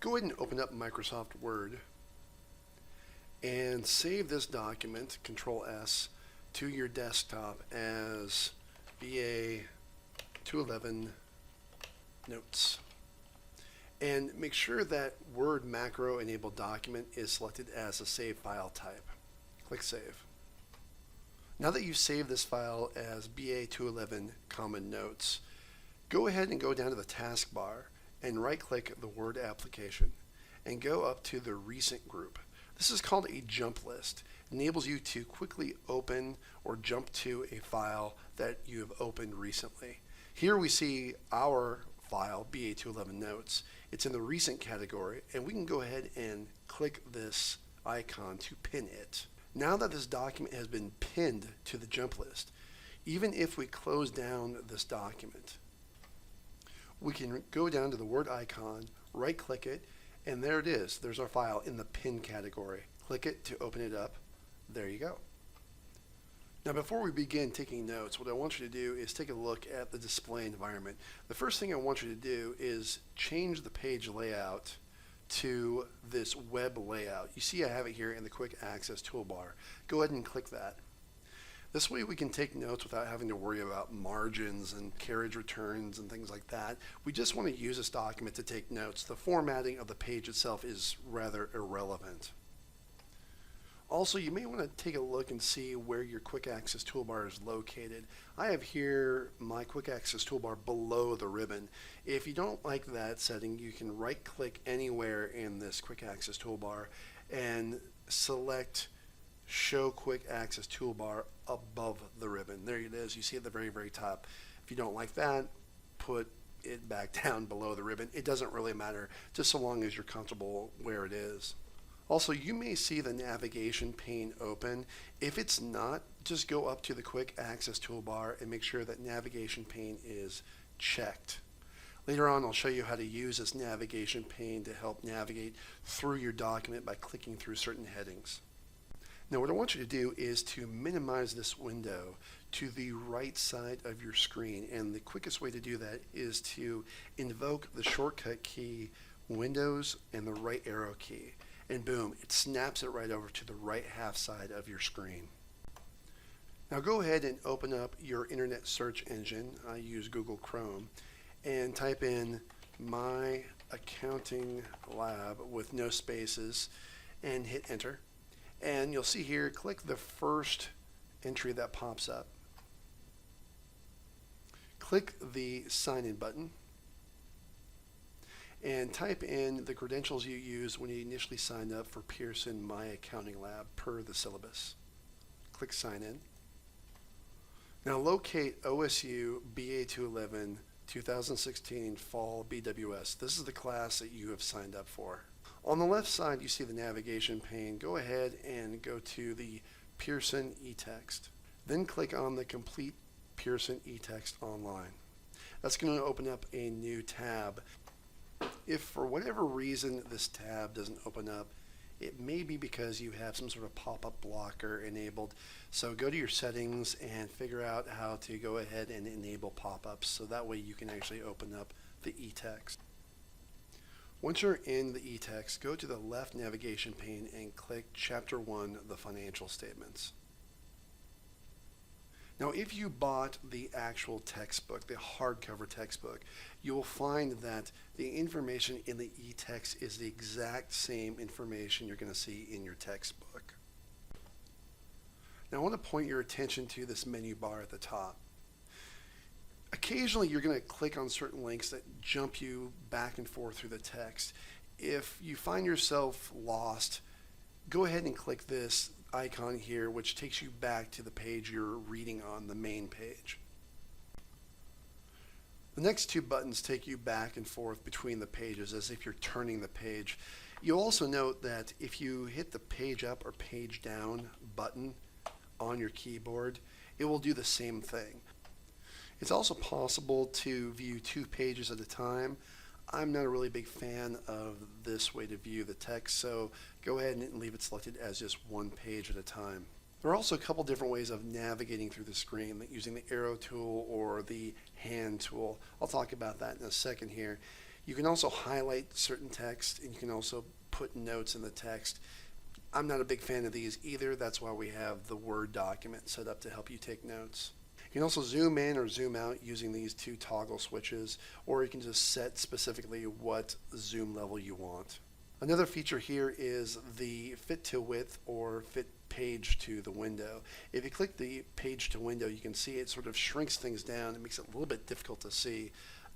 Go ahead and open up Microsoft Word and save this document, Control S, to your desktop as BA211 Notes. And make sure that Word macro enabled document is selected as a save file type. Click Save. Now that you've saved this file as BA211 Common Notes, go ahead and go down to the taskbar and right-click the Word application and go up to the Recent group. This is called a jump list. It enables you to quickly open or jump to a file that you have opened recently. Here we see our file, BA211 Notes. It's in the Recent category, and we can go ahead and click this icon to pin it. Now that this document has been pinned to the jump list, even if we close down this document, we can go down to the Word icon, right-click it, and there it is. There's our file in the pin category. Click it to open it up. There you go. Now before we begin taking notes, what I want you to do is take a look at the display environment. The first thing I want you to do is change the page layout to this web layout. You see I have it here in the quick access toolbar. Go ahead and click that. This way we can take notes without having to worry about margins and carriage returns and things like that. We just want to use this document to take notes. The formatting of the page itself is rather irrelevant. Also, you may want to take a look and see where your quick access toolbar is located. I have here my quick access toolbar below the ribbon. If you don't like that setting, you can right click anywhere in this quick access toolbar and select Show Quick Access Toolbar above the ribbon. There it is. You see at the very, very top. If you don't like that, put it back down below the ribbon. It doesn't really matter, just so long as you're comfortable where it is. Also, you may see the navigation pane open. If it's not, just go up to the Quick Access Toolbar and make sure that navigation pane is checked. Later on, I'll show you how to use this navigation pane to help navigate through your document by clicking through certain headings. Now what I want you to do is to minimize this window to the right side of your screen, and the quickest way to do that is to invoke the shortcut key Windows and the right arrow key, and boom, it snaps it right over to the right half side of your screen. Now go ahead and open up your internet search engine. I use Google Chrome, and type in My Accounting Lab with no spaces and hit enter. And you'll see here, click the first entry that pops up. Click the sign in button and type in the credentials you used when you initially signed up for Pearson My Accounting Lab per the syllabus. Click sign in. Now locate OSU BA211 2016 Fall BWS. This is the class that you have signed up for. On the left side, you see the navigation pane. Go ahead and go to the Pearson eText. Then click on the Complete Pearson eText Online. That's going to open up a new tab. If for whatever reason this tab doesn't open up, it may be because you have some sort of pop-up blocker enabled. So go to your settings and figure out how to go ahead and enable pop-ups so that way you can actually open up the eText. Once you're in the eText, go to the left navigation pane and click Chapter 1, the Financial Statements. Now if you bought the actual textbook, the hardcover textbook, you will find that the information in the eText is the exact same information you're going to see in your textbook. Now I want to point your attention to this menu bar at the top. Occasionally you're going to click on certain links that jump you back and forth through the text. If you find yourself lost, go ahead and click this icon here, which takes you back to the page you're reading on, the main page. The next two buttons take you back and forth between the pages as if you're turning the page. You'll also note that if you hit the page up or page down button on your keyboard, it will do the same thing. It's also possible to view two pages at a time. I'm not a really big fan of this way to view the text, so go ahead and leave it selected as just one page at a time. There are also a couple different ways of navigating through the screen, like using the arrow tool or the hand tool. I'll talk about that in a second here. You can also highlight certain text, and you can also put notes in the text. I'm not a big fan of these either. That's why we have the Word document set up to help you take notes. You can also zoom in or zoom out using these two toggle switches, or you can just set specifically what zoom level you want. Another feature here is the fit to width or fit page to the window. If you click the page to window, you can see it sort of shrinks things down. It makes it a little bit difficult to see.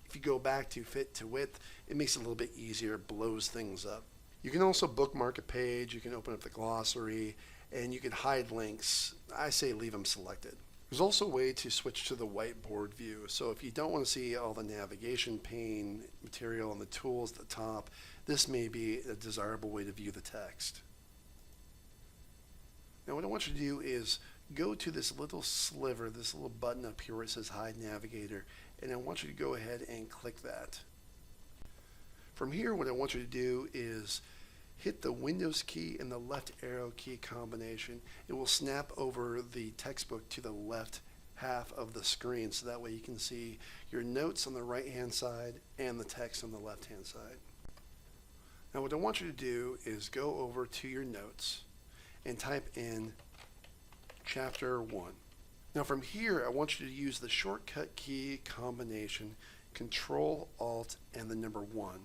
If you go back to fit to width, it makes it a little bit easier, blows things up. You can also bookmark a page, you can open up the glossary, and you can hide links. I say leave them selected. There's also a way to switch to the whiteboard view. So if you don't want to see all the navigation pane material and the tools at the top, this may be a desirable way to view the text. Now what I want you to do is go to this little sliver, this little button up here where it says Hide Navigator, and I want you to go ahead and click that. From here, what I want you to do is hit the Windows key and the left arrow key combination. It will snap over the textbook to the left half of the screen, so that way you can see your notes on the right hand side and the text on the left hand side. Now what I want you to do is go over to your notes and type in chapter 1. Now from here, I want you to use the shortcut key combination Control Alt and the number 1.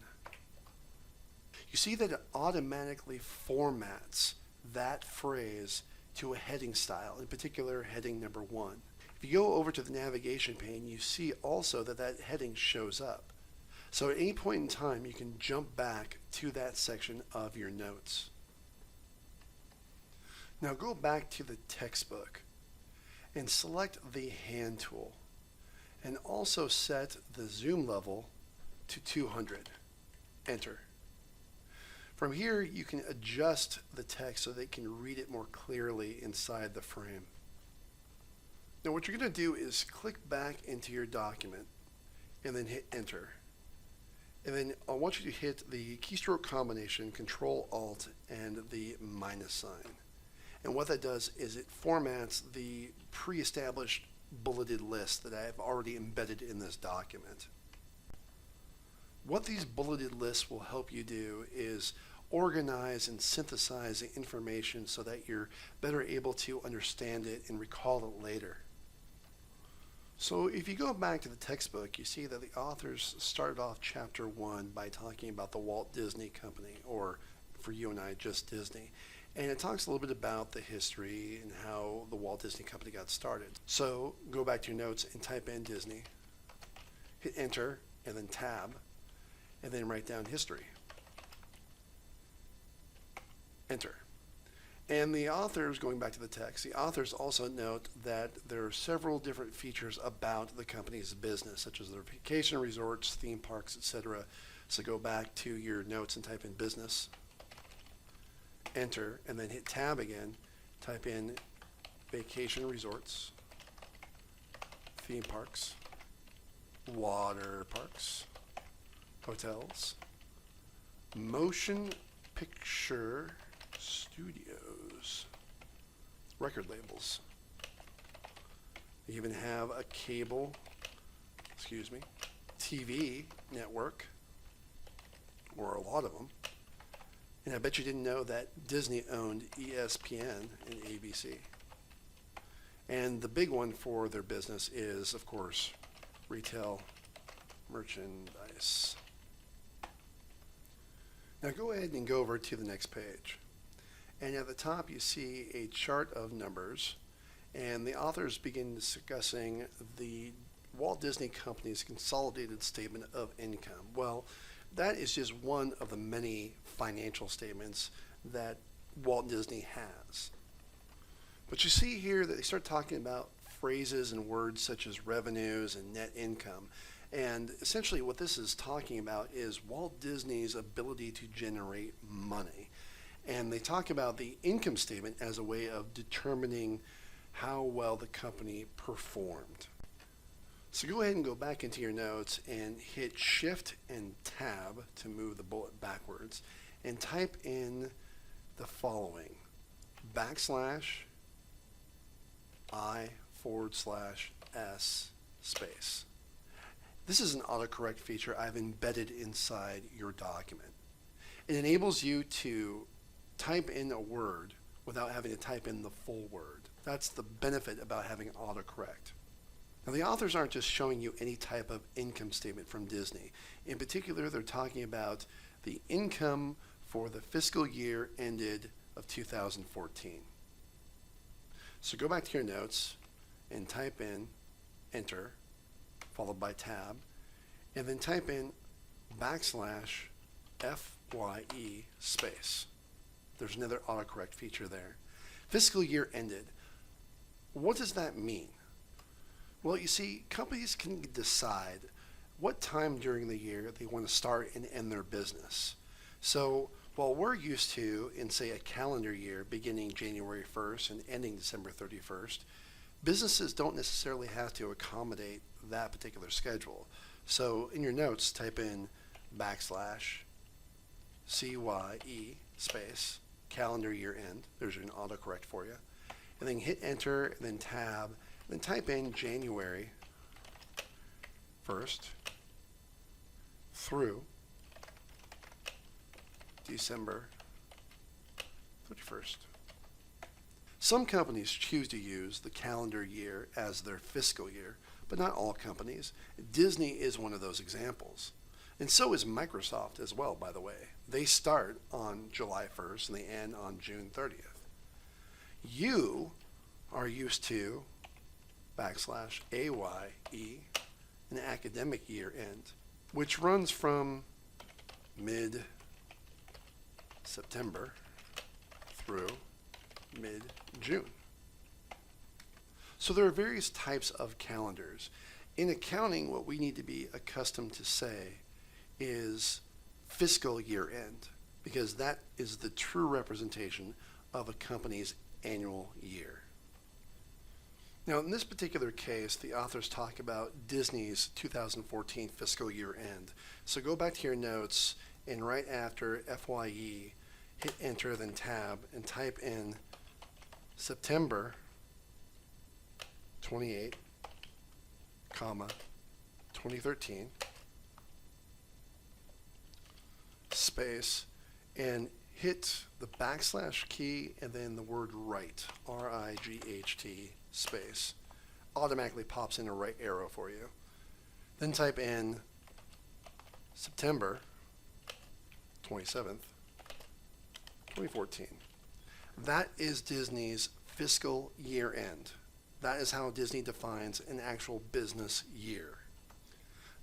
You see that it automatically formats that phrase to a heading style, in particular heading number 1. If you go over to the navigation pane, you see also that that heading shows up. So at any point in time, you can jump back to that section of your notes. Now go back to the textbook and select the hand tool, and also set the zoom level to 200. Enter. From here, you can adjust the text so they can read it more clearly inside the frame. Now what you're going to do is click back into your document and then hit enter. And then I want you to hit the keystroke combination Control Alt and the minus sign. And what that does is it formats the pre-established bulleted list that I have already embedded in this document. What these bulleted lists will help you do is organize and synthesize the information so that you're better able to understand it and recall it later. So if you go back to the textbook, you see that the authors started off chapter 1 by talking about the Walt Disney Company, or for you and I, just Disney. And it talks a little bit about the history and how the Walt Disney Company got started. So go back to your notes and type in Disney, hit enter, and then tab, and then write down history. Enter. And the authors, going back to the text, the authors also note that there are several different features about the company's business, such as their vacation resorts, theme parks, etc. So go back to your notes and type in business, enter, and then hit tab again, type in vacation resorts, theme parks, water parks, hotels, motion picture studios, record labels. They even have a cable, TV network, or a lot of them. And I bet you didn't know that Disney owned ESPN and ABC. And the big one for their business is, of course, retail merchandise. Now go ahead and go over to the next page. And at the top you see a chart of numbers, and the authors begin discussing the Walt Disney Company's consolidated statement of income. Well, that is just one of the many financial statements that Walt Disney has. But you see here that they start talking about phrases and words such as revenues and net income. And essentially what this is talking about is Walt Disney's ability to generate money. And they talk about the income statement as a way of determining how well the company performed. So go ahead and go back into your notes and hit Shift and Tab to move the bullet backwards, and type in the following: \I/S space. This is an autocorrect feature I've embedded inside your document. It enables you to type in a word without having to type in the full word. That's the benefit about having autocorrect. Now, the authors aren't just showing you any type of income statement from Disney. In particular, they're talking about the income for the fiscal year ended of 2014. So go back to your notes and type in enter, followed by tab, and then type in \FYE space. There's another autocorrect feature there. Fiscal year ended. What does that mean? Well, you see, companies can decide what time during the year they want to start and end their business. So while we're used to, in say a calendar year beginning January 1st and ending December 31st, businesses don't necessarily have to accommodate that particular schedule. So in your notes, type in \CYE space calendar year end. There's an autocorrect for you. And then hit enter, and then tab, and then type in January 1st through December 31st. Some companies choose to use the calendar year as their fiscal year, but not all companies. Disney is one of those examples. And so is Microsoft as well, by the way. They start on July 1st and they end on June 30th. You are used to \AYE, an academic year end, which runs from mid-September through mid-June. So there are various types of calendars. In accounting, what we need to be accustomed to say is fiscal year end, because that is the true representation of a company's annual year. Now, in this particular case, the authors talk about Disney's 2014 fiscal year end. So go back to your notes, and right after FYE, hit enter, then tab, and type in September 28, 2013, space, and hit the / key and then the word right, RIGHT, space. Automatically pops in a right arrow for you. Then type in September 27th, 2014. That is Disney's fiscal year end. That is how Disney defines an actual business year.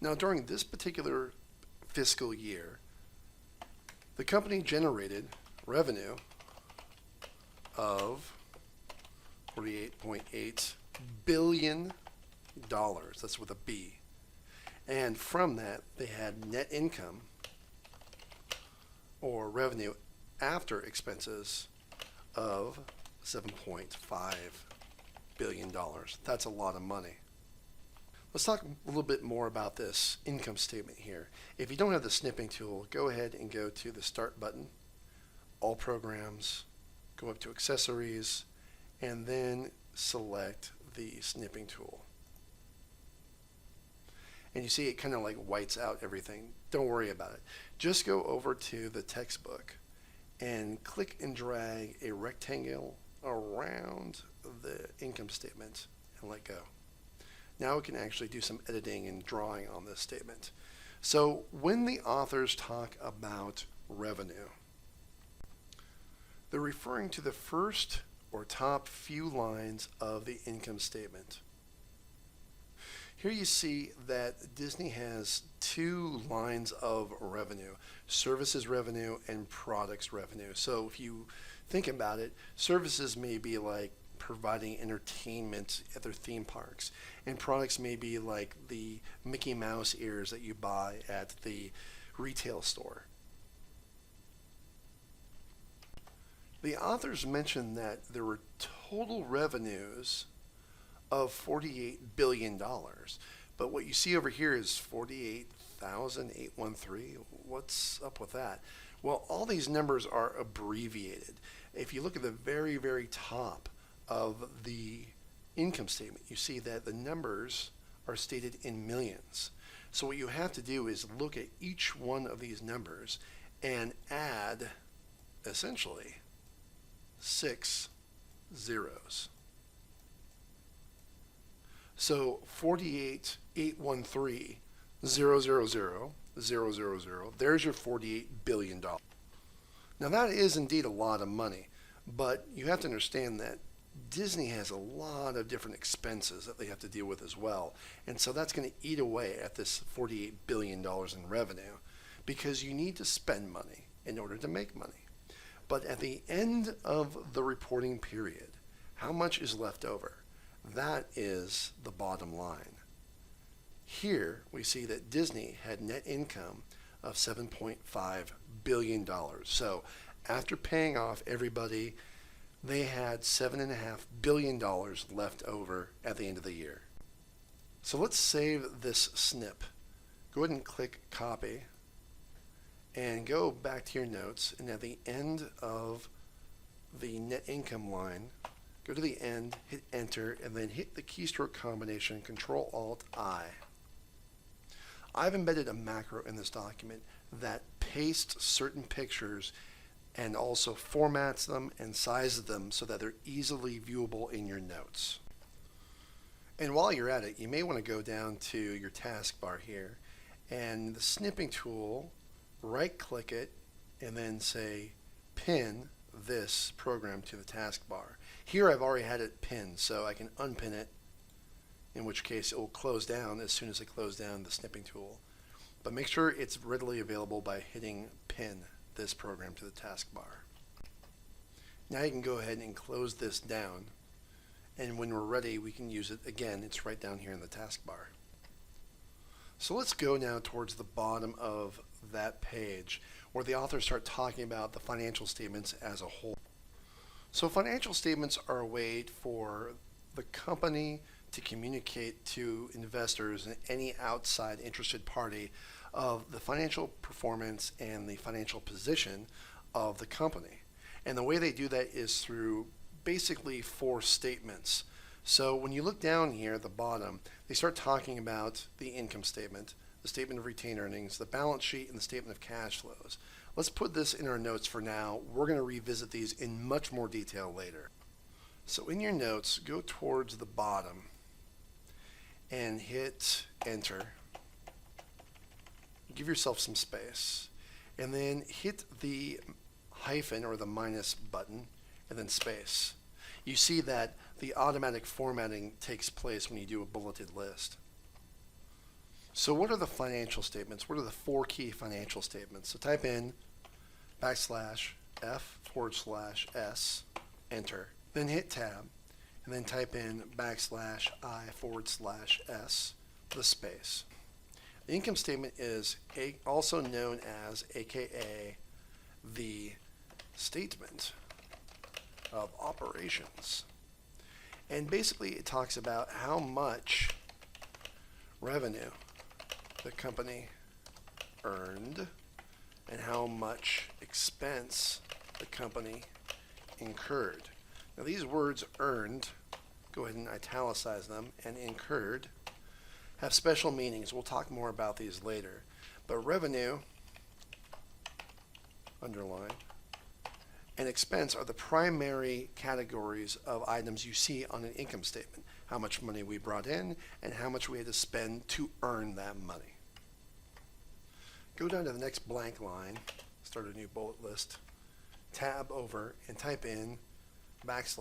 Now, during this particular fiscal year, the company generated revenue of $48.8 billion. That's with a B. And from that, they had net income, or revenue after expenses, of $7.5 billion. That's a lot of money. Let's talk a little bit more about this income statement here. If you don't have the snipping tool, go ahead and go to the Start button, All Programs, go up to Accessories, and then select the snipping tool. And you see it kind of like whites out everything. Don't worry about it. Just go over to the textbook and click and drag a rectangle around the income statement and let go. Now we can actually do some editing and drawing on this statement. So when the authors talk about revenue, they're referring to the first or top few lines of the income statement. Here you see that Disney has two lines of revenue, services revenue and products revenue. So if you think about it, services may be like providing entertainment at their theme parks, and products may be like the Mickey Mouse ears that you buy at the retail store. The authors mentioned that there were total revenues of $48 billion, but what you see over here is 48,813. What's up with that? Well, all these numbers are abbreviated. If you look at the very, very top of the income statement, you see that the numbers are stated in millions. So what you have to do is look at each one of these numbers and add, essentially, 6 zeros. So 48,813,000,000, there's your $48 billion. Now that is indeed a lot of money, but you have to understand that Disney has a lot of different expenses that they have to deal with as well. And so that's going to eat away at this $48 billion in revenue because you need to spend money in order to make money. But at the end of the reporting period, how much is left over? That is the bottom line. Here we see that Disney had net income of $7.5 billion. So after paying off everybody, they had $7.5 billion left over at the end of the year. So let's save this snip. Go ahead and click copy and go back to your notes, and at the end of the net income line, go to the end, hit enter, and then hit the keystroke combination Control-Alt-I. I've embedded a macro in this document that pastes certain pictures and also formats them and sizes them so that they're easily viewable in your notes. And while you're at it, you may want to go down to your taskbar here, and the snipping tool, right-click it, and then say pin this program to the taskbar. Here I've already had it pinned, so I can unpin it, in which case it will close down as soon as I close down the snipping tool. But make sure it's readily available by hitting pin this program to the taskbar. Now you can go ahead and close this down, and when we're ready we can use it again. It's right down here in the taskbar. So let's go now towards the bottom of that page where the authors start talking about the financial statements as a whole. So financial statements are a way for the company to communicate to investors and any outside interested party of the financial performance and the financial position of the company. And the way they do that is through basically 4 statements. So when you look down here at the bottom, they start talking about the income statement, the statement of retained earnings, the balance sheet, and the statement of cash flows. Let's put this in our notes for now. We're going to revisit these in much more detail later. So in your notes, go towards the bottom and hit enter. Give yourself some space, and then hit the hyphen or the minus button, and then space. You see that the automatic formatting takes place when you do a bulleted list. So what are the financial statements? What are the 4 key financial statements? So type in \F/S, enter. Then hit tab, and then type in \I/S, the space. The income statement is also known as, aka, the statement of operations. And basically it talks about how much revenue the company earned and how much expense the company incurred. Now these words earned, go ahead and italicize them, and incurred have special meanings. We'll talk more about these later. But revenue, underline, and expense are the primary categories of items you see on an income statement. How much money we brought in and how much we had to spend to earn that money. Go down to the next blank line, start a new bullet list, tab over and type in \B/S.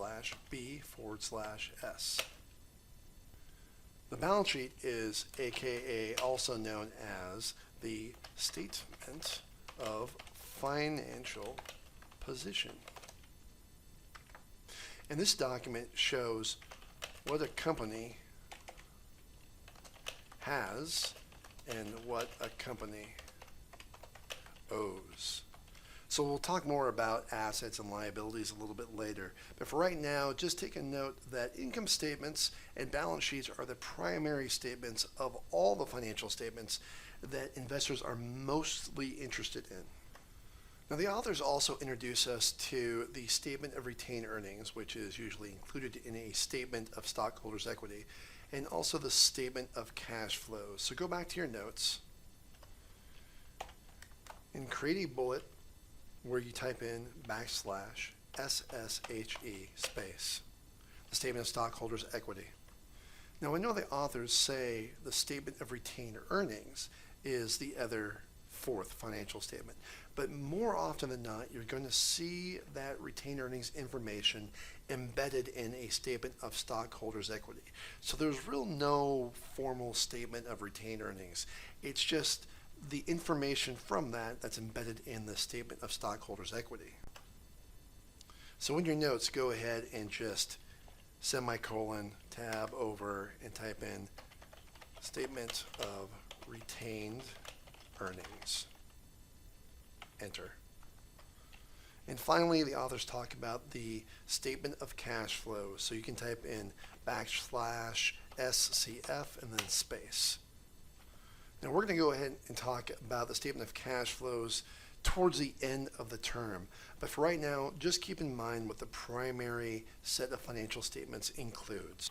The balance sheet is aka also known as the statement of financial position. And this document shows what a company has and what a company owes. So we'll talk more about assets and liabilities a little bit later. But for right now, just take a note that income statements and balance sheets are the primary statements of all the financial statements that investors are mostly interested in. Now the authors also introduce us to the statement of retained earnings, which is usually included in a statement of stockholders' equity. and also the statement of cash flows. So go back to your notes and create a bullet where you type in \SSHE space, the statement of stockholders' equity. Now I know the authors say the statement of retained earnings is the other fourth financial statement, but more often than not, you're going to see that retained earnings information embedded in a statement of stockholders' equity. So there's no formal statement of retained earnings. It's just the information from that that's embedded in the statement of stockholders' equity. So in your notes, go ahead and just semicolon, tab over, and type in statement of retained earnings. Enter. And finally, the authors talk about the statement of cash flows. So you can type in \SCF and then space. Now we're going to go ahead and talk about the statement of cash flows towards the end of the term. But for right now, just keep in mind what the primary set of financial statements includes.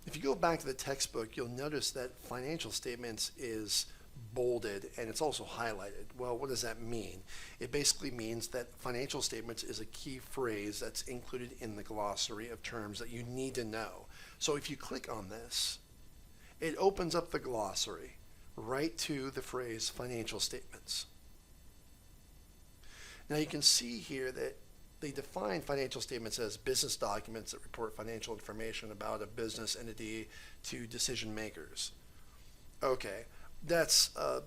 If you go back to the textbook, you'll notice that financial statements is bolded and it's also highlighted. Well, what does that mean? It basically means that financial statements is a key phrase that's included in the glossary of terms that you need to know. So if you click on this, it opens up the glossary right to the phrase financial statements. Now you can see here that they define financial statements as business documents that report financial information about a business entity to decision makers. Okay, that's a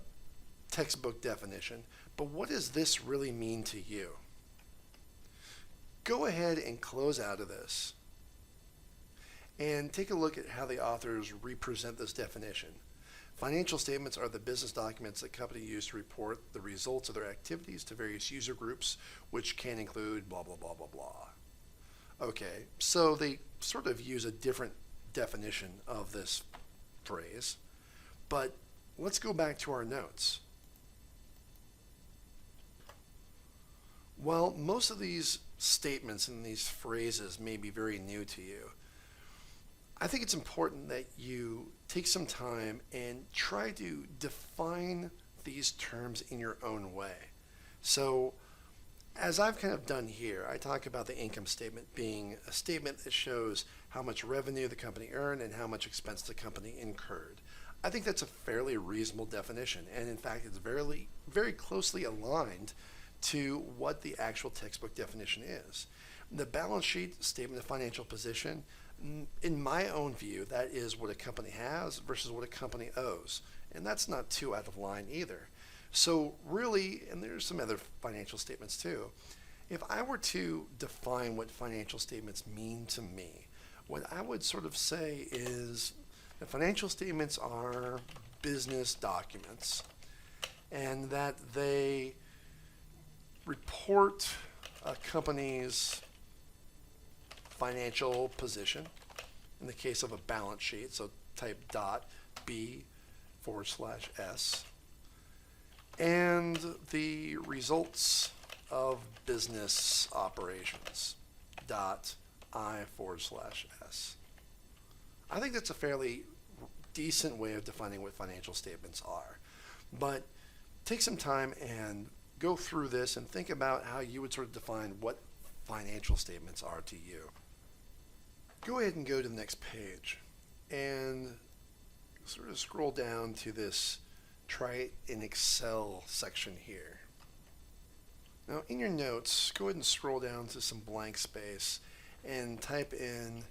textbook definition, but what does this really mean to you? Go ahead and close out of this and take a look at how the authors represent this definition. Financial statements are the business documents that companies use to report the results of their activities to various user groups, which can include blah, blah, blah, blah, blah. Okay, so they sort of use a different definition of this phrase, but let's go back to our notes. While most of these statements and these phrases may be very new to you, I think it's important that you take some time and try to define these terms in your own way. So as I've kind of done here, I talk about the income statement being a statement that shows how much revenue the company earned and how much expense the company incurred. I think that's a fairly reasonable definition, and in fact it's very closely aligned to what the actual textbook definition is. The balance sheet, statement of financial position, in my own view, that is what a company has versus what a company owes. And that's not too out of line either. So really, and there's some other financial statements too, if I were to define what financial statements mean to me, what I would sort of say is that financial statements are business documents and that they report a company's financial position in the case of a balance sheet, so type .B/S, and the results of business operations .I/S. I think that's a fairly decent way of defining what financial statements are, but take some time and go through this and think about how you would sort of define what financial statements are to you. Go ahead and go to the next page and sort of scroll down to this try it in Excel section here. Now in your notes, go ahead and scroll down to some blank space and type in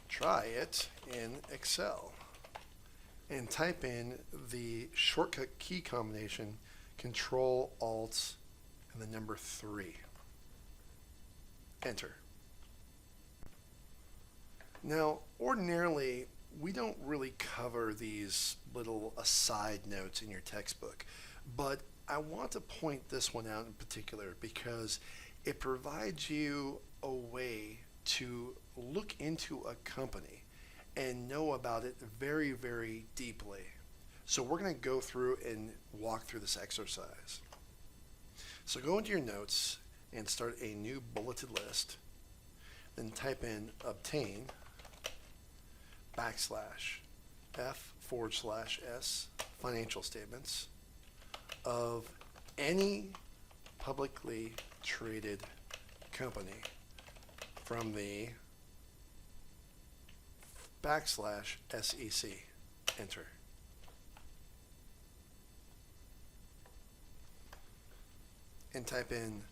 try it in Excel and type in the shortcut key combination Control-Alt and the number 3. Enter. Now, ordinarily, we don't really cover these little aside notes in your textbook, but I want to point this one out in particular because it provides you a way to look into a company and know about it very, very deeply. So we're going to go through and walk through this exercise. So go into your notes and start a new bulleted list, then type in obtain backslash F/S financial statements of any publicly traded company from the backslash SEC. Enter. And type in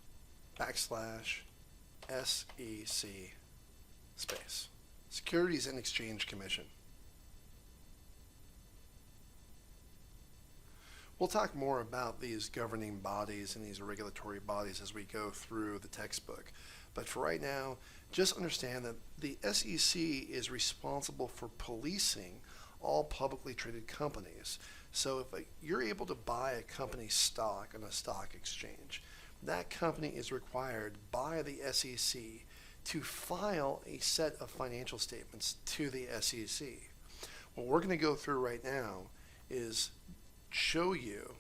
backslash SEC space. Securities and Exchange Commission. We'll talk more about these governing bodies and these regulatory bodies as we go through the textbook. But for right now, just understand that the SEC is responsible for policing all publicly traded companies. So if you're able to buy a company's stock on a stock exchange, that company is required by the SEC to file a set of financial statements to the SEC. What we're going to go through right now is show you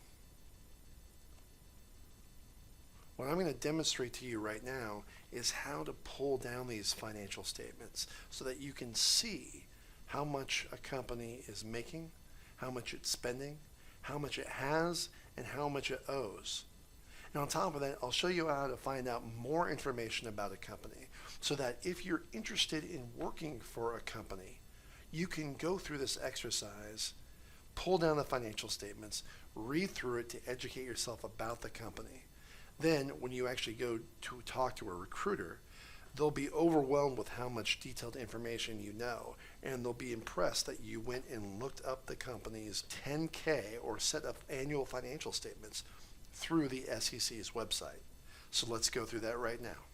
what I'm going to demonstrate to you right now is how to pull down these financial statements so that you can see how much a company is making, how much it's spending, how much it has, and how much it owes. And on top of that, I'll show you how to find out more information about a company so that if you're interested in working for a company, you can go through this exercise, pull down the financial statements, read through it to educate yourself about the company. Then when you actually go to talk to a recruiter, they'll be overwhelmed with how much detailed information you know, and they'll be impressed that you went and looked up the company's 10K or set of annual financial statements through the SEC's website. So let's go through that right now.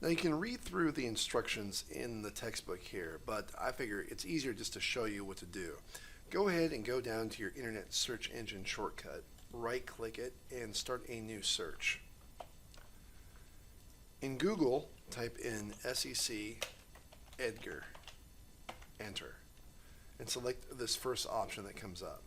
Now you can read through the instructions in the textbook here, but I figure it's easier just to show you what to do. Go ahead and go down to your internet search engine shortcut, right click it, and start a new search. In Google, type in SEC Edgar, enter, and select this first option that comes up.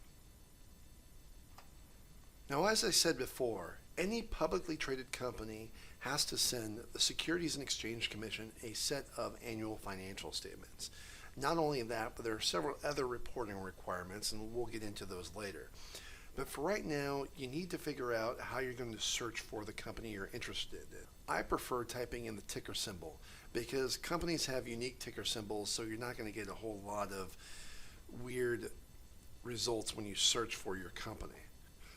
Now, as I said before, any publicly traded company has to send the Securities and Exchange Commission a set of annual financial statements. Not only that, but there are several other reporting requirements, and we'll get into those later. But for right now, you need to figure out how you're going to search for the company you're interested in. I prefer typing in the ticker symbol because companies have unique ticker symbols, so you're not going to get a whole lot of weird results when you search for your company.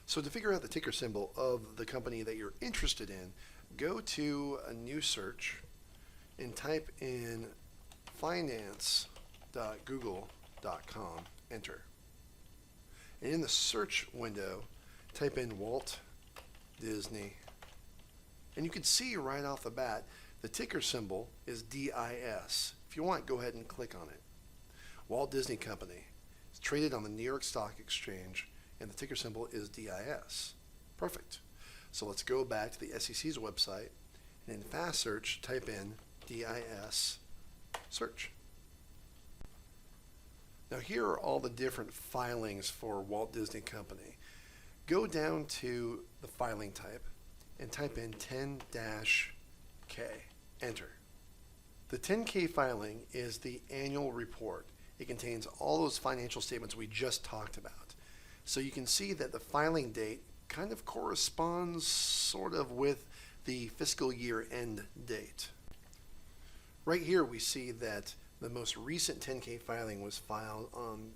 So to figure out the ticker symbol of the company that you're interested in, go to a new search and type in finance.google.com, enter. And in the search window, type in Walt Disney. And you can see right off the bat, the ticker symbol is DIS. If you want, go ahead and click on it. Walt Disney Company. It's traded on the New York Stock Exchange, and the ticker symbol is DIS. Perfect. So let's go back to the SEC's website, and in fast search, type in DIS search. Now here are all the different filings for Walt Disney Company. Go down to the filing type and type in 10-K, enter. The 10K filing is the annual report. It contains all those financial statements we just talked about. So you can see that the filing date kind of corresponds sort of with the fiscal year end date. Right here we see that the most recent 10K filing was filed on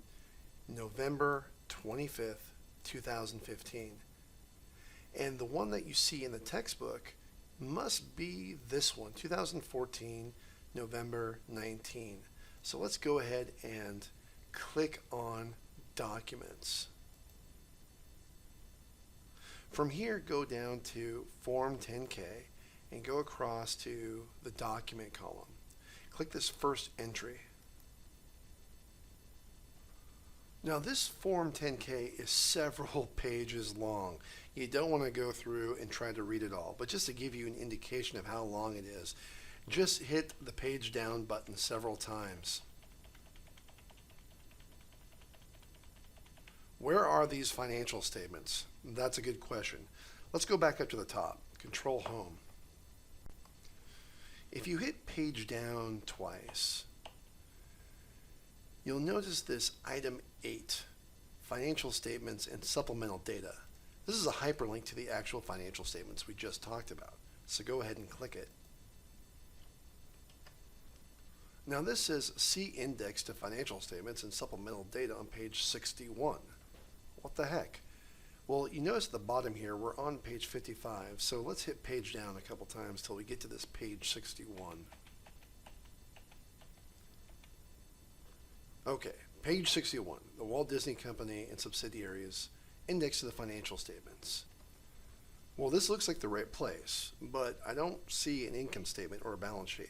November 25th, 2015. And the one that you see in the textbook must be this one, 2014, November 19. So let's go ahead and click on Documents. From here, go down to Form 10K and go across to the Document column. Click this first entry. Now this Form 10K is several pages long. You don't want to go through and try to read it all, but just to give you an indication of how long it is, just hit the page down button several times. Where are these financial statements? That's a good question. Let's go back up to the top. Control Home. If you hit page down twice, you'll notice this item 8, financial statements and supplemental data. This is a hyperlink to the actual financial statements we just talked about. So go ahead and click it. Now this says see index to financial statements and supplemental data on page 61. What the heck? Well, you notice at the bottom here, we're on page 55, so let's hit page down a couple times till we get to this page 61. Okay, page 61, the Walt Disney Company and subsidiaries, index to the financial statements. Well, this looks like the right place, but I don't see an income statement or a balance sheet.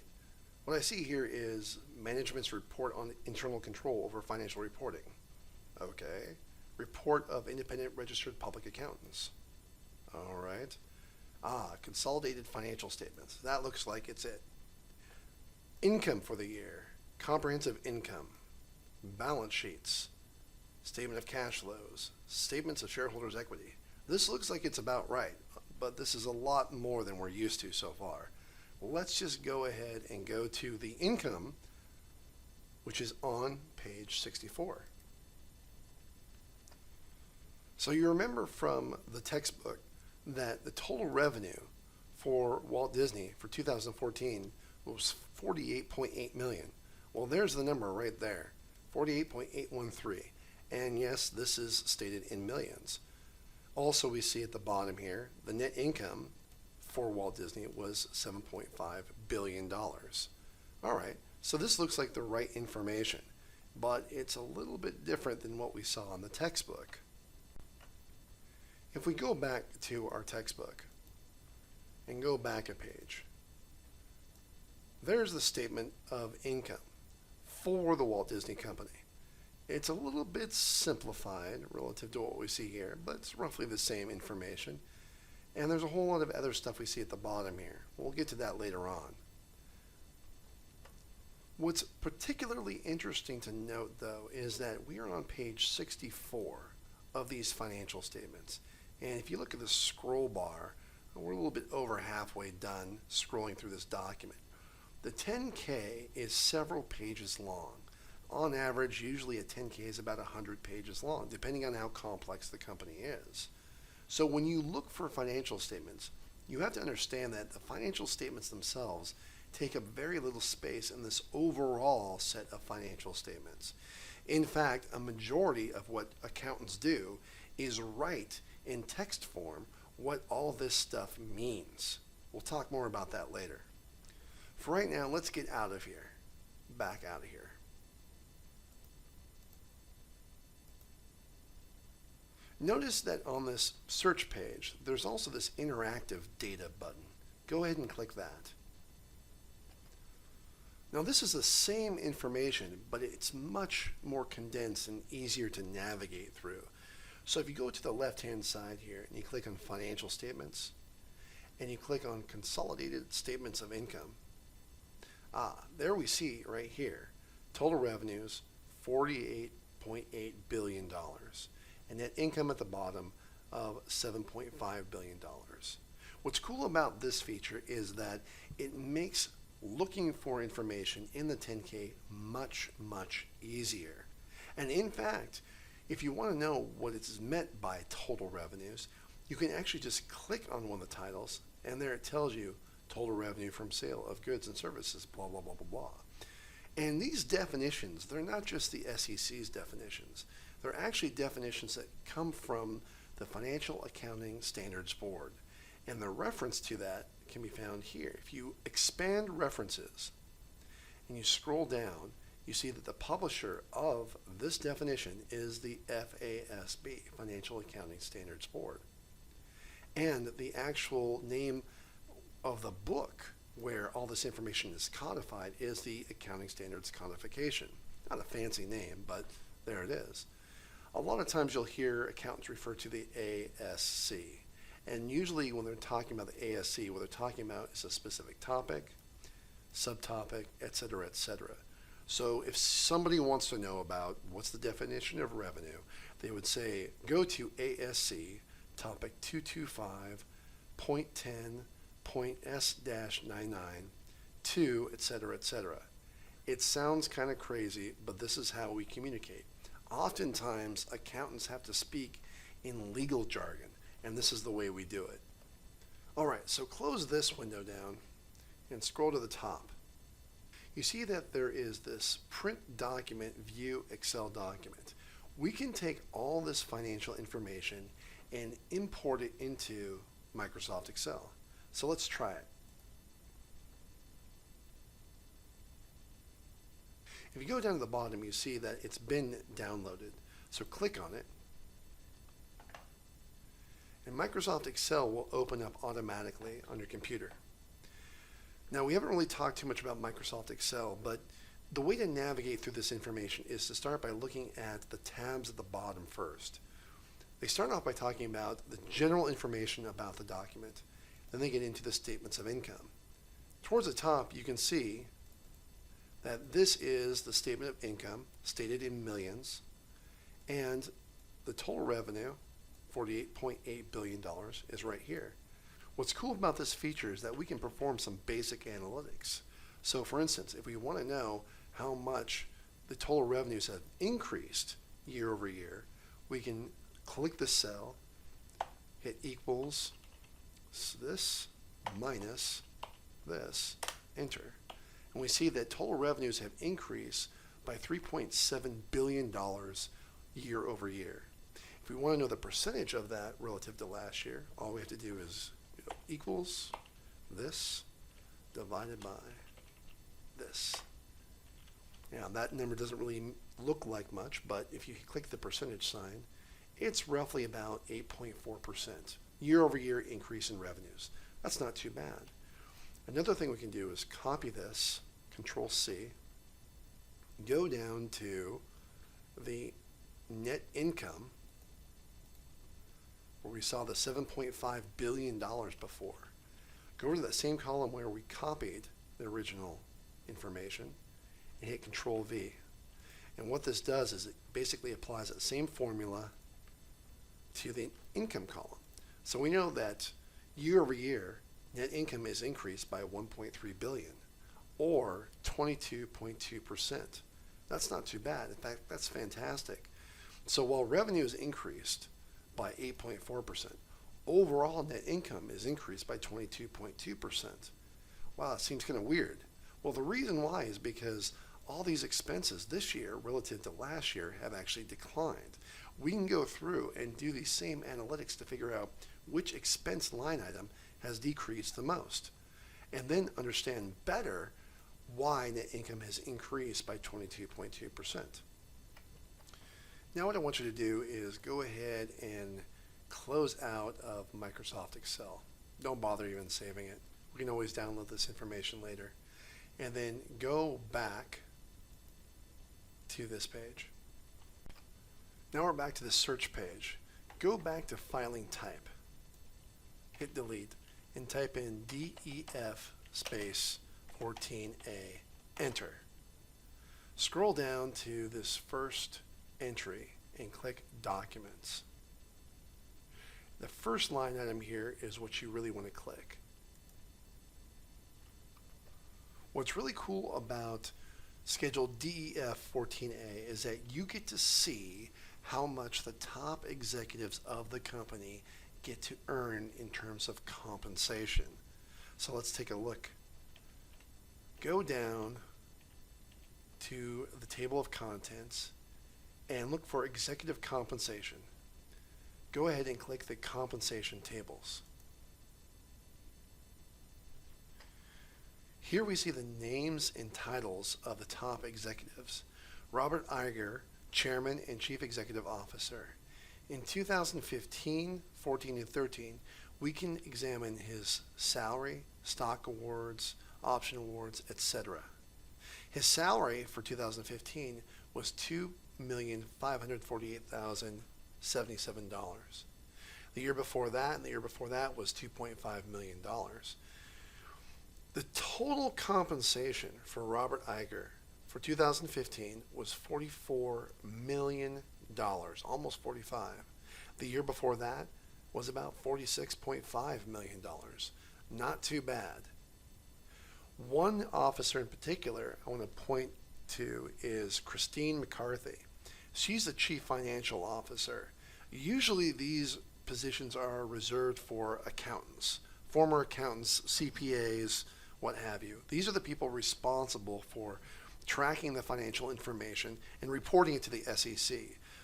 What I see here is management's report on internal control over financial reporting. Okay. Report of independent registered public accountants. All right. Consolidated financial statements. That looks like it's it. Income for the year. Comprehensive income. Balance sheets. Statement of cash flows. Statements of shareholders' equity. This looks like it's about right, but this is a lot more than we're used to so far. Let's just go ahead and go to the income, which is on page 64. So you remember from the textbook that the total revenue for Walt Disney for 2014 was $48.8 million. Well, there's the number right there, 48.813. And yes, this is stated in millions. Also, we see at the bottom here, the net income for Walt Disney was $7.5 billion. All right, so this looks like the right information, but it's a little bit different than what we saw in the textbook. If we go back to our textbook and go back a page, there's the statement of income for the Walt Disney Company. It's a little bit simplified relative to what we see here, but it's roughly the same information. And there's a whole lot of other stuff we see at the bottom here. We'll get to that later on. What's particularly interesting to note, though, is that we are on page 64 of these financial statements. And if you look at the scroll bar, we're a little bit over halfway done scrolling through this document. The 10K is several pages long. On average, usually a 10K is about 100 pages long, depending on how complex the company is. So when you look for financial statements, you have to understand that the financial statements themselves take up very little space in this overall set of financial statements. In fact, a majority of what accountants do is write in text form what all this stuff means. We'll talk more about that later. For right now, let's get out of here. Back out of here. Notice that on this search page, there's also this interactive data button. Go ahead and click that. Now this is the same information, but it's much more condensed and easier to navigate through. So if you go to the left-hand side here and you click on Financial Statements, and you click on Consolidated Statements of Income, there we see right here, total revenues, $48.8 billion. And net income at the bottom of $7.5 billion. What's cool about this feature is that it makes looking for information in the 10K much, much easier. And in fact, if you want to know what is meant by total revenues, you can actually just click on one of the titles, and there it tells you total revenue from sale of goods and services, blah, blah, blah, blah, blah. And these definitions, they're not just the SEC's definitions. They're actually definitions that come from the Financial Accounting Standards Board. And the reference to that can be found here. If you expand references and you scroll down, you see that the publisher of this definition is the FASB, Financial Accounting Standards Board. And the actual name of the book where all this information is codified is the Accounting Standards Codification. Not a fancy name, but there it is. A lot of times you'll hear accountants refer to the ASC. And usually when they're talking about the ASC, what they're talking about is a specific topic, subtopic, etc., etc. So if somebody wants to know about what's the definition of revenue, they would say, go to ASC topic 225.10.S-99 to, etc., etc. It sounds kind of crazy, but this is how we communicate. Oftentimes, accountants have to speak in legal jargon, and this is the way we do it. All right, so close this window down and scroll to the top. You see that there is this print document view Excel document. We can take all this financial information and import it into Microsoft Excel. So let's try it. If you go down to the bottom, you see that it's been downloaded. So click on it. And Microsoft Excel will open up automatically on your computer. Now, we haven't really talked too much about Microsoft Excel, but the way to navigate through this information is to start by looking at the tabs at the bottom first. They start off by talking about the general information about the document. Then they get into the statements of income. Towards the top, you can see that this is the statement of income stated in millions, and the total revenue, $48.8 billion, is right here. What's cool about this feature is that we can perform some basic analytics. So for instance, if we want to know how much the total revenues have increased year over year, we can click the cell, hit equals this minus this, enter. And we see that total revenues have increased by $3.7 billion year over year. If we want to know the percentage of that relative to last year, all we have to do is equals this divided by this. Now that number doesn't really look like much, but if you click the percentage sign, it's roughly about 8.4% year over year increase in revenues. That's not too bad. Another thing we can do is copy this, Control C, go down to the net income where we saw the $7.5 billion before. Go to that same column where we copied the original information and hit Control V. And what this does is it basically applies that same formula to the income column. So we know that year over year, net income is increased by 1.3 billion, or 22.2%. That's not too bad. In fact, that's fantastic. So while revenue is increased by 8.4%, overall net income is increased by 22.2%. Wow, that seems kind of weird. Well, the reason why is because all these expenses this year relative to last year have actually declined. We can go through and do these same analytics to figure out which expense line item has decreased the most, and then understand better why net income has increased by 22.2%. Now what I want you to do is go ahead and close out of Microsoft Excel. Don't bother even saving it. We can always download this information later. And then go back to this page. Now we're back to the search page. Go back to filing type. Hit delete and type in DEF space 14A. Enter. Scroll down to this first entry and click Documents. The first line item here is what you really want to click. What's really cool about Schedule DEF 14A is that you get to see how much the top executives of the company get to earn in terms of compensation. So let's take a look. Go down to the table of contents and look for executive compensation. Go ahead and click the compensation tables. Here we see the names and titles of the top executives. Robert Iger, Chairman and Chief Executive Officer. In 2015, 14, and 13, we can examine his salary, stock awards, option awards, etc. His salary for 2015 was $2,548,077. The year before that and the year before that was $2.5 million. The total compensation for Robert Iger for 2015 was $44 million, almost 45. The year before that was about $46.5 million. Not too bad. One officer in particular I want to point to is Christine McCarthy. She's the Chief Financial Officer. Usually these positions are reserved for accountants, former accountants, CPAs, what have you. These are the people responsible for tracking the financial information and reporting it to the SEC.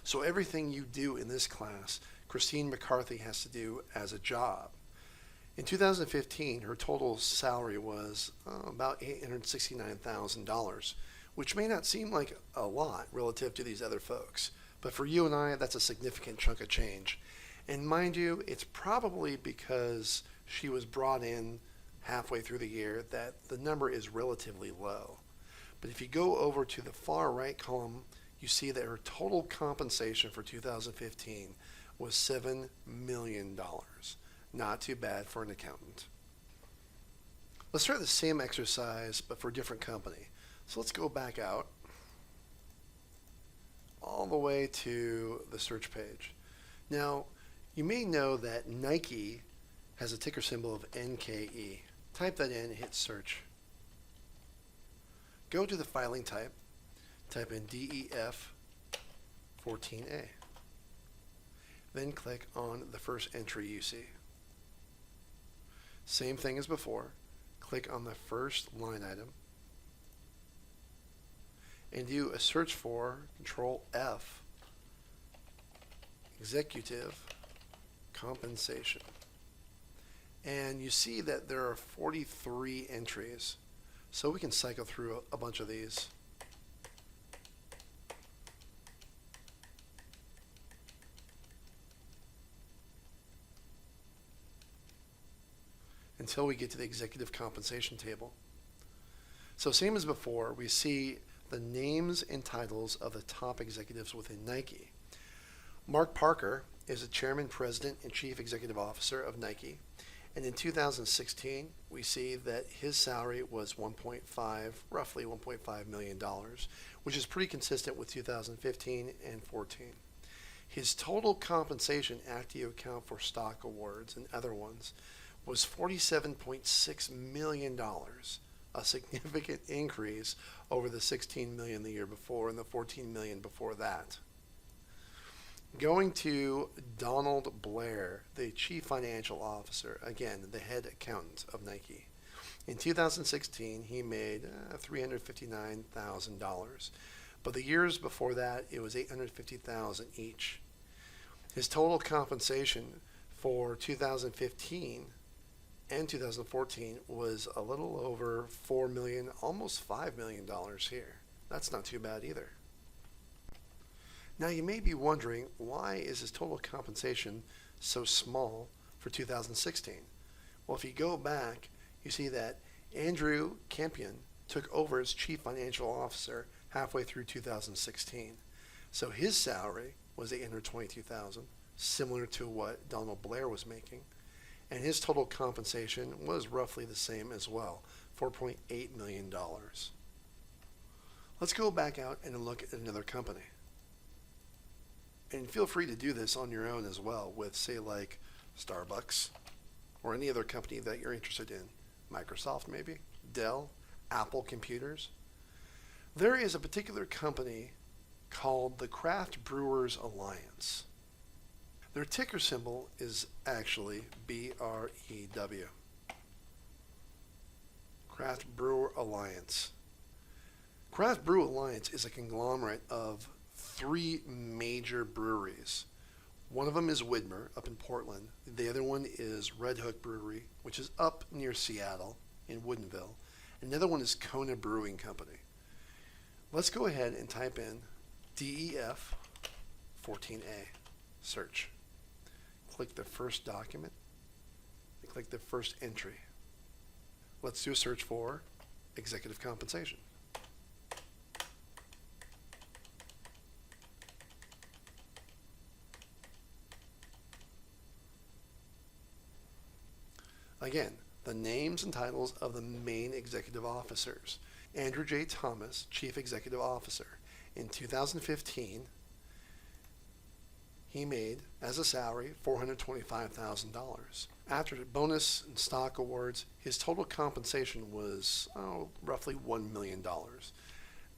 So everything you do in this class, Christine McCarthy has to do as a job. In 2015, her total salary was about $869,000, which may not seem like a lot relative to these other folks. But for you and I, that's a significant chunk of change. And mind you, it's probably because she was brought in halfway through the year that the number is relatively low. But if you go over to the far right column, you see that her total compensation for 2015 was $7 million. Not too bad for an accountant. Let's try the same exercise, but for a different company. So let's go back out all the way to the search page. Now, you may know that Nike has a ticker symbol of NKE. Type that in and hit search. Go to the filing type, type in DEF 14A. Then click on the first entry you see. Same thing as before. Click on the first line item and do a search for Control F, Executive Compensation. And you see that there are 43 entries. So we can cycle through a bunch of these. Until we get to the executive compensation table. So same as before, we see the names and titles of the top executives within Nike. Mark Parker is the chairman, president, and chief executive officer of Nike. And in 2016, we see that his salary was roughly $1.5 million, which is pretty consistent with 2015 and 14. His total compensation after you account for stock awards and other ones was $47.6 million, a significant increase over the $16 million the year before and the $14 million before that. Going to Donald Blair, the Chief Financial Officer, again, the head accountant of Nike. In 2016, he made $359,000, but the years before that, it was $850,000 each. His total compensation for 2015 and 2014 was a little over $4 million, almost $5 million here. That's not too bad either. Now you may be wondering, why is his total compensation so small for 2016? Well, if you go back, you see that Andrew Campion took over as Chief Financial Officer halfway through 2016. So his salary was $822,000, similar to what Donald Blair was making. And his total compensation was roughly the same as well, $4.8 million. Let's go back out and look at another company. And feel free to do this on your own as well with, say, like Starbucks or any other company that you're interested in. Microsoft maybe, Dell, Apple Computers. There is a particular company called the Craft Brewers Alliance. Their ticker symbol is actually BREW. Craft Brewer Alliance. Craft Brew Alliance is a conglomerate of 3 major breweries. One of them is Widmer up in Portland. The other one is Red Hook Brewery, which is up near Seattle in Woodinville. Another one is Kona Brewing Company. Let's go ahead and type in DEF 14A. Search. Click the first document. And click the first entry. Let's do a search for executive compensation. Again, the names and titles of the main executive officers. Andrew J. Thomas, Chief Executive Officer. In 2015, he made, as a salary, $425,000. After bonus and stock awards, his total compensation was roughly $1 million.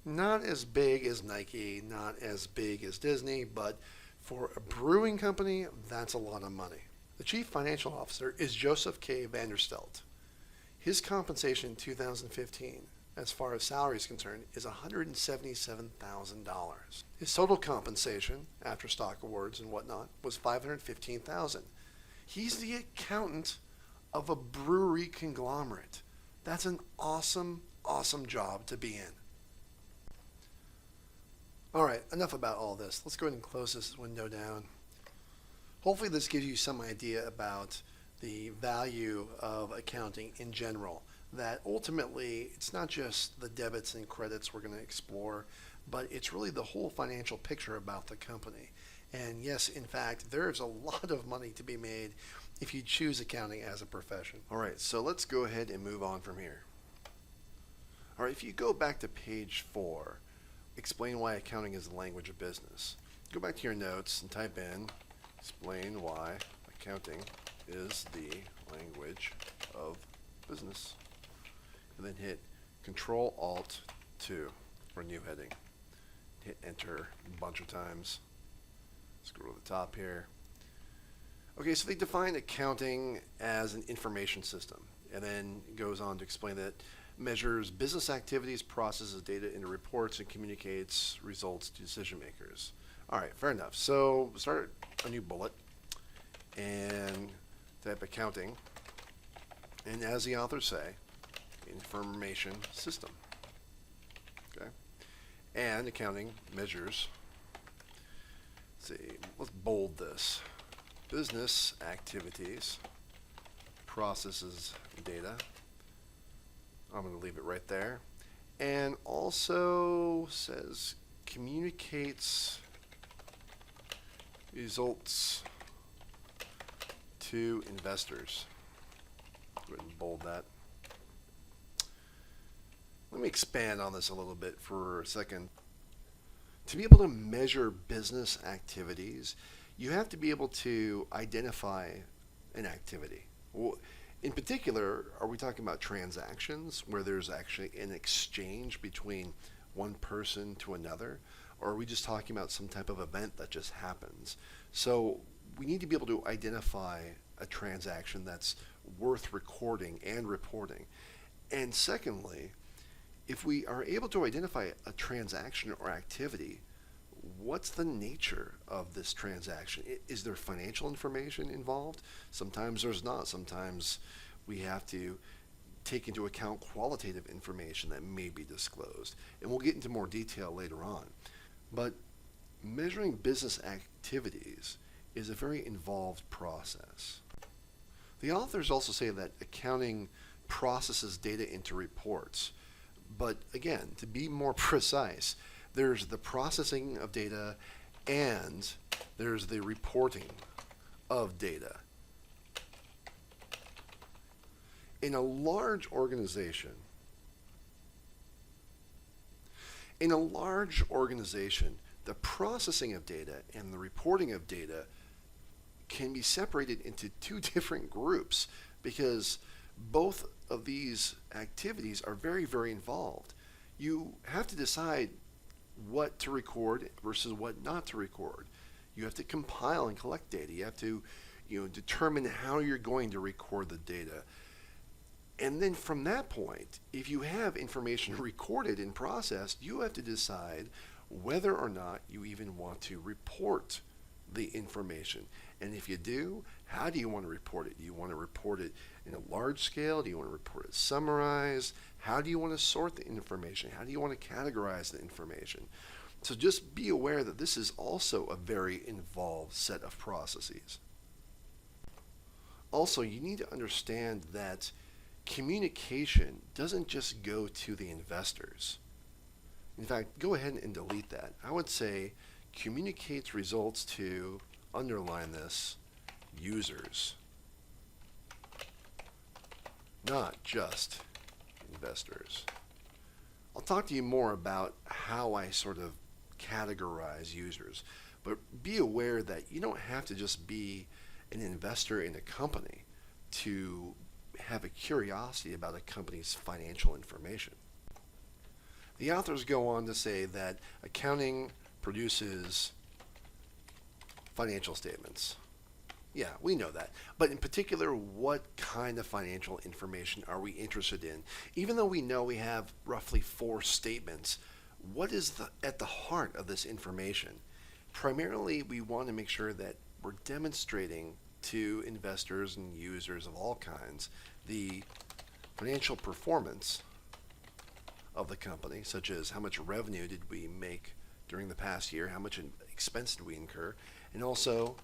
Not as big as Nike, not as big as Disney, but for a brewing company, that's a lot of money. The chief financial officer is Joseph K. Vanderstelt. His compensation in 2015, as far as salary is concerned, is $177,000. His total compensation, after stock awards and whatnot, was $515,000. He's the accountant of a brewery conglomerate. That's an awesome, awesome job to be in. All right, enough about all this. Let's go ahead and close this window down. Hopefully this gives you some idea about the value of accounting in general, that ultimately it's not just the debits and credits we're going to explore, but it's really the whole financial picture about the company. And yes, in fact, there's a lot of money to be made if you choose accounting as a profession. All right, so let's go ahead and move on from here. All right, if you go back to page 4, explain why accounting is the language of business. Go back to your notes and type in, explain why accounting is the language of business. And then hit Control-Alt-2 for a new heading. Hit enter a bunch of times. Scroll to the top here. Okay, so they define accounting as an information system, and then it goes on to explain that measures business activities, processes data into reports, and communicates results to decision makers. All right, fair enough. So start a new bullet and type accounting, and as the authors say, information system. Okay, and accounting measures. Let's see, let's bold this. Business activities, processes data. I'm going to leave it right there. And also says communicates results to investors. Go ahead and bold that. Let me expand on this a little bit for a second. To be able to measure business activities, you have to be able to identify an activity. Well, in particular, are we talking about transactions where there's actually an exchange between one person to another? Or are we just talking about some type of event that just happens? So we need to be able to identify a transaction that's worth recording and reporting. And secondly, if we are able to identify a transaction or activity, what's the nature of this transaction? Is there financial information involved? Sometimes there's not. Sometimes we have to take into account qualitative information that may be disclosed. And we'll get into more detail later on. But measuring business activities is a very involved process. The authors also say that accounting processes data into reports. But again, to be more precise, there's the processing of data and there's the reporting of data. In a large organization, the processing of data and the reporting of data can be separated into two different groups because both of these activities are very, very involved. You have to decide what to record versus what not to record. You have to compile and collect data. You have to, determine how you're going to record the data. And then from that point, if you have information recorded and processed, you have to decide whether or not you even want to report the information. And if you do, how do you want to report it? Do you want to report it in a large scale? Do you want to report it summarized? How do you want to sort the information? How do you want to categorize the information? So just be aware that this is also a very involved set of processes. Also, you need to understand that communication doesn't just go to the investors. In fact, go ahead and delete that. I would say communicates results to, underline this, users, not just investors. I'll talk to you more about how I sort of categorize users, But be aware that you don't have to just be an investor in a company to have a curiosity about a company's financial information. The authors go on to say that accounting produces financial statements. Yeah, we know that. But in particular, what kind of financial information are we interested in? Even though we know we have roughly 4 statements, what is at the heart of this information? Primarily, we want to make sure that we're demonstrating to investors and users of all kinds the financial performance of the company, such as how much revenue did we make during the past year, how much expense did we incur, and also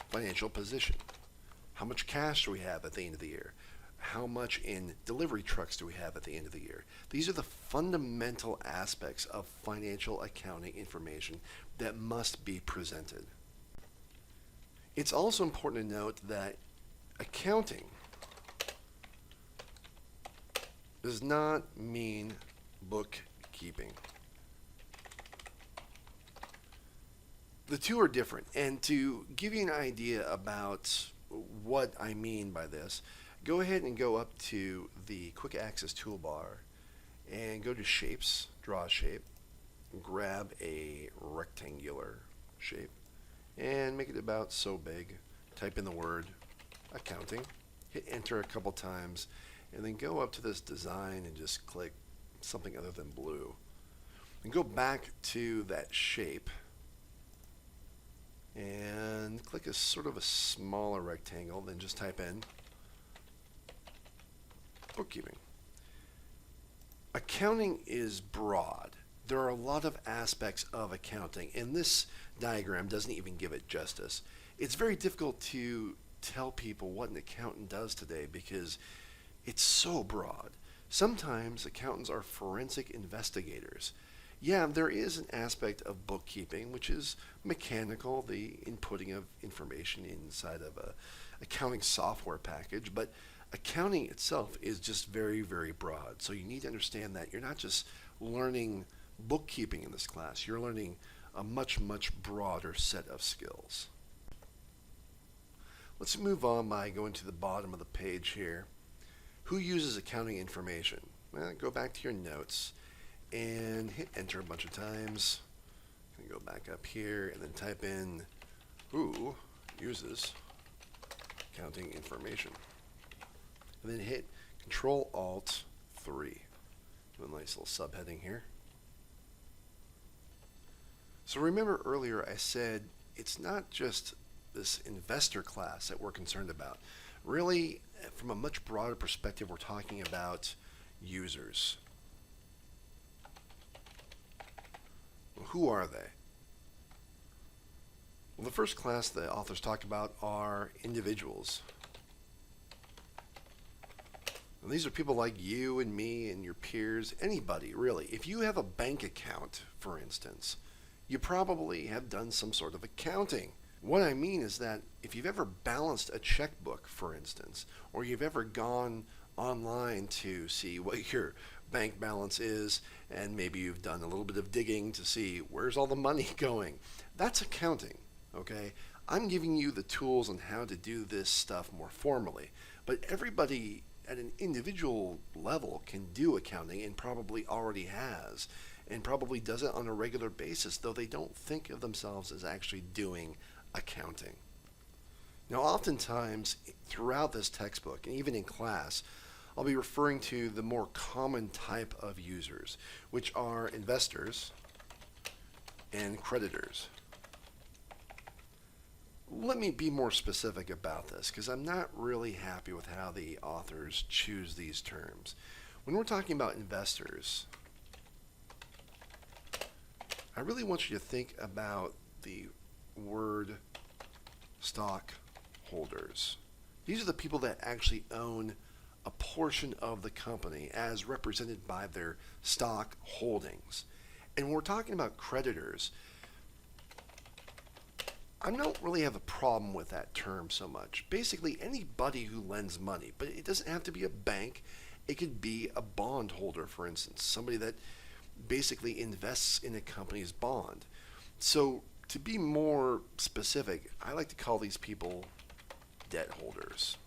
financial position. How much cash do we have at the end of the year? How much in delivery trucks do we have at the end of the year? These are the fundamental aspects of financial accounting information that must be presented. It's also important to note that accounting does not mean bookkeeping. The two are different, and to give you an idea about what I mean by this, go ahead and go up to the quick access toolbar and go to shapes, draw a shape, grab a rectangular shape and make it about so big. Type in the word accounting, hit enter a couple times, and then go up to this design and just click something other than blue. And go back to that shape and click a sort of a smaller rectangle, then just type in bookkeeping. Accounting is broad. There are a lot of aspects of accounting, and this diagram doesn't even give it justice. It's very difficult to tell people what an accountant does today because it's so broad. Sometimes accountants are forensic investigators. Yeah, there is an aspect of bookkeeping, which is mechanical, the inputting of information inside of a accounting software package, but accounting itself is just very, very broad. So you need to understand that you're not just learning bookkeeping in this class, you're learning a much, much broader set of skills. Let's move on by going to the bottom of the page here. Who uses accounting information? Well, go back to your notes and hit enter a bunch of times. And go back up here and then type in who uses accounting information. And then hit Control-Alt-3. Do a nice little subheading here. So remember earlier I said it's not just this investor class that we're concerned about. Really, from a much broader perspective, we're talking about users. Who are they? Well, the first class the authors talk about are individuals. And these are people like you and me and your peers, anybody really. If you have a bank account, for instance, you probably have done some sort of accounting. What I mean is that if you've ever balanced a checkbook, for instance, or you've ever gone online to see what your bank balance is, and maybe you've done a little bit of digging to see where's all the money going, that's accounting, okay? I'm giving you the tools on how to do this stuff more formally, but everybody at an individual level can do accounting and probably already has, and probably does it on a regular basis, though they don't think of themselves as actually doing accounting. Now, oftentimes throughout this textbook, and even in class, I'll be referring to the more common type of users, which are investors and creditors. Let me be more specific about this, because I'm not really happy with how the authors choose these terms. When we're talking about investors, I really want you to think about the word stockholders. These are the people that actually own a portion of the company as represented by their stock holdings. And when we're talking about creditors, I don't really have a problem with that term so much. Basically, anybody who lends money, but it doesn't have to be a bank. It could be a bondholder, for instance, somebody that basically invests in a company's bond. So To be more specific, I like to call these people debt holders.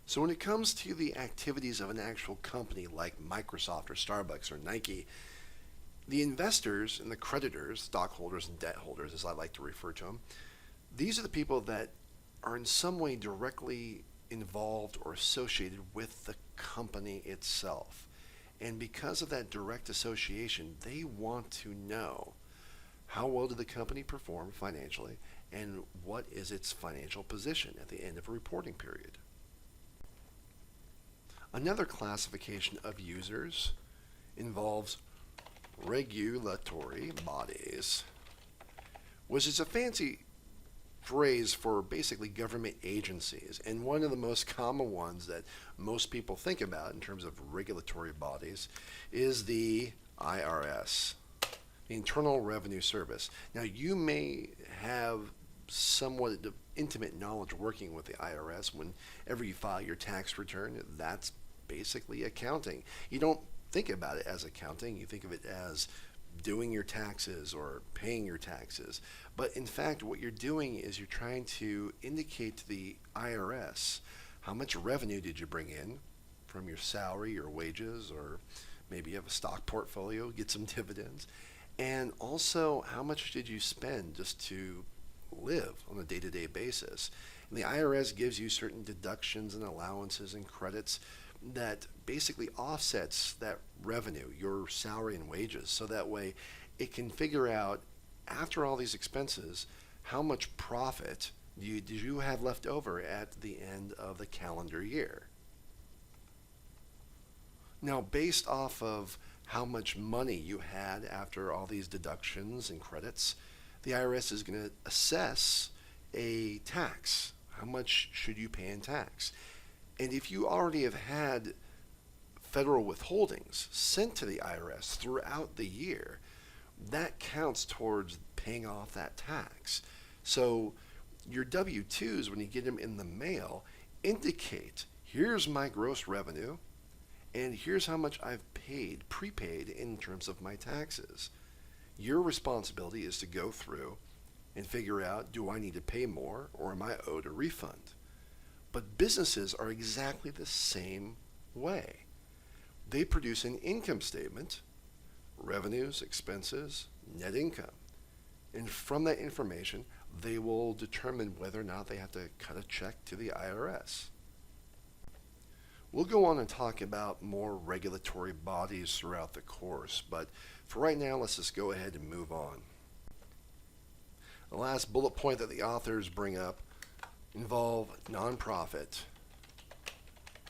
So when it comes to the activities of an actual company like Microsoft or Starbucks or Nike, the investors and the creditors, stockholders and debt holders as I like to refer to them, these are the people that are in some way directly involved or associated with the company itself. And because of that direct association, they want to know how well did the company perform financially and what is its financial position at the end of a reporting period. Another classification of users involves regulatory bodies, which is a fancy phrase for basically government agencies, and one of the most common ones that most people think about in terms of regulatory bodies is the IRS, the Internal Revenue Service. Now, you may have somewhat intimate knowledge working with the IRS. Whenever you file your tax return, that's basically accounting. You don't think about it as accounting, you think of it as doing your taxes or paying your taxes. But in fact, what you're doing is you're trying to indicate to the IRS how much revenue did you bring in from your salary, your wages, or maybe you have a stock portfolio, get some dividends, and also how much did you spend just to live on a day-to-day basis. And the IRS gives you certain deductions and allowances and credits that basically offsets that revenue, your salary and wages, so that way it can figure out, after all these expenses, how much profit did you have left over at the end of the calendar year. Now, based off of how much money you had after all these deductions and credits, the IRS is going to assess a tax. How much should you pay in tax? And if you already have had federal withholdings sent to the IRS throughout the year, that counts towards paying off that tax. So your W-2s, when you get them in the mail, indicate, here's my gross revenue, and here's how much I've paid, prepaid in terms of my taxes. Your responsibility is to go through and figure out, do I need to pay more or am I owed a refund? But businesses are exactly the same way. They produce an income statement, revenues, expenses, net income. And from that information, they will determine whether or not they have to cut a check to the IRS. We'll go on and talk about more regulatory bodies throughout the course, but for right now, let's just go ahead and move on. The last bullet point that the authors bring up involve nonprofit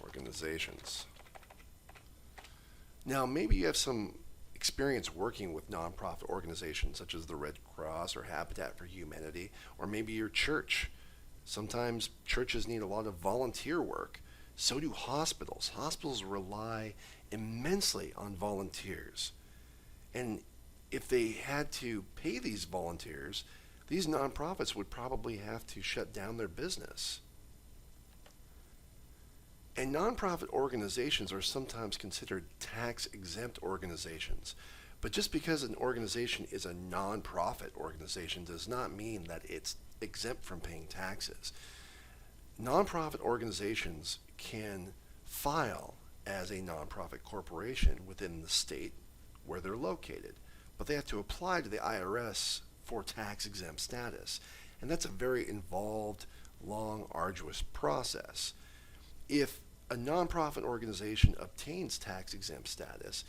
organizations. Now, maybe you have some experience working with nonprofit organizations such as the Red Cross or Habitat for Humanity, or maybe your church. Sometimes churches need a lot of volunteer work. So do hospitals. Hospitals rely immensely on volunteers. And if they had to pay these volunteers, these nonprofits would probably have to shut down their business. And nonprofit organizations are sometimes considered tax-exempt organizations. But just because an organization is a nonprofit organization does not mean that it's exempt from paying taxes. Nonprofit organizations can file as a nonprofit corporation within the state where they're located, but they have to apply to the IRS for tax-exempt status. And that's a very involved, long, arduous process. If a nonprofit organization obtains tax-exempt status,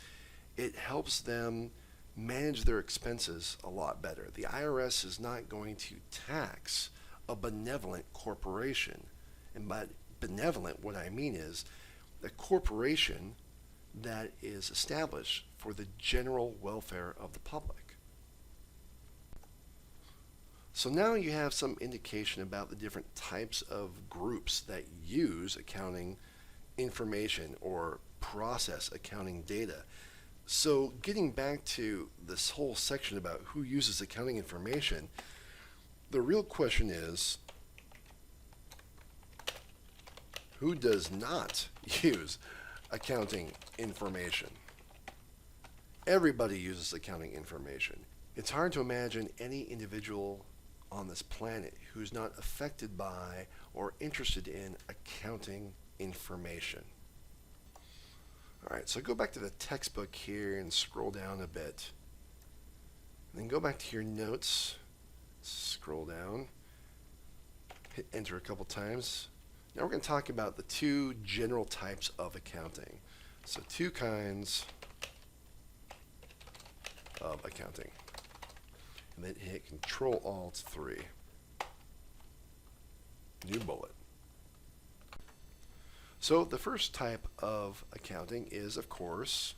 it helps them manage their expenses a lot better. The IRS is not going to tax a benevolent corporation. And by benevolent, what I mean is a corporation that is established for the general welfare of the public. So now you have some indication about the different types of groups that use accounting information or process accounting data. So getting back to this whole section about who uses accounting information, the real question is, who does not use accounting information? Everybody uses accounting information. It's hard to imagine any individual on this planet who's not affected by or interested in accounting information. All right, so go back to the textbook here and scroll down a bit. And then go back to your notes, scroll down, hit enter a couple times. Now we're going to talk about the two general types of accounting. So two kinds of accounting. And then hit Control-Alt-3. New bullet. So the first type of accounting is, of course,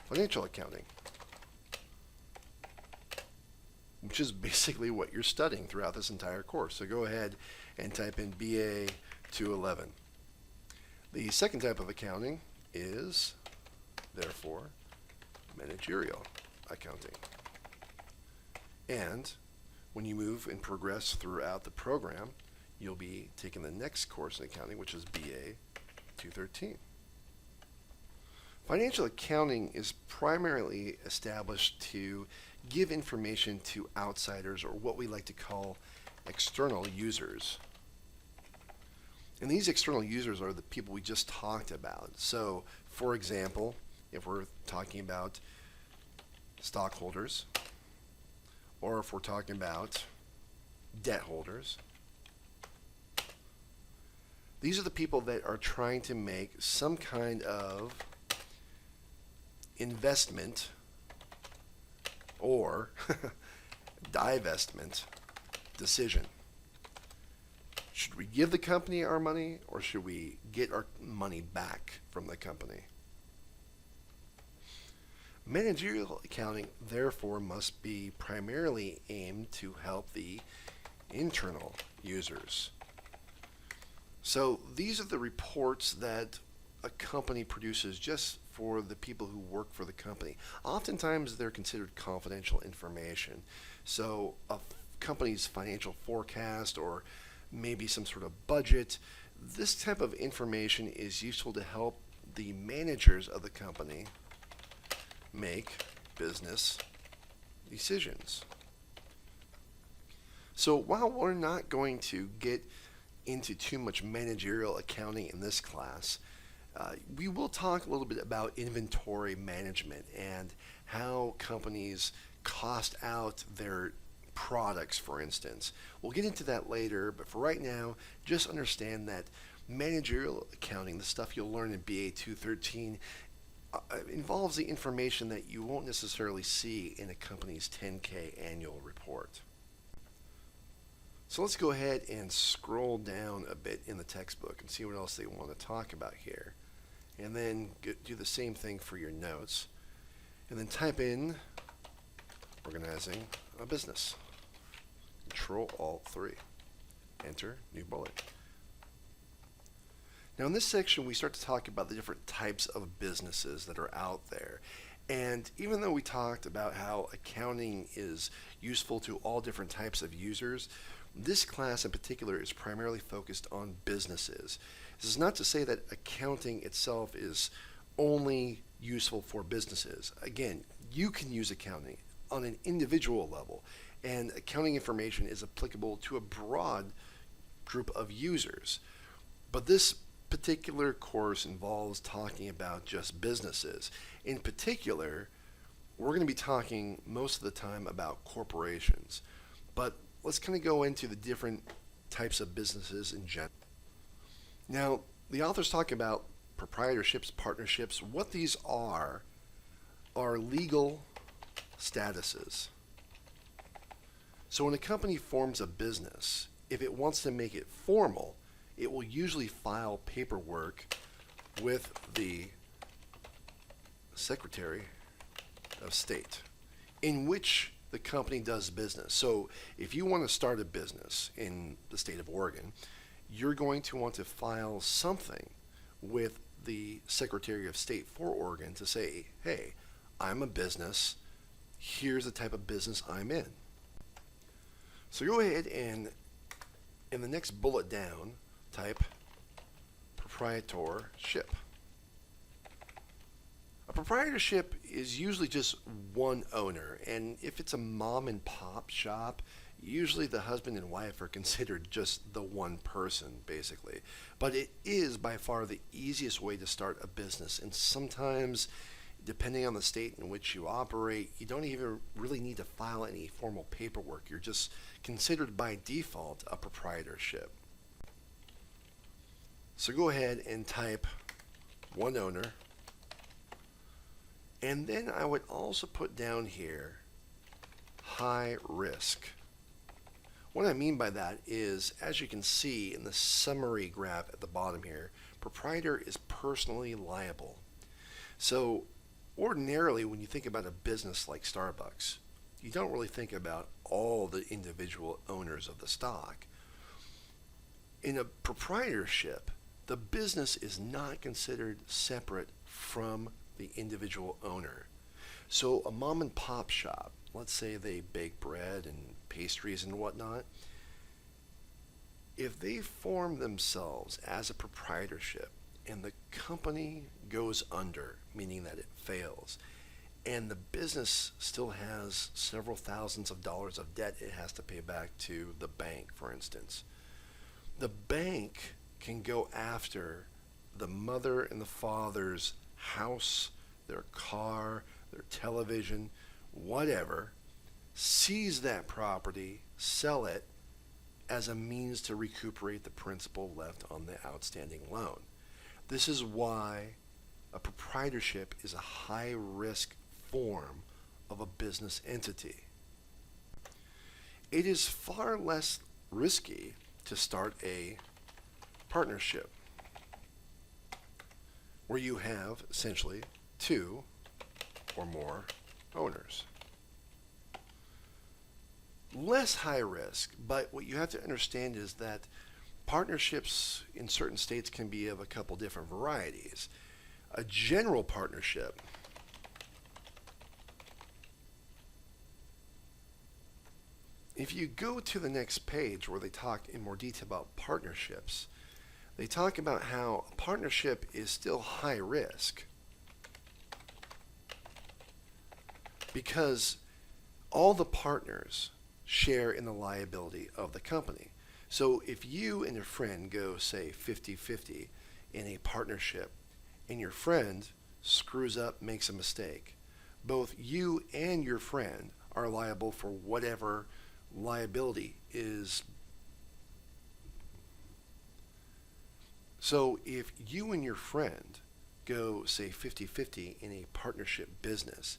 financial accounting, which is basically what you're studying throughout this entire course. So go ahead and type in BA211. The second type of accounting is, therefore, managerial accounting. And when you move and progress throughout the program, you'll be taking the next course in accounting, which is BA213. Financial accounting is primarily established to give information to outsiders, or what we like to call external users. And these external users are the people we just talked about. So, for example, if we're talking about stockholders, or if we're talking about debt holders, these are the people that are trying to make some kind of investment or divestment decision. Should we give the company our money, or should we get our money back from the company? Managerial accounting, therefore, must be primarily aimed to help the internal users. So these are the reports that a company produces just for the people who work for the company. Oftentimes they're considered confidential information. So a company's financial forecast, or maybe some sort of budget, this type of information is useful to help the managers of the company make business decisions. So while we're not going to get into too much managerial accounting in this class, we will talk a little bit about inventory management and how companies cost out their products, for instance. We'll get into that later, but for right now, just understand that managerial accounting, the stuff you'll learn in BA213, involves the information that you won't necessarily see in a company's 10K annual report. So let's go ahead and scroll down a bit in the textbook and see what else they want to talk about here. And then do the same thing for your notes. And then type in organizing a business. Control-Alt-3. Enter, new bullet. Now in this section we start to talk about the different types of businesses that are out there. And even though we talked about how accounting is useful to all different types of users, this class in particular is primarily focused on businesses. This is not to say that accounting itself is only useful for businesses. Again, you can use accounting on an individual level, and accounting information is applicable to a broad group of users. But this particular course involves talking about just businesses. In particular, we're going to be talking most of the time about corporations. But let's kind of go into the different types of businesses in general. Now, the authors talk about proprietorships, partnerships. What these are legal statuses. So when a company forms a business, if it wants to make it formal, it will usually file paperwork with the Secretary of State in which the company does business. So if you want to start a business in the state of Oregon, you're going to want to file something with the Secretary of State for Oregon to say, hey, I'm a business, here's the type of business I'm in. So go ahead and in the next bullet down, type proprietorship. A proprietorship is usually just one owner, and if it's a mom and pop shop, usually the husband and wife are considered just the one person, basically. But it is by far the easiest way to start a business, and sometimes, depending on the state in which you operate, you don't even really need to file any formal paperwork. You're just considered by default a proprietorship. So go ahead and type one owner. And then I would also put down here high risk. What I mean by that is, as you can see in the summary graph at the bottom here, proprietor is personally liable. So ordinarily, when you think about a business like Starbucks, you don't really think about all the individual owners of the stock. In a proprietorship, the business is not considered separate from the individual owner. So a mom and pop shop, let's say they bake bread and pastries and whatnot, if they form themselves as a proprietorship and the company goes under, meaning that it fails, and the business still has several thousands of dollars of debt it has to pay back to the bank, for instance, the bank can go after the mother and the father's house, their car, their television, whatever, seize that property, sell it as a means to recuperate the principal left on the outstanding loan. This is why a proprietorship is a high-risk form of a business entity. It is far less risky to start a partnership where you have essentially two or more owners. Less high risk, but what you have to understand is that partnerships in certain states can be of a couple different varieties. A general partnership if you go to the next page where they talk in more detail about partnerships, they talk about how a partnership is still high risk because all the partners share in the liability of the company. So if you and your friend go, say, 50-50 in a partnership and your friend screws up, makes a mistake, both you and your friend are liable for whatever liability is. So if you and your friend go, say, 50-50 in a partnership business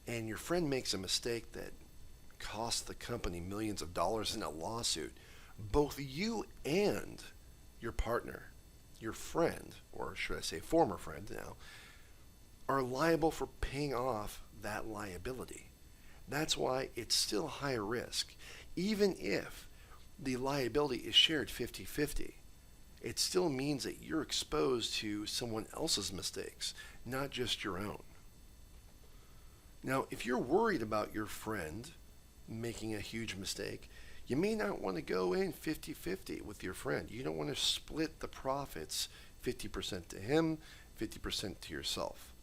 and your friend makes a mistake that costs the company millions of dollars in a lawsuit, both you and your partner, your friend, or should I say former friend now, are liable for paying off that liability. That's why it's still high risk. Even if the liability is shared 50-50, it still means that you're exposed to someone else's mistakes, not just your own. Now, if you're worried about your friend making a huge mistake, you may not want to go in 50-50 with your friend. You don't want to split the profits 50% to him, 50% to yourself.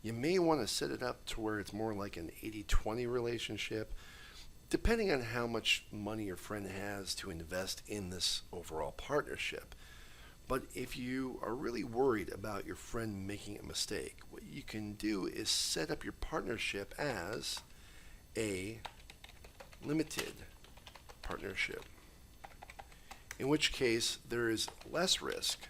You may want to set it up to where it's more like an 80-20 relationship, depending on how much money your friend has to invest in this overall partnership. But if you are really worried about your friend making a mistake, what you can do is set up your partnership as a limited partnership, in which case there is less risk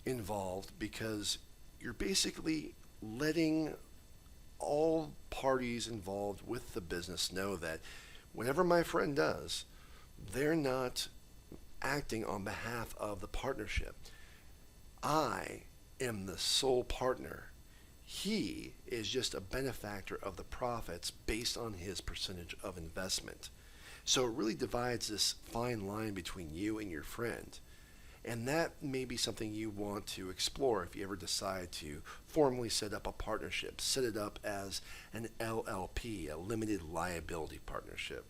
involved because you're basically letting all parties involved with the business know that whatever my friend does, they're not acting on behalf of the partnership. I am the sole partner. He is just a benefactor of the profits based on his percentage of investment. So it really divides this fine line between you and your friend. And that may be something you want to explore if you ever decide to formally set up a partnership. Set it up as an LLP, a limited liability partnership.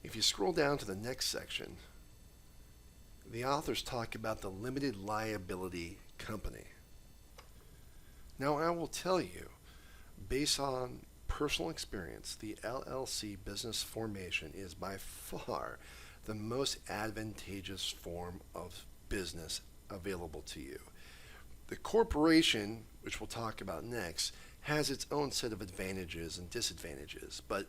If you scroll down to the next section, the authors talk about the limited liability company. Now, I will tell you, based on personal experience, the LLC business formation is by far the most advantageous form of business available to you. The corporation, which we'll talk about next, has its own set of advantages and disadvantages. But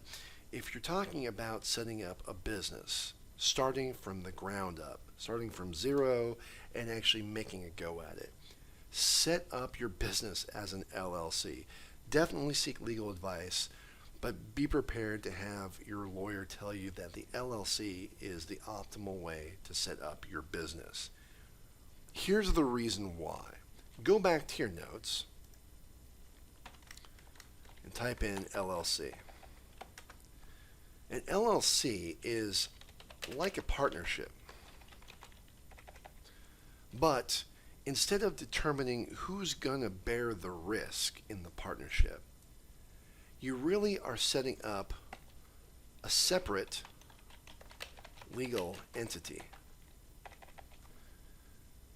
if you're talking about setting up a business, starting from the ground up, starting from zero, and actually making a go at it, set up your business as an LLC. Definitely seek legal advice, but be prepared to have your lawyer tell you that the LLC is the optimal way to set up your business. Here's the reason why. Go back to your notes and type in LLC. An LLC is like a partnership, but instead of determining who's going to bear the risk in the partnership, you really are setting up a separate legal entity.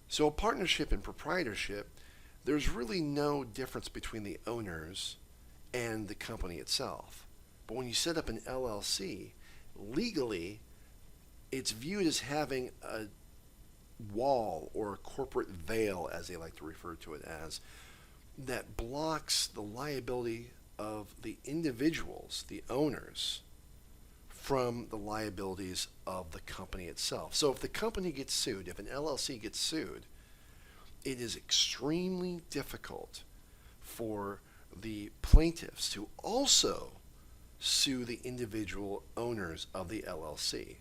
So a partnership and proprietorship, there's really no difference between the owners and the company itself. But when you set up an LLC, legally, it's viewed as having a wall or a corporate veil, as they like to refer to it as, that blocks the liability of the individuals, the owners, from the liabilities of the company itself. So if the company gets sued, if an LLC gets sued, it is extremely difficult for the plaintiffs to also sue the individual owners of the LLC.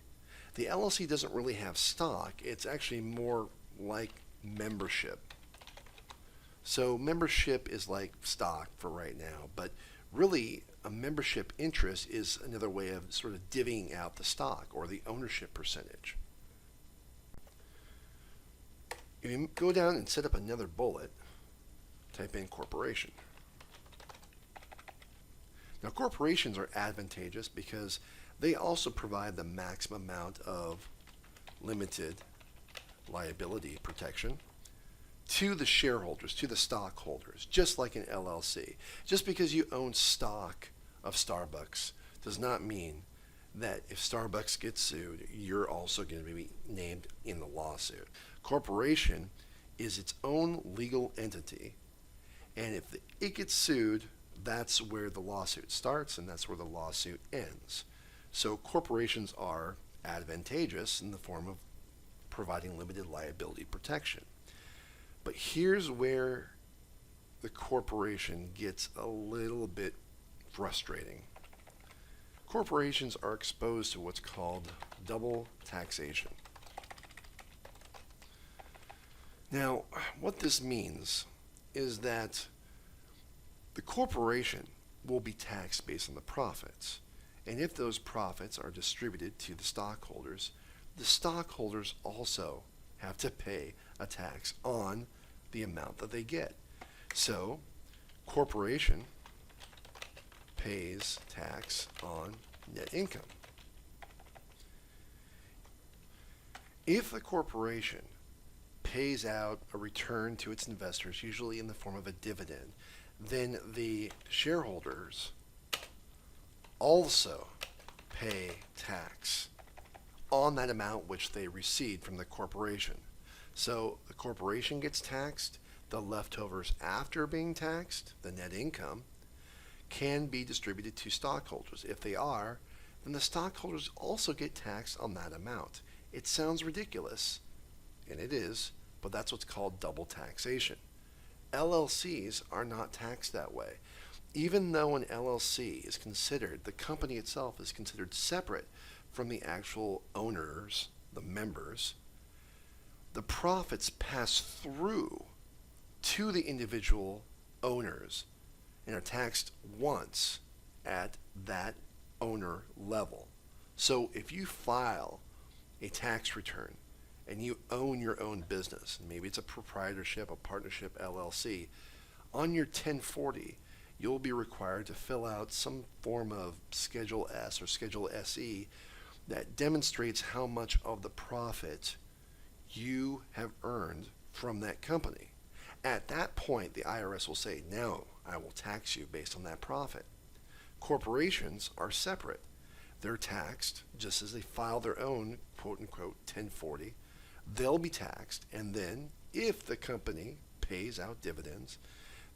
The LLC doesn't really have stock. It's actually more like membership. So membership is like stock for right now, but really a membership interest is another way of sort of divvying out the stock or the ownership percentage. If you go down and set up another bullet, type in corporation. Now corporations are advantageous because they also provide the maximum amount of limited liability protection to the shareholders, to the stockholders, just like an LLC. Just because you own stock of Starbucks does not mean that if Starbucks gets sued, you're also going to be named in the lawsuit. Corporation is its own legal entity, and if it gets sued, that's where the lawsuit starts and that's where the lawsuit ends. So corporations are advantageous in the form of providing limited liability protection. But here's where the corporation gets a little bit frustrating. Corporations are exposed to what's called double taxation. Now, what this means is that the corporation will be taxed based on the profits. And if those profits are distributed to the stockholders also have to pay a tax on the amount that they get. So, corporation pays tax on net income. If the corporation pays out a return to its investors, usually in the form of a dividend, then the shareholders also pay tax on that amount which they received from the corporation. So the corporation gets taxed, the leftovers after being taxed, the net income, can be distributed to stockholders. If they are, then the stockholders also get taxed on that amount. It sounds ridiculous, and it is, but that's what's called double taxation. LLCs are not taxed that way. Even though an LLC is considered, the company itself is considered separate from the actual owners, the members, the profits pass through to the individual owners and are taxed once at that owner level. So if you file a tax return and you own your own business, maybe it's a proprietorship, a partnership, LLC, on your 1040, you'll be required to fill out some form of Schedule S or Schedule SE that demonstrates how much of the profit you have earned from that company. At that point, the IRS will say, no, I will tax you based on that profit. Corporations are separate. They're taxed just as they file their own quote-unquote 1040. They'll be taxed, and then if the company pays out dividends,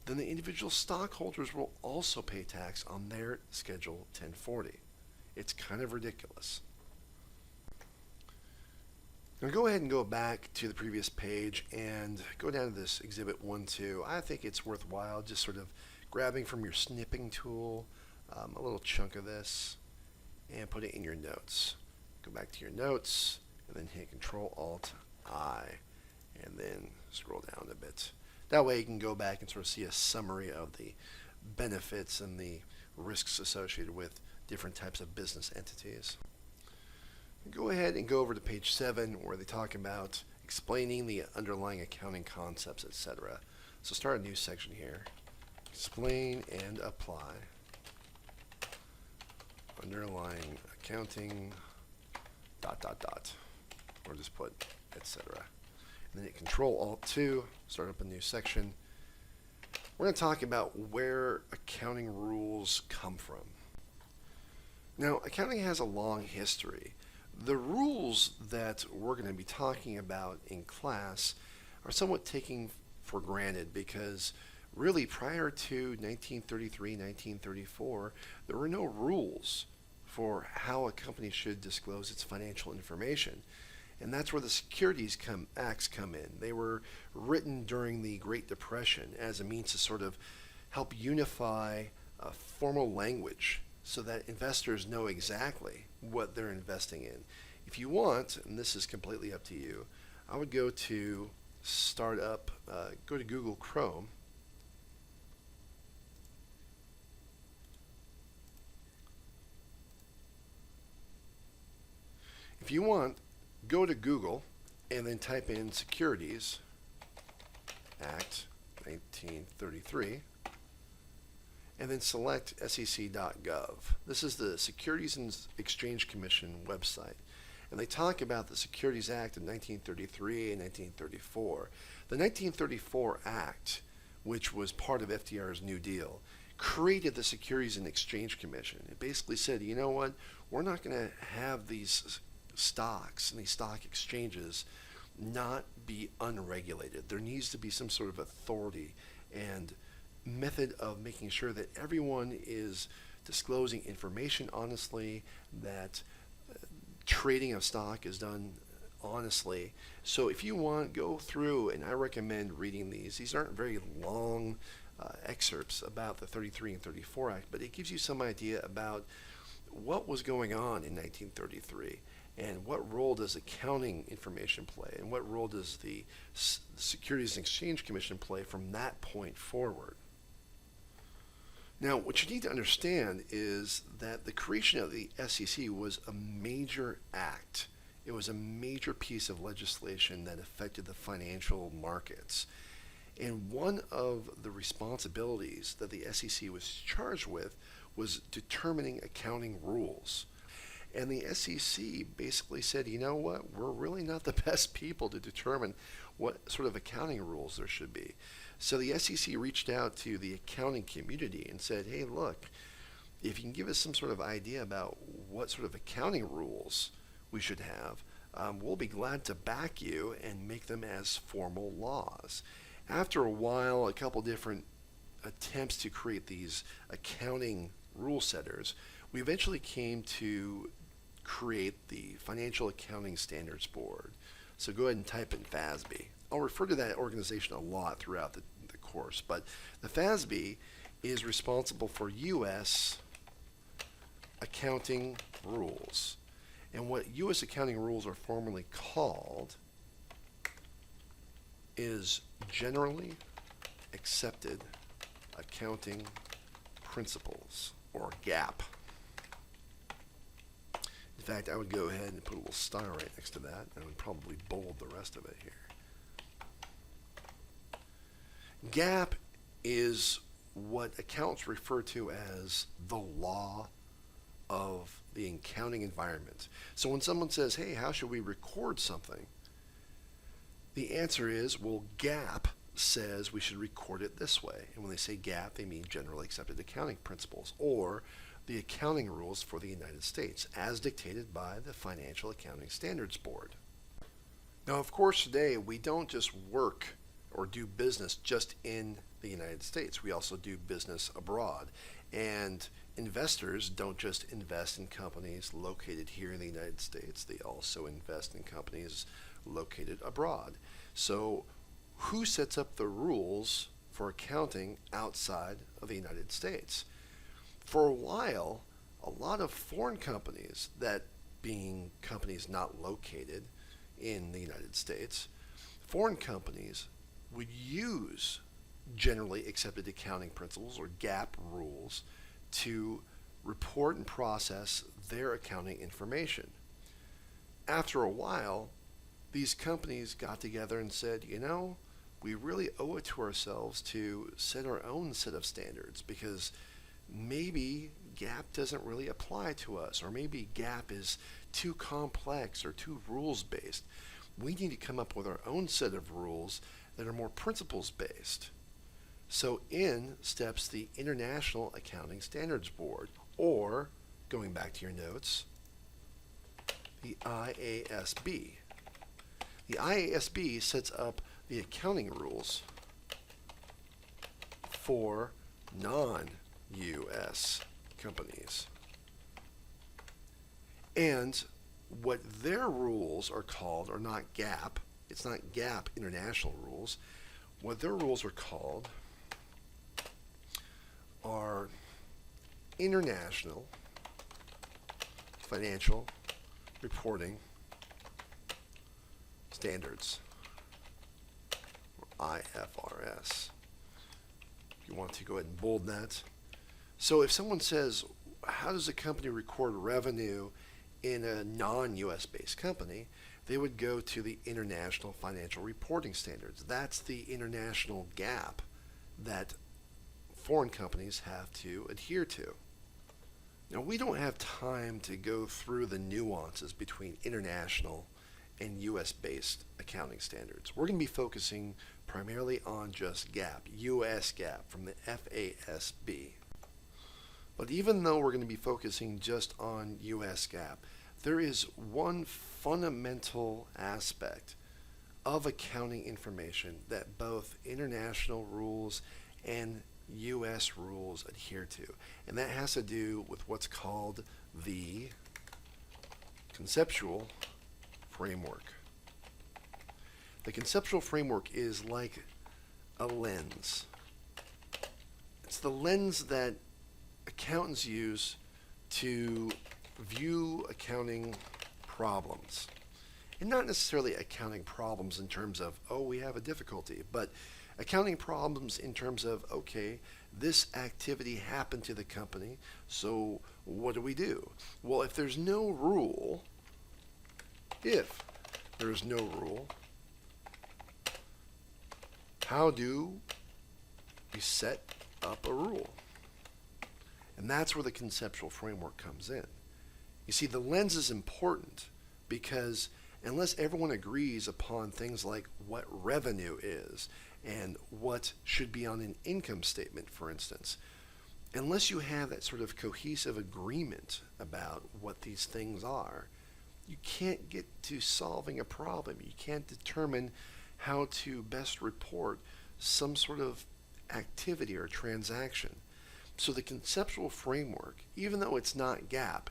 then the individual stockholders will also pay tax on their Schedule 1040. It's kind of ridiculous. Now go ahead and go back to the previous page and go down to this Exhibit 1-2. I think it's worthwhile just sort of grabbing from your snipping tool a little chunk of this and put it in your notes. Go back to your notes and then hit Control-Alt-I and then scroll down a bit. That way you can go back and sort of see a summary of the benefits and the risks associated with different types of business entities. Go ahead and go over to page 7 where they talk about explaining the underlying accounting concepts, etc. So start a new section here. Explain and apply underlying accounting ... or just put etc. And then hit Control-Alt-2, start up a new section. We're going to talk about where accounting rules come from. Now, accounting has a long history. The rules that we're going to be talking about in class are somewhat taken for granted because really prior to 1933, 1934, there were no rules for how a company should disclose its financial information. And that's where the Securities Acts come in. They were written during the Great Depression as a means to sort of help unify formal language so that investors know exactly what they're investing in. If you want, and this is completely up to you, I would go to start up, go to Google Chrome, if you want, go to Google and then type in Securities Act 1933 and then select sec.gov. This is the Securities and Exchange Commission website. And they talk about the Securities Act of 1933 and 1934. The 1934 Act, which was part of FDR's New Deal, created the Securities and Exchange Commission. It basically said, you know what, we're not going to have these stocks and these stock exchanges not be unregulated. There needs to be some sort of authority and method of making sure that everyone is disclosing information honestly, that trading of stock is done honestly. So if you want, go through, and I recommend reading these. These aren't very long excerpts about the 33 and 34 Act, but it gives you some idea about what was going on in 1933 and what role does accounting information play and what role does the Securities and Exchange Commission play from that point forward. Now, what you need to understand is that the creation of the SEC was a major act. It was a major piece of legislation that affected the financial markets. And one of the responsibilities that the SEC was charged with was determining accounting rules. And the SEC basically said, you know what, we're really not the best people to determine what sort of accounting rules there should be. So the SEC reached out to the accounting community and said, hey, look, if you can give us some sort of idea about what sort of accounting rules we should have, we'll be glad to back you and make them as formal laws. After a while, a couple different attempts to create these accounting rule setters, we eventually came to create the Financial Accounting Standards Board. So go ahead and type in FASB. I'll refer to that organization a lot throughout the course, but the FASB is responsible for U.S. accounting rules. And what U.S. accounting rules are formally called is Generally Accepted Accounting Principles, or GAAP. In fact, I would go ahead and put a little star right next to that, and I would probably bold the rest of it here. GAAP is what accountants refer to as the law of the accounting environment. So when someone says, hey, how should we record something? The answer is, well, GAAP says we should record it this way. And when they say GAAP, they mean generally accepted accounting principles, or the accounting rules for the United States, as dictated by the Financial Accounting Standards Board. Now, of course, today we don't just work or do business just in the United States. We also do business abroad. And investors don't just invest in companies located here in the United States. They also invest in companies located abroad. So who sets up the rules for accounting outside of the United States? For a while, a lot of foreign companies, that being companies not located in the United States, foreign companies would use generally accepted accounting principles or GAAP rules to report and process their accounting information. After a while, these companies got together and said, we really owe it to ourselves to set our own set of standards, because maybe GAAP doesn't really apply to us, or maybe GAAP is too complex or too rules-based. We need to come up with our own set of rules that are more principles-based. So in steps the International Accounting Standards Board, or, going back to your notes, the IASB. The IASB sets up the accounting rules for non-U.S. companies. And what their rules are called are not GAAP. It's not GAAP international rules. What their rules are called are International Financial Reporting Standards, or IFRS. If you want to go ahead and bold that. So if someone says, how does a company record revenue in a non-US based company, they would go to the International Financial Reporting Standards. That's the international GAAP that foreign companies have to adhere to. Now, we don't have time to go through the nuances between international and US-based accounting standards. We're going to be focusing primarily on just GAAP, US GAAP from the FASB. But even though we're going to be focusing just on US GAAP, there is one fundamental aspect of accounting information that both international rules and US rules adhere to, and that has to do with what's called the conceptual framework. The conceptual framework is like a lens. It's the lens that accountants use to view accounting problems. And not necessarily accounting problems in terms of, oh, we have a difficulty, but accounting problems in terms of, okay, this activity happened to the company, so what do we do? Well, if there's no rule, how do we set up a rule? And that's where the conceptual framework comes in. You see, the lens is important because unless everyone agrees upon things like what revenue is and what should be on an income statement, for instance, unless you have that sort of cohesive agreement about what these things are, you can't get to solving a problem. You can't determine how to best report some sort of activity or transaction. So the conceptual framework, even though it's not GAAP,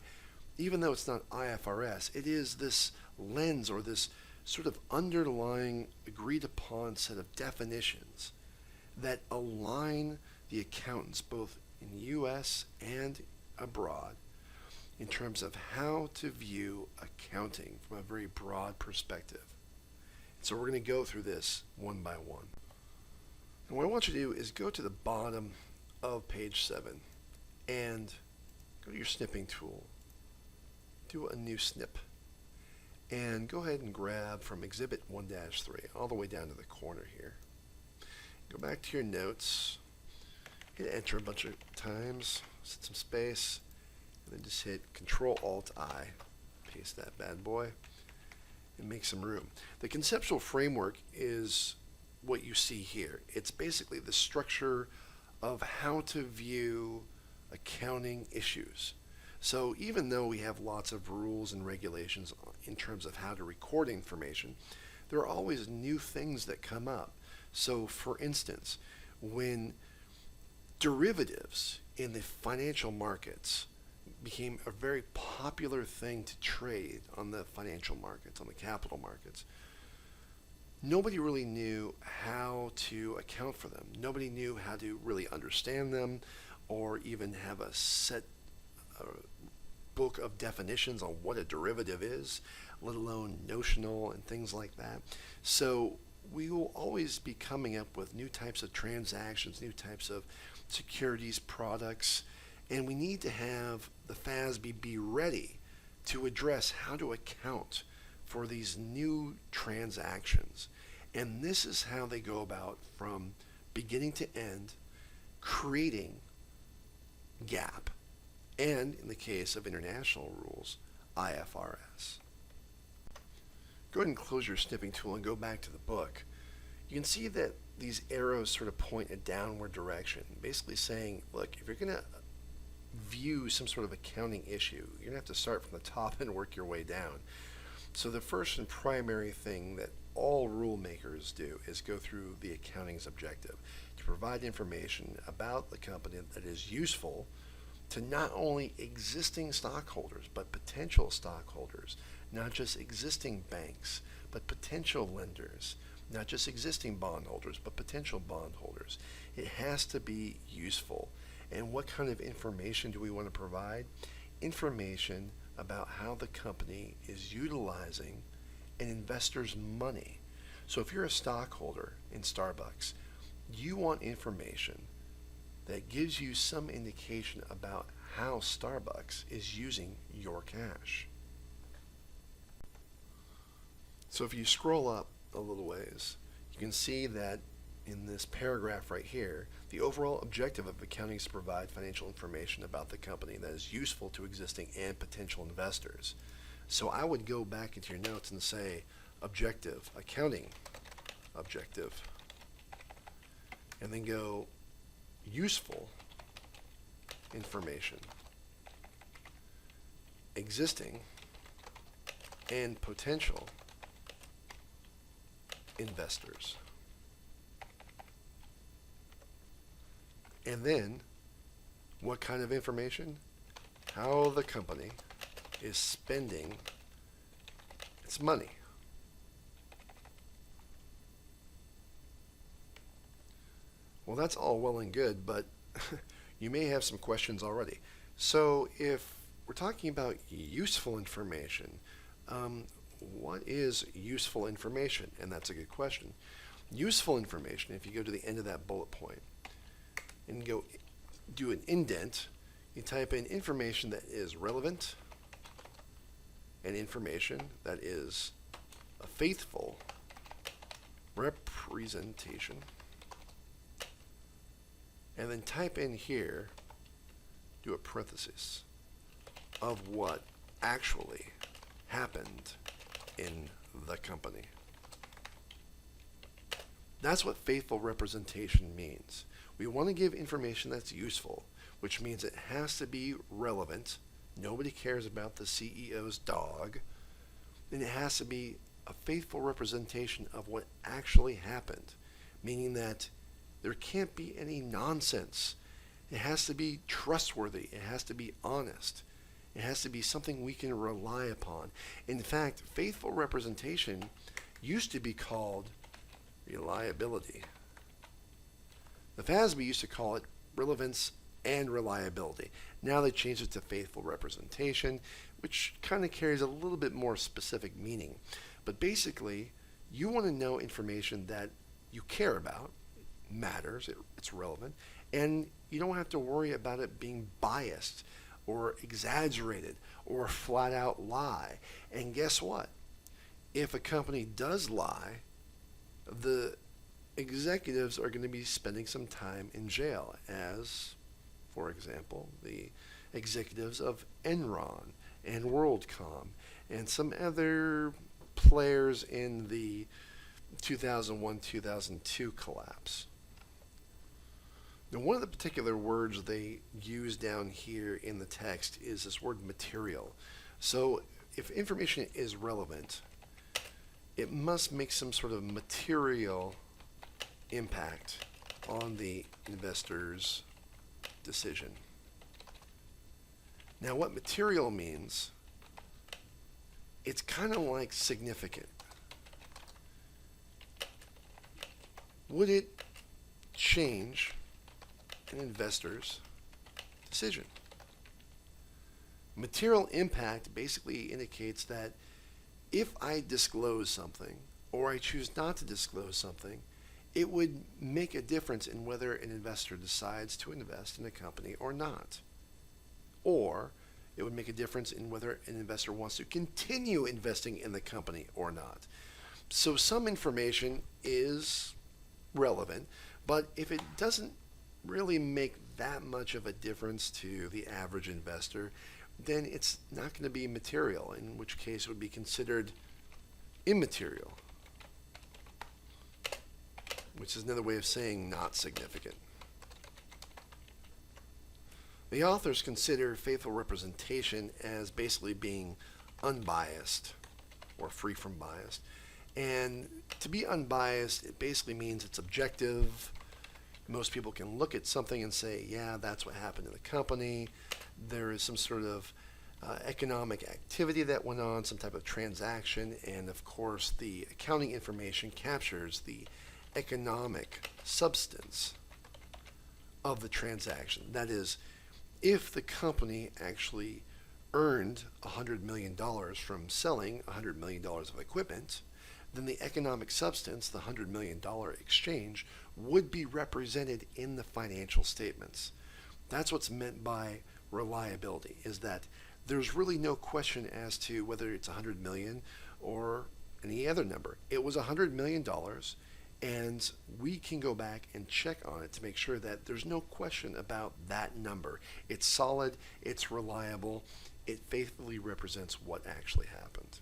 even though it's not IFRS, it is this lens or this sort of underlying agreed upon set of definitions that align the accountants both in the US and abroad in terms of how to view accounting from a very broad perspective. So we're going to go through this one by one. And what I want you to do is go to the bottom of page 7 and go to your snipping tool. Do a new snip. And go ahead and grab from Exhibit 1-3 all the way down to the corner here. Go back to your notes. Hit enter a bunch of times. Set some space. And then just hit Control-Alt-I. Paste that bad boy. And make some room. The conceptual framework is what you see here. It's basically the structure of how to view accounting issues. So even though we have lots of rules and regulations in terms of how to record information, there are always new things that come up. So for instance, when derivatives in the financial markets became a very popular thing to trade on the financial markets, on the capital markets, nobody really knew how to account for them. Nobody knew how to really understand them or even have a set book of definitions on what a derivative is, let alone notional and things like that. So we will always be coming up with new types of transactions, new types of securities products, and we need to have the FASB be ready to address how to account for these new transactions. And this is how they go about from beginning to end creating GAAP, and in the case of international rules, IFRS. Go ahead and close your snipping tool and go back to the book. You can see that these arrows sort of point a downward direction, basically saying, look, if you're going to view some sort of accounting issue, you're going to have to start from the top and work your way down. So the first and primary thing that all rule makers do is go through the accounting's objective to provide information about the company that is useful to not only existing stockholders, but potential stockholders, not just existing banks, but potential lenders, not just existing bondholders, but potential bondholders. It has to be useful. And what kind of information do we want to provide? Information about how the company is utilizing an investor's money. So if you're a stockholder in Starbucks, you want information that gives you some indication about how Starbucks is using your cash. So if you scroll up a little ways, you can see that in this paragraph right here, the overall objective of accounting is to provide financial information about the company that is useful to existing and potential investors. So I would go back into your notes and say objective, accounting objective, and then go useful information, existing and potential investors. And then, what kind of information? How the company is spending its money. Well, that's all well and good, but you may have some questions already. So if we're talking about useful information, what is useful information? And that's a good question. Useful information, if you go to the end of that bullet point and go do an indent, you type in information that is relevant and information that is a faithful representation. And then type in here, do a parenthesis of what actually happened in the company. That's what faithful representation means. We want to give information that's useful, which means it has to be relevant. Nobody cares about the CEO's dog. And it has to be a faithful representation of what actually happened, meaning that there can't be any nonsense. It has to be trustworthy. It has to be honest. It has to be something we can rely upon. In fact, faithful representation used to be called reliability. The FASB used to call it relevance and reliability. Now they changed it to faithful representation, which kind of carries a little bit more specific meaning. But basically, you want to know information that you care about, matters, it's relevant, and you don't have to worry about it being biased or exaggerated or a flat out lie. And guess what? If a company does lie, the executives are going to be spending some time in jail, as, for example, the executives of Enron and WorldCom and some other players in the 2001-2002 collapse. Now, one of the particular words they use down here in the text is this word material. So if information is relevant, it must make some sort of material impact on the investor's decision. Now, what material means, it's kind of like significant. Would it change an investor's decision? Material impact basically indicates that if I disclose something or I choose not to disclose something, it would make a difference in whether an investor decides to invest in a company or not. Or it would make a difference in whether an investor wants to continue investing in the company or not. So some information is relevant, but if it doesn't really make that much of a difference to the average investor, then it's not going to be material, in which case it would be considered immaterial, which is another way of saying not significant. The authors consider faithful representation as basically being unbiased or free from bias. And to be unbiased, it basically means it's objective. Most people can look at something and say, yeah, that's what happened in the company. There is some sort of economic activity that went on, some type of transaction, and of course the accounting information captures the economic substance of the transaction. That is, if the company actually earned $100 million from selling $100 million of equipment, then the economic substance, the $100 million exchange, would be represented in the financial statements. That's what's meant by reliability, is that there's really no question as to whether it's $100 million or any other number. It was $100 million, and we can go back and check on it to make sure that there's no question about that number. It's solid, it's reliable, it faithfully represents what actually happened.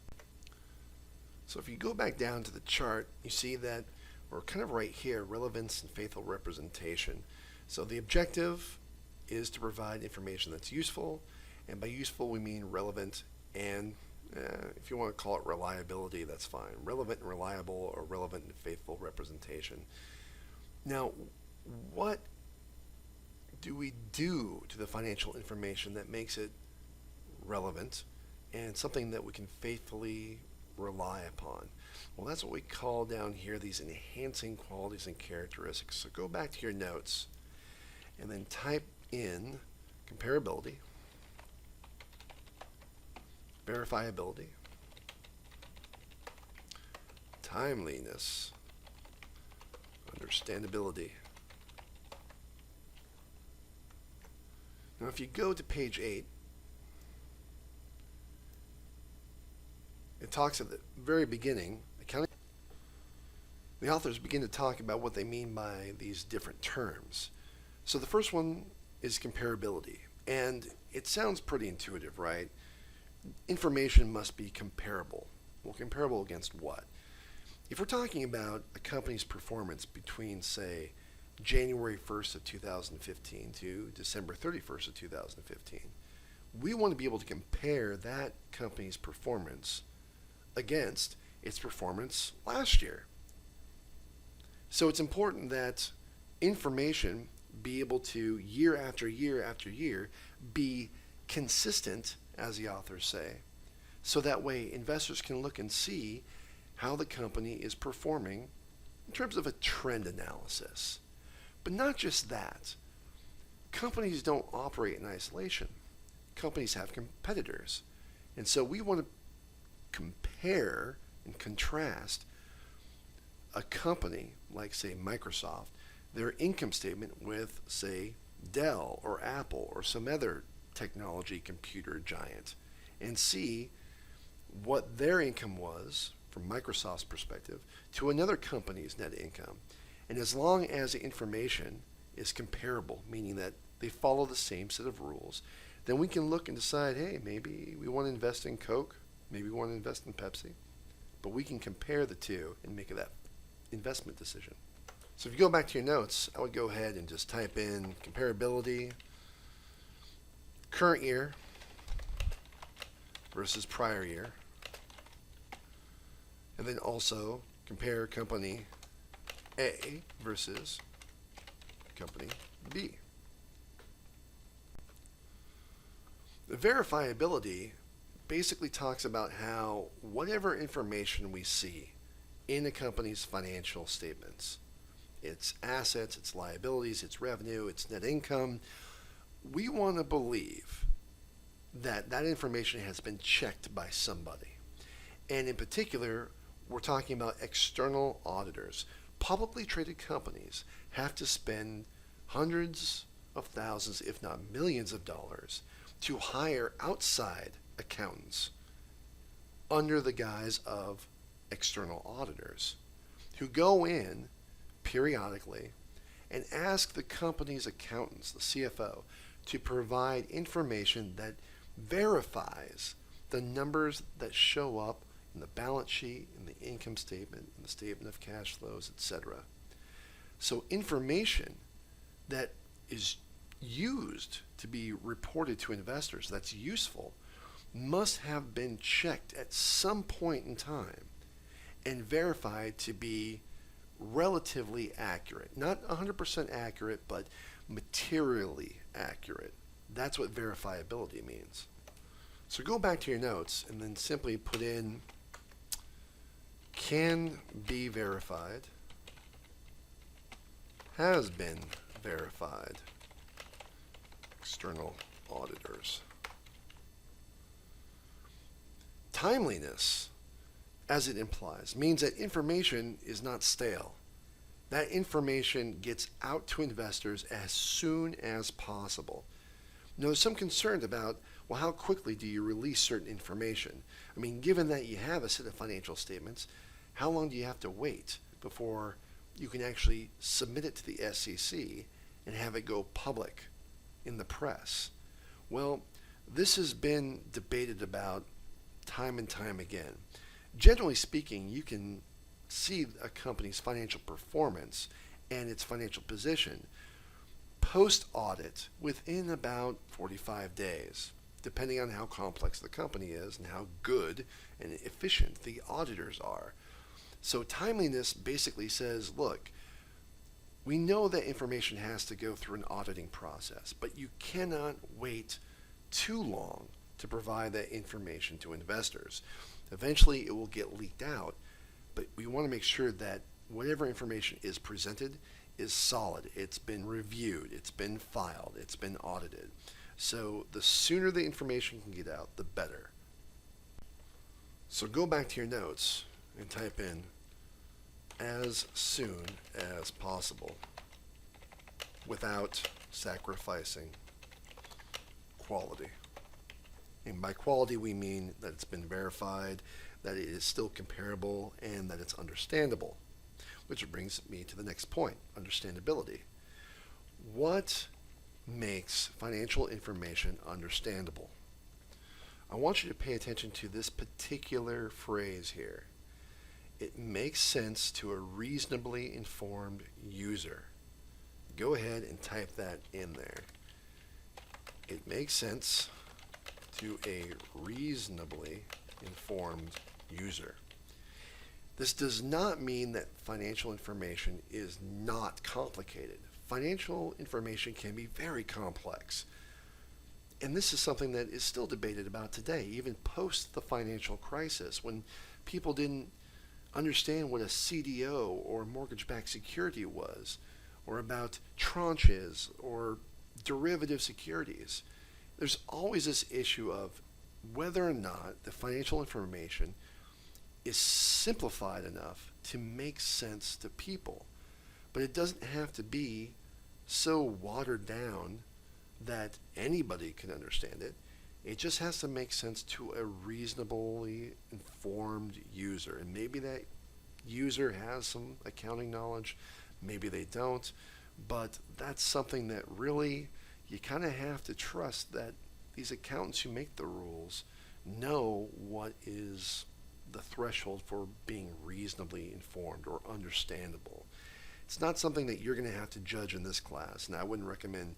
So if you go back down to the chart, you see that we're kind of right here, relevance and faithful representation. So the objective is to provide information that's useful, and by useful we mean relevant, and if you want to call it reliability, that's fine. Relevant and reliable, or relevant and faithful representation. Now, what do we do to the financial information that makes it relevant and something that we can faithfully rely upon? Well, that's what we call down here these enhancing qualities and characteristics. So go back to your notes and then type in comparability, verifiability, timeliness, understandability. Now if you go to page 8, it talks at the very beginning, the authors begin to talk about what they mean by these different terms. So the first one is comparability, and it sounds pretty intuitive, right? Information must be comparable. Well, comparable against what? If we're talking about a company's performance between, say, January 1st of 2015 to December 31st of 2015, we want to be able to compare that company's performance against its performance last year. So it's important that information be able to, year after year after year, be consistent, as the authors say, so that way investors can look and see how the company is performing in terms of a trend analysis. But not just that. Companies don't operate in isolation. Companies have competitors. And so we want to compare and contrast a company like, say, Microsoft, their income statement with, say, Dell or Apple or some other technology computer giant, and see what their income was from Microsoft's perspective to another company's net income. And as long as the information is comparable, meaning that they follow the same set of rules, then we can look and decide, hey, maybe we want to invest in Coke, maybe we want to invest in Pepsi, but we can compare the two and make that investment decision. So if you go back to your notes, I would go ahead and just type in comparability, current year versus prior year, and then also compare company A versus company B. The verifiability basically talks about how whatever information we see in a company's financial statements, its assets, its liabilities, its revenue, its net income, we want to believe that that information has been checked by somebody. And in particular, we're talking about external auditors. Publicly traded companies have to spend hundreds of thousands, if not millions of dollars to hire outside accountants under the guise of external auditors who go in periodically and ask the company's accountants, the CFO, to provide information that verifies the numbers that show up in the balance sheet, in the income statement, in the statement of cash flows, etc. So information that is used to be reported to investors that's useful must have been checked at some point in time and verified to be relatively accurate. Not 100% accurate, but materially accurate. That's what verifiability means. So go back to your notes and then simply put in can be verified, has been verified, external auditors. Timeliness, as it implies, means that information is not stale. That information gets out to investors as soon as possible. Now, there's some concern about, well, how quickly do you release certain information? I mean, given that you have a set of financial statements, how long do you have to wait before you can actually submit it to the SEC and have it go public in the press? Well, this has been debated about time and time again. Generally speaking, you can see a company's financial performance and its financial position post-audit within about 45 days, depending on how complex the company is and how good and efficient the auditors are. So timeliness basically says, look, we know that information has to go through an auditing process, but you cannot wait too long to provide that information to investors. Eventually it will get leaked out, but we want to make sure that whatever information is presented is solid. It's been reviewed, it's been filed, it's been audited. So the sooner the information can get out, the better. So go back to your notes and type in as soon as possible without sacrificing quality. And by quality we mean that it's been verified, that it is still comparable, and that it's understandable. Which brings me to the next point, understandability. What makes financial information understandable? I want you to pay attention to this particular phrase here. It makes sense to a reasonably informed user. Go ahead and type that in there. It makes sense to a reasonably informed user. This does not mean that financial information is not complicated. Financial information can be very complex. And this is something that is still debated about today, even post the financial crisis, when people didn't understand what a CDO or mortgage-backed security was, or about tranches or derivative securities. There's always this issue of whether or not the financial information is simplified enough to make sense to people. But it doesn't have to be so watered down that anybody can understand it. It just has to make sense to a reasonably informed user. And maybe that user has some accounting knowledge, maybe they don't. But that's something that really you kind of have to trust that these accountants who make the rules know what is the threshold for being reasonably informed or understandable. It's not something that you're going to have to judge in this class, and I wouldn't recommend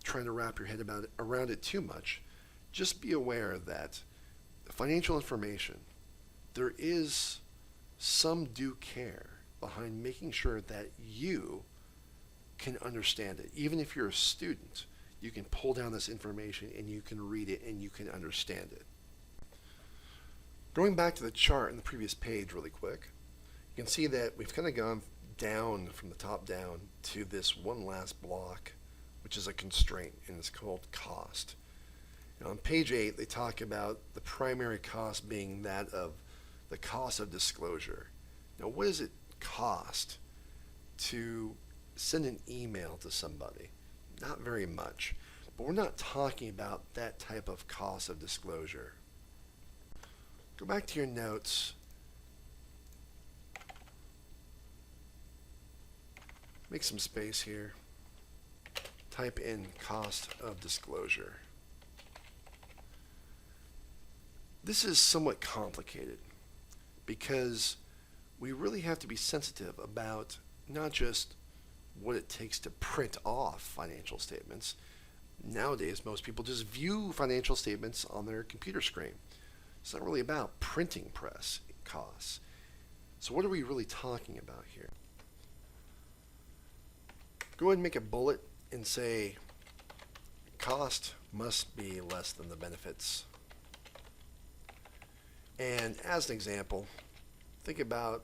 trying to wrap your head around it too much. Just be aware that financial information, there is some due care behind making sure that you can understand it. Even if you're a student, you can pull down this information and you can read it and you can understand it. Going back to the chart in the previous page really quick, you can see that we've kind of gone down from the top down to this one last block, which is a constraint, and it's called cost. Now on page 8, they talk about the primary cost being that of the cost of disclosure. Now what does it cost to send an email to somebody? Not very much, but we're not talking about that type of cost of disclosure. Go back to your notes. Make some space here. Type in cost of disclosure. This is somewhat complicated because we really have to be sensitive about not just what it takes to print off financial statements. Nowadays, most people just view financial statements on their computer screen. It's not really about printing press costs. So what are we really talking about here? Go ahead and make a bullet and say cost must be less than the benefits. And as an example, think about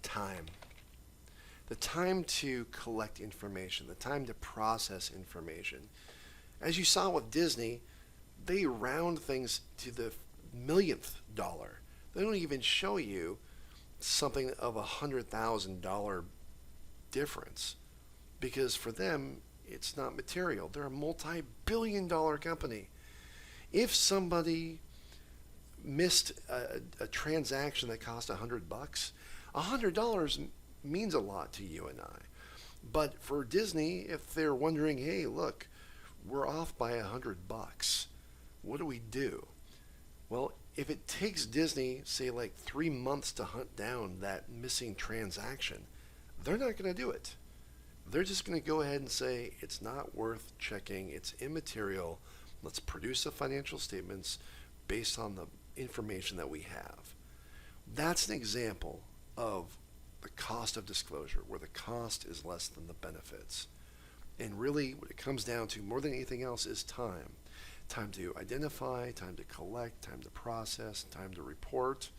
time. The time to collect information, the time to process information. As you saw with Disney, they round things to the millionth dollar. They don't even show you something of $100,000 difference because for them it's not material. They're a multi-billion-dollar company. If somebody missed a transaction that cost $100, $100 means a lot to you and I. But for Disney, if they're wondering, hey, look, we're off by $100, what do we do? Well, if it takes Disney, say like 3 months to hunt down that missing transaction, they're not going to do it. They're just going to go ahead and say, it's not worth checking, it's immaterial, let's produce the financial statements based on the information that we have. That's an example of the cost of disclosure, where the cost is less than the benefits. And really, what it comes down to more than anything else is time. Time to identify, time to collect, time to process, time to report,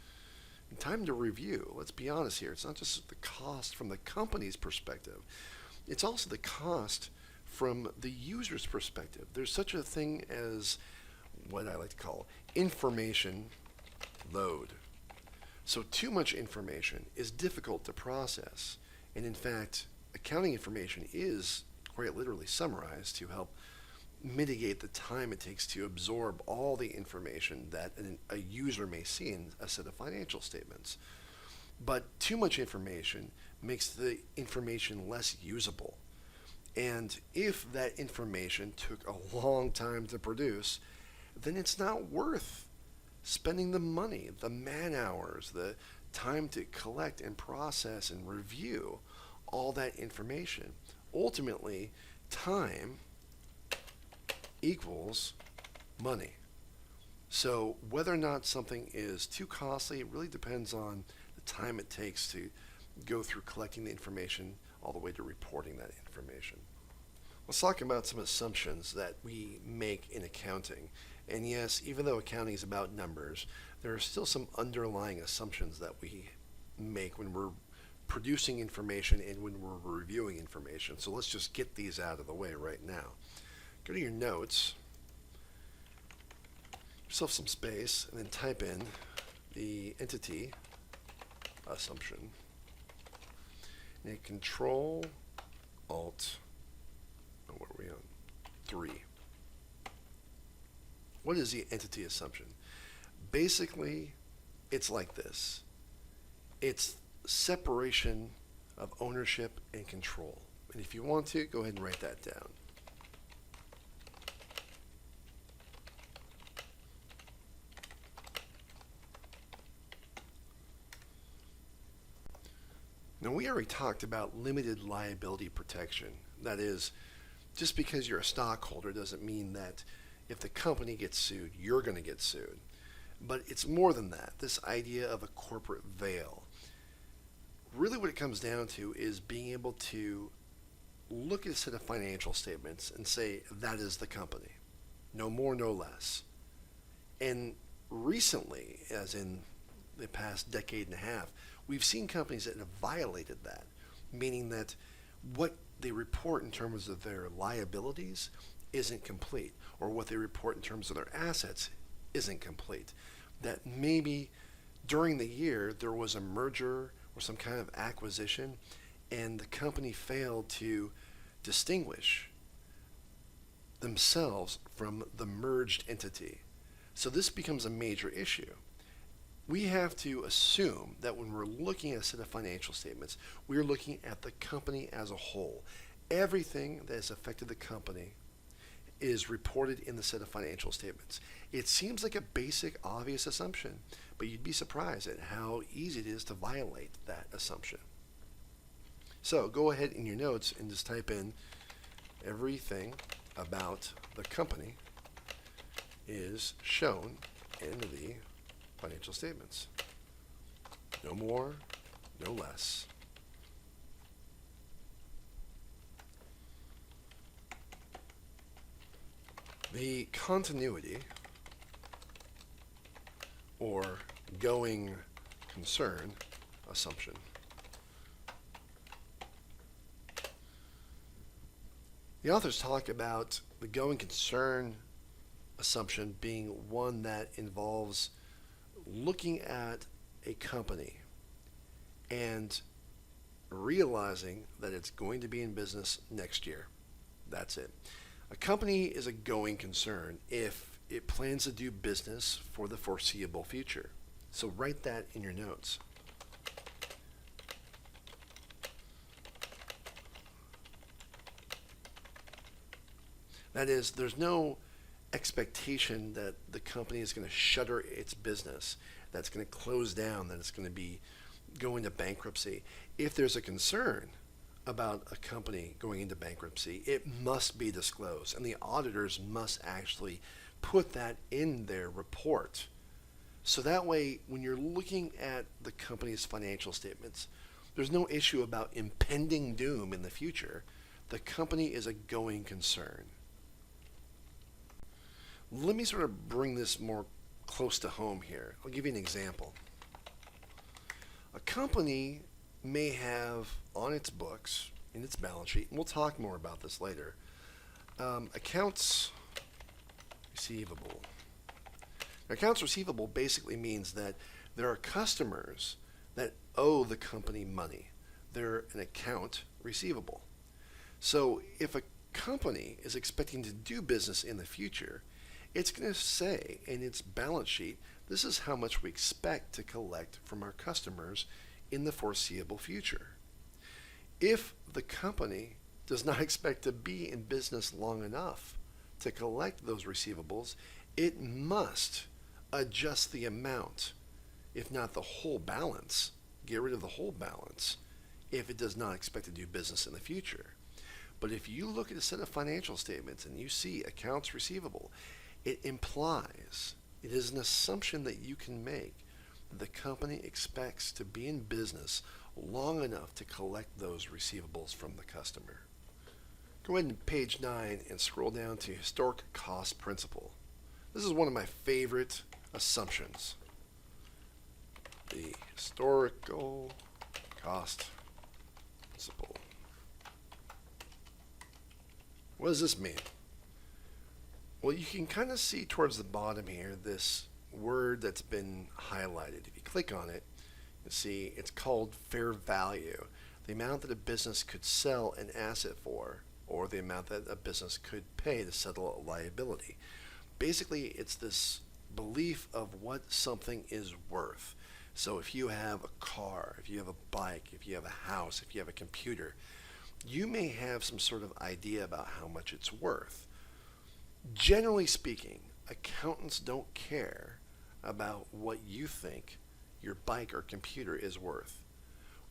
and time to review. Let's be honest here. It's not just the cost from the company's perspective. It's also the cost from the user's perspective. There's such a thing as what I like to call information load. So too much information is difficult to process. And in fact, accounting information is quite literally summarized to help mitigate the time it takes to absorb all the information that a user may see in a set of financial statements. But too much information makes the information less usable. And if that information took a long time to produce, then it's not worth spending the money, the man hours, the time to collect and process and review all that information. Ultimately, time equals money. So whether or not something is too costly, it really depends on the time it takes to go through collecting the information all the way to reporting that information. Let's talk about some assumptions that we make in accounting. And yes, even though accounting is about numbers, there are still some underlying assumptions that we make when we're producing information and when we're reviewing information. So let's just get these out of the way right now. Go to your notes, give yourself some space, and then type in the entity assumption. And Control Alt, what are we on? 3. What is the entity assumption? Basically, it's like this. It's separation of ownership and control. And if you want to, go ahead and write that down. Now, we already talked about limited liability protection. That is, just because you're a stockholder doesn't mean that if the company gets sued, you're going to get sued. But it's more than that. This idea of a corporate veil. Really what it comes down to is being able to look at a set of financial statements and say, that is the company. No more, no less. And recently, as in the past decade and a half, we've seen companies that have violated that, meaning that what they report in terms of their liabilities isn't complete, or what they report in terms of their assets isn't complete. That maybe during the year there was a merger or some kind of acquisition, and the company failed to distinguish themselves from the merged entity. So this becomes a major issue. We have to assume that when we're looking at a set of financial statements, we're looking at the company as a whole. Everything that has affected the company is reported in the set of financial statements. It seems like a basic, obvious assumption, but you'd be surprised at how easy it is to violate that assumption. So go ahead in your notes and just type in everything about the company is shown in the financial statements. No more, no less. The continuity or going concern assumption. The authors talk about the going concern assumption being one that involves looking at a company and realizing that it's going to be in business next year. That's it. A company is a going concern if it plans to do business for the foreseeable future. So write that in your notes. That is, there's no expectation that the company is going to shutter its business, that's going to close down, that it's going to be going to bankruptcy. If there's a concern about a company going into bankruptcy, it must be disclosed, and the auditors must actually put that in their report. So that way, when you're looking at the company's financial statements, there's no issue about impending doom in the future. The company is a going concern. Let me sort of bring this more close to home here. I'll give you an example. A company may have on its books, in its balance sheet, and we'll talk more about this later, accounts receivable. Now, accounts receivable basically means that there are customers that owe the company money. They're an account receivable. So if a company is expecting to do business in the future, it's going to say in its balance sheet, this is how much we expect to collect from our customers in the foreseeable future. If the company does not expect to be in business long enough to collect those receivables, it must adjust the amount, if not the whole balance, get rid of the whole balance, if it does not expect to do business in the future. But if you look at a set of financial statements and you see accounts receivable, it implies, it is an assumption that you can make that the company expects to be in business long enough to collect those receivables from the customer. Go ahead and page 9 and scroll down to historic cost principle. This is one of my favorite assumptions. The historical cost principle. What does this mean? Well, you can kind of see towards the bottom here this word that's been highlighted. If you click on it, you'll see it's called fair value, the amount that a business could sell an asset for, or the amount that a business could pay to settle a liability. Basically, it's this belief of what something is worth. So if you have a car, if you have a bike, if you have a house, if you have a computer, you may have some sort of idea about how much it's worth. Generally speaking, accountants don't care about what you think your bike or computer is worth.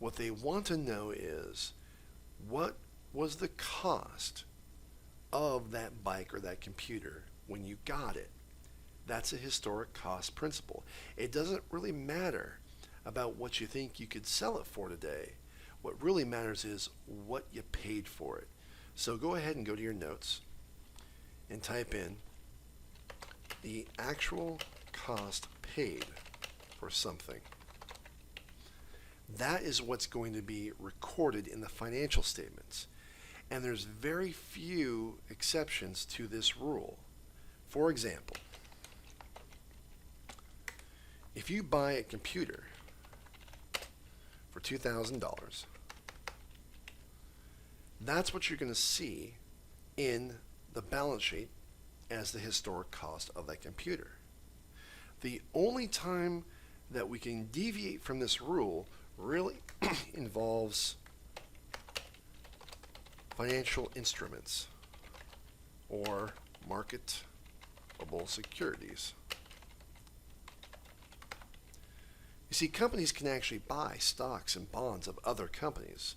What they want to know is, what was the cost of that bike or that computer when you got it? That's a historic cost principle. It doesn't really matter about what you think you could sell it for today. What really matters is what you paid for it. So go ahead and go to your notes and type in the actual cost paid for something. That is what's going to be recorded in the financial statements. And there's very few exceptions to this rule. For example, if you buy a computer for $2,000, that's what you're going to see in the balance sheet as the historic cost of that computer. The only time that we can deviate from this rule really involves financial instruments or marketable securities. You see, companies can actually buy stocks and bonds of other companies.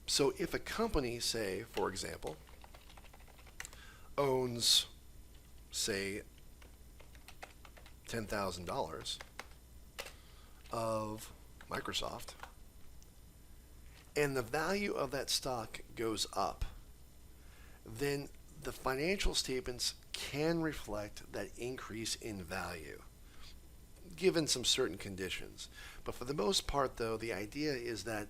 So if a company, say, for example, owns, say, $10,000 of Microsoft, and the value of that stock goes up, then the financial statements can reflect that increase in value, given some certain conditions. But for the most part, though, the idea is that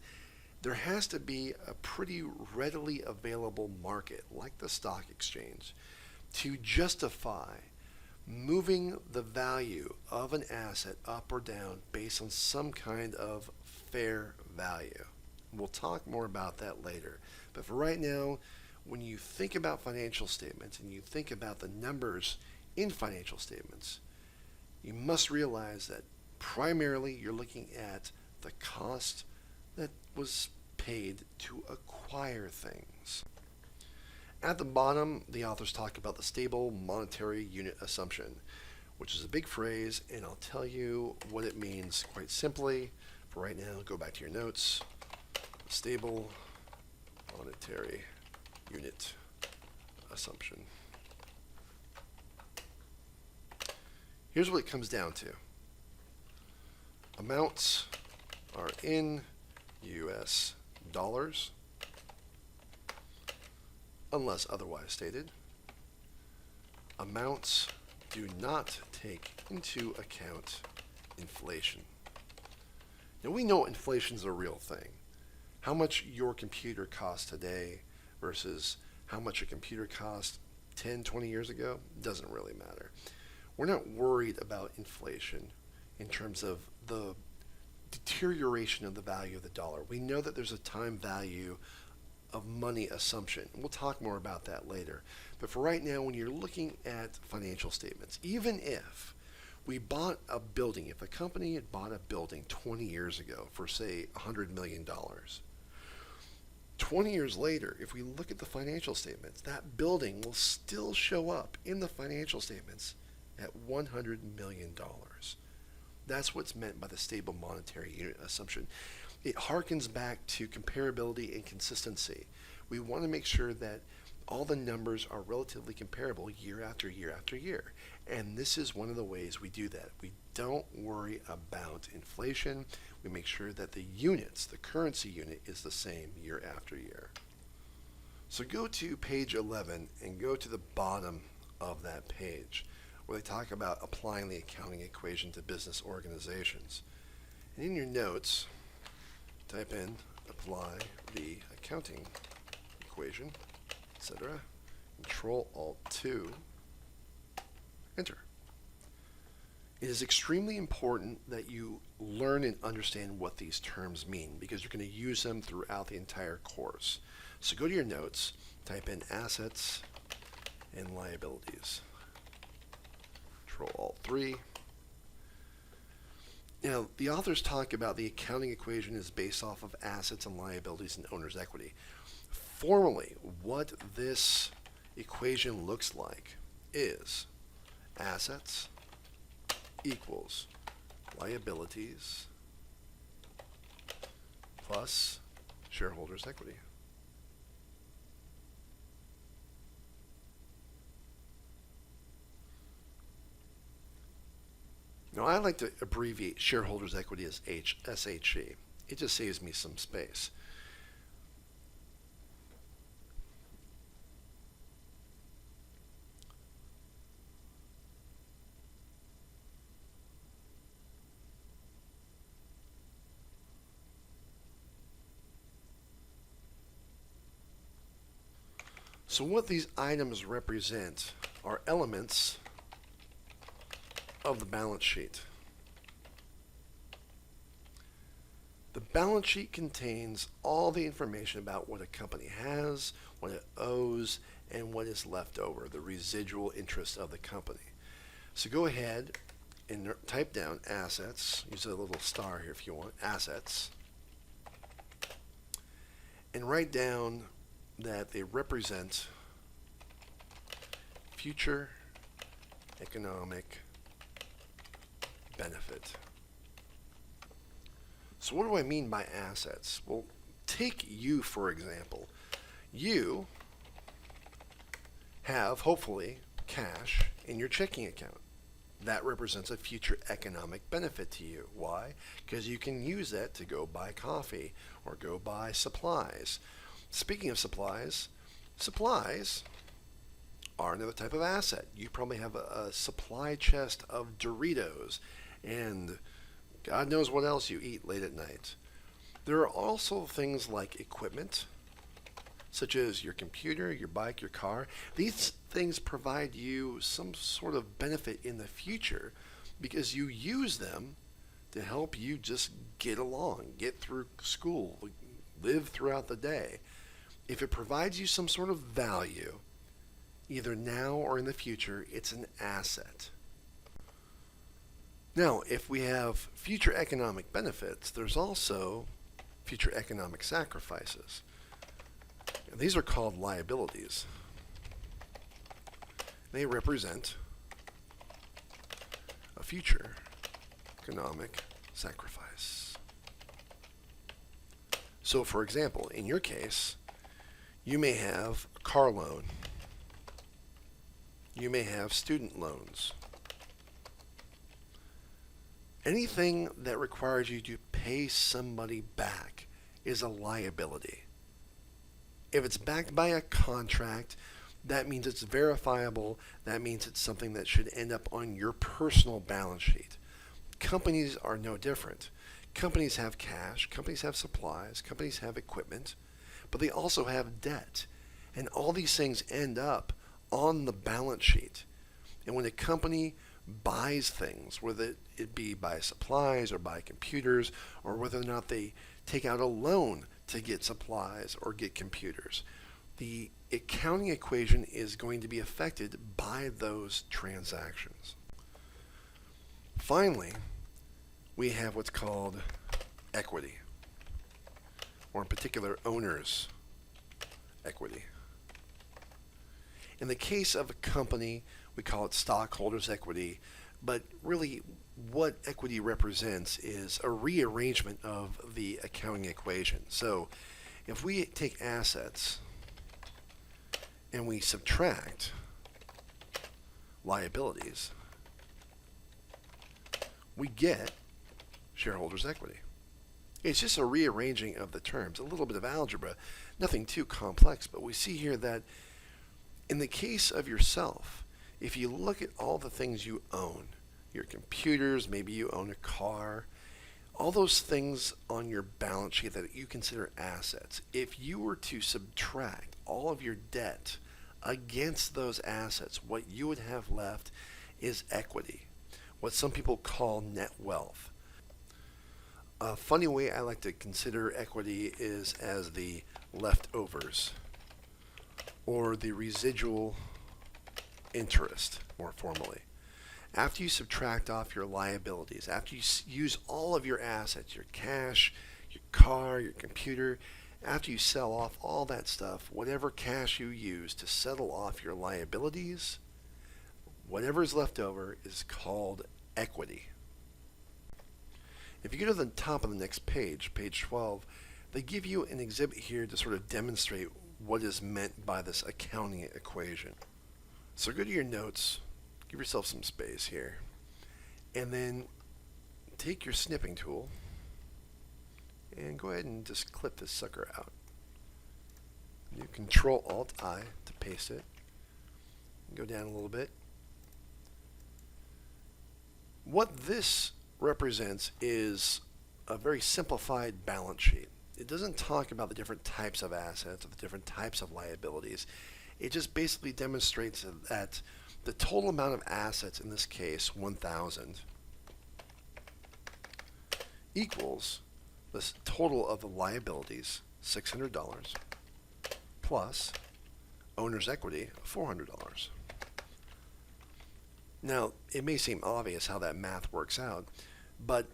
there has to be a pretty readily available market, like the stock exchange, to justify moving the value of an asset up or down based on some kind of fair value. We'll talk more about that later. But for right now, when you think about financial statements and you think about the numbers in financial statements, you must realize that primarily you're looking at the cost that was paid to acquire things. At the bottom, the authors talk about the stable monetary unit assumption, which is a big phrase, and I'll tell you what it means quite simply. For right now, go back to your notes. Stable monetary unit assumption. Here's what it comes down to. Amounts are in US dollars, unless otherwise stated. Amounts do not take into account inflation. Now we know inflation is a real thing. How much your computer costs today versus how much a computer cost 10, 20 years ago doesn't really matter. We're not worried about inflation in terms of the deterioration of the value of the dollar. We know that there's a time value of money assumption. We'll talk more about that later. But for right now, when you're looking at financial statements, even if we bought a building, if a company had bought a building 20 years ago for, say, $100 million, 20 years later, if we look at the financial statements, that building will still show up in the financial statements at $100 million. That's what's meant by the stable monetary unit assumption. It harkens back to comparability and consistency. We want to make sure that all the numbers are relatively comparable year after year after year. And this is one of the ways we do that. We don't worry about inflation. We make sure that the units, the currency unit, is the same year after year. So go to page 11 and go to the bottom of that page, where they talk about applying the accounting equation to business organizations. And in your notes, type in apply the accounting equation, etc. Control-Alt-2, enter. It is extremely important that you learn and understand what these terms mean, because you're going to use them throughout the entire course. So go to your notes, type in assets and liabilities. Control-Alt-3. Now, the authors talk about the accounting equation is based off of assets and liabilities and owner's equity. Formally, what this equation looks like is assets equals liabilities plus shareholders' equity. Now, I like to abbreviate shareholders' equity as SHE. It just saves me some space. So what these items represent are elements of the balance sheet. The balance sheet contains all the information about what a company has, what it owes, and what is left over, the residual interest of the company. So go ahead and type down assets, use a little star here if you want, assets, and write down that they represent future economic benefit. So what do I mean by assets? Well, take you for example. You have, hopefully, cash in your checking account. That represents a future economic benefit to you. Why? Because you can use that to go buy coffee or go buy supplies. Speaking of supplies, supplies are another type of asset. You probably have a supply chest of Doritos and God knows what else you eat late at night. There are also things like equipment, such as your computer, your bike, your car. These things provide you some sort of benefit in the future because you use them to help you just get along, get through school, live throughout the day. If it provides you some sort of value, either now or in the future, it's an asset. Now, if we have future economic benefits, there's also future economic sacrifices. These are called liabilities. They represent a future economic sacrifice. So, for example, in your case, you may have a car loan. You may have student loans. Anything that requires you to pay somebody back is a liability. If it's backed by a contract, that means it's verifiable. That means it's something that should end up on your personal balance sheet. Companies are no different. Companies have cash, companies have supplies, companies have equipment, but they also have debt. And all these things end up on the balance sheet. And when a company buys things, whether it be buy supplies or buy computers, or whether or not they take out a loan to get supplies or get computers, the accounting equation is going to be affected by those transactions. Finally, we have what's called equity, or in particular, owner's equity. In the case of a company, we call it stockholders' equity, but really what equity represents is a rearrangement of the accounting equation. So if we take assets and we subtract liabilities, we get shareholders' equity. It's just a rearranging of the terms, a little bit of algebra, nothing too complex, but we see here that in the case of yourself, if you look at all the things you own, your computers, maybe you own a car, all those things on your balance sheet that you consider assets, if you were to subtract all of your debt against those assets, what you would have left is equity, what some people call net wealth. A funny way I like to consider equity is as the leftovers, or the residual interest, more formally. After you subtract off your liabilities, after you use all of your assets, your cash, your car, your computer, after you sell off all that stuff, whatever cash you use to settle off your liabilities, whatever is left over is called equity. If you go to the top of the next page, page 12, they give you an exhibit here to sort of demonstrate what is meant by this accounting equation. So go to your notes, give yourself some space here, and then take your snipping tool and go ahead and just clip this sucker out. You Control-Alt-I to paste it. Go down a little bit. What this represents is a very simplified balance sheet. It doesn't talk about the different types of assets or the different types of liabilities. It just basically demonstrates that the total amount of assets, in this case 1,000, equals the total of the liabilities, $600, plus owner's equity of $400. Now, it may seem obvious how that math works out, but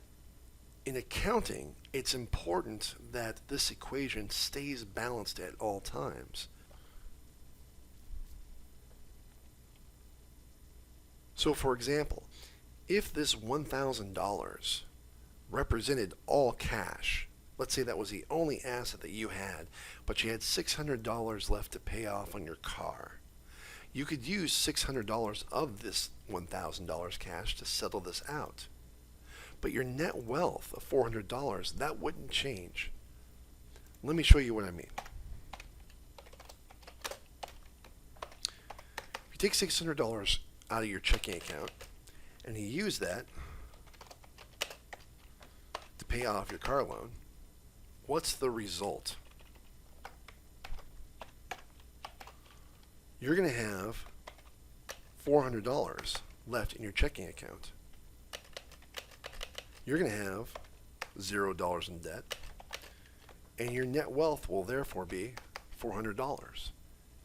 in accounting, it's important that this equation stays balanced at all times. So, for example, if this $1,000 represented all cash, let's say that was the only asset that you had, but you had $600 left to pay off on your car, you could use $600 of this $1,000 cash to settle this out. But your net wealth of $400, that wouldn't change. Let me show you what I mean. If you take $600 out of your checking account and you use that to pay off your car loan, what's the result? You're going to have $400 left in your checking account. You're going to have $0 in debt, and your net wealth will therefore be $400.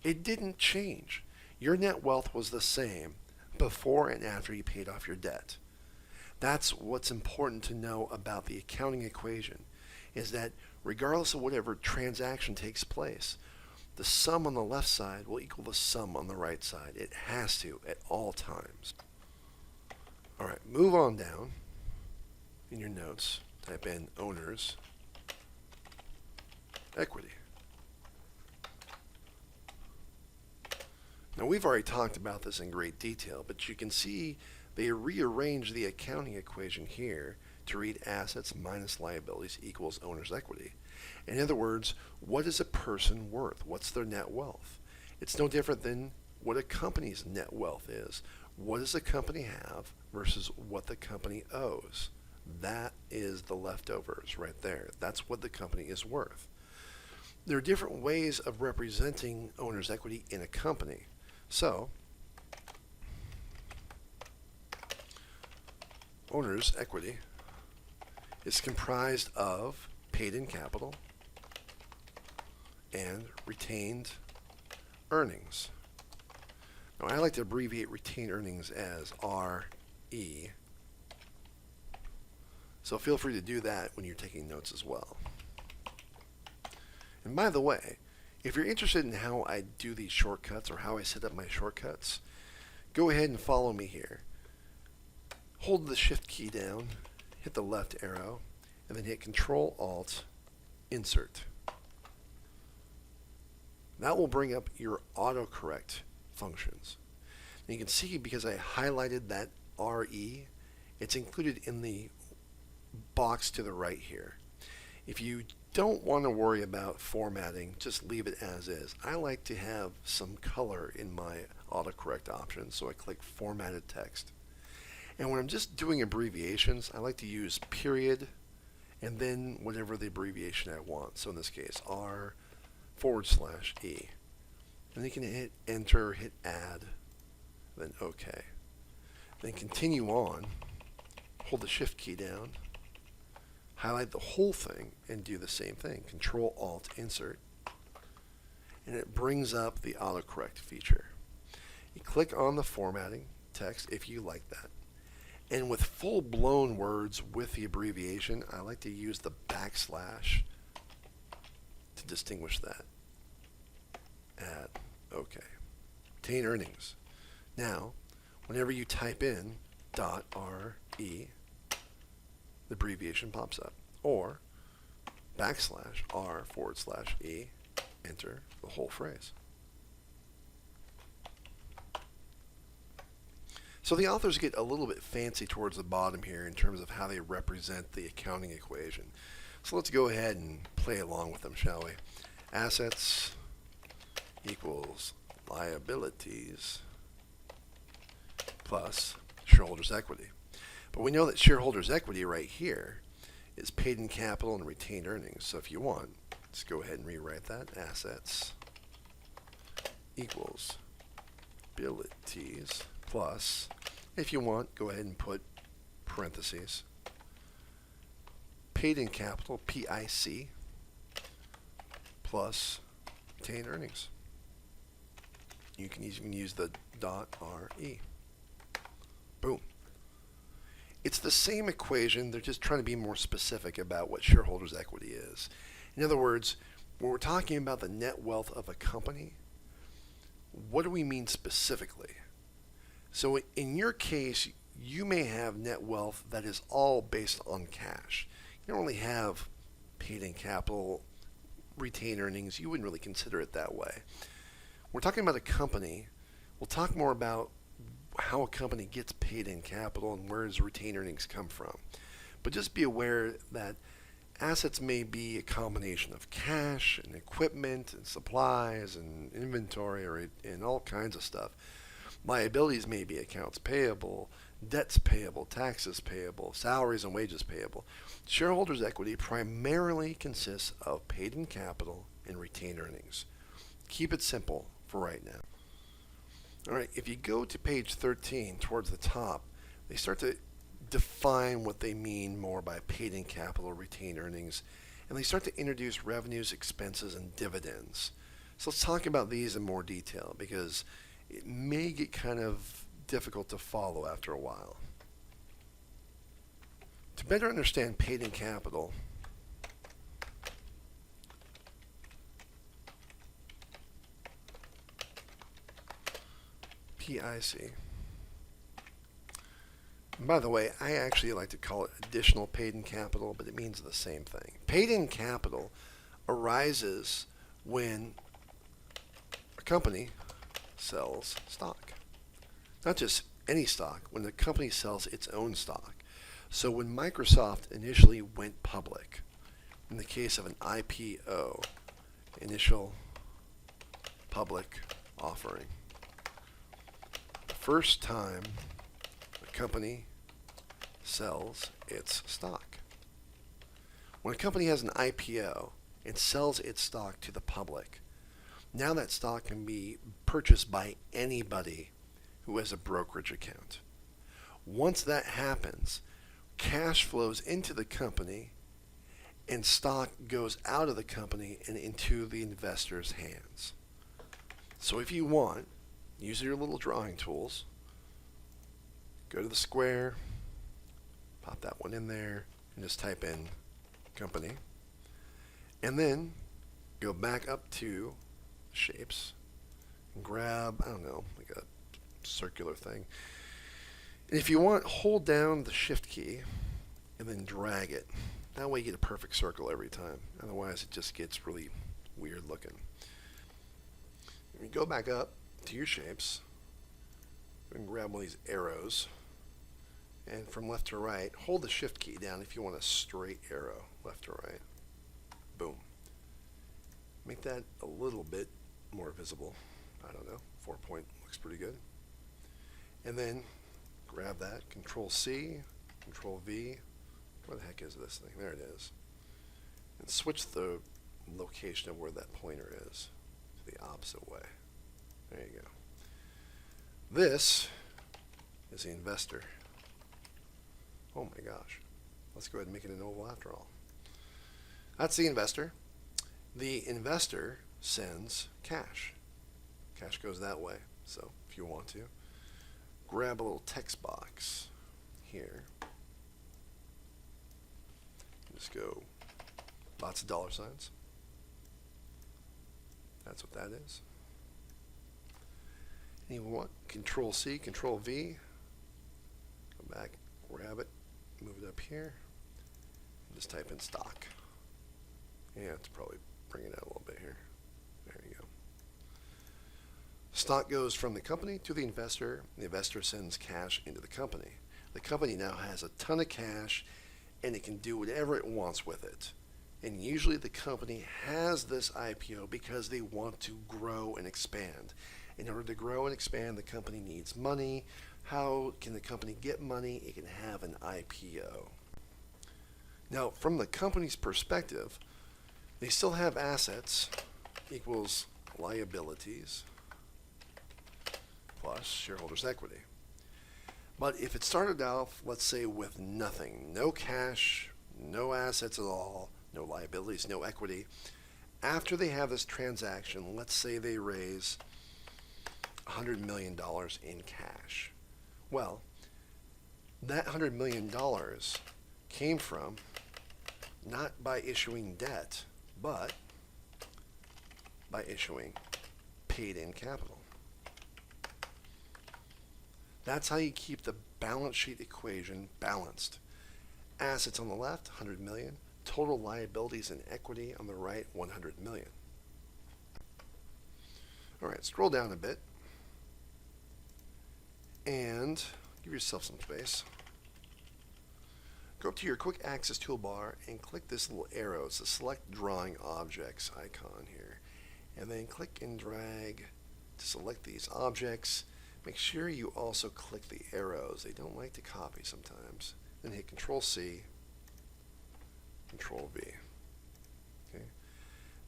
It didn't change. Your net wealth was the same before and after you paid off your debt. That's what's important to know about the accounting equation, is that regardless of whatever transaction takes place, the sum on the left side will equal the sum on the right side. It has to at all times. All right, move on down. In your notes, type in owner's equity. Now, we've already talked about this in great detail, but you can see they rearrange the accounting equation here to read assets minus liabilities equals owner's equity. In other words, what is a person worth? What's their net wealth? It's no different than what a company's net wealth is. What does a company have versus what the company owes? That is the leftovers right there. That's what the company is worth. There are different ways of representing owner's equity in a company. So, owner's equity is comprised of paid-in capital and retained earnings. Now, I like to abbreviate retained earnings as RE. So feel free to do that when you're taking notes as well. And by the way, if you're interested in how I do these shortcuts or how I set up my shortcuts, go ahead and follow me here. Hold the Shift key down, hit the left arrow, and then hit Control-Alt-Insert. That will bring up your autocorrect functions. And you can see because I highlighted that RE, it's included in the box to the right here. If you don't want to worry about formatting, just leave it as is. I like to have some color in my autocorrect options, so I click Formatted Text. And when I'm just doing abbreviations, I like to use period and then whatever the abbreviation I want. So in this case, R/E. And you can hit Enter, hit Add, then OK. Then continue on, hold the Shift key down, highlight the whole thing, and do the same thing. Control-Alt-Insert. And it brings up the autocorrect feature. You click on the formatting text if you like that. And with full-blown words with the abbreviation, I like to use the backslash to distinguish that. Add. OK. Retain earnings. Now, whenever you type in .RE, the abbreviation pops up. Or /R/E, enter the whole phrase. So the authors get a little bit fancy towards the bottom here in terms of how they represent the accounting equation. So let's go ahead and play along with them, shall we? Assets equals liabilities plus shareholders' equity. But we know that shareholders' equity right here is paid in capital and retained earnings. So if you want, let's go ahead and rewrite that. Assets equals liabilities plus, if you want, go ahead and put parentheses, paid in capital, PIC, plus retained earnings. You can even use the .RE. Boom. It's the same equation, they're just trying to be more specific about what shareholders' equity is. In other words, when we're talking about the net wealth of a company, what do we mean specifically? So in your case, you may have net wealth that is all based on cash. You don't really have paid in capital, retained earnings. You wouldn't really consider it that way. We're talking about a company. We'll talk more about how a company gets paid in capital and where does retained earnings come from. But just be aware that assets may be a combination of cash and equipment and supplies and inventory and all kinds of stuff. Liabilities may be accounts payable, debts payable, taxes payable, salaries and wages payable. Shareholders' equity primarily consists of paid in capital and retained earnings. Keep it simple for right now. All right, if you go to page 13 towards the top, they start to define what they mean more by paid in capital, retained earnings, and they start to introduce revenues, expenses, and dividends. So let's talk about these in more detail because it may get kind of difficult to follow after a while. To better understand paid in capital, PIC. And by the way, I actually like to call it additional paid in capital, but it means the same thing. Paid in capital arises when a company sells stock. Not just any stock, when the company sells its own stock. So when Microsoft initially went public, in the case of an IPO, initial public offering, first time a company sells its stock. When a company has an IPO and sells its stock to the public, now that stock can be purchased by anybody who has a brokerage account. Once that happens, cash flows into the company and stock goes out of the company and into the investor's hands. So if you want, use your little drawing tools. Go to the square, pop that one in there, and just type in company. And then go back up to shapes and grab, I don't know, like a circular thing. And if you want, hold down the shift key and then drag it. That way you get a perfect circle every time. Otherwise it just gets really weird looking. When you go back up to your shapes, and grab one of these arrows, and from left to right, hold the shift key down if you want a straight arrow, left to right. Boom. Make that a little bit more visible. I don't know, 4-point looks pretty good. And then grab that, Control C, Control V. Where the heck is this thing? There it is. And switch the location of where that pointer is to the opposite way. There you go. This is the investor. Oh my gosh. Let's go ahead and make it an oval after all. That's the investor. The investor sends cash. Cash goes that way. So if you want to, grab a little text box here. Just go lots of dollar signs. That's what that is. And you want Control C, Control V. Go back, grab it, move it up here, and just type in stock. Yeah, it's probably bring it out a little bit here. There you go. Stock goes from the company to the investor. The investor sends cash into the company. The company now has a ton of cash and it can do whatever it wants with it. And usually the company has this IPO because they want to grow and expand. In order to grow and expand, the company needs money. How can the company get money? It can have an IPO. Now, from the company's perspective, they still have assets equals liabilities plus shareholders' equity. But if it started off, let's say, with nothing, no cash, no assets at all, no liabilities, no equity, after they have this transaction, let's say they raise $100 million in cash. Well, that $100 million came from not by issuing debt, but by issuing paid-in capital. That's how you keep the balance sheet equation balanced. Assets on the left, 100 million. Total liabilities and equity on the right, 100 million. All right, scroll down a bit and give yourself some space. Go up to your quick access toolbar and click this little arrow. It's the select drawing objects icon here. And then click and drag to select these objects. Make sure you also click the arrows. They don't like to copy sometimes. Then hit Control C, Control V. Okay.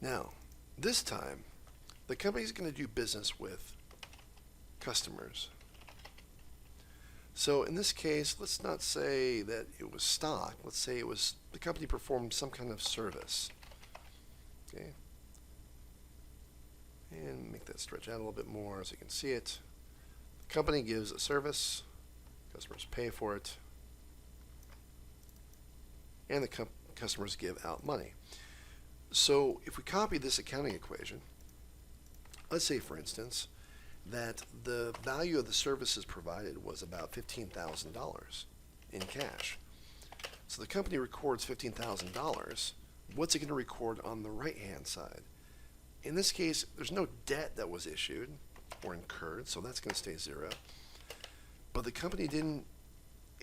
Now, this time, the company is going to do business with customers. So in this case, let's not say that it was stock. Let's say it was the company performed some kind of service. Okay. And make that stretch out a little bit more so you can see it. The company gives a service, customers pay for it, and the customers give out money. So if we copy this accounting equation, let's say, for instance, that the value of the services provided was about $15,000 in cash. So the company records $15,000. What's it going to record on the right-hand side? In this case, there's no debt that was issued or incurred, so that's going to stay zero. But the company didn't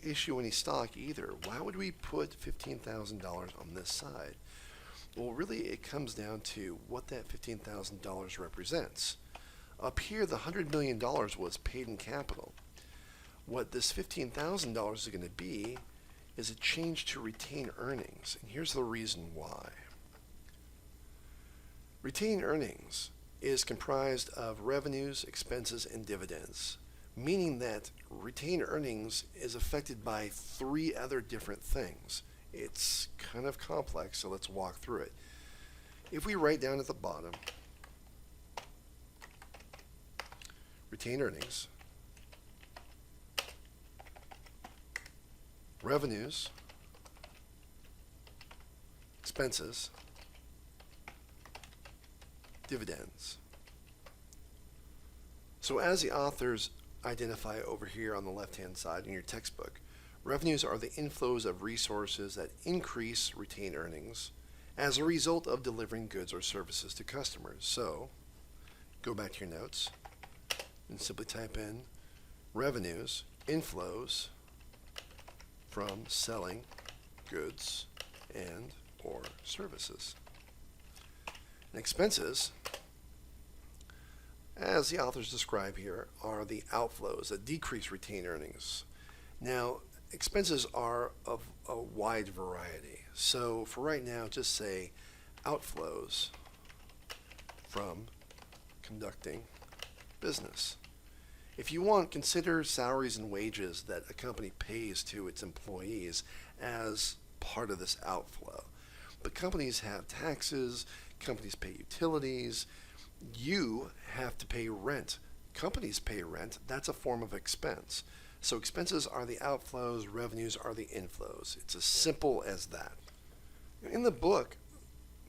issue any stock either. Why would we put $15,000 on this side? Well, really, it comes down to what that $15,000 represents. Up here, the $100 million was paid in capital. What this $15,000 is going to be is a change to retained earnings. And here's the reason why. Retained earnings is comprised of revenues, expenses, and dividends, meaning that retained earnings is affected by three other different things. It's kind of complex, so let's walk through it. If we write down at the bottom, retained earnings, revenues, expenses, dividends. So as the authors identify over here on the left-hand side in your textbook, revenues are the inflows of resources that increase retained earnings as a result of delivering goods or services to customers. So go back to your notes and simply type in revenues, inflows from selling goods and or services. And expenses, as the authors describe here, are the outflows that decrease retained earnings. Now, expenses are of a wide variety. So for right now, just say outflows from conducting business. If you want, consider salaries and wages that a company pays to its employees as part of this outflow. But companies have taxes, companies pay utilities, you have to pay rent. Companies pay rent, that's a form of expense. So expenses are the outflows, revenues are the inflows. It's as simple as that. In the book,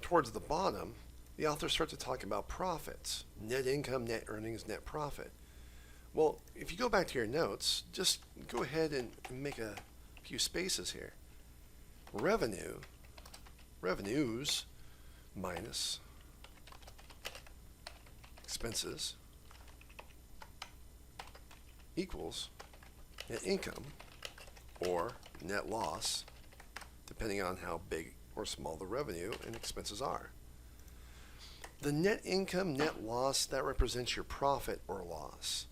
towards the bottom, the authors start to talk about profits, net income, net earnings, net profit. Well, if you go back to your notes, just go ahead and make a few spaces here. Revenues, minus expenses equals net income or net loss, depending on how big or small the revenue and expenses are. The net income, net loss, that represents your profit or loss.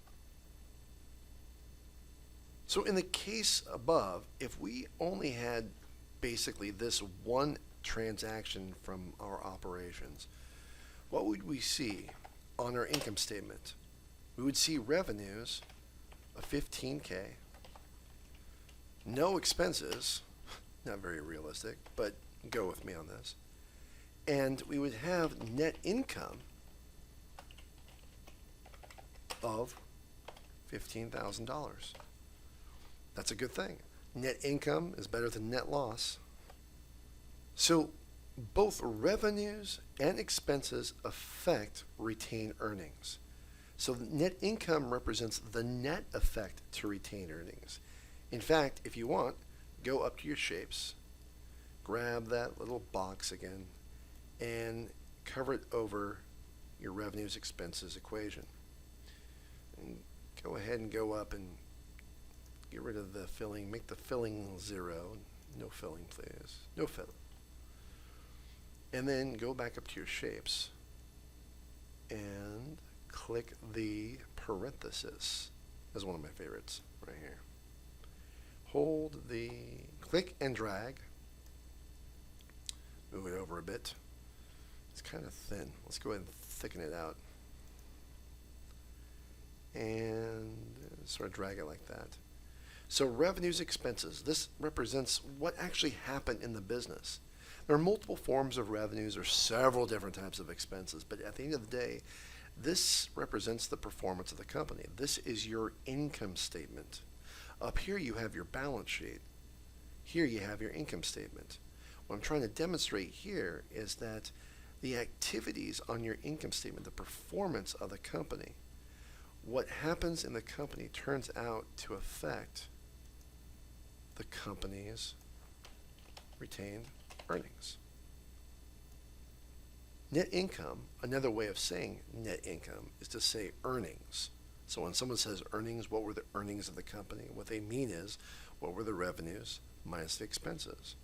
So in the case above, if we only had basically this one transaction from our operations, what would we see on our income statement? We would see revenues of $15K, no expenses, not very realistic, but go with me on this, and we would have net income of $15,000. That's a good thing. Net income is better than net loss. So both revenues and expenses affect retained earnings. So net income represents the net effect to retained earnings. In fact, if you want, go up to your shapes, grab that little box again, and cover it over your revenues expenses equation. And go ahead and go up and get rid of the filling, make the filling 0. No filling, please. No filling. And then go back up to your shapes and click the parenthesis. That's one of my favorites right here. Hold the, click and drag. Move it over a bit. It's kind of thin. Let's go ahead and thicken it out. And sort of drag it like that. So revenues, expenses. This represents what actually happened in the business. There are multiple forms of revenues or several different types of expenses, but at the end of the day, this represents the performance of the company. This is your income statement. Up here you have your balance sheet. Here you have your income statement. What I'm trying to demonstrate here is that the activities on your income statement, the performance of the company, what happens in the company turns out to affect the company's retained earnings. Net income, another way of saying net income is to say earnings. So when someone says earnings, what were the earnings of the company? What they mean is, what were the revenues minus the expenses?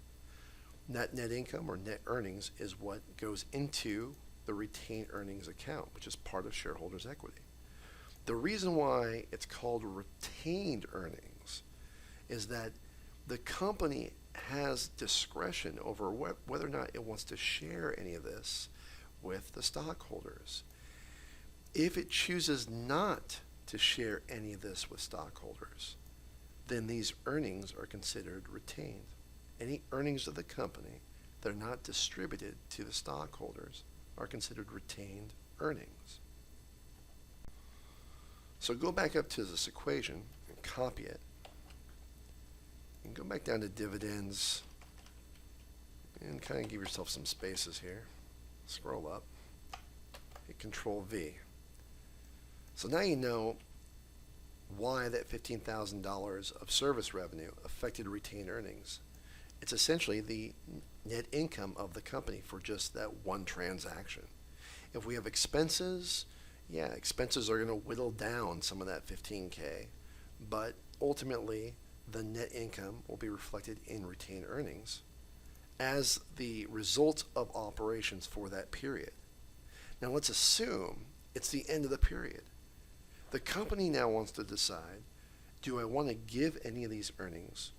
Net income or net earnings is what goes into the retained earnings account, which is part of shareholders' equity. The reason why it's called retained earnings is that the company has discretion over whether or not it wants to share any of this with the stockholders. If it chooses not to share any of this with stockholders, then these earnings are considered retained. Any earnings of the company that are not distributed to the stockholders are considered retained earnings. So go back up to this equation and copy it. And go back down to dividends and kind of give yourself some spaces here. Scroll up, hit Control V. So now you know why that $15,000 of service revenue affected retained earnings. It's essentially the net income of the company for just that one transaction. If we have expenses, yeah, expenses are going to whittle down some of that 15K, but ultimately the net income will be reflected in retained earnings as the result of operations for that period. Now let's assume it's the end of the period. The company now wants to decide, do I want to give any of these earnings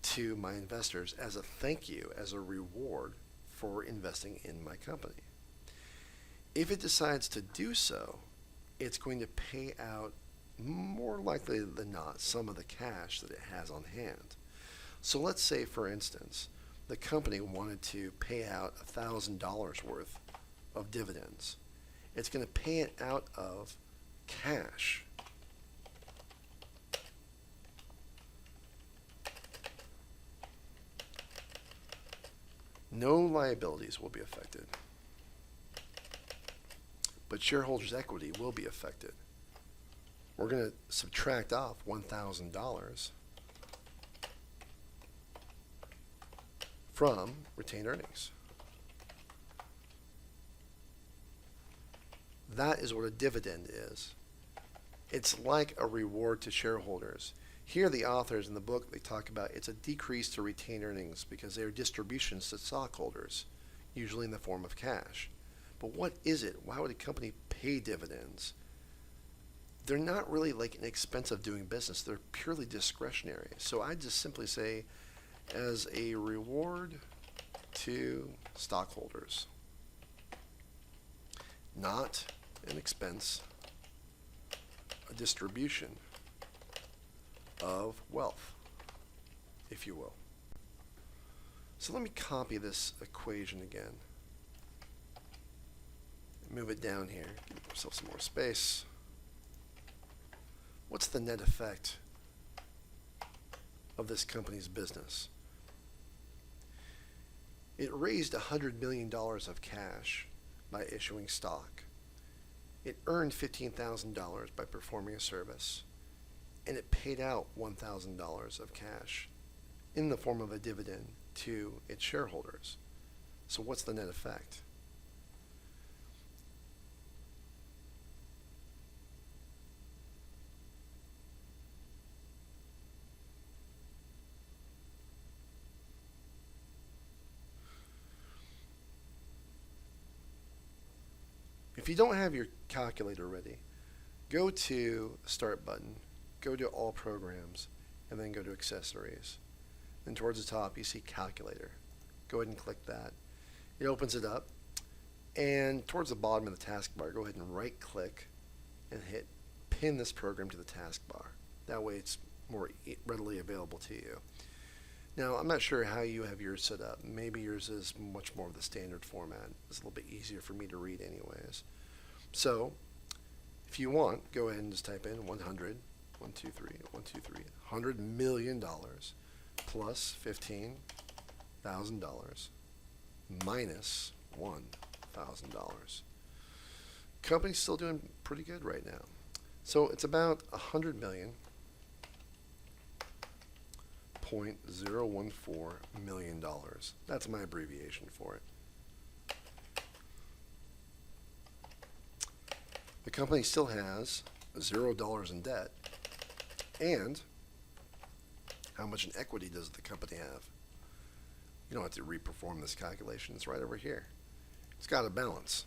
to my investors as a thank you, as a reward for investing in my company? If it decides to do so, it's going to pay out more likely than not some of the cash that it has on hand. So let's say, for instance, the company wanted to pay out $1,000 worth of dividends. It's going to pay it out of cash. No liabilities will be affected, but shareholders' equity will be affected. We're going to subtract off $1,000 from retained earnings. That is what a dividend is. It's like a reward to shareholders. Here, the authors in the book, they talk about it's a decrease to retained earnings because they are distributions to stockholders, usually in the form of cash. But what is it? Why would a company pay dividends? They're not really like an expense of doing business. They're purely discretionary. So I just simply say, as a reward to stockholders, not an expense, a distribution of wealth, if you will. So let me copy this equation again. Move it down here. Give ourselves some more space. What's the net effect of this company's business? It raised $100 million of cash by issuing stock. It earned $15,000 by performing a service, and it paid out $1,000 of cash in the form of a dividend to its shareholders. So what's the net effect? If you don't have your calculator ready, go to Start button, go to All Programs, and then go to Accessories. Then towards the top, you see Calculator. Go ahead and click that. It opens it up, and towards the bottom of the taskbar, go ahead and right-click and hit Pin this program to the taskbar. That way it's more readily available to you. Now, I'm not sure how you have yours set up. Maybe yours is much more of the standard format. It's a little bit easier for me to read anyways. So, if you want, go ahead and just type in 100, 123, $100 million plus $15,000 minus $1,000. Company's still doing pretty good right now. So it's about $100 million. $0.014 million. That's my abbreviation for it. The company still has $0 in debt. And how much in equity does the company have? You don't have to reperform this calculation. It's right over here. It's got a balance.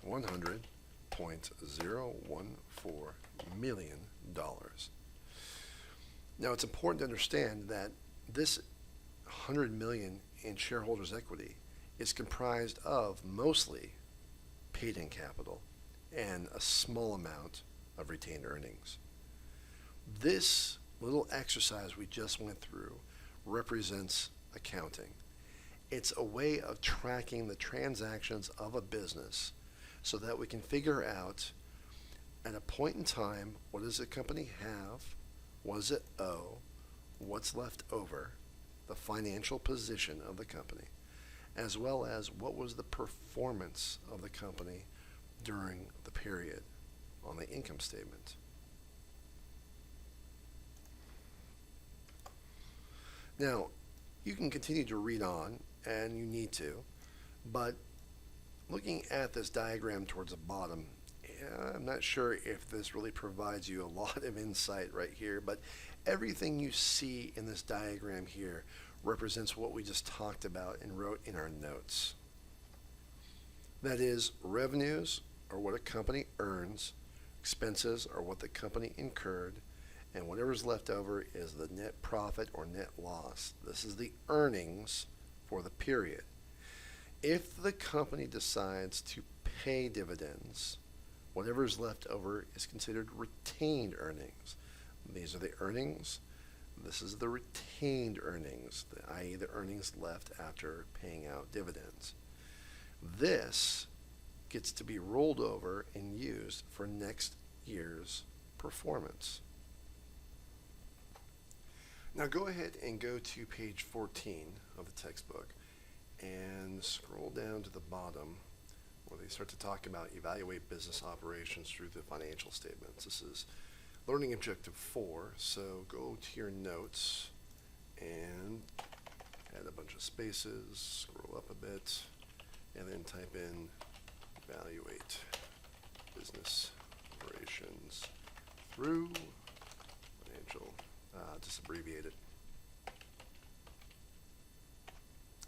$100.014 million. Now, it's important to understand that this $100 million in shareholders' equity is comprised of mostly paid-in capital and a small amount of retained earnings. This little exercise we just went through represents accounting. It's a way of tracking the transactions of a business so that we can figure out at a point in time, what does the company have? What does it owe? What's left over? The financial position of the company, as well as what was the performance of the company during the period on the income statement. Now, you can continue to read on, and you need to, but looking at this diagram towards the bottom, I'm not sure if this really provides you a lot of insight right here, but everything you see in this diagram here represents what we just talked about and wrote in our notes. That is, revenues are what a company earns, expenses are what the company incurred, and whatever's left over is the net profit or net loss. This is the earnings for the period. If the company decides to pay dividends, whatever is left over is considered retained earnings. These are the earnings. This is the retained earnings, i.e. the earnings left after paying out dividends. This gets to be rolled over and used for next year's performance. Now go ahead and go to page 14 of the textbook and scroll down to the bottom where they start to talk about evaluate business operations through the financial statements. This is learning objective 4, so go to your notes and add a bunch of spaces, scroll up a bit, and then type in evaluate through financial, just abbreviate it.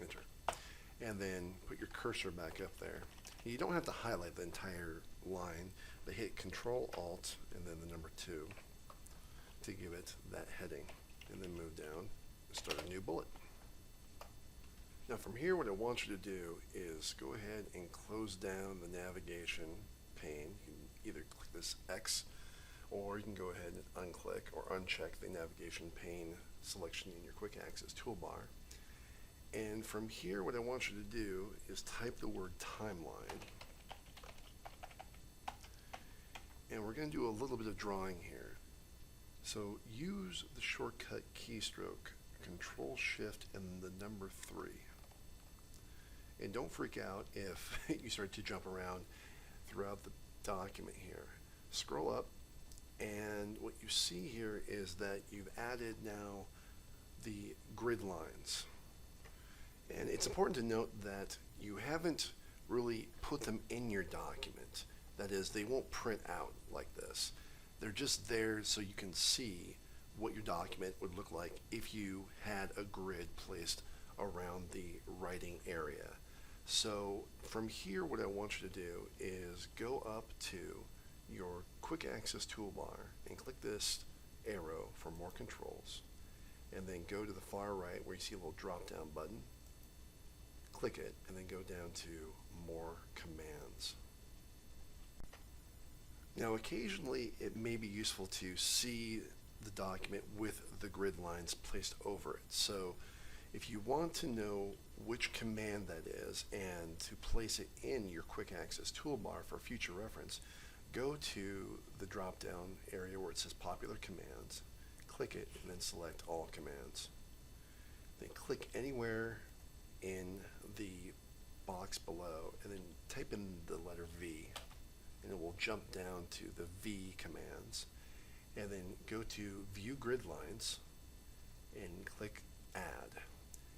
Enter. And then put your cursor back up there. You don't have to highlight the entire line, but hit Control Alt and then the number 2 to give it that heading, and then move down and start a new bullet. Now from here, what I want you to do is go ahead and close down the navigation pane. You can either click this X, or you can go ahead and unclick or uncheck the navigation pane selection in your quick access toolbar. And from here, what I want you to do is type the word timeline. And we're going to do a little bit of drawing here. So use the shortcut keystroke, Control Shift and the number 3. And don't freak out if you start to jump around throughout the document here. Scroll up, and what you see here is that you've added now the grid lines. And it's important to note that you haven't really put them in your document. That is, they won't print out like this. They're just there so you can see what your document would look like if you had a grid placed around the writing area. So from here, what I want you to do is go up to your quick access toolbar and click this arrow for more controls, and then go to the far right where you see a little drop down button. Click it and then go down to more commands. Now occasionally it may be useful to see the document with the grid lines placed over it. So if you want to know which command that is and to place it in your quick access toolbar for future reference, go to the drop down area where it says popular commands, click it, and then select all commands. Then click anywhere in the box below and then type in the letter V, and it will jump down to the V commands, and then go to View Grid Lines and click Add.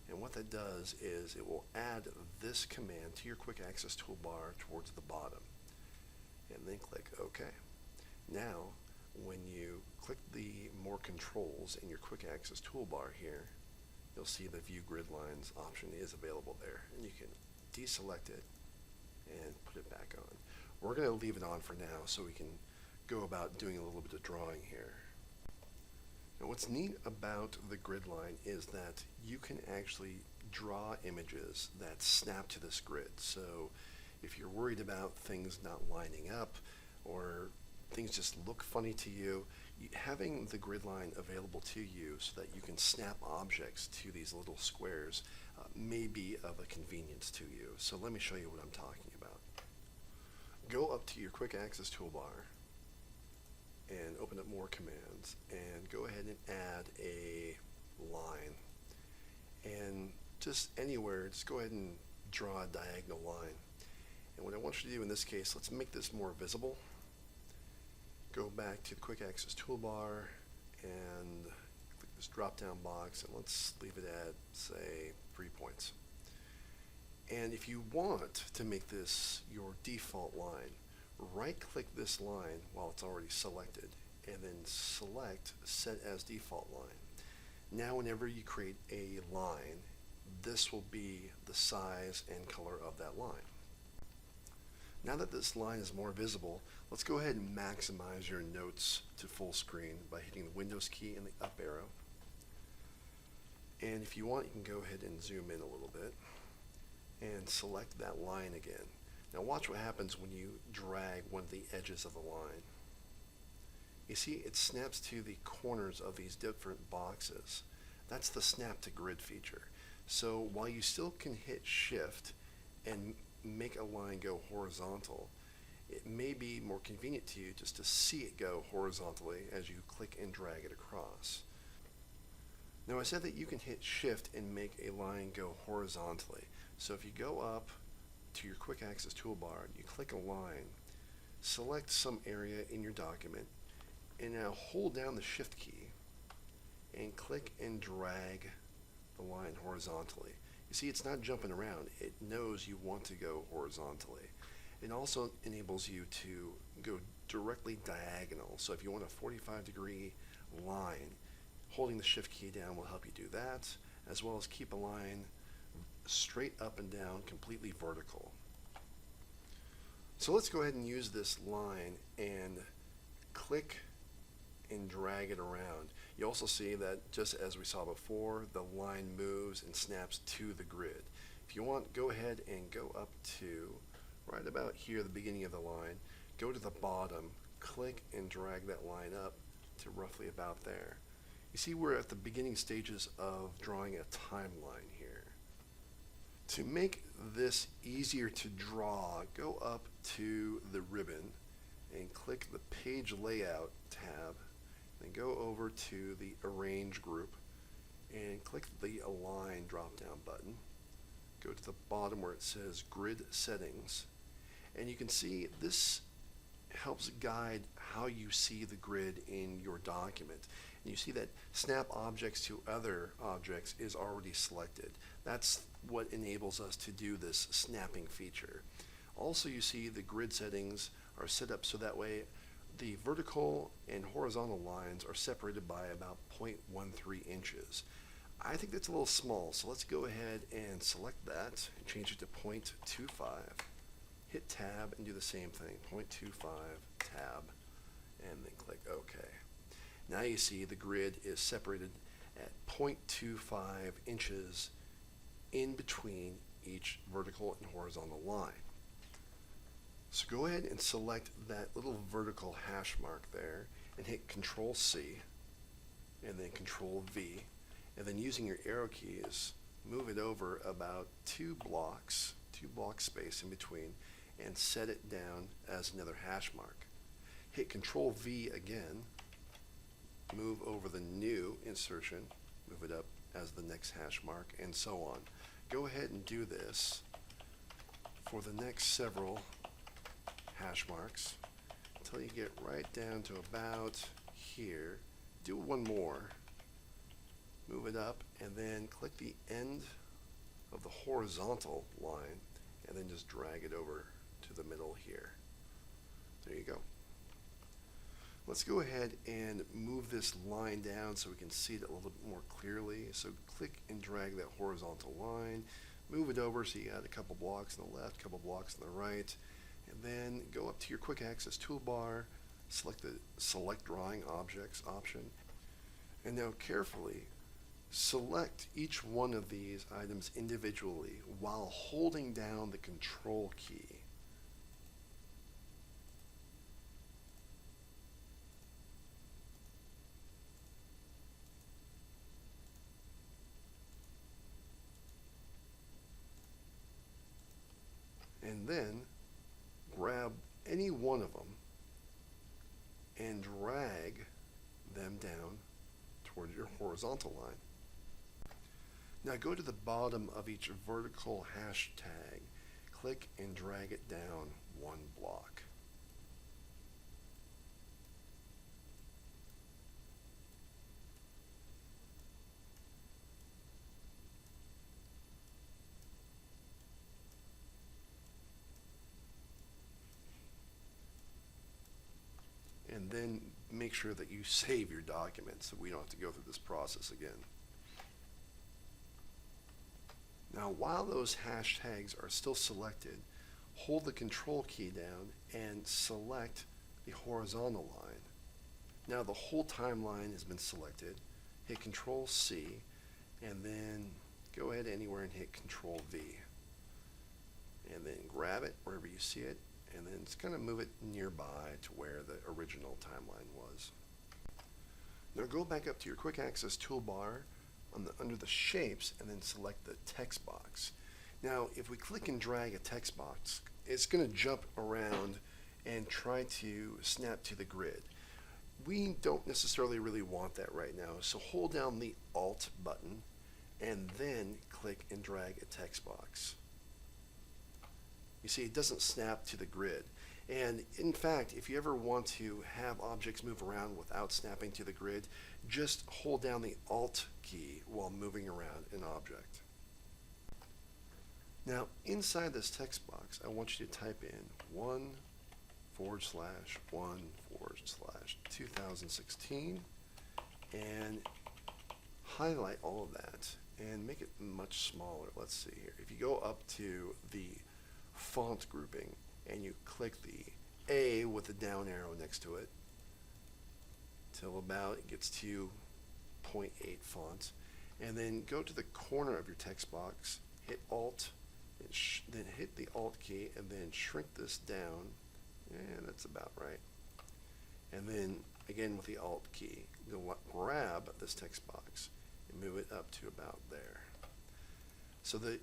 And what that does is it will add this command to your quick access toolbar towards the bottom, and then click OK. Now when you click the more controls in your quick access toolbar here, you'll see the View Grid Lines option is available there, and you can deselect it and put it back on. We're going to leave it on for now so we can go about doing a little bit of drawing here. Now what's neat about the grid line is that you can actually draw images that snap to this grid. So if you're worried about things not lining up or things just look funny to you, having the grid line available to you so that you can snap objects to these little squares may be of a convenience to you. So let me show you what I'm talking about. Go up to your quick access toolbar and open up more commands and go ahead and add a line, and just anywhere just go ahead and draw a diagonal line. And what I want you to do in this case, let's make this more visible. Go back to the quick access toolbar and click this drop down box, and let's leave it at say 3 points. And if you want to make this your default line, right click this line while it's already selected and then select Set as Default Line. Now whenever you create a line, this will be the size and color of that line. Now that this line is more visible, let's go ahead and maximize your notes to full screen by hitting the Windows key and the up arrow. And if you want, you can go ahead and zoom in a little bit and select that line again. Now watch what happens when you drag one of the edges of the line. You see it snaps to the corners of these different boxes. That's the snap to grid feature. So while you still can hit shift and make a line go horizontal, it may be more convenient to you just to see it go horizontally as you click and drag it across. Now I said that you can hit shift and make a line go horizontally. So if you go up to your quick access toolbar, you click a line, select some area in your document, and now hold down the shift key and click and drag the line horizontally. You see it's not jumping around, it knows you want to go horizontally. It also enables you to go directly diagonal. So if you want a 45-degree line, holding the shift key down will help you do that, as well as keep a line straight up and down, completely vertical. So let's go ahead and use this line and click and drag it around. You also see that, just as we saw before, the line moves and snaps to the grid. If you want, go ahead and go up to right about here, the beginning of the line, go to the bottom, click and drag that line up to roughly about there. You see we're at the beginning stages of drawing a timeline here. To make this easier to draw, go up to the ribbon and click the Page Layout tab, then go over to the Arrange group and click the Align drop-down button. Go to the bottom where it says Grid Settings, and you can see this helps guide how you see the grid in your document. And you see that Snap Objects to Other Objects is already selected. That's what enables us to do this snapping feature. Also, you see the grid settings are set up so that way the vertical and horizontal lines are separated by about 0.13 inches. I think that's a little small, so let's go ahead and select that and change it to 0.25. Hit Tab and do the same thing, 0.25, Tab, and then click OK. Now you see the grid is separated at 0.25 inches in between each vertical and horizontal line. So go ahead and select that little vertical hash mark there and hit Control C and then Control V, and then using your arrow keys move it over about two block space in between and set it down as another hash mark. Hit Control V again, move over the new insertion, move it up as the next hash mark, and so on. Go ahead and do this for the next several hash marks until you get right down to about here. Do one more, move it up, and then click the end of the horizontal line and then just drag it over to the middle here. There you go. Let's go ahead and move this line down so we can see it a little bit more clearly. So click and drag that horizontal line, move it over so you got a couple blocks on the left, a couple blocks on the right, and then go up to your quick access toolbar, select the Select Drawing Objects option, and now carefully select each one of these items individually while holding down the Control key. And then grab any one of them and drag them down toward your horizontal line. Now go to the bottom of each vertical hashtag, click and drag it down one block. And then make sure that you save your document so we don't have to go through this process again. Now, while those hashtags are still selected, hold the Control key down and select the horizontal line. Now the whole timeline has been selected. Hit Control C and then go ahead anywhere and hit Control V. And then grab it wherever you see it, and then just kind of move it nearby to where the original timeline was. Now go back up to your quick access toolbar under the shapes and then select the text box. Now if we click and drag a text box, it's going to jump around and try to snap to the grid. We don't necessarily really want that right now, so hold down the Alt button and then click and drag a text box. You see, it doesn't snap to the grid. And in fact, if you ever want to have objects move around without snapping to the grid, just hold down the Alt key while moving around an object. Now, inside this text box, I want you to type in 1/1/2016 and highlight all of that and make it much smaller. Let's see here. If you go up to the font grouping and you click the A with the down arrow next to it till about it gets to 0.8 font, and then go to the corner of your text box, hit Alt, then hit the Alt key, and then shrink this down, and that's about right. And then again with the Alt key, you'll grab this text box and move it up to about there. So the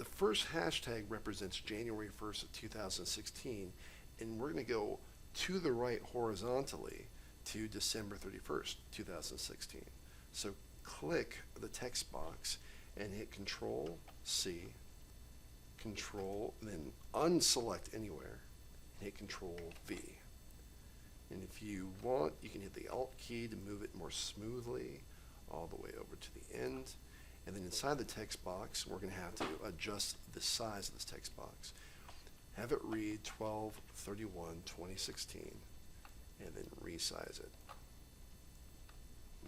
first hashtag represents January 1st of 2016, and we're going to go to the right horizontally to December 31st, 2016. So click the text box and hit Control C, Control, then unselect anywhere, and hit Control V. And if you want, you can hit the Alt key to move it more smoothly all the way over to the end. And then inside the text box, we're going to have to adjust the size of this text box. Have it read 12/31/2016, and then resize it.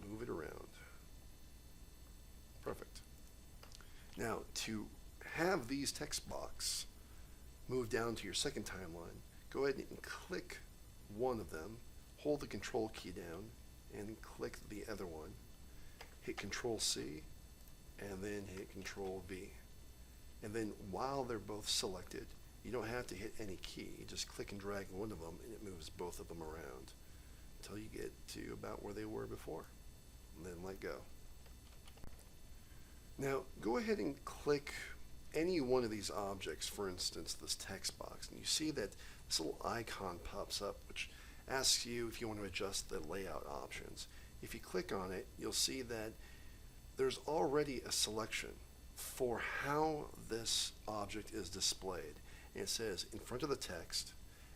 Move it around. Perfect. Now, to have these text box move down to your second timeline, go ahead and click one of them, hold the Control key down, and click the other one. Hit Control C, and then hit Control V. And then while they're both selected, you don't have to hit any key. You just click and drag one of them, and it moves both of them around until you get to about where they were before, and then let go. Now, go ahead and click any one of these objects, for instance, this text box, and you see that this little icon pops up, which asks you if you want to adjust the layout options. If you click on it, you'll see that there's already a selection for how this object is displayed. And it says in front of the text,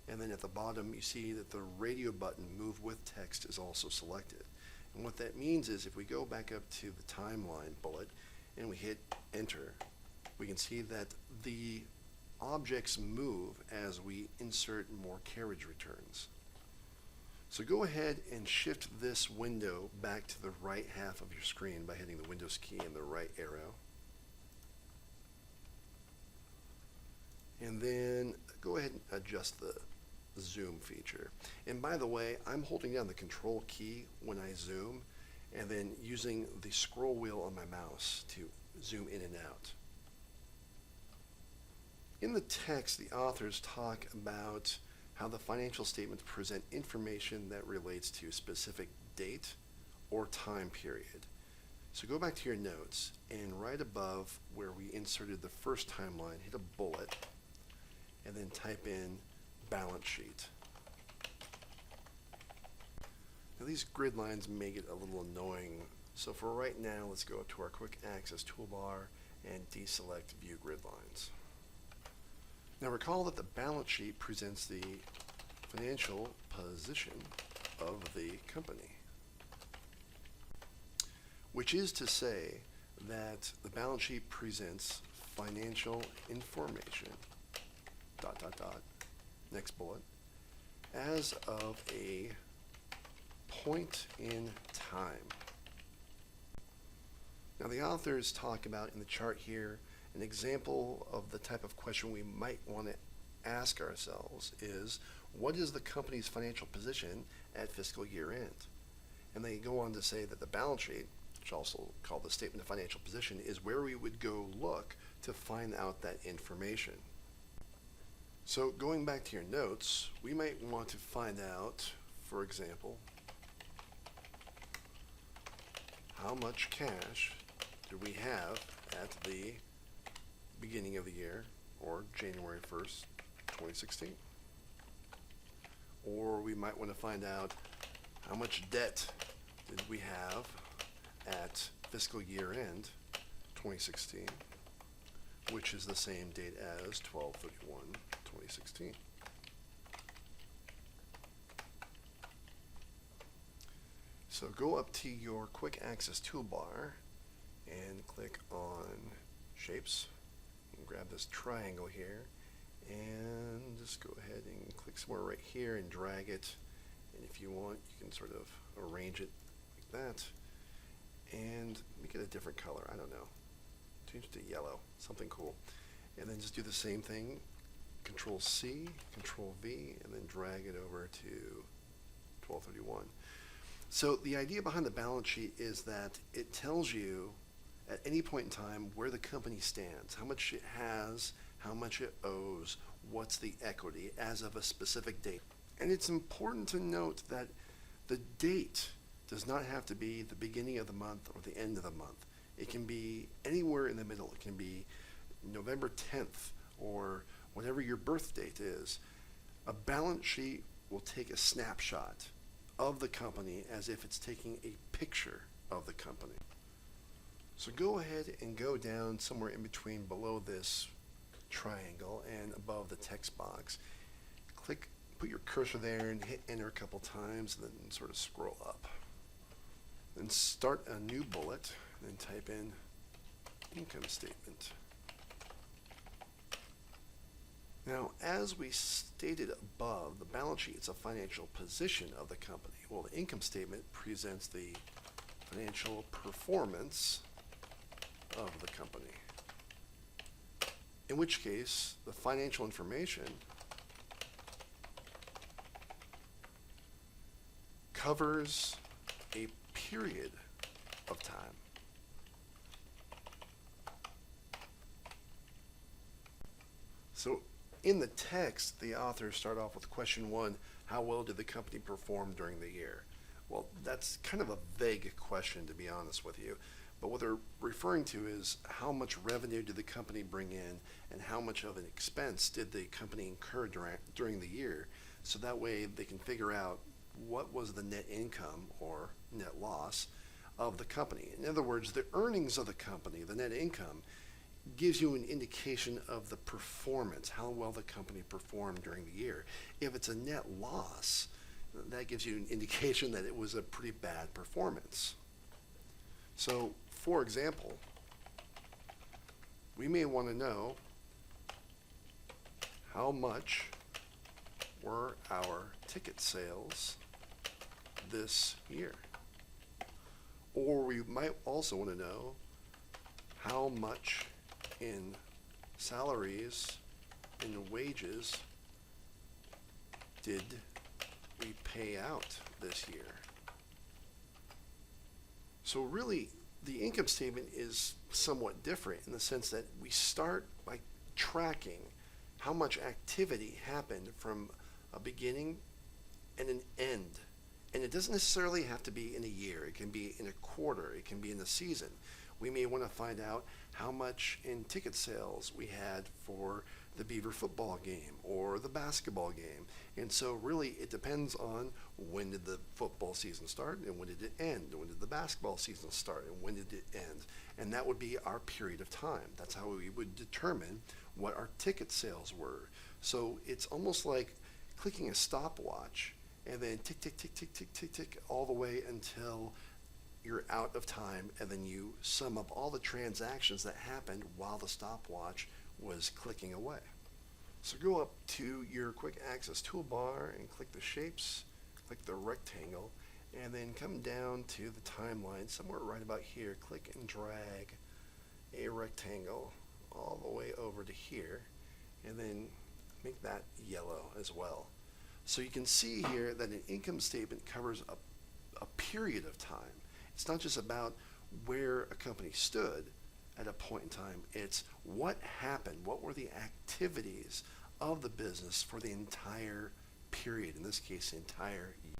and then at the bottom you see that the radio button Move with Text is also selected. And what that means is if we go back up to the timeline bullet and we hit Enter, we can see that the objects move as we insert more carriage returns. So go ahead and shift this window back to the right half of your screen by hitting the Windows key and the right arrow. And then go ahead and adjust the zoom feature. And by the way, I'm holding down the Control key when I zoom, and then using the scroll wheel on my mouse to zoom in and out. In the text, the authors talk about how the financial statements present information that relates to a specific date or time period. So go back to your notes, and right above where we inserted the first timeline, hit a bullet, and then type in balance sheet. Now these grid lines may get a little annoying, so for right now, let's go up to our quick access toolbar and deselect view grid lines. Now recall that the balance sheet presents the financial position of the company, which is to say that the balance sheet presents financial information, ... next bullet, as of a point in time. Now the authors talk about in the chart here an example of the type of question we might want to ask ourselves is, what is the company's financial position at fiscal year end? And they go on to say that the balance sheet, which also called the statement of financial position, is where we would go look to find out that information. So going back to your notes, we might want to find out, for example, how much cash do we have at the beginning of the year, or January 1st, 2016. Or we might want to find out how much debt did we have at fiscal year end 2016, which is the same date as 12/31/2016. So go up to your quick access toolbar and click on Shapes, and grab this triangle here and just go ahead and click somewhere right here and drag it. And if you want, you can sort of arrange it like that and make it a different color. I don't know. Change it to yellow, something cool. And then just do the same thing. Control C, Control V, and then drag it over to 1231. So the idea behind the balance sheet is that it tells you at any point in time where the company stands, how much it has, how much it owes, what's the equity as of a specific date. And it's important to note that the date does not have to be the beginning of the month or the end of the month. It can be anywhere in the middle. It can be November 10th or whatever your birth date is. A balance sheet will take a snapshot of the company as if it's taking a picture of the company. So go ahead and go down somewhere in between below this triangle and above the text box. Put your cursor there and hit enter a couple times, and then sort of scroll up. Then start a new bullet, and then type in income statement. Now, as we stated above, the balance sheet is a financial position of the company. Well, the income statement presents the financial performance of the company. In which case, the financial information covers a period of time. So in the text, the authors start off with question 1, how well did the company perform during the year? Well, that's kind of a vague question, to be honest with you. But what they're referring to is how much revenue did the company bring in and how much of an expense did the company incur during the year, so that way they can figure out what was the net income or net loss of the company. In other words, the earnings of the company, the net income, gives you an indication of the performance, how well the company performed during the year. If it's a net loss, that gives you an indication that it was a pretty bad performance. So, for example, we may want to know how much were our ticket sales this year. Or we might also want to know how much in salaries and wages did we pay out this year. So really, the income statement is somewhat different in the sense that we start by tracking how much activity happened from a beginning and an end. And it doesn't necessarily have to be in a year. It can be in a quarter. It can be in a season. We may want to find out how much in ticket sales we had for the Beaver football game or the basketball game. And so really it depends on when did the football season start and when did it end, when did the basketball season start and when did it end. And that would be our period of time. That's how we would determine what our ticket sales were. So it's almost like clicking a stopwatch and then tick, tick, tick, tick, tick, tick, tick, all the way until you're out of time, and then you sum up all the transactions that happened while the stopwatch was clicking away. So go up to your quick access toolbar and click the shapes, click the rectangle, and then come down to the timeline somewhere right about here. Click and drag a rectangle all the way over to here, and then make that yellow as well. So you can see here that an income statement covers a period of time. It's not just about where a company stood at a point in time. It's what happened, what were the activities of the business for the entire period, in this case, the entire year.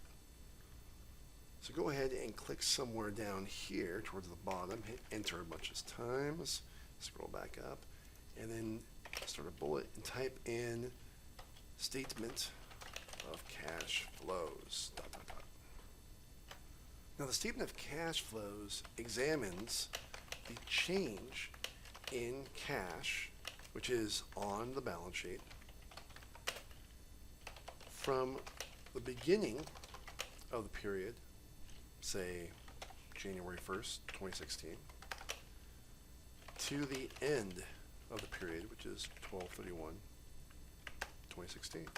So go ahead and click somewhere down here towards the bottom, hit enter a bunch of times, scroll back up, and then start a bullet and type in statement of cash flows, ... Now the statement of cash flows examines the change in cash, which is on the balance sheet, from the beginning of the period, say January 1st, 2016, to the end of the period, which is 12/31/2016.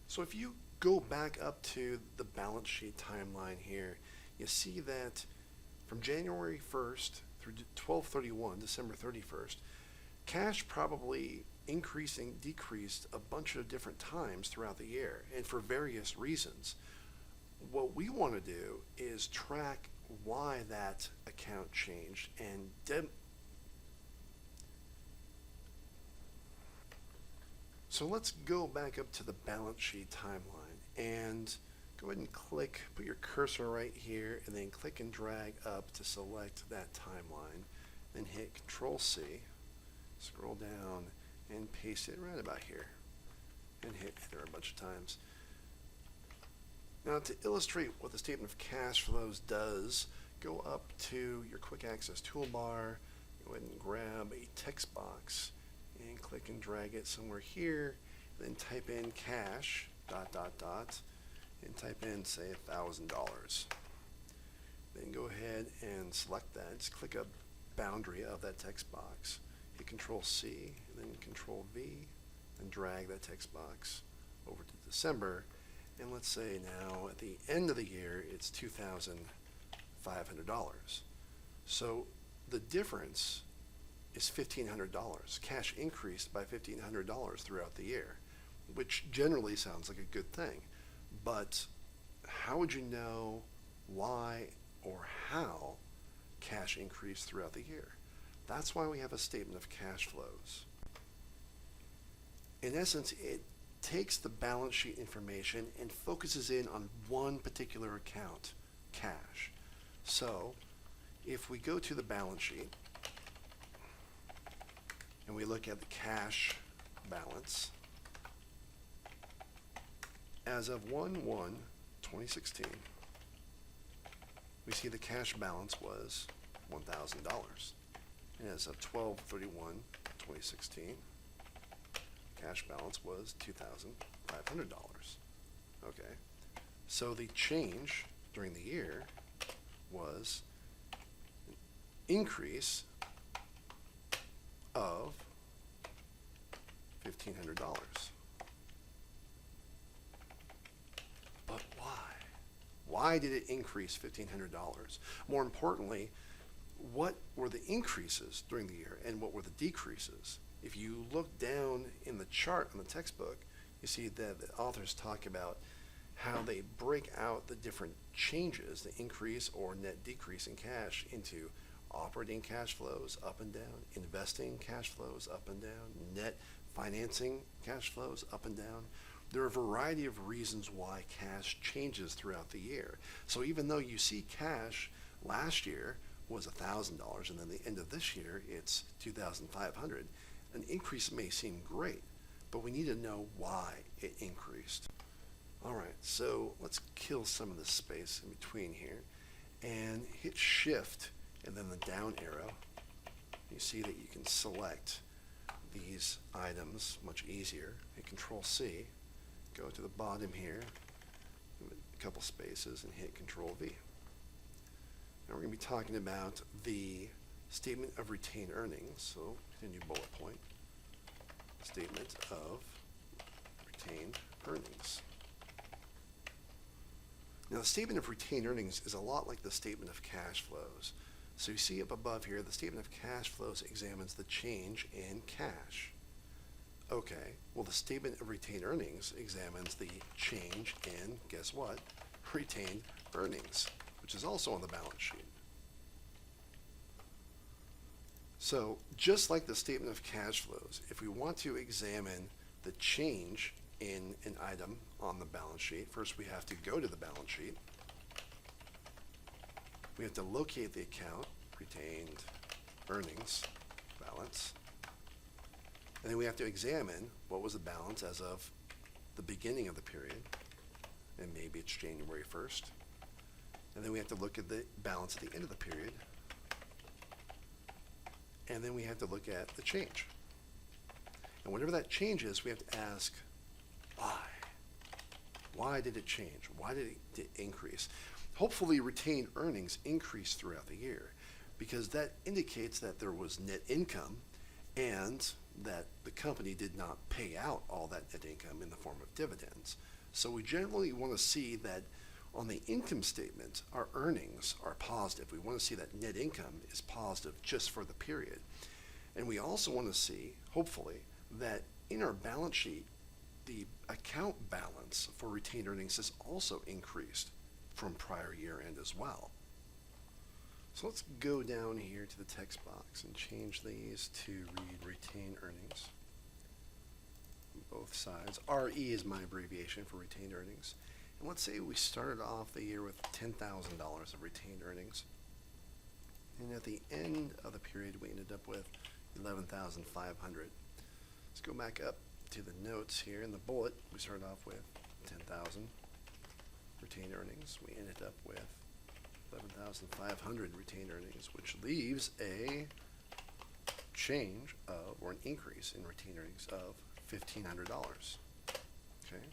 So if you go back up to the balance sheet timeline here, you see that from January 1st through 12/31, December 31st, cash probably decreased a bunch of different times throughout the year, and for various reasons. What we want to do is track why that account changed and so let's go back up to the balance sheet timeline and go ahead and put your cursor right here, and then click and drag up to select that timeline. Then hit Control C, scroll down, and paste it right about here, and hit enter a bunch of times. Now, to illustrate what the statement of cash flows does, go up to your quick access toolbar, go ahead and grab a text box, and click and drag it somewhere here, then type in cash, ... and type in, say, $1,000. Then go ahead and select that. Just click a boundary of that text box. Hit Control C, and then Control V, and drag that text box over to December. And let's say now at the end of the year, it's $2,500. So the difference is $1,500. Cash increased by $1,500 throughout the year, which generally sounds like a good thing. But how would you know why or how cash increased throughout the year? That's why we have a statement of cash flows. In essence, it takes the balance sheet information and focuses in on one particular account, cash. So if we go to the balance sheet and we look at the cash balance, as of 1/1/2016, we see the cash balance was $1,000. And as of 12/31/2016, cash balance was $2,500. Okay, so the change during the year was an increase of $1,500. But why? Why did it increase $1,500? More importantly, what were the increases during the year and what were the decreases? If you look down in the chart on the textbook, you see that the authors talk about how they break out the different changes, the increase or net decrease in cash, into operating cash flows up and down, investing cash flows up and down, net financing cash flows up and down. There are a variety of reasons why cash changes throughout the year. So even though you see cash last year was $1,000 and then the end of this year it's $2,500, an increase may seem great, but we need to know why it increased. All right, so let's kill some of the space in between here and hit Shift and then the down arrow. You see that you can select these items much easier. Hit Control C, go to the bottom here, give it a couple spaces, and hit Control V. Now we're going to be talking about the statement of retained earnings. So hit a new bullet point. Statement of retained earnings. Now the statement of retained earnings is a lot like the statement of cash flows. So you see up above here, the statement of cash flows examines the change in cash. Okay, well the statement of retained earnings examines the change in, guess what, retained earnings, which is also on the balance sheet. So just like the statement of cash flows, if we want to examine the change in an item on the balance sheet, first we have to go to the balance sheet. We have to locate the account, retained earnings balance, and then we have to examine what was the balance as of the beginning of the period, and maybe it's January 1st. And then we have to look at the balance at the end of the period, and then we have to look at the change. And whatever that change is, we have to ask why. Why did it change? Why did it increase? Hopefully retained earnings increase throughout the year. because that indicates that there was net income and that the company did not pay out all that net income in the form of dividends. So we generally want to see that on the income statement, our earnings are positive. We want to see that net income is positive just for the period. And we also want to see, hopefully, that in our balance sheet, the account balance for retained earnings has also increased from prior year end as well. So let's go down here to the text box and change these to read retained earnings. Both sides. RE is my abbreviation for retained earnings. And let's say we started off the year with $10,000 of retained earnings. And at the end of the period, we ended up with $11,500. Let's go back up to the notes here. In the bullet, we started off with 10,000 retained earnings. We ended up with 11,500 retained earnings, which leaves a change of, or an increase in retained earnings of $1,500. Okay.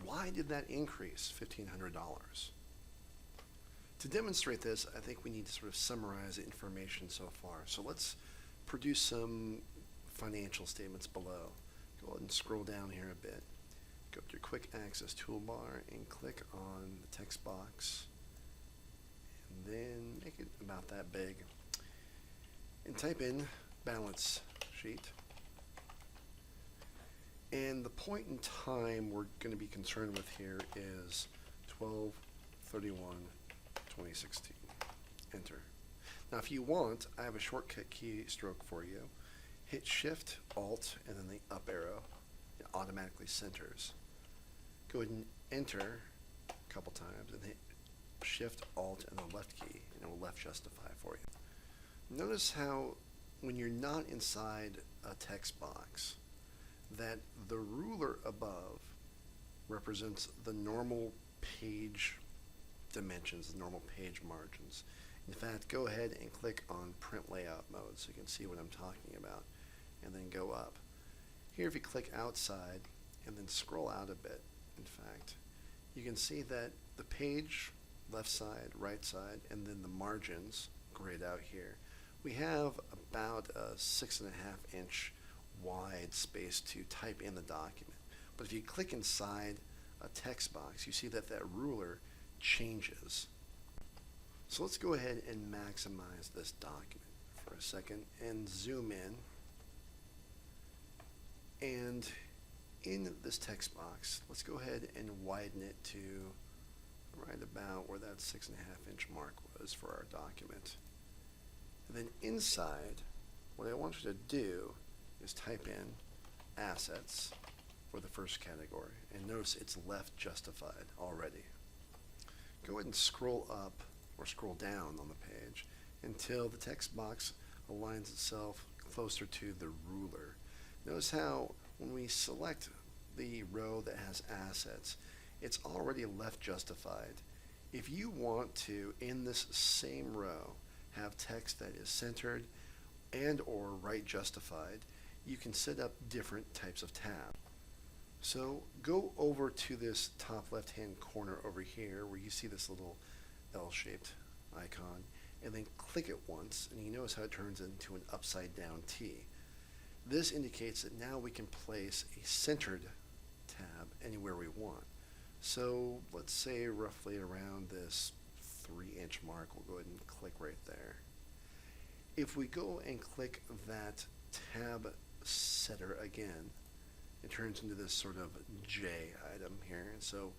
Why did that increase $1,500? To demonstrate this, I think we need to sort of summarize the information so far. So let's produce some financial statements below. Go ahead and scroll down here a bit. Go up to your quick access toolbar and click on the text box. And then make it about that big. And type in balance sheet. And the point in time we're going to be concerned with here is 12/31/2016. Enter. Now if you want, I have a shortcut keystroke for you. Hit Shift, Alt, and then the up arrow. It automatically centers. Go ahead and enter a couple times and hit Shift, Alt, and the left key, and it will left justify for you. Notice how when you're not inside a text box, that the ruler above represents the normal page dimensions, the normal page margins. In fact, go ahead and click on print layout mode so you can see what I'm talking about, and then go up. Here if you click outside and then scroll out a bit, in fact, you can see that the page, left side, right side, and then the margins grayed out here. We have about a 6.5 inch wide space to type in the document. But if you click inside a text box, you see that that ruler changes. So let's go ahead and maximize this document for a second and zoom in. And in this text box, let's go ahead and widen it to right about where that 6.5 inch mark was for our document. And then inside, what I want you to do is type in assets for the first category, and notice it's left justified already. Go ahead and scroll up or scroll down on the page until the text box aligns itself closer to the ruler. Notice how when we select the row that has assets, it's already left justified. If you want to, in this same row, have text that is centered and or right justified, you can set up different types of tabs. So go over to this top left hand corner over here where you see this little L-shaped icon, and then click it once, and you notice how it turns into an upside down T. This indicates that now we can place a centered tab anywhere we want. So let's say roughly around this 3 inch mark, we'll go ahead and click right there. If we go and click that tab setter again, it turns into this sort of J item here. And so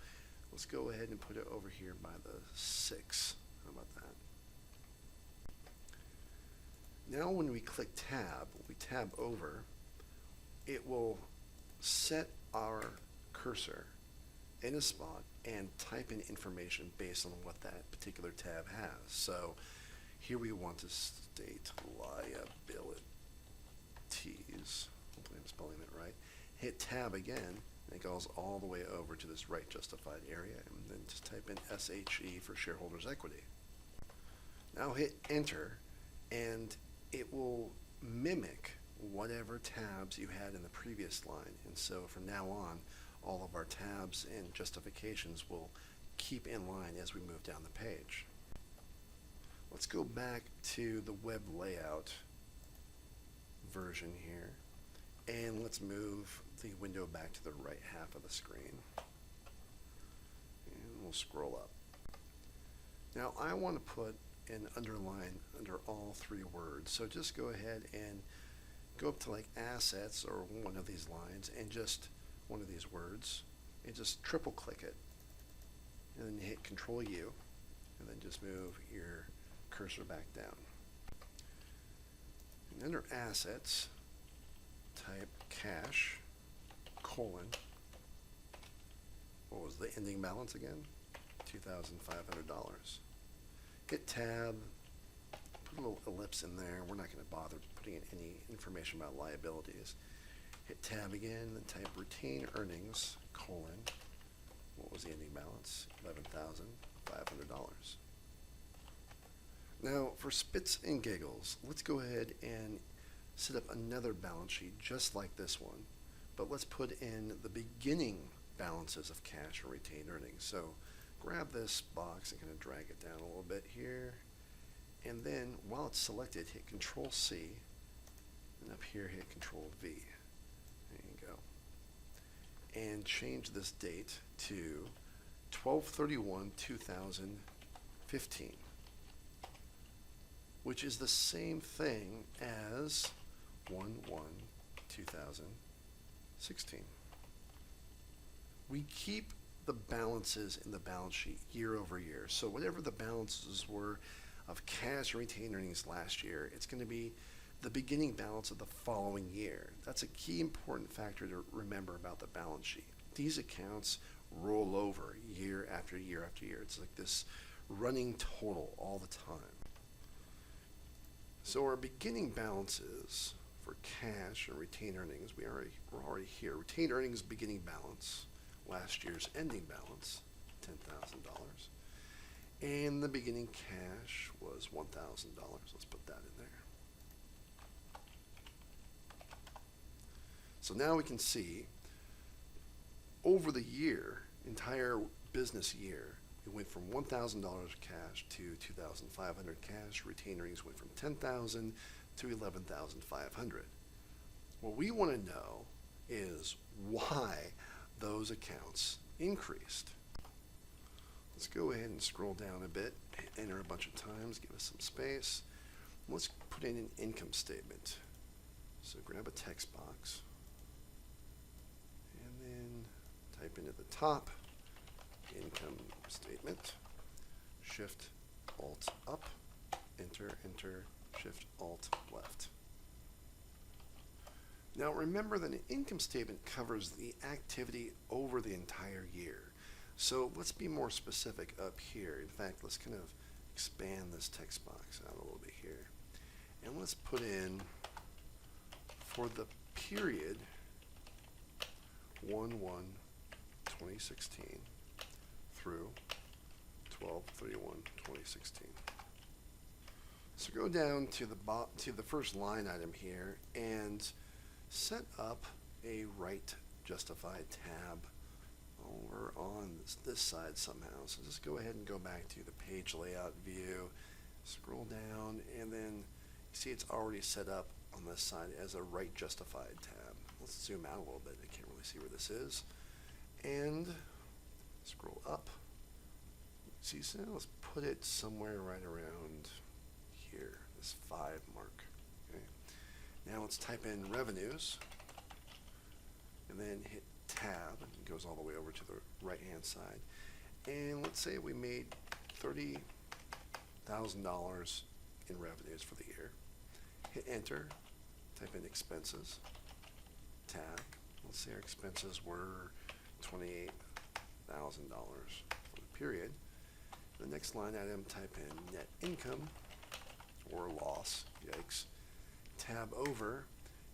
let's go ahead and put it over here by the 6. How about that? Now when we click tab, we tab over, it will set our cursor in a spot and type in information based on what that particular tab has. So here we want to state liabilities. Hopefully I'm spelling it right. Hit tab again, and it goes all the way over to this right justified area, and then just type in SHE for shareholders equity. Now hit enter, and it will mimic whatever tabs you had in the previous line. And so from now on, all of our tabs and justifications will keep in line as we move down the page. Let's go back to the web layout version here, and let's move the window back to the right half of the screen. And we'll scroll up. Now I want to put an underline under all three words, so just go ahead and go up to like assets or one of these lines and just one of these words and just triple click it, and then hit Control U, and then just move your cursor back down. And under assets, type cash, colon, what was the ending balance again? $2,500. Hit tab, put a little ellipse in there. We're not going to bother putting in any information about liabilities. Hit tab again, then type retained earnings, colon, what was the ending balance? $11,500. Now, for spits and giggles, let's go ahead and set up another balance sheet just like this one, but let's put in the beginning balances of cash or retained earnings. So grab this box and kind of drag it down a little bit here, and then while it's selected, hit Control C, and up here hit Control V. There you go. And change this date to 12/31/2015. which is the same thing as 1/1/2016. We keep the balances in the balance sheet year over year. So whatever the balances were of cash and retained earnings last year, it's going to be the beginning balance of the following year. That's a key important factor to remember about the balance sheet. These accounts roll over year after year after year. It's like this running total all the time. So our beginning balances for cash and retained earnings, we're already here. Retained earnings beginning balance, last year's ending balance, $10,000. And the beginning cash was $1,000. Let's put that in there. So now we can see over the year, entire business year, we went from $1,000 cash to $2,500 cash. Retained earnings went from $10,000 to $11,500. What we want to know is why those accounts increased. Let's go ahead and scroll down a bit, enter a bunch of times, give us some space. Let's put in an income statement. So grab a text box and then type in at the top, income statement, Shift Alt up, enter, enter, Shift Alt left. Now remember that an income statement covers the activity over the entire year. So let's be more specific up here. In fact, let's kind of expand this text box out a little bit here. And let's put in, for the period 1/1/2016 through 12/31/2016. So go down to the first line item here and set up a right justified tab over on this side somehow. So just go ahead and go back to the page layout view, scroll down, and then you see it's already set up on this side as a right justified tab. Let's zoom out a little bit. I can't really see where this is. And scroll up. See, so let's put it somewhere right around here, this 5 mark. Okay. Now let's type in revenues, and then hit tab, and it goes all the way over to the right-hand side. And let's say we made $30,000 in revenues for the year. Hit enter, type in expenses, tab. Let's say our expenses were $28,000 for the period. The next line item, type in net income or loss, yikes, tab over,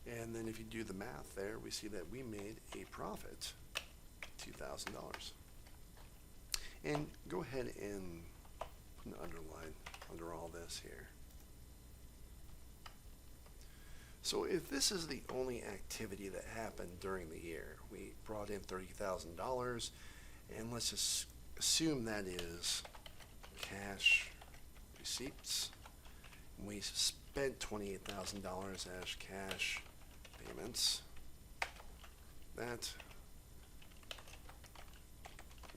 and then if you do the math there, we see that we made a profit, $2,000. And go ahead and put an underline under all this here. So if this is the only activity that happened during the year, we brought in $30,000, and let's just assume that is cash receipts. We spent $28,000 as cash payments. That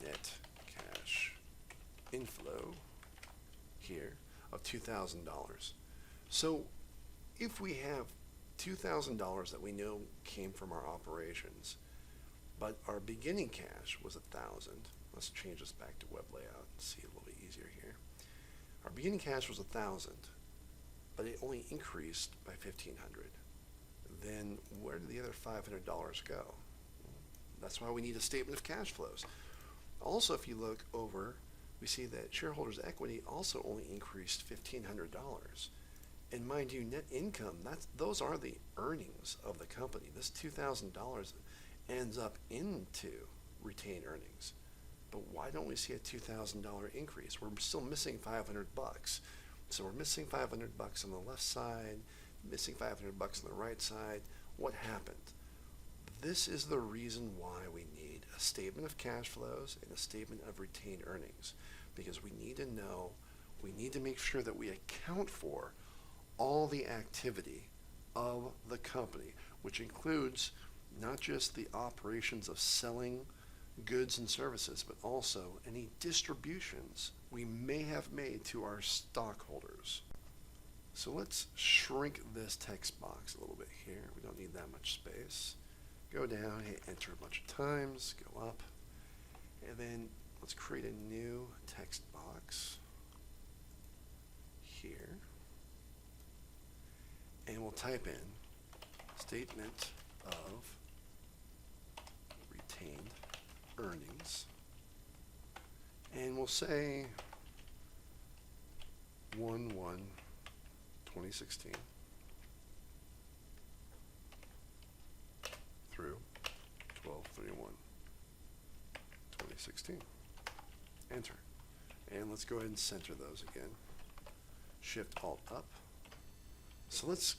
net cash inflow here of $2,000. So if we have $2,000 that we know came from our operations, but our beginning cash was $1,000. Let's change this back to web layout and see a little bit easier here. Our beginning cash was $1,000, but it only increased by $1,500. Then where did the other $500 go? That's why we need a statement of cash flows. Also, if you look over, we see that shareholders' equity also only increased $1,500. And mind you, net income, those are the earnings of the company. This $2,000 ends up into retained earnings. But why don't we see a $2,000 increase? We're still missing $500. So we're missing $500 on the left side, missing $500 on the right side. What happened? This is the reason why we need a statement of cash flows and a statement of retained earnings, because we need to know, we need to make sure that we account for all the activity of the company, which includes not just the operations of selling goods and services, but also any distributions we may have made to our stockholders. So let's shrink this text box a little bit here. We don't need that much space. Go down, hit enter a bunch of times, go up, and then let's create a new text box here. And we'll type in statement of retained earnings. And we'll say 1/1/2016 through 12/31/2016. Enter. And let's go ahead and center those again. Shift-Alt up. So let's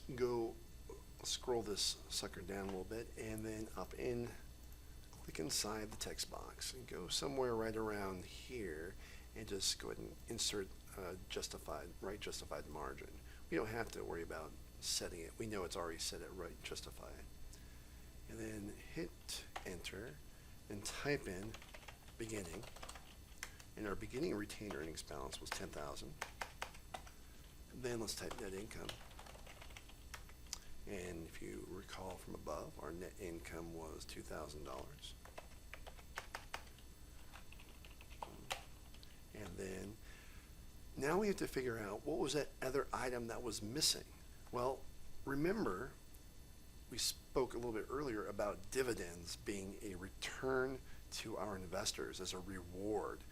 scroll this sucker down a little bit and then up in, click inside the text box and go somewhere right around here and just go ahead and insert justified margin. We don't have to worry about setting it. We know it's already set at right justified. And then hit enter and type in beginning. And our beginning retained earnings balance was $10,000. Then let's type net income. And if you recall from above, our net income was $2,000. And then now we have to figure out what was that other item that was missing. Well, remember, we spoke a little bit earlier about dividends being a return to our investors as a reward,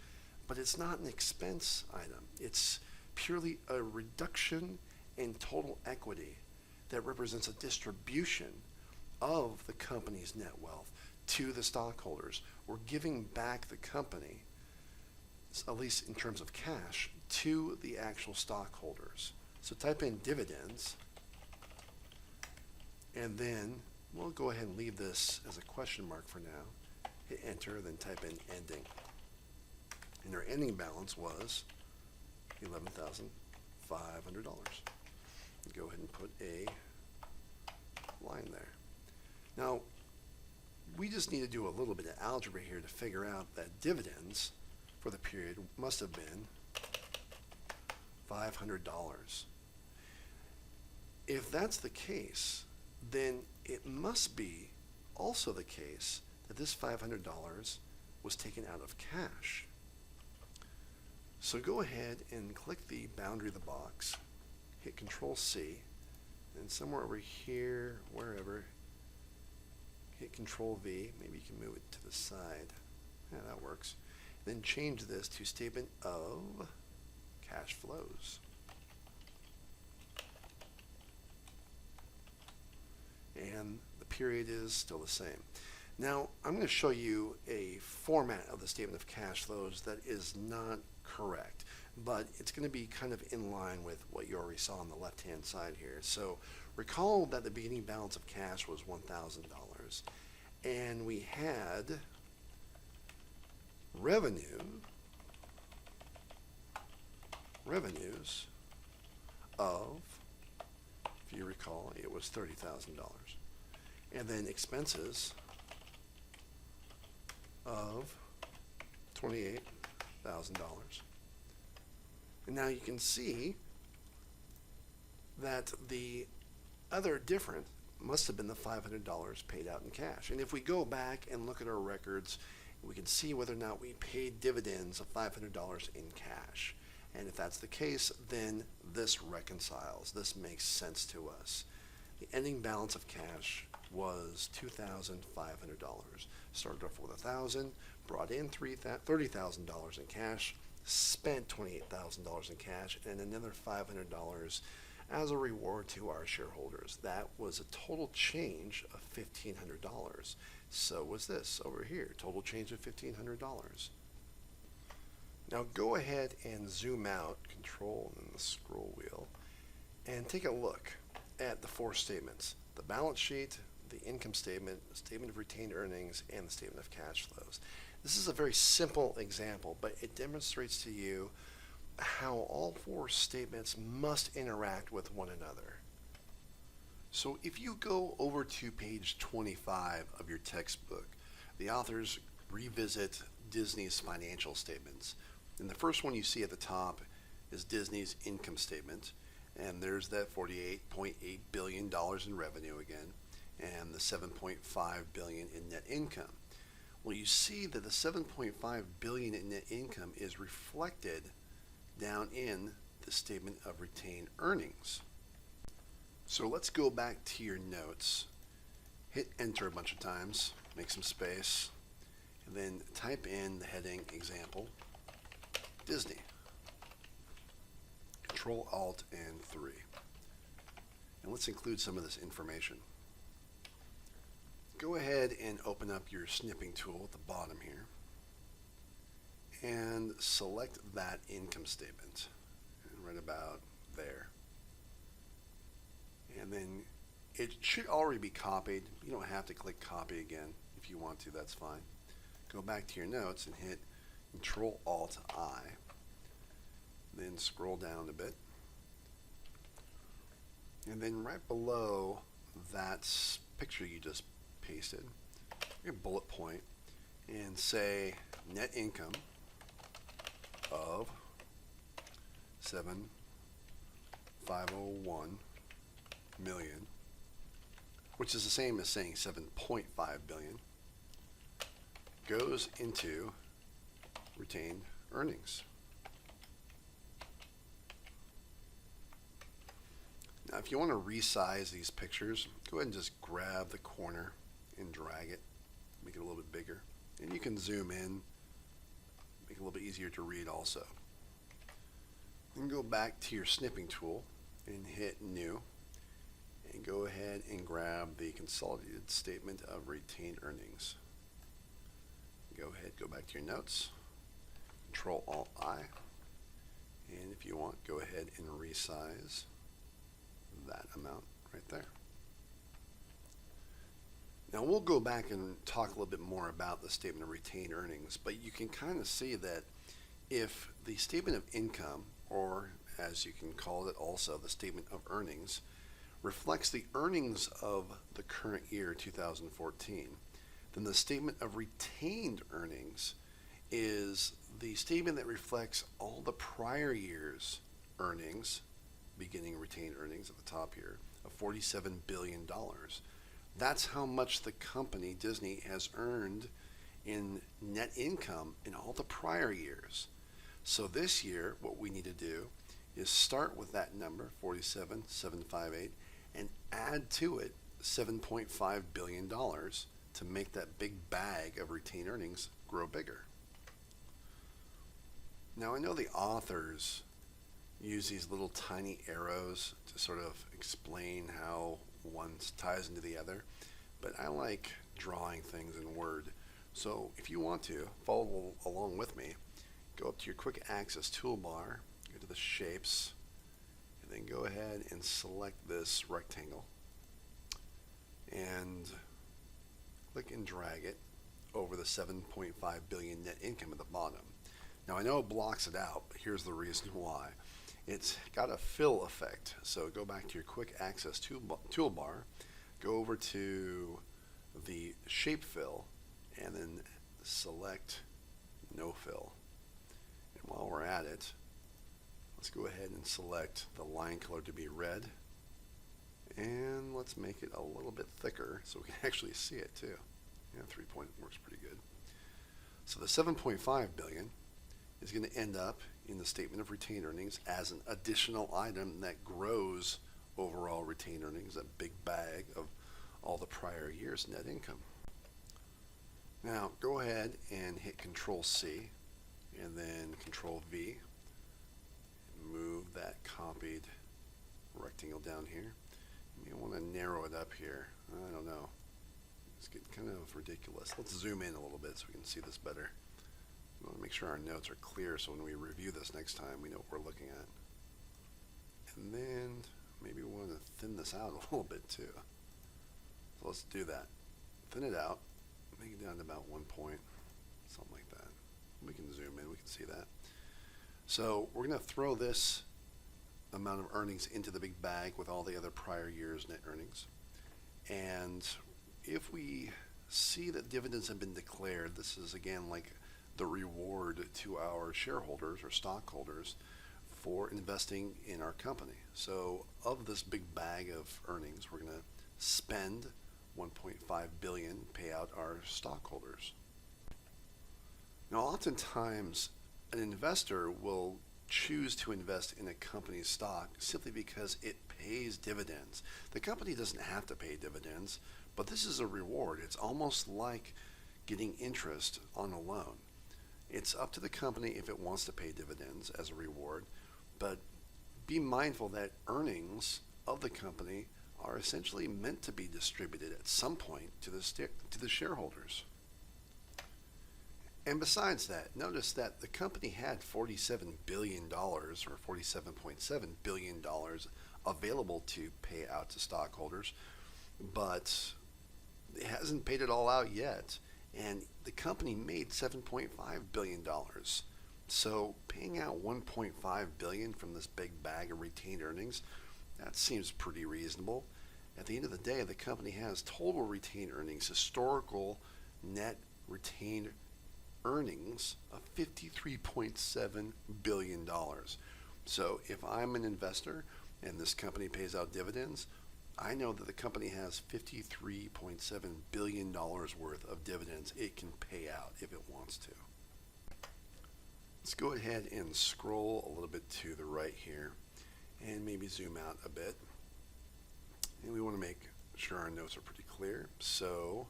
but it's not an expense item. It's purely a reduction in total equity that represents a distribution of the company's net wealth to the stockholders. We're giving back the company, at least in terms of cash, to the actual stockholders. So type in dividends, and then we'll go ahead and leave this as a question mark for now. Hit enter, then type in ending. And our ending balance was $11,500. Go ahead and put a line there. Now, we just need to do a little bit of algebra here to figure out that dividends for the period must have been $500. If that's the case, then it must be also the case that this $500 was taken out of cash. So go ahead and click the boundary of the box, hit Control C, and somewhere over here, wherever, hit Control V. Maybe you can move it to the side. Yeah, that works. Then change this to statement of cash flows. And the period is still the same. Now, I'm going to show you a format of the statement of cash flows that is not correct, but it's going to be kind of in line with what you already saw on the left-hand side here. So recall that the beginning balance of cash was $1,000, and we had revenue revenues of, if you recall, it was $30,000. And then expenses of $28,000. And now you can see that the other difference must have been the $500 paid out in cash. And if we go back and look at our records, we can see whether or not we paid dividends of $500 in cash. And if that's the case, then this reconciles. This makes sense to us. The ending balance of cash was $2,500. Started off with $1,000, brought in $30,000 in cash, spent $28,000 in cash, and another $500 as a reward to our shareholders. That was a total change of $1,500. So was this over here, total change of $1,500. Now go ahead and zoom out, Control and then the scroll wheel, and take a look at the four statements: the balance sheet, the income statement, the statement of retained earnings, and the statement of cash flows. This is a very simple example, but it demonstrates to you how all four statements must interact with one another. So if you go over to page 25 of your textbook, the authors revisit Disney's financial statements. And the first one you see at the top is Disney's income statement. And there's that $48.8 billion in revenue again, and the $7.5 billion in net income. Well, you see that the $7.5 billion in net income is reflected down in the statement of retained earnings. So let's go back to your notes, hit enter a bunch of times, make some space, and then type in the heading example, Disney. Control Alt and 3. And let's include some of this information. Go ahead and open up your snipping tool at the bottom here and select that income statement right about there. And then it should already be copied. You don't have to click copy again. If you want to, that's fine. Go back to your notes and hit Control Alt I. Then scroll down a bit. And then right below that picture you just pasted, your bullet point, and say net income of 7,501 million, which is the same as saying 7.5 billion, goes into retained earnings. Now, if you want to resize these pictures, go ahead and just grab the corner and drag it, make it a little bit bigger. And you can zoom in, make it a little bit easier to read also. Then go back to your snipping tool and hit New, and go ahead and grab the consolidated statement of retained earnings. Go ahead, go back to your notes, Control Alt I, and if you want, go ahead and resize that amount right there. Now we'll go back and talk a little bit more about the statement of retained earnings, but you can kind of see that if the statement of income, or as you can call it also, the statement of earnings, reflects the earnings of the current year 2014, then the statement of retained earnings is the statement that reflects all the prior year's earnings, beginning retained earnings at the top here, of $47 billion. That's how much the company, Disney, has earned in net income in all the prior years. So this year, what we need to do is start with that number, 47,758, and add to it $7.5 billion to make that big bag of retained earnings grow bigger. Now, I know the authors use these little tiny arrows to sort of explain how one ties into the other, but I like drawing things in Word. So if you want to follow along with me, go up to your quick access toolbar, go to the shapes, and then go ahead and select this rectangle and click and drag it over the 7.5 billion net income at the bottom. Now I know it blocks it out, but here's the reason why. It's got a fill effect. So go back to your quick access toolbar, go over to the shape fill, and then select no fill. And while we're at it, let's go ahead and select the line color to be red, and let's make it a little bit thicker so we can actually see it too. Yeah, 3 point works pretty good. So the 7.5 billion is going to end up in the statement of retained earnings as an additional item that grows overall retained earnings, that big bag of all the prior year's net income. Now go ahead and hit Control C and then Control V. Move that copied rectangle down here. You may want to narrow it up here. I don't know. It's getting kind of ridiculous. Let's zoom in a little bit so we can see this better. We want to make sure our notes are clear so when we review this next time we know what we're looking at. And then maybe we want to thin this out a little bit too. So let's do that. Thin it out. Make it down to about 1 point. Something like that. We can zoom in. We can see that. So we're going to throw this amount of earnings into the big bag with all the other prior year's net earnings. And if we see that dividends have been declared, this is again like the reward to our shareholders or stockholders for investing in our company. So of this big bag of earnings, we're going to spend 1.5 billion, pay out our stockholders. Now oftentimes an investor will choose to invest in a company's stock simply because it pays dividends. The company doesn't have to pay dividends, but this is a reward. It's almost like getting interest on a loan. It's up to the company if it wants to pay dividends as a reward, but be mindful that earnings of the company are essentially meant to be distributed at some point to the shareholders. And besides that, notice that the company had $47 billion or $47.7 billion available to pay out to stockholders, but it hasn't paid it all out yet. And the company made $7.5 billion. So paying out $1.5 billion from this big bag of retained earnings, that seems pretty reasonable. At the end of the day, the company has total retained earnings, historical net retained earnings of $53.7 billion. So if I'm an investor and this company pays out dividends, I know that the company has $53.7 billion worth of dividends it can pay out if it wants to. Let's go ahead and scroll a little bit to the right here and maybe zoom out a bit. And we want to make sure our notes are pretty clear. So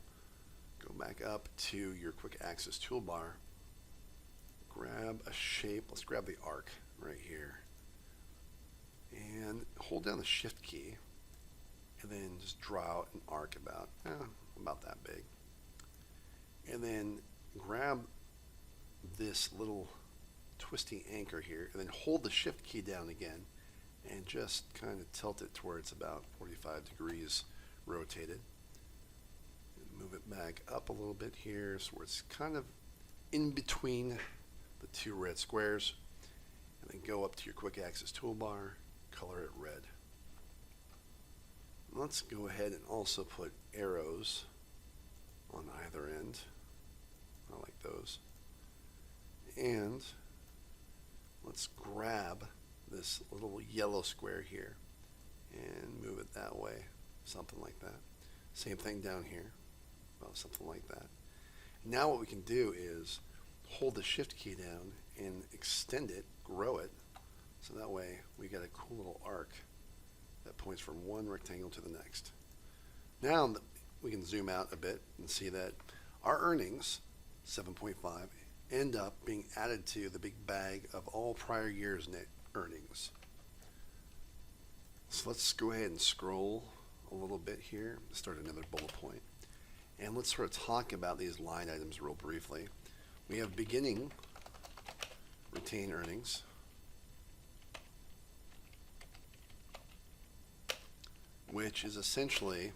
go back up to your quick access toolbar, grab a shape. Let's grab the arc right here and hold down the shift key and then just draw out an arc about that big. And then grab this little twisty anchor here and then hold the shift key down again and just kind of tilt it to where it's about 45 degrees rotated. And move it back up a little bit here so where it's kind of in between the two red squares. And then go up to your quick access toolbar, color it red. Let's go ahead and also put arrows on either end. I like those. And let's grab this little yellow square here and move it that way, something like that. Same thing down here, well, something like that. Now what we can do is hold the shift key down and extend it, grow it, so that way we get a cool little arc that points from one rectangle to the next. Now we can zoom out a bit and see that our earnings, 7.5, end up being added to the big bag of all prior year's net earnings. So let's go ahead and scroll a little bit here, start another bullet point, and let's sort of talk about these line items real briefly. We have beginning retained earnings, which is essentially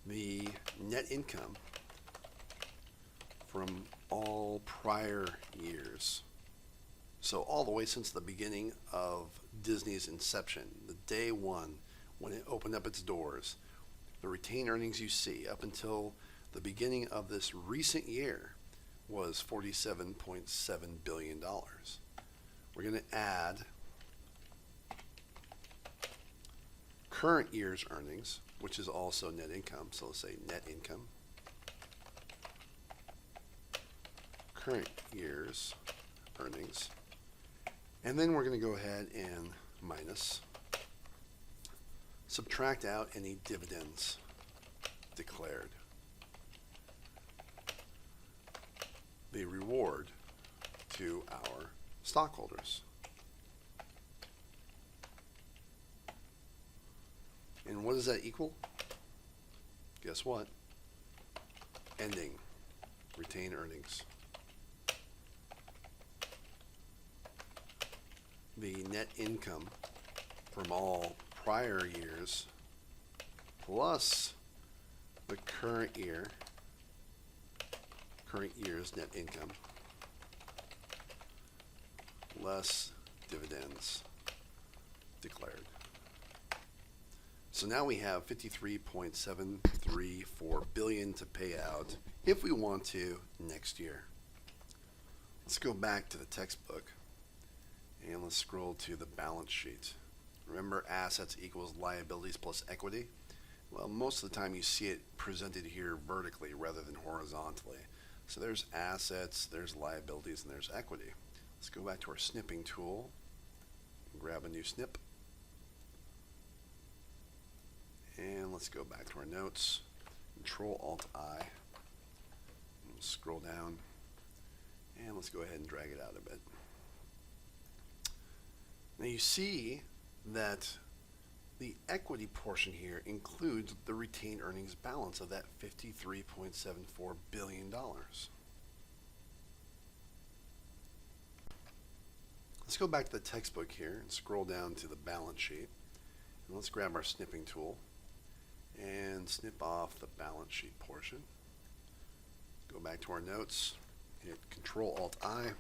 the net income from all prior years. So all the way since the beginning of Disney's inception, the day one when it opened up its doors, the retained earnings you see up until the beginning of this recent year was $47.7 billion. We're going to add current year's earnings, which is also net income. So let's say net income. Current year's earnings. And then we're going to go ahead and minus. Subtract out any dividends declared. The reward to our stockholders. And what does that equal? Guess what? Ending retained earnings. The net income from all prior years plus the current year's net income less dividends declared. So now we have $53.734 billion to pay out if we want to next year. Let's go back to the textbook and let's scroll to the balance sheet. Remember, assets equals liabilities plus equity? Well, most of the time you see it presented here vertically rather than horizontally. So there's assets, there's liabilities, and there's equity. Let's go back to our snipping tool and grab a new snip. And let's go back to our notes. Control-Alt-I. Scroll down. And let's go ahead and drag it out a bit. Now you see that the equity portion here includes the retained earnings balance of that $53.74 billion. Let's go back to the textbook here and scroll down to the balance sheet. And let's grab our snipping tool and snip off the balance sheet portion. Go back to our notes, hit Control-Alt-I.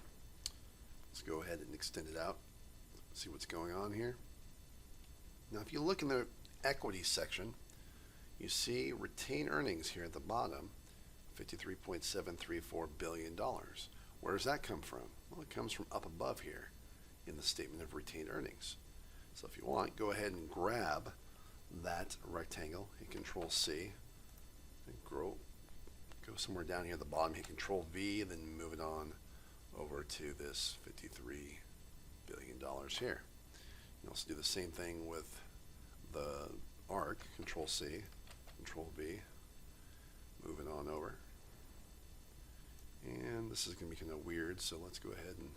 Let's go ahead and extend it out. See what's going on here. Now if you look in the equity section, you see retained earnings here at the bottom, $53.734 billion. Where does that come from? Well, it comes from up above here in the statement of retained earnings. So if you want, go ahead and grab that rectangle, hit Control-C, and go somewhere down here at the bottom, hit Control-V, and then move it on over to this $53 billion here. You also do the same thing with the arc, Control-C, Control-V, move it on over. And this is going to be kind of weird, so let's go ahead and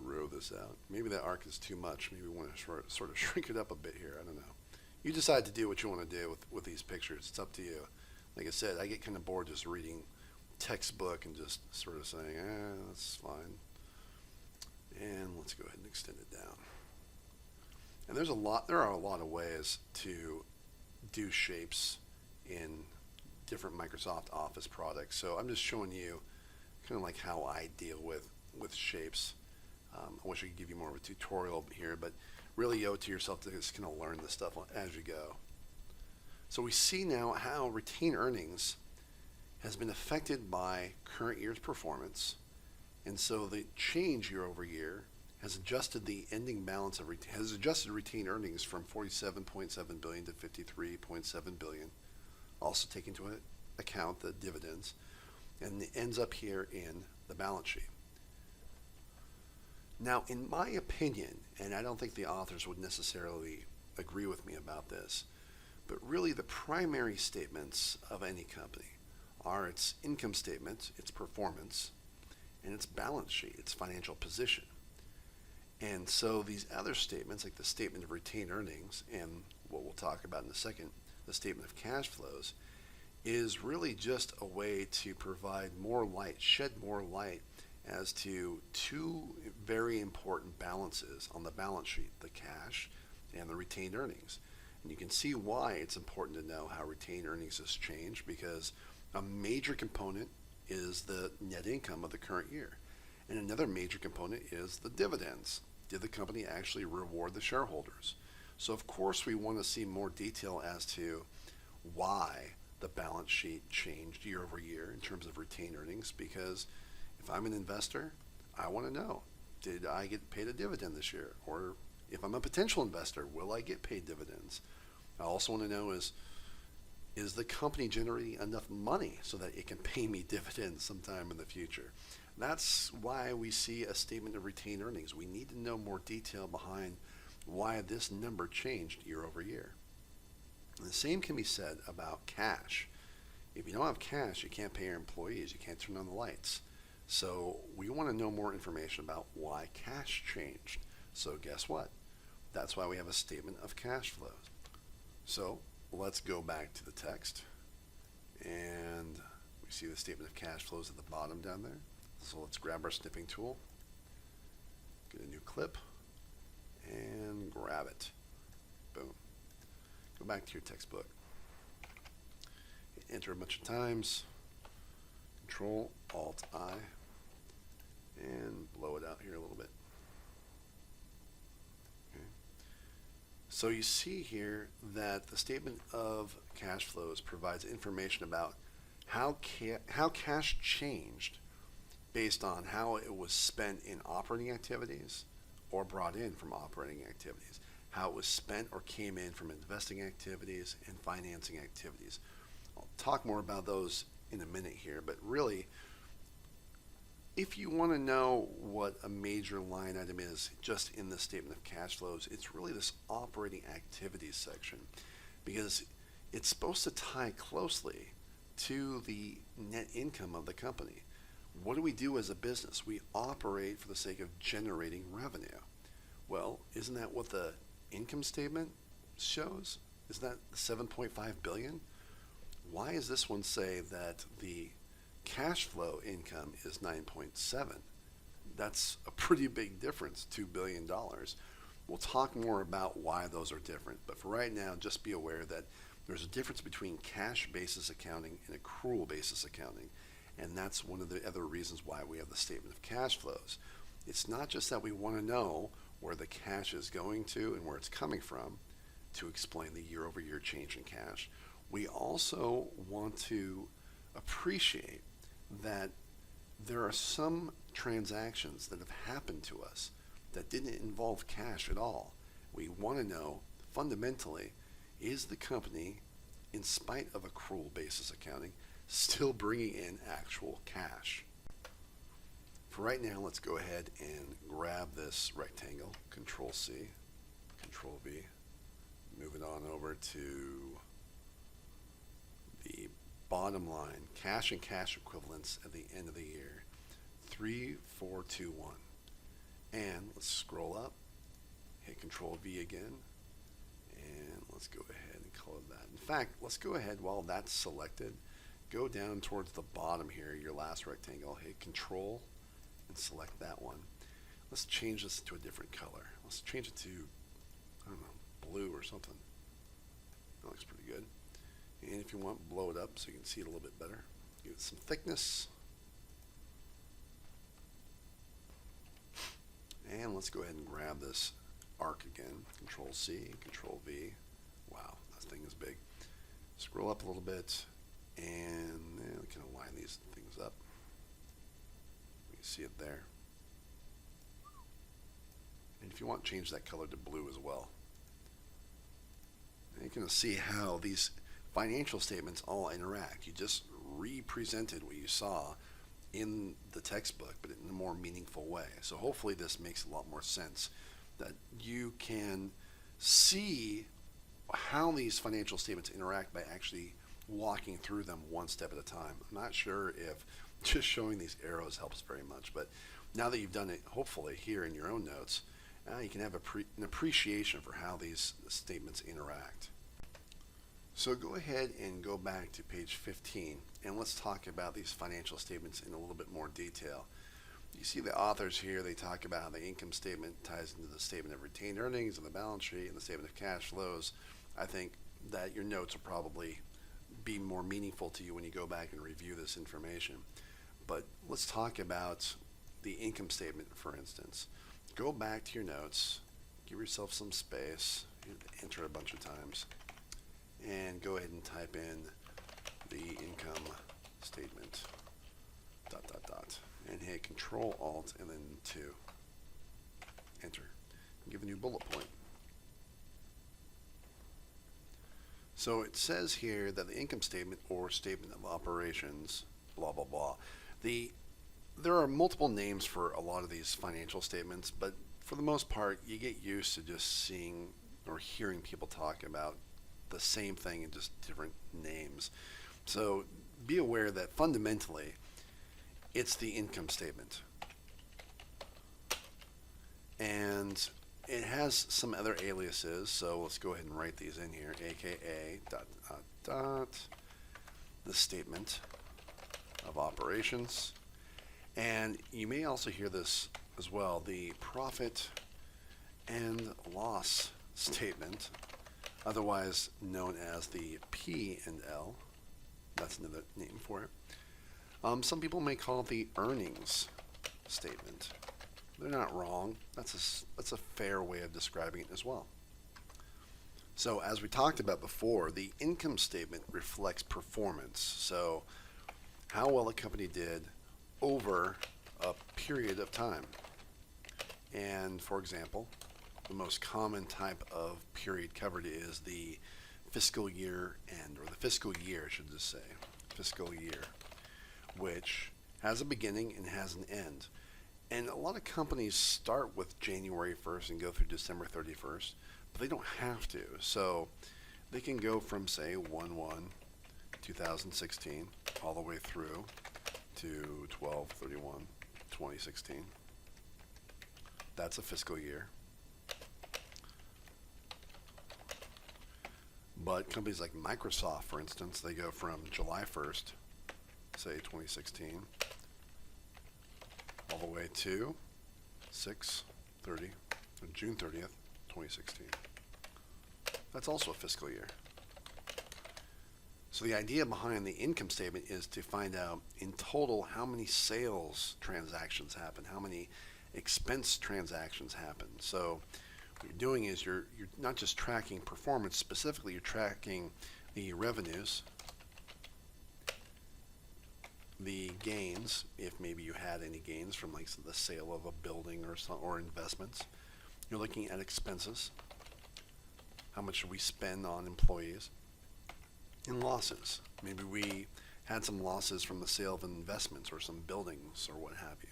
grow this out. Maybe that arc is too much. Maybe we want to sort of shrink it up a bit here. I don't know. You decide to do what you want to do with these pictures. It's up to you. Like I said, I get kind of bored just reading textbook and just sort of saying, that's fine. And let's go ahead and extend it down. And there are a lot of ways to do shapes in different Microsoft Office products. So I'm just showing you kind of like how I deal with shapes. I wish I could give you more of a tutorial here, but really you owe it to yourself to just kind of learn this stuff as you go. So we see now how retained earnings has been affected by current year's performance, and so the change year over year has adjusted the ending balance of retained earnings from $47.7 billion to $53.7 billion. Also take into account the dividends, and it ends up here in the balance sheet. Now, in my opinion, and I don't think the authors would necessarily agree with me about this, but really the primary statements of any company are its income statement, its performance, and its balance sheet, its financial position. And so these other statements, like the statement of retained earnings and what we'll talk about in a second, the statement of cash flows, is really just a way to provide more light, shed more light as to two very important balances on the balance sheet, the cash and the retained earnings. And you can see why it's important to know how retained earnings has changed, because a major component is the net income of the current year. And another major component is the dividends. Did the company actually reward the shareholders? So of course we want to see more detail as to why the balance sheet changed year over year in terms of retained earnings, because if I'm an investor, I want to know, did I get paid a dividend this year? Or if I'm a potential investor, will I get paid dividends? I also want to know is the company generating enough money so that it can pay me dividends sometime in the future? That's why we see a statement of retained earnings. We need to know more detail behind why this number changed year over year. And the same can be said about cash. If you don't have cash, you can't pay your employees, you can't turn on the lights. So we want to know more information about why cash changed. So guess what? That's why we have a statement of cash flows. So let's go back to the text, and we see the statement of cash flows at the bottom down there. So let's grab our snipping tool, get a new clip, and grab it. Boom. Go back to your textbook. Enter a bunch of times. Control Alt I, and blow it out here a little bit. Okay. So you see here that the statement of cash flows provides information about how cash changed based on how it was spent in operating activities or brought in from operating activities, how it was spent or came in from investing activities and financing activities. I'll talk more about those in a minute here, but really, if you want to know what a major line item is just in the statement of cash flows, it's really this operating activities section, because it's supposed to tie closely to the net income of the company. What do we do as a business? We operate for the sake of generating revenue. Well, isn't that what the income statement shows? Isn't that the 7.5 billion? Why does this one say that the cash flow income is 9.7? That's a pretty big difference, $2 billion. We'll talk more about why those are different, but for right now, just be aware that there's a difference between cash basis accounting and accrual basis accounting, and that's one of the other reasons why we have the statement of cash flows. It's not just that we want to know where the cash is going to and where it's coming from to explain the year-over-year change in cash. We also want to appreciate that there are some transactions that have happened to us that didn't involve cash at all. We want to know, fundamentally, is the company, in spite of accrual basis accounting, still bringing in actual cash? For right now, let's go ahead and grab this rectangle, Control C, Control V, move it on over to the bottom line, cash and cash equivalents at the end of the year, 3421. And let's scroll up, hit Control V again, and let's go ahead and color that. In fact, let's go ahead while that's selected, go down towards the bottom here, your last rectangle, hit Control and select that one. Let's change this to a different color. Let's change it to, I don't know, blue or something. That looks pretty good. And if you want, blow it up so you can see it a little bit better. Give it some thickness. And let's go ahead and grab this arc again. Control C, Control V. Wow, that thing is big. Scroll up a little bit, and we can align these things up. You can see it there. And if you want, change that color to blue as well. And you can see how these financial statements all interact. You just represented what you saw in the textbook, but in a more meaningful way. So hopefully this makes a lot more sense, that you can see how these financial statements interact by actually walking through them one step at a time. I'm not sure if just showing these arrows helps very much, but now that you've done it, hopefully here in your own notes, you can have an appreciation for how these statements interact. So go ahead and go back to page 15, and let's talk about these financial statements in a little bit more detail. You see the authors here, they talk about how the income statement ties into the statement of retained earnings and the balance sheet and the statement of cash flows. I think that your notes will probably be more meaningful to you when you go back and review this information. But let's talk about the income statement, for instance, go back to your notes, give yourself some space, enter a bunch of times, and go ahead and type in the income statement, ... and hit Control Alt and then 2. Enter. Give a new bullet point. So it says here that the income statement or statement of operations, blah, blah, blah. There are multiple names for a lot of these financial statements, but for the most part, you get used to just seeing or hearing people talk about the same thing in just different names. So be aware that fundamentally, it's the income statement. And it has some other aliases, so let's go ahead and write these in here, aka ... the statement of operations. And you may also hear this as well, the profit and loss statement, otherwise known as the P&L. That's another name for it. Some people may call it the earnings statement. They're not wrong. That's a fair way of describing it as well. So as we talked about before, the income statement reflects performance. So how well a company did over a period of time. And for example, the most common type of period covered is the fiscal year end, or the fiscal year, I should just say, fiscal year, which has a beginning and has an end. And a lot of companies start with January 1st and go through December 31st, but they don't have to. So they can go from, say, 1/1/2016 all the way through to 12/31/2016. That's a fiscal year. But companies like Microsoft, for instance, they go from July 1st, say 2016, all the way to June 30th, 2016. That's also a fiscal year. So the idea behind the income statement is to find out in total how many sales transactions happen, how many expense transactions happen. So what you're doing is you're not just tracking performance, specifically you're tracking the revenues, the gains, if maybe you had any gains from like the sale of a building or investments. You're looking at expenses, how much should we spend on employees, and losses. Maybe we had some losses from the sale of investments or some buildings or what have you.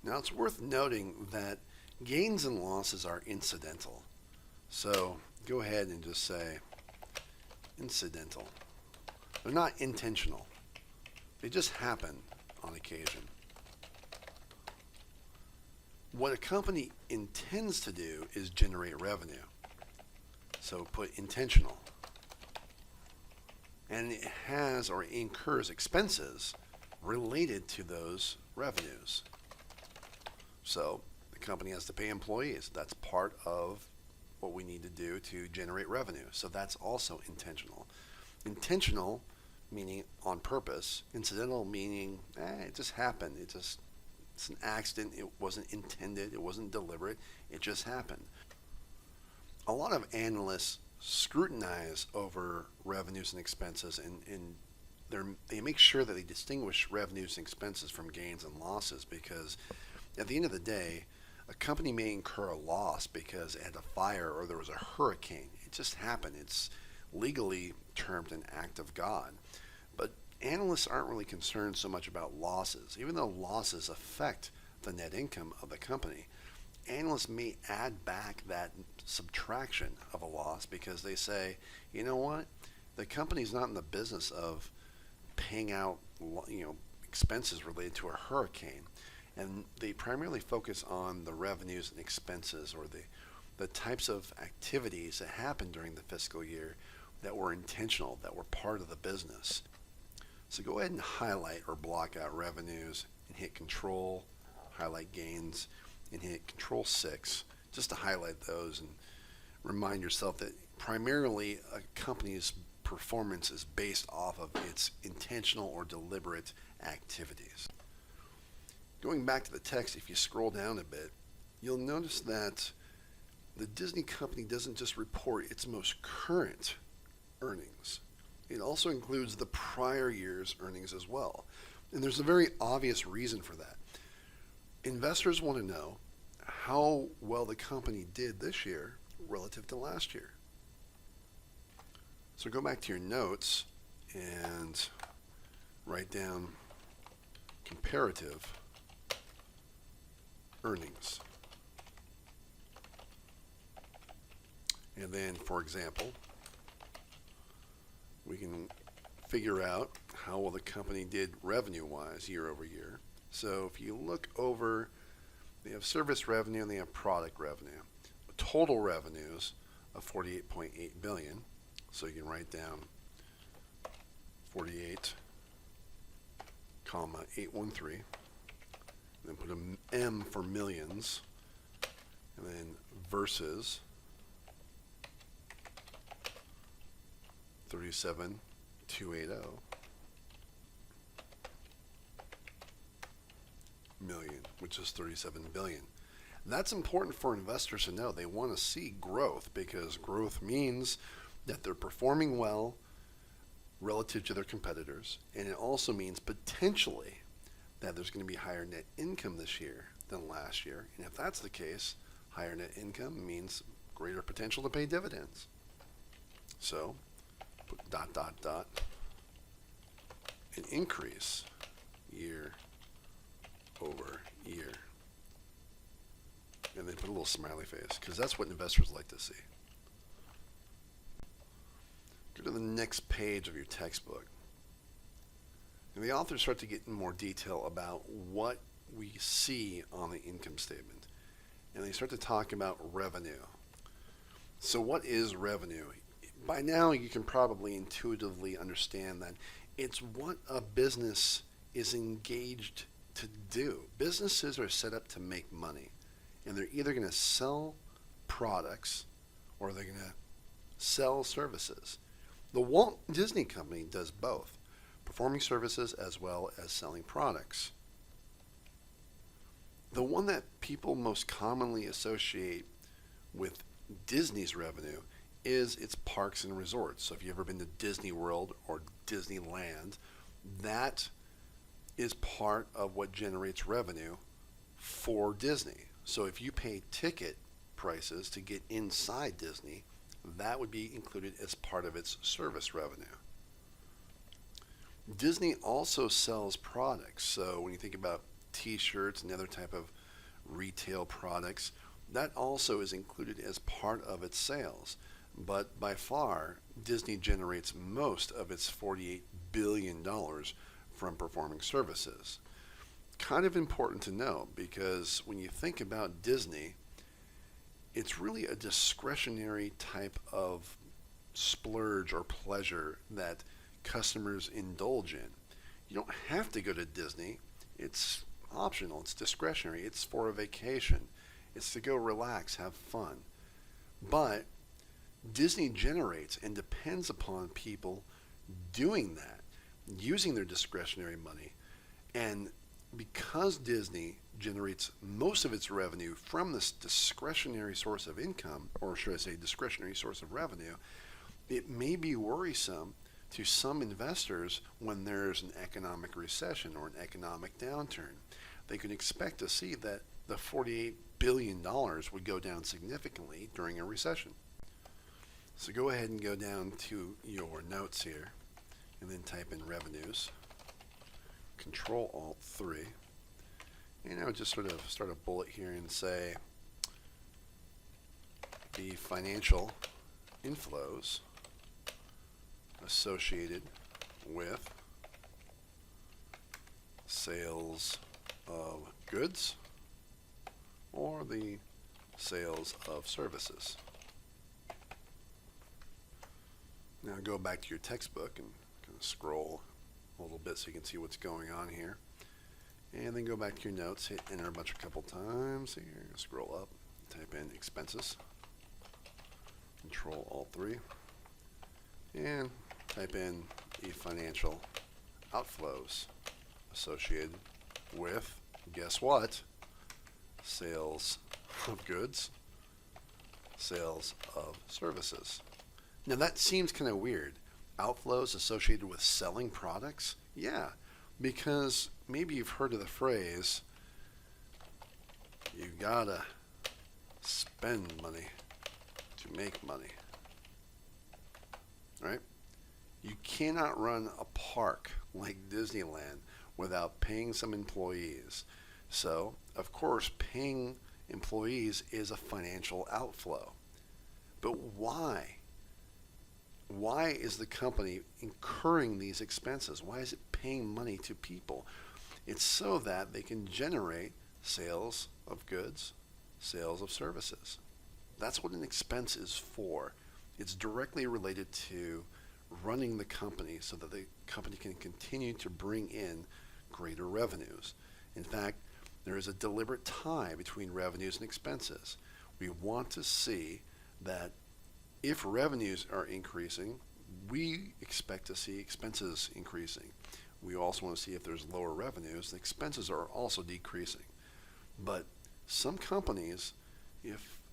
Now it's worth noting that gains and losses are incidental. So go ahead and just say incidental. They're not intentional. They just happen on occasion. What a company intends to do is generate revenue. So put intentional. And it has or incurs expenses related to those revenues. So the company has to pay employees. That's part of what we need to do to generate revenue. So that's also intentional. Intentional meaning on purpose. Incidental meaning it just happened. It's an accident. It wasn't intended. It wasn't deliberate. It just happened. A lot of analysts scrutinize over revenues and expenses, and they make sure that they distinguish revenues and expenses from gains and losses, because at the end of the day, a company may incur a loss because it had a fire or there was a hurricane. It just happened. It's legally termed an act of God. But analysts aren't really concerned so much about losses. Even though losses affect the net income of the company, analysts may add back that subtraction of a loss because they say, you know what, the company's not in the business of paying out expenses related to a hurricane, and they primarily focus on the revenues and expenses, or the types of activities that happened during the fiscal year that were intentional, that were part of the business. So go ahead and highlight or block out revenues and hit Control, highlight gains, and hit Control 6 just to highlight those and remind yourself that primarily a company's performance is based off of its intentional or deliberate activities. Going back to the text, if you scroll down a bit, you'll notice that the Disney company doesn't just report its most current earnings. It also includes the prior year's earnings as well. And there's a very obvious reason for that. Investors want to know how well the company did this year relative to last year. So go back to your notes and write down comparative earnings. And then, for example, we can figure out how well the company did revenue-wise year over year. So if you look over, they have service revenue and they have product revenue. Total revenues of $48.8 billion. So you can write down 48, 813, and then put an M for millions, and then versus 37,280 million, which is 37 billion. That's important for investors to know. They want to see growth because growth means that they're performing well relative to their competitors, and it also means potentially that there's going to be higher net income this year than last year. And if that's the case, higher net income means greater potential to pay dividends. So put ... an increase year over year. And then put a little smiley face, because that's what investors like to see. Go to the next page of your textbook. And the authors start to get in more detail about what we see on the income statement. And they start to talk about revenue. So what is revenue? By now you can probably intuitively understand that it's what a business is engaged to do. Businesses are set up to make money. And they're either going to sell products or they're going to sell services. The Walt Disney Company does both, performing services as well as selling products. The one that people most commonly associate with Disney's revenue is its parks and resorts. So if you've ever been to Disney World or Disneyland, that is part of what generates revenue for Disney. So if you pay ticket prices to get inside Disney, that would be included as part of its service revenue. Disney also sells products. So when you think about t-shirts and other type of retail products, that also is included as part of its sales. But by far, Disney generates most of its $48 billion from performing services. Kind of important to know, because when you think about Disney, it's really a discretionary type of splurge or pleasure that customers indulge in. You don't have to go to Disney. It's optional. It's discretionary. It's for a vacation. It's to go relax, have fun. But Disney generates and depends upon people doing that, using their discretionary money. And because Disney generates most of its revenue from this discretionary source of income, or should I say discretionary source of revenue, it may be worrisome to some investors when there's an economic recession or an economic downturn. They can expect to see that the $48 billion would go down significantly during a recession. So go ahead and go down to your notes here and then type in revenues. Control-Alt-3. And I would just sort of start a bullet here and say the financial inflows associated with sales of goods or the sales of services. Now go back to your textbook and kind of scroll a little bit so you can see what's going on here. And then go back to your notes, hit enter a couple times here, scroll up, type in expenses, Control-Alt-3, and type in the financial outflows associated with Guess what? Sales of goods, sales of services. Now that seems kind of weird. Outflows associated with selling products? Yeah, because maybe you've heard of the phrase, you gotta spend money to make money, right? You cannot run a park like Disneyland without paying some employees. So, of course, paying employees is a financial outflow. But why? Why is the company incurring these expenses? Why is it paying money to people? It's so that they can generate sales of goods, sales of services. That's what an expense is for. It's directly related to running the company so that the company can continue to bring in greater revenues. In fact, there is a deliberate tie between revenues and expenses. We want to see that if revenues are increasing, we expect to see expenses increasing. We also want to see if there's lower revenues, the expenses are also decreasing. But some companies,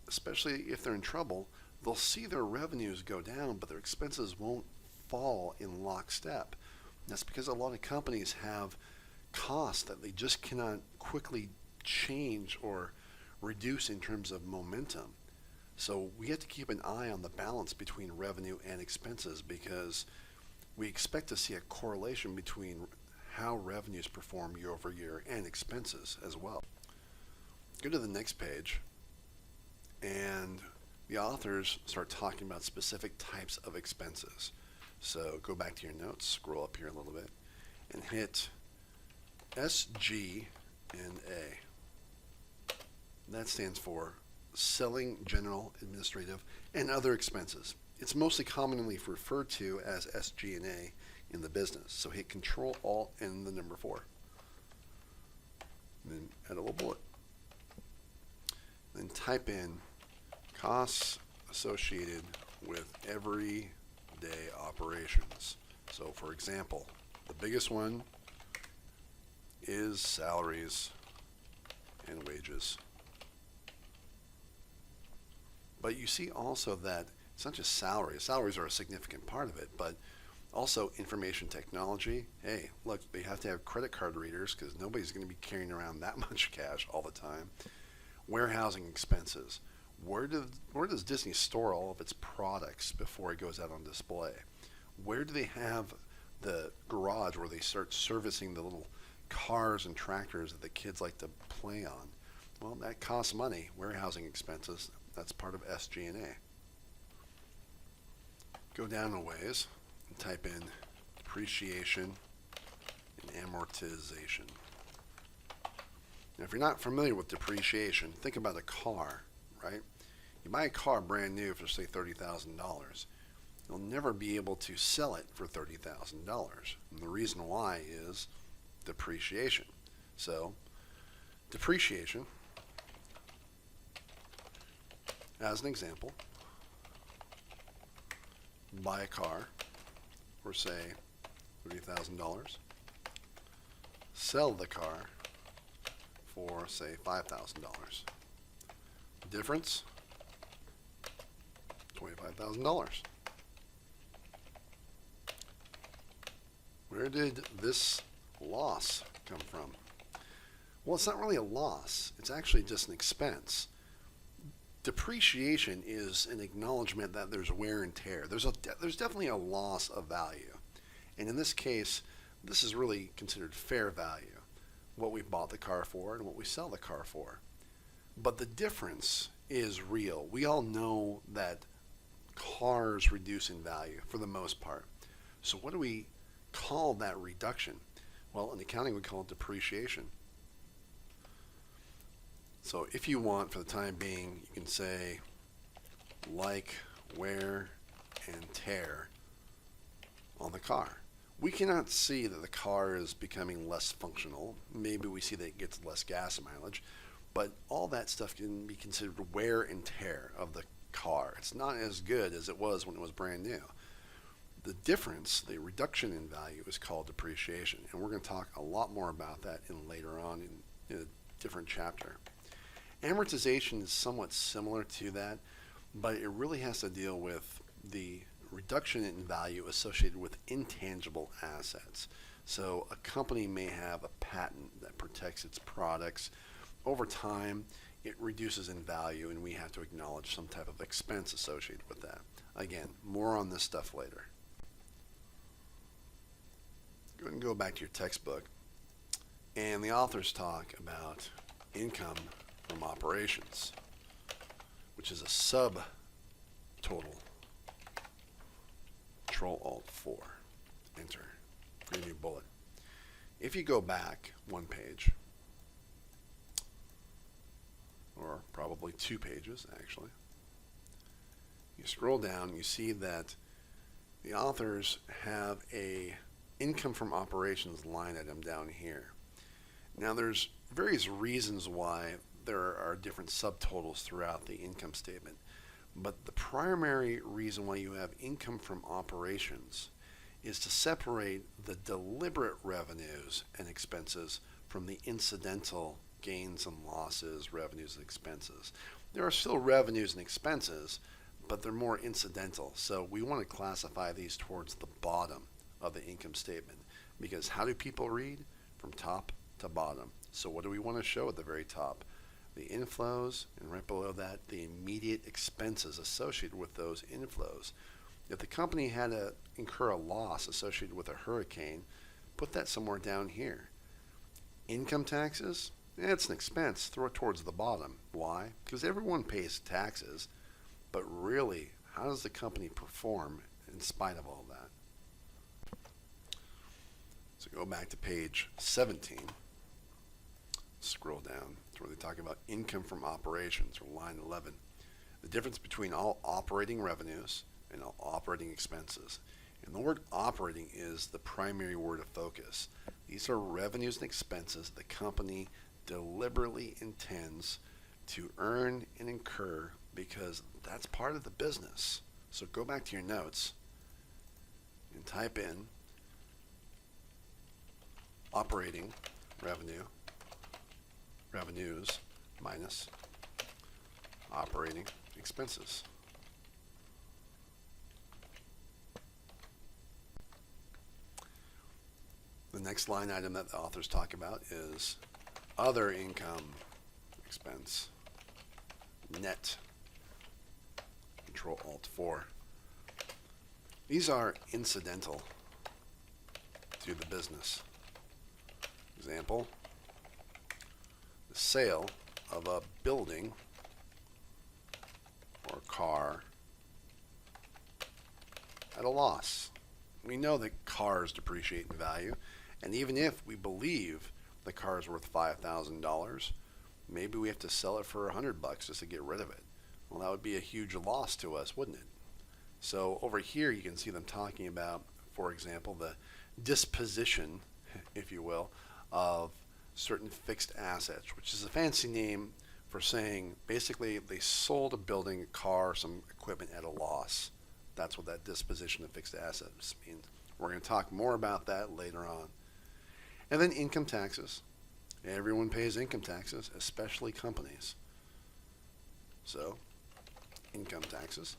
especially if they're in trouble, they'll see their revenues go down, but their expenses won't fall in lockstep. That's because a lot of companies have costs that they just cannot quickly change or reduce in terms of momentum. So we have to keep an eye on the balance between revenue and expenses because we expect to see a correlation between how revenues perform year over year and expenses as well. Go to the next page, and the authors start talking about specific types of expenses. So go back to your notes, scroll up here a little bit, and hit SG&A. That stands for Selling, General, Administrative, and Other Expenses. It's mostly commonly referred to as SG&A in the business. So hit Control Alt and the number 4. And then add a little bullet. Then type in costs associated with everyday operations. So for example, the biggest one is salaries and wages. But you see also that it's not just salaries. Salaries are a significant part of it, but also information technology. Hey, look, they have to have credit card readers because nobody's going to be carrying around that much cash all the time. Warehousing expenses. Where does Disney store all of its products before it goes out on display? Where do they have the garage where they start servicing the little cars and tractors that the kids like to play on? Well, that costs money. Warehousing expenses, that's part of SG&A. Go down a ways and type in depreciation and amortization. Now, if you're not familiar with depreciation, think about a car, right? You buy a car brand new for, say, $30,000. You'll never be able to sell it for $30,000. And the reason why is depreciation. So, depreciation, as an example, buy a car for, say, $30,000. Sell the car for, say, $5,000. Difference, $25,000. Where did this loss come from? Well, it's not really a loss. It's actually just an expense. Depreciation is an acknowledgement that there's wear and tear. There's definitely a loss of value. And in this case, this is really considered fair value, what we bought the car for and what we sell the car for. But the difference is real. We all know that cars reduce in value for the most part. So what do we call that reduction? Well, in accounting, we call it depreciation. So if you want, for the time being, you can say like wear and tear on the car. We cannot see that the car is becoming less functional. Maybe we see that it gets less gas mileage, but all that stuff can be considered wear and tear of the car. It's not as good as it was when it was brand new. The difference, the reduction in value, is called depreciation, and we're going to talk a lot more about that later on in a different chapter. Amortization is somewhat similar to that, but it really has to deal with the reduction in value associated with intangible assets. So a company may have a patent that protects its products. Over time, it reduces in value, and we have to acknowledge some type of expense associated with that. Again, more on this stuff later. Go ahead and go back to your textbook, and the authors talk about income from operations, which is a subtotal. Control-Alt-4, enter, for your new bullet. If you go back one page, or probably 2 pages actually, you scroll down, you see that the authors have a income from operations line item down here. Now there's various reasons why there are different subtotals throughout the income statement, but the primary reason why you have income from operations is to separate the deliberate revenues and expenses from the incidental gains and losses, revenues and expenses. There are still revenues and expenses, but they're more incidental. So we want to classify these towards the bottom of the income statement, because how do people read? From top to bottom. So what do we want to show at the very top? The inflows, and right below that, the immediate expenses associated with those inflows. If the company had to incur a loss associated with a hurricane, put that somewhere down here. Income taxes, it's an expense, throw it towards the bottom. Why? Because everyone pays taxes, but really, how does the company perform in spite of all that? So go back to page 17. Scroll down to where they talk about income from operations, or line 11. The difference between all operating revenues and all operating expenses. And the word operating is the primary word of focus. These are revenues and expenses the company deliberately intends to earn and incur because that's part of the business. So go back to your notes and type in operating revenues minus operating expenses. The next line item that the authors talk about is other income expense, net, Control-Alt-4. These are incidental to the business. Example, the sale of a building or car at a loss. We know that cars depreciate in value, and even if we believe the car is worth $5,000, maybe we have to sell it for $100 just to get rid of it. Well, that would be a huge loss to us, wouldn't it? So over here you can see them talking about, for example, the disposition, if you will, of certain fixed assets, which is a fancy name for saying basically they sold a building, a car, some equipment at a loss. That's what that disposition of fixed assets means. We're going to talk more about that later on. And then income taxes. Everyone pays income taxes, especially companies. So, income taxes,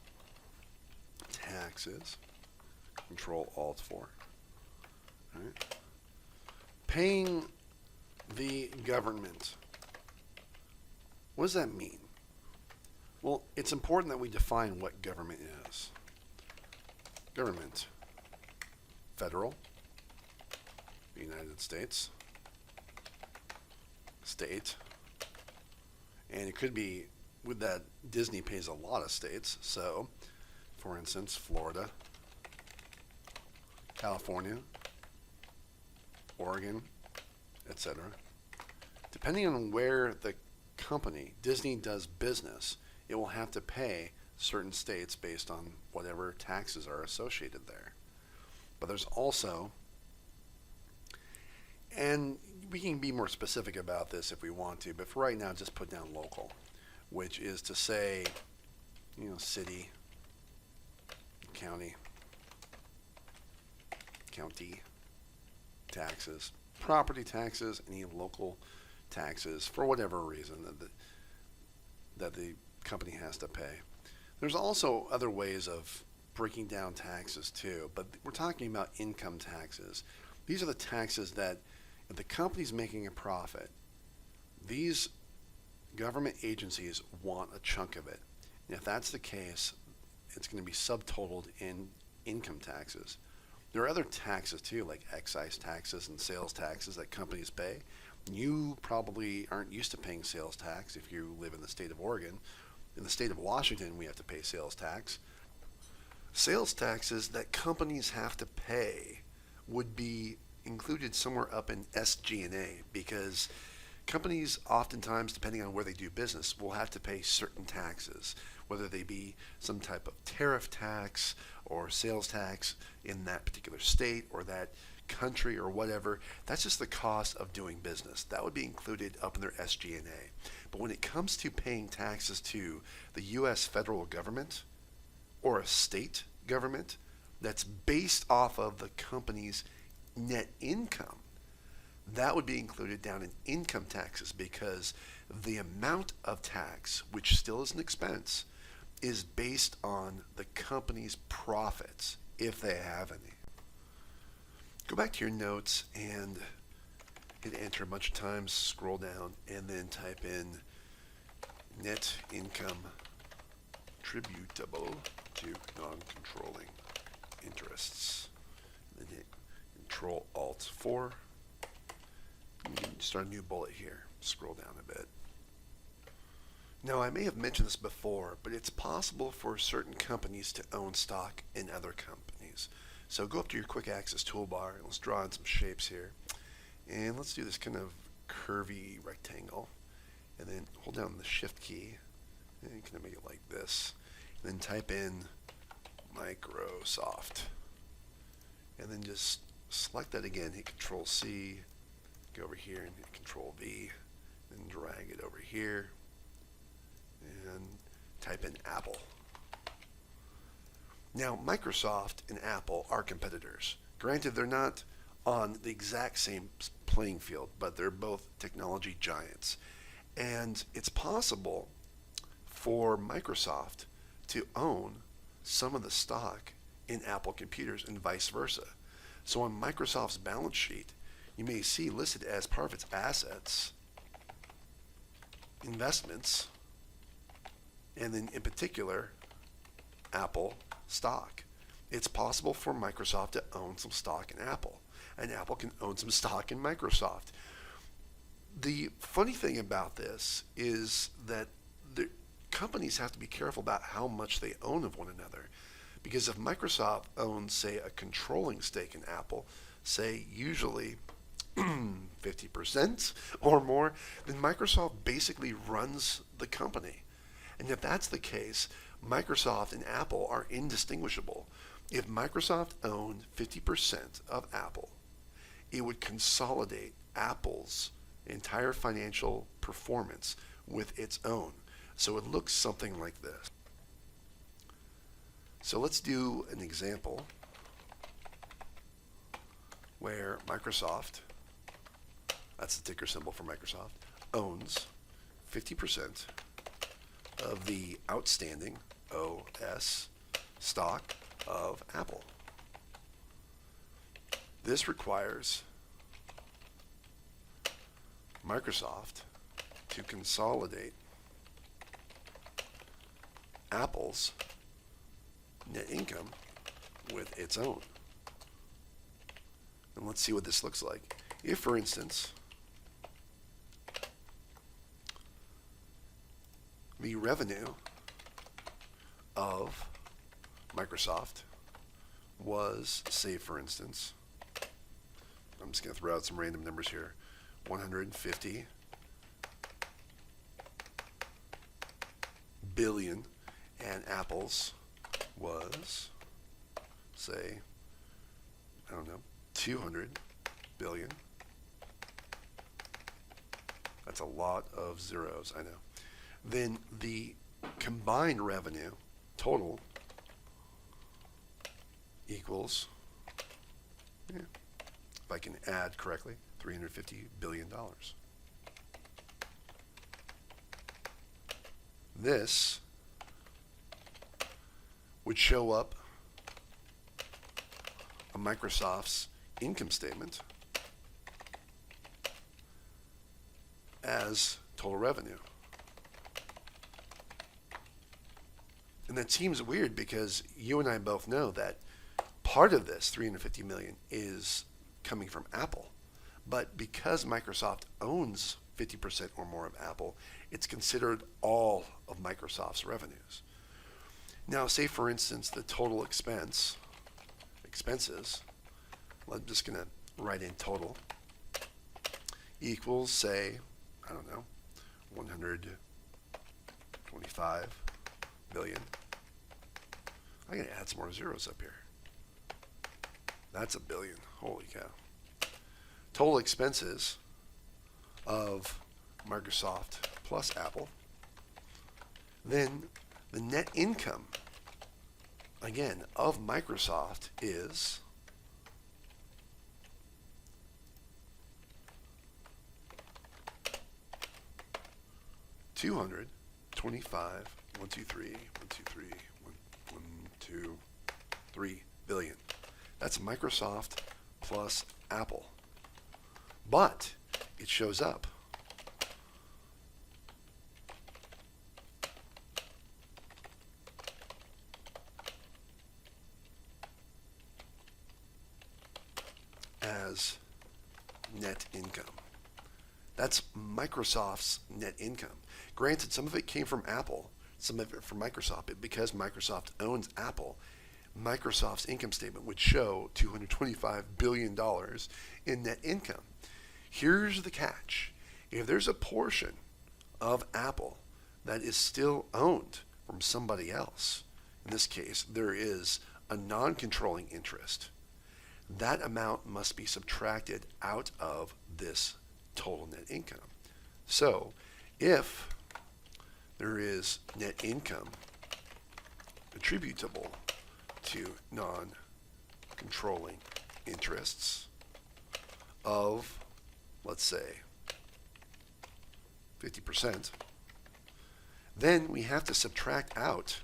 Control-Alt-4. All right. Paying the government. What does that mean? Well, it's important that we define what government is. Government, federal, the United States, state, and it could be with that Disney pays a lot of states. So, for instance, Florida, California, Oregon, etc. Depending on where the company, Disney, does business, it will have to pay certain states based on whatever taxes are associated there. But there's also, and we can be more specific about this if we want to, but for right now just put down local, which is to say, city, county taxes, property taxes, any local taxes for whatever reason that the company has to pay. There's also other ways of breaking down taxes too, but we're talking about income taxes. These are the taxes that if the company's making a profit, these government agencies want a chunk of it. And if that's the case, it's going to be subtotaled in income taxes. There are other taxes too, like excise taxes and sales taxes that companies pay. You probably aren't used to paying sales tax if you live in the state of Oregon. In the state of Washington, we have to pay sales tax. Sales taxes that companies have to pay would be included somewhere up in SG&A because companies oftentimes, depending on where they do business, will have to pay certain taxes, whether they be some type of tariff tax or sales tax in that particular state or that country or whatever. That's just the cost of doing business. That would be included up in their SG&A. But when it comes to paying taxes to the U.S. federal government or a state government that's based off of the company's net income, that would be included down in income taxes because the amount of tax, which still is an expense, is based on the company's profits, if they have any. Go back to your notes and hit enter a bunch of times, scroll down, and then type in net income attributable to non-controlling interests. And then hit Control-Alt-4. You can start a new bullet here. Scroll down a bit. Now, I may have mentioned this before, but it's possible for certain companies to own stock in other companies. So go up to your quick access toolbar and let's draw in some shapes here. And let's do this kind of curvy rectangle. And then hold down the shift key and you can make it like this. And then type in Microsoft. And then just select that again, hit Control C, go over here and hit Control V, and drag it over here. And type in Apple. Now, Microsoft and Apple are competitors. Granted, they're not on the exact same playing field, but they're both technology giants. And it's possible for Microsoft to own some of the stock in Apple computers and vice versa. So on Microsoft's balance sheet, you may see listed as part of its assets, investments, and then in particular, Apple stock. It's possible for Microsoft to own some stock in Apple, and Apple can own some stock in Microsoft. The funny thing about this is that the companies have to be careful about how much they own of one another, because if Microsoft owns, say, a controlling stake in Apple, say usually 50% or more, then Microsoft basically runs the company. And if that's the case, Microsoft and Apple are indistinguishable. If Microsoft owned 50% of Apple, it would consolidate Apple's entire financial performance with its own. So it looks something like this. So let's do an example where Microsoft, that's the ticker symbol for Microsoft, owns 50% of the outstanding OS stock of Apple. This requires Microsoft to consolidate Apple's net income with its own. And let's see what this looks like. If, for instance, the revenue of Microsoft was, say, for instance, I'm just going to throw out some random numbers here, 150 billion, and Apple's was, say, I don't know, 200 billion. That's a lot of zeros, I know. Then the combined revenue total equals, if I can add correctly, $350 billion. this would show up on Microsoft's income statement as total revenue. And that seems weird because you and I both know that part of this 350 million is coming from Apple. But because Microsoft owns 50% or more of Apple, it's considered all of Microsoft's revenues. Now, say for instance the total expenses, I'm just going to write in total, equals, say, I don't know, 125 billion. I'm going to add some more zeros up here. That's a billion. Holy cow. Total expenses of Microsoft plus Apple. Then the net income, again, of Microsoft is $225 billion. That's Microsoft plus Apple. But it shows up as net income. That's Microsoft's net income. Granted, some of it came from Apple, some of it from Microsoft, but because Microsoft owns Apple, Microsoft's income statement would show $225 billion in net income. Here's the catch. If there's a portion of Apple that is still owned from somebody else, in this case, there is a non-controlling interest, that amount must be subtracted out of this total net income. So if there is net income attributable to non-controlling interests of, let's say, 50%, then we have to subtract out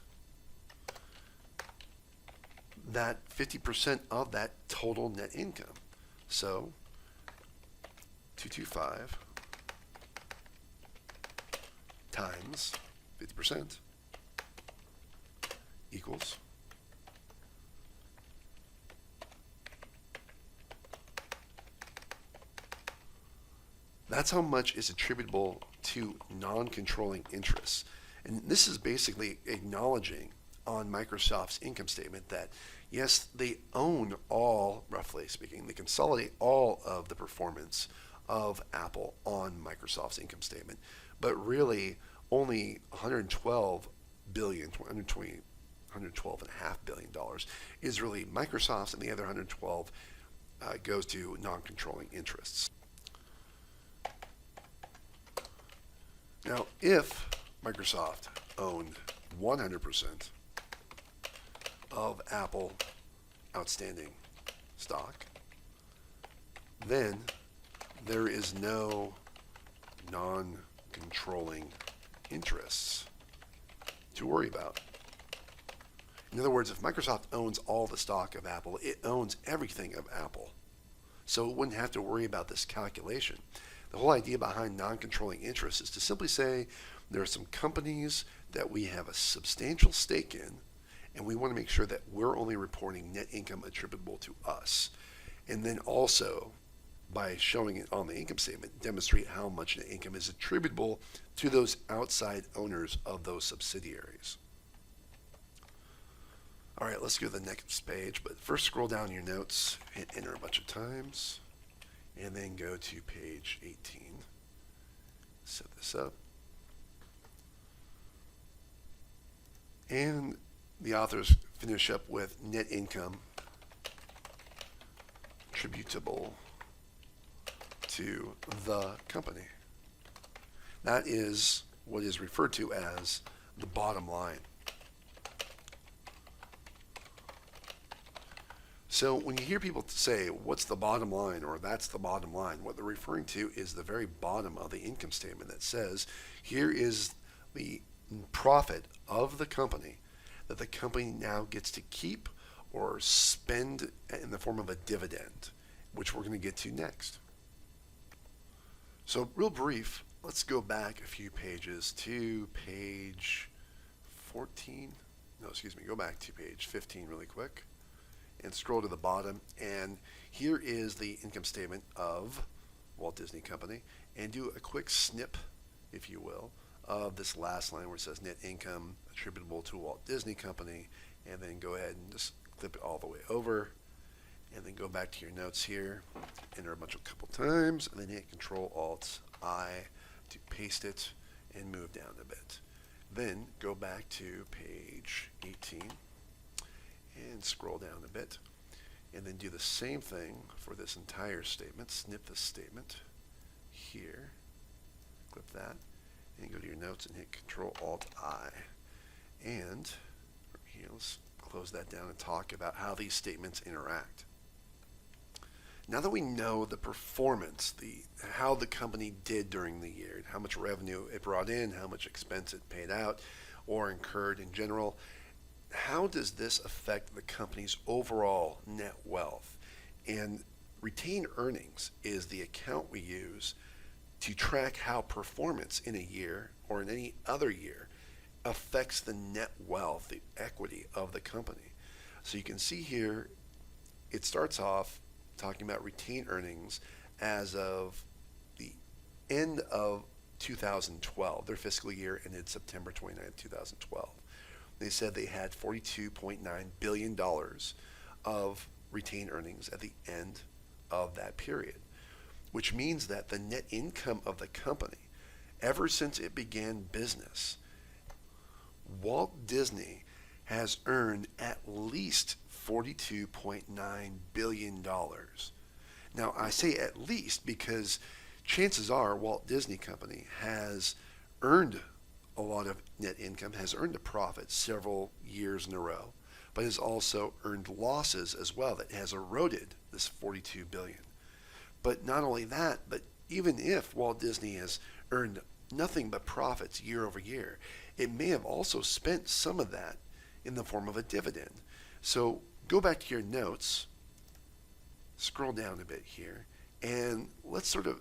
that 50% of that total net income. So 225 times 50% equals that's how much is attributable to non-controlling interests. And this is basically acknowledging on Microsoft's income statement that, yes, they own all, roughly speaking, they consolidate all of the performance of Apple on Microsoft's income statement, but really only $112 billion, $112.5 billion is really Microsoft's, and the other 112 goes to non-controlling interests. Now, if Microsoft owned 100% of Apple outstanding stock, then there is no non-controlling interests to worry about. In other words, if Microsoft owns all the stock of Apple, it owns everything of Apple. So it wouldn't have to worry about this calculation. The whole idea behind non-controlling interests is to simply say there are some companies that we have a substantial stake in, and we want to make sure that we're only reporting net income attributable to us. And then also, by showing it on the income statement, demonstrate how much net income is attributable to those outside owners of those subsidiaries. All right, let's go to the next page, but first scroll down your notes, hit enter a bunch of times, and then go to page 18. Set this up. And the authors finish up with net income attributable to the company. That is what is referred to as the bottom line. So when you hear people say, what's the bottom line, or that's the bottom line, what they're referring to is the very bottom of the income statement that says, here is the profit of the company that the company now gets to keep or spend in the form of a dividend, which we're going to get to next. So real brief, let's go back a few pages to page 14. No, excuse me, go back to page 15 really quick and scroll to the bottom. And here is the income statement of Walt Disney Company, and do a quick snip, if you will, of this last line where it says net income attributable to Walt Disney Company, and then go ahead and just clip it all the way over, and then go back to your notes here, enter a couple times, and then hit Control Alt I to paste it and move down a bit. Then go back to page 18 and scroll down a bit, and then do the same thing for this entire statement. Snip this statement here, clip that, and go to your notes and hit Control Alt I. And here, let's close that down and talk about how these statements interact. Now that we know the performance, how the company did during the year, how much revenue it brought in, how much expense it paid out or incurred in general, how does this affect the company's overall net wealth? And retained earnings is the account we use to track how performance in a year or in any other year affects the net wealth, the equity of the company. So you can see here, it starts off talking about retained earnings as of the end of 2012. Their fiscal year ended September 29, 2012. They said they had $42.9 billion of retained earnings at the end of that period, which means that the net income of the company, ever since it began business, Walt Disney has earned at least $42.9 billion. Now, I say at least because chances are Walt Disney Company has earned a lot of net income, has earned a profit several years in a row, but has also earned losses as well that has eroded this $42 billion. But not only that, but even if Walt Disney has earned nothing but profits year over year, it may have also spent some of that in the form of a dividend. So go back to your notes, scroll down a bit here, and let's sort of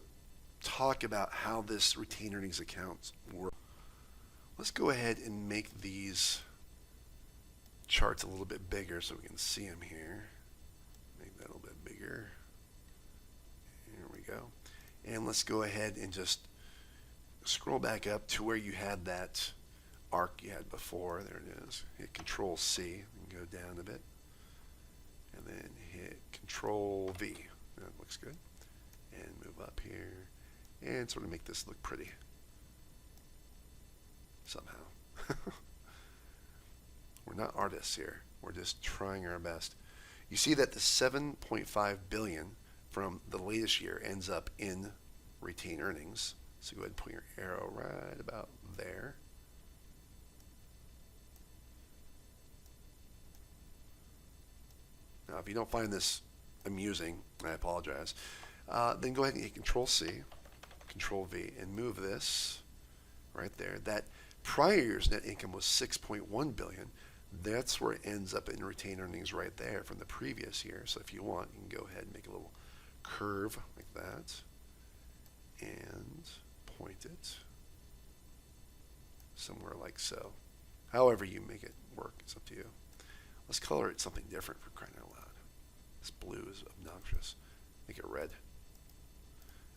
talk about how this retained earnings accounts work. Let's go ahead and make these charts a little bit bigger so we can see them here. Make that a little bit bigger. Here we go. And let's go ahead and just scroll back up to where you had that arc you had before. There it is. Hit Control C and go down a bit. And then hit Control V. That looks good. And move up here and sort of make this look pretty somehow. We're not artists here. We're just trying our best. You see that the $7.5 billion from the latest year ends up in retained earnings. So go ahead and put your arrow right about there. Now, if you don't find this amusing, I apologize. Then go ahead and hit Control C, Control V, and move this right there. That prior year's net income was $6.1 billion. That's where it ends up in retained earnings right there from the previous year. So if you want, you can go ahead and make a little curve like that and point it somewhere like so. However you make it work, it's up to you. Let's color it something different for crying out loud. This blue is obnoxious. Make it red.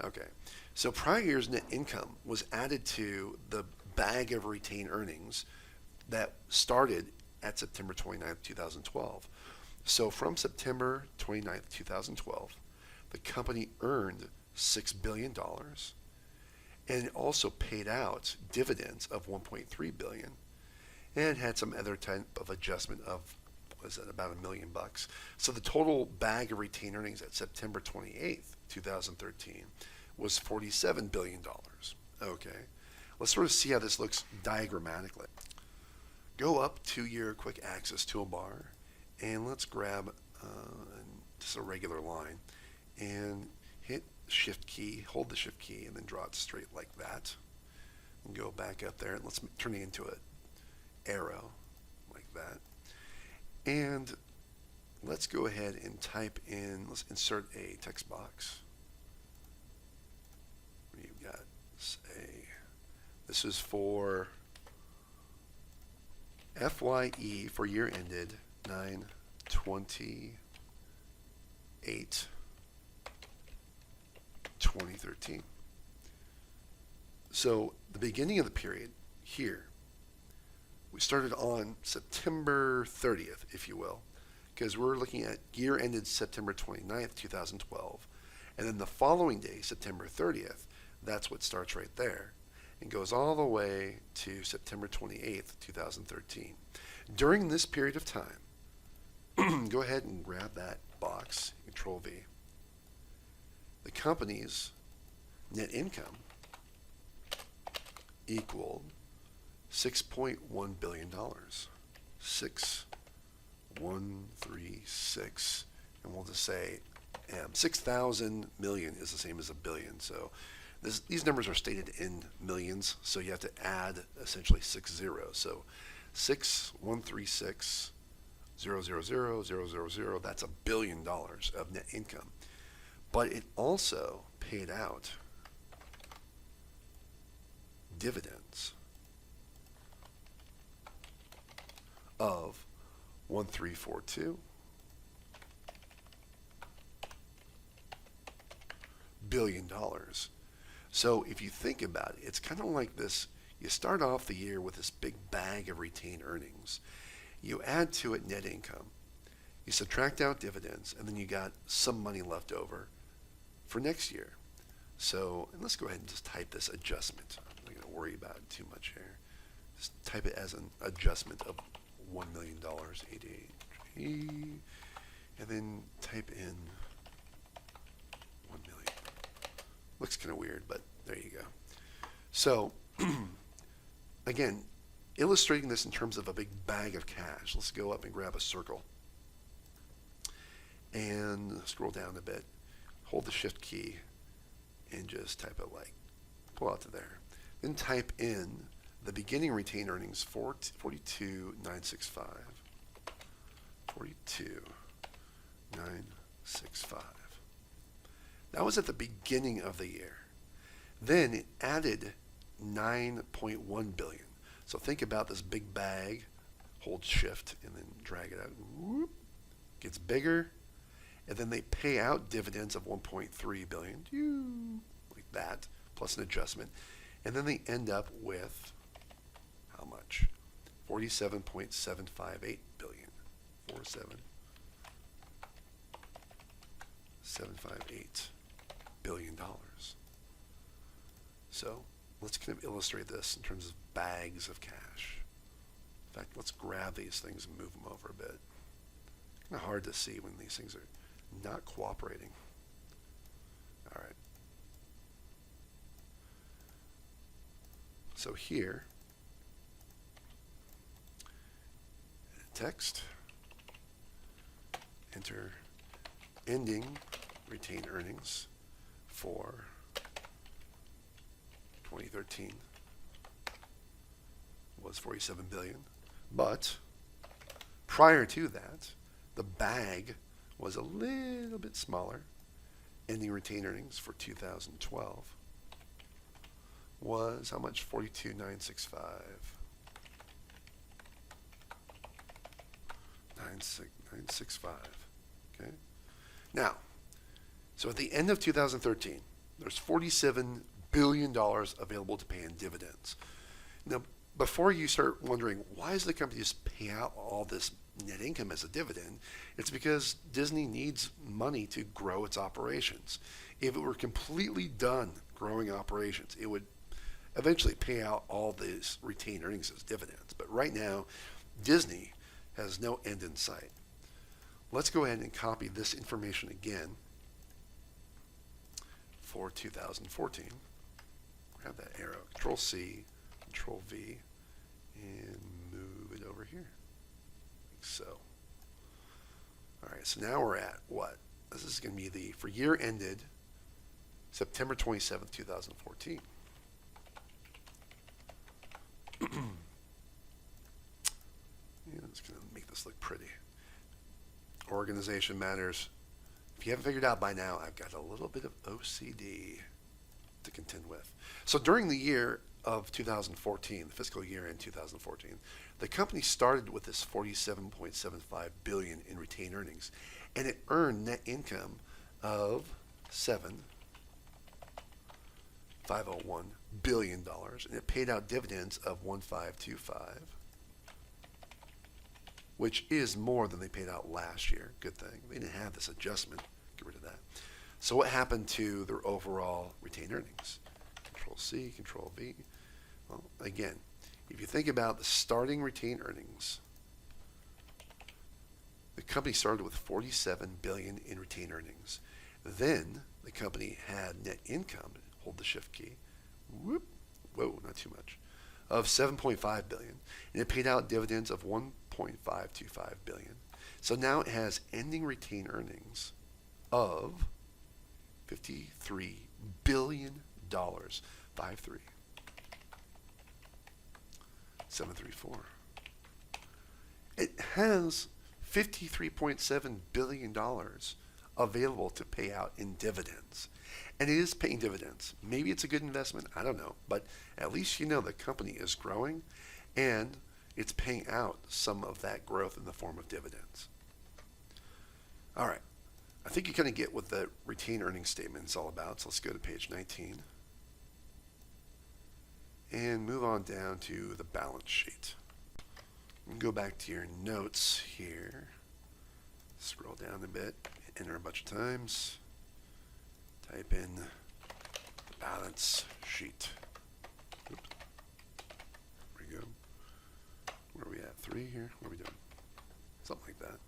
Okay, so prior year's net income was added to the bag of retained earnings that started at September 29th, 2012. So from September 29th, 2012, the company earned $6 billion and also paid out dividends of $1.3 billion and had some other type of adjustment of, was that about $1 million bucks. So the total bag of retained earnings at September 28th, 2013 was $47 billion. Okay, let's sort of see how this looks diagrammatically. Go up to your quick access toolbar and let's grab just a regular line and hit Shift key, hold the Shift key and then draw it straight like that. and go back up there. And let's turn it into an arrow like that. And let's go ahead and type in, let's insert a text box. You've got, say, this is for FYE for year ended 9/28/2013. So the beginning of the period here, we started on September 30th, if you will, because we're looking at year ended September 29th, 2012. And then the following day, September 30th, that's what starts right there and goes all the way to September 28th, 2013. During this period of time, go ahead and grab that box, Control V. The company's net income equaled $6.1 billion. 6136, and we'll just say 6,000 million is the same as a billion. So these numbers are stated in millions, so you have to add essentially 6 zeros. So 6,136,000,000, that's $1 billion of net income. But it also paid out dividends of 1,342 billion dollars. So if you think about it, it's kind of like this. You start off the year with this big bag of retained earnings. You add to it net income. You subtract out dividends, and then you got some money left over for next year. So, and let's go ahead and just type this adjustment. I'm not going to worry about it too much here. Just type it as an adjustment of $1 million, 88, and then type in 1 million. Looks kind of weird, but there you go. So, again, illustrating this in terms of a big bag of cash. Let's go up and grab a circle and scroll down a bit. Hold the shift key and just type it like, pull out to there. Then type in the beginning retained earnings, 42,965. 42,965. That was at the beginning of the year. Then it added 9.1 billion. So think about this big bag, hold shift and then drag it out. Whoop, gets bigger, and then they pay out dividends of 1.3 billion, like that, plus an adjustment. And then they end up with how much? 47.758 billion. 47.758 billion dollars. So let's kind of illustrate this in terms of bags of cash. In fact, let's grab these things and move them over a bit. Kind of hard to see when these things are not cooperating. All right. So here, text, enter ending retained earnings for 2013 was 47 billion, but prior to that, the bag was a little bit smaller. Ending retained earnings for 2012 was how much? 42,965. 965. Okay. Now, so at the end of 2013, there's $47 billion available to pay in dividends. Now, before you start wondering, why does the company just pay out all this net income as a dividend? It's because Disney needs money to grow its operations. If it were completely done growing operations, it would eventually pay out all these retained earnings as dividends. But right now, Disney has no end in sight. Let's go ahead and copy this information again for 2014. Grab that arrow, Control C, Control V, and move it over here, like so. All right, so now we're at what? This is going to be for year ended September 27th, 2014. just going to make this look pretty. Organization matters. If you haven't figured out by now, I've got a little bit of OCD to contend with. So during the year of 2014, the fiscal year in 2014, the company started with this $47.75 billion in retained earnings, and it earned net income of $7.501 billion, and it paid out dividends of 1.525, which is more than they paid out last year. Good thing they didn't have this adjustment. Get rid of that. So what happened to their overall retained earnings? Control C, Control V. Well, again, if you think about the starting retained earnings, the company started with $47 billion in retained earnings. Then the company had net income, hold the shift key, whoop, whoa, not too much, of $7.5 billion, and it paid out dividends of $1.525 billion. So now it has ending retained earnings of $53 billion, 734. It has $53.7 billion available to pay out in dividends. And it is paying dividends. Maybe it's a good investment, I don't know. But at least you know the company is growing and it's paying out some of that growth in the form of dividends. All right. I think you kind of get what the retained earnings statement is all about. So let's go to page 19 and move on down to the balance sheet. Go back to your notes here. Scroll down a bit, enter a bunch of times. Type in the balance sheet. Oops. There we go. Where are we at? 3 here? What are we doing? Something like that.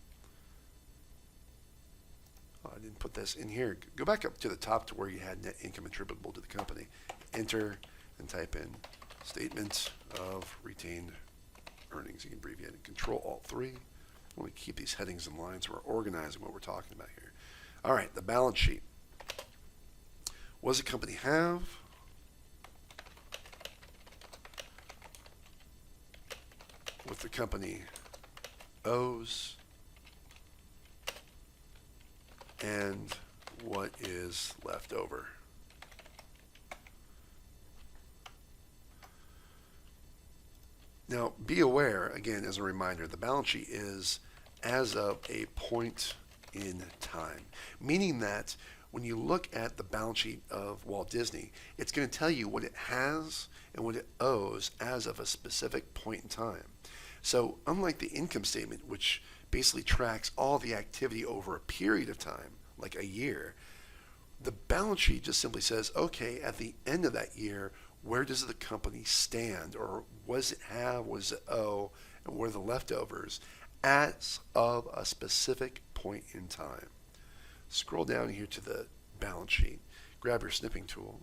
Oh, I didn't put this in here. Go back up to the top to where you had net income attributable to the company. Enter and type in statement of retained earnings. You can abbreviate it. Control-Alt-3. I want to keep these headings in line so we're organizing what we're talking about here. All right, the balance sheet. What does the company have? What the company owes? And what is left over? Now, be aware, again, as a reminder, the balance sheet is as of a point in time, meaning that when you look at the balance sheet of Walt Disney, it's going to tell you what it has and what it owes as of a specific point in time. So unlike the income statement, which basically tracks all the activity over a period of time, like a year, the balance sheet just simply says, okay, at the end of that year, where does the company stand, or what does it have, what does it owe, and what are the leftovers as of a specific point in time. Scroll down here to the balance sheet, grab your snipping tool,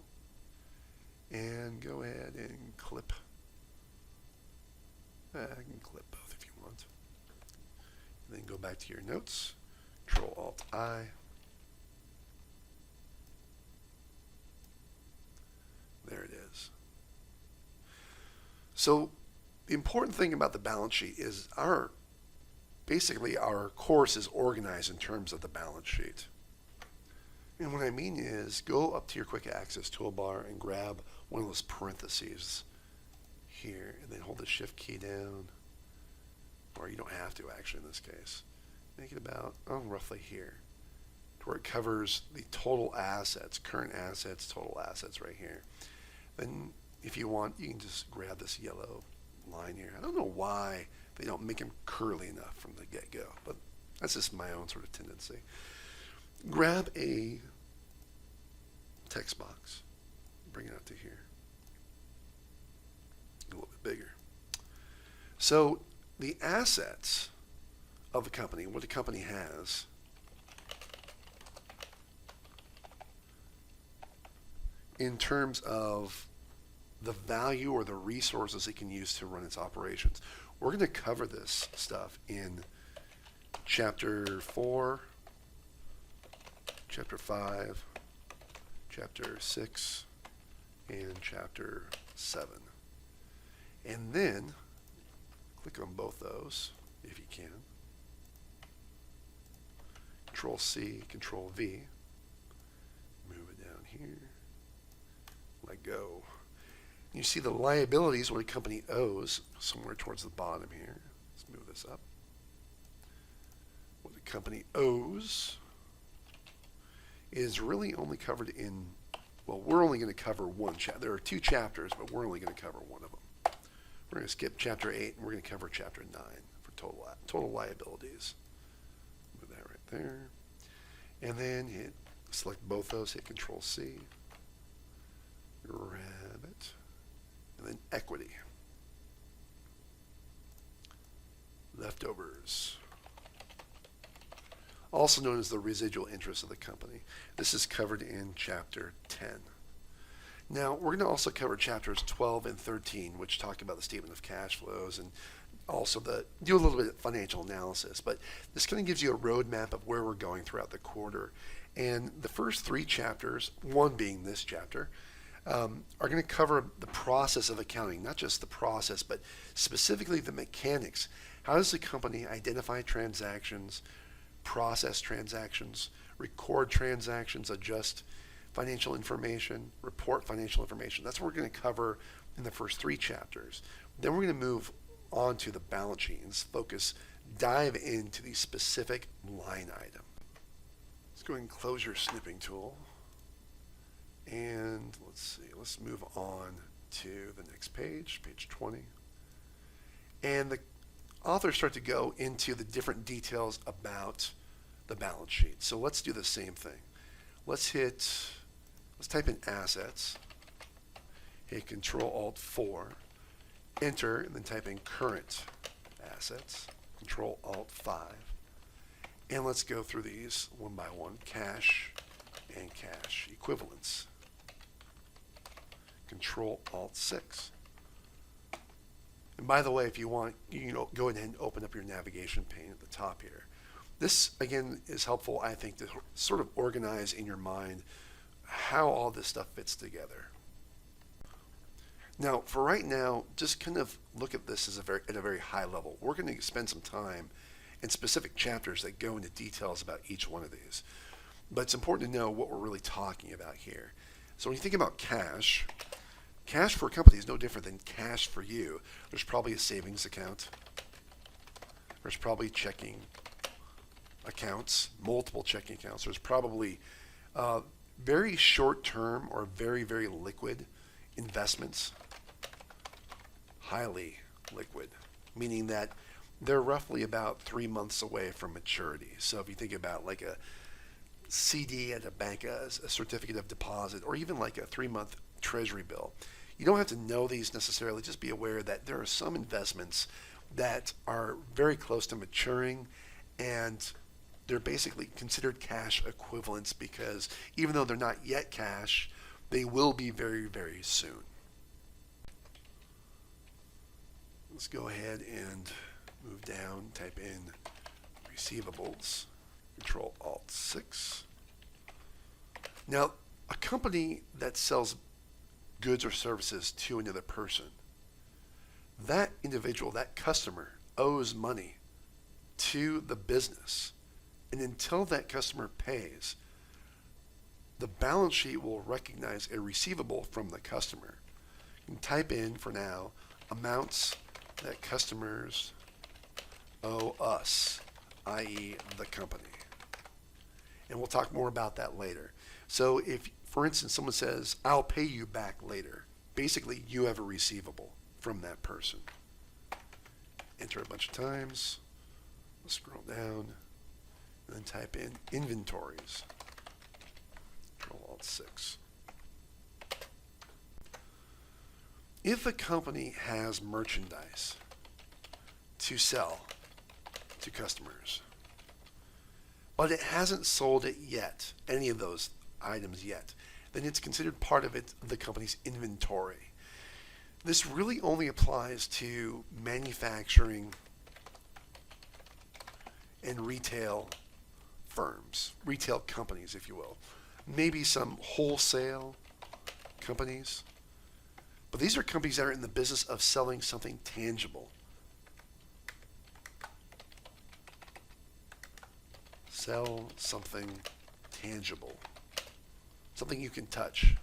and go ahead and clip. I can clip both if you want. And then go back to your notes, Control-Alt-I. There it is. So the important thing about the balance sheet is basically our course is organized in terms of the balance sheet. And what I mean is go up to your quick access toolbar and grab one of those parentheses here and then hold the shift key down, or you don't have to actually in this case. Make it about roughly here to where it covers the total assets, current assets, total assets right here. Then if you want, you can just grab this yellow line here. I don't know why they don't make them curly enough from the get-go, but that's just my own sort of tendency. Grab a text box, bring it up to here, a little bit bigger. So the assets of the company, what the company has, in terms of the value or the resources it can use to run its operations. We're going to cover this stuff in Chapter 4, Chapter 5, Chapter 6, and Chapter 7. And then, click on both those, if you can. Control C, Control V. Move it down here. Let go. You see the liabilities, what a company owes, somewhere towards the bottom here. Let's move this up. What the company owes is really only covered in, well, we're only going to cover one chapter. There are 2 chapters, but we're only going to cover one of them. We're going to skip chapter 8, and we're going to cover chapter 9 for total liabilities. Move that right there. And then select both those, hit Control C, grab it, and then equity. Leftovers. Also known as the residual interest of the company. This is covered in chapter 10. Now, we're going to also cover chapters 12 and 13, which talk about the statement of cash flows and also do a little bit of financial analysis. But this kind of gives you a roadmap of where we're going throughout the quarter. And the first 3 chapters, one being this chapter, are going to cover the process of accounting, not just the process, but specifically the mechanics. How does the company identify transactions, process transactions, record transactions, adjust financial information, report financial information? That's what we're going to cover in the first 3 chapters. Then we're going to move on to the balance sheet and dive into the specific line item. Let's go ahead and close your snipping tool. And let's move on to the next page, page 20. And the authors start to go into the different details about the balance sheet. So let's do the same thing. Let's type in assets, hit Control-Alt-4, enter, and then type in current assets, Control-Alt-5. And let's go through these one by one, cash and cash equivalents. Control-Alt-6. And by the way, if you want, go ahead and open up your navigation pane at the top here. This, again, is helpful, I think, to sort of organize in your mind how all this stuff fits together. Now, for right now, just kind of look at this at a very high level. We're going to spend some time in specific chapters that go into details about each one of these. But it's important to know what we're really talking about here. So when you think about cash for a company is no different than cash for you. There's probably a savings account. There's probably checking accounts, multiple checking accounts. There's probably very short-term or very, very liquid investments. Highly liquid, meaning that they're roughly about 3 months away from maturity. So if you think about like a CD at a bank, a certificate of deposit, or even like a 3-month treasury bill, you don't have to know these necessarily. Just be aware that there are some investments that are very close to maturing, and they're basically considered cash equivalents because even though they're not yet cash, they will be very, very soon. Let's go ahead and move down, type in receivables, Control-Alt-6. Now, a company that sells goods or services to another person, that individual, that customer, owes money to the business. And until that customer pays, the balance sheet will recognize a receivable from the customer. You can type in, for now, amounts that customers owe us, i.e. the company. And we'll talk more about that later. So if, for instance, someone says, I'll pay you back later, basically you have a receivable from that person. Enter a bunch of times. Let's scroll down and then type in inventories. Control-Alt-6. If a company has merchandise to sell to customers, but it hasn't sold it yet, any of those items yet, then it's considered part of the company's inventory. This really only applies to manufacturing and retail firms, retail companies, if you will. Maybe some wholesale companies. But these are companies that are in the business of selling something tangible. Sell something tangible, something you can touch.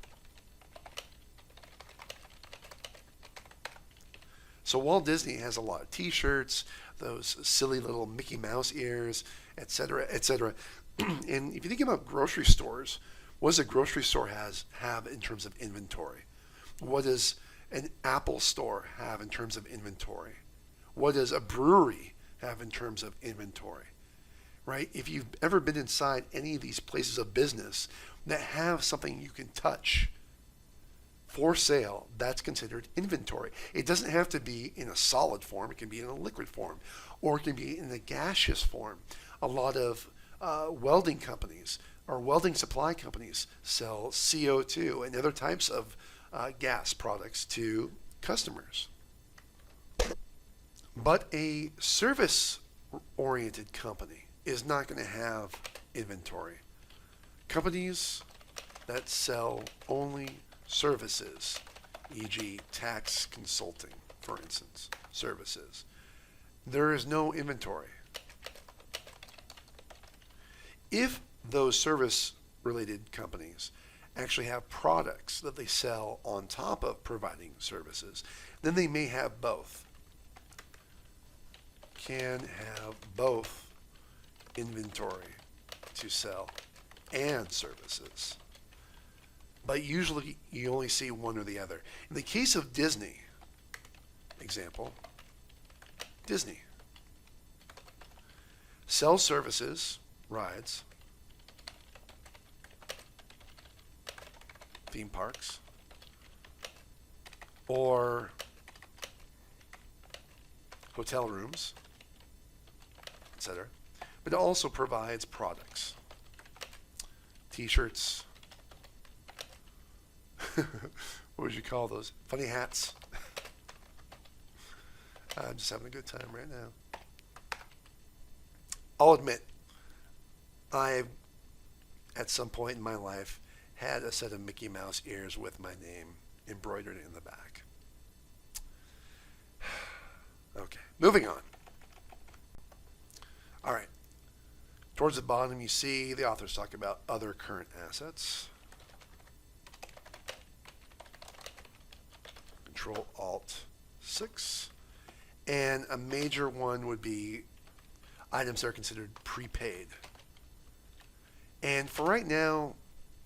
So Walt Disney has a lot of T-shirts, those silly little Mickey Mouse ears, etc., etc. And if you think about grocery stores, what does a grocery store have in terms of inventory? What does an Apple store have in terms of inventory? What does a brewery have in terms of inventory? Right? If you've ever been inside any of these places of business that have something you can touch for sale, that's considered inventory. It doesn't have to be in a solid form. It can be in a liquid form, or it can be in a gaseous form. A lot of welding companies or welding supply companies sell CO2 and other types of gas products to customers. But a service-oriented company is not going to have inventory. Companies that sell only services, e.g. tax consulting, for instance, services, there is no inventory. If those service-related companies actually have products that they sell on top of providing services, then they may have both. Can have both inventory to sell and services. But usually you only see one or the other. In the case of Disney, example, Disney sells services, rides, theme parks, or hotel rooms, etc. But it also provides products, T-shirts, what would you call those? Funny hats. I'm just having a good time right now. I'll admit, I've, at some point in my life, had a set of Mickey Mouse ears with my name embroidered in the back. Okay, moving on. All right. Towards the bottom, you see the authors talk about other current assets. Control-Alt-6. And a major one would be items that are considered prepaid. And for right now,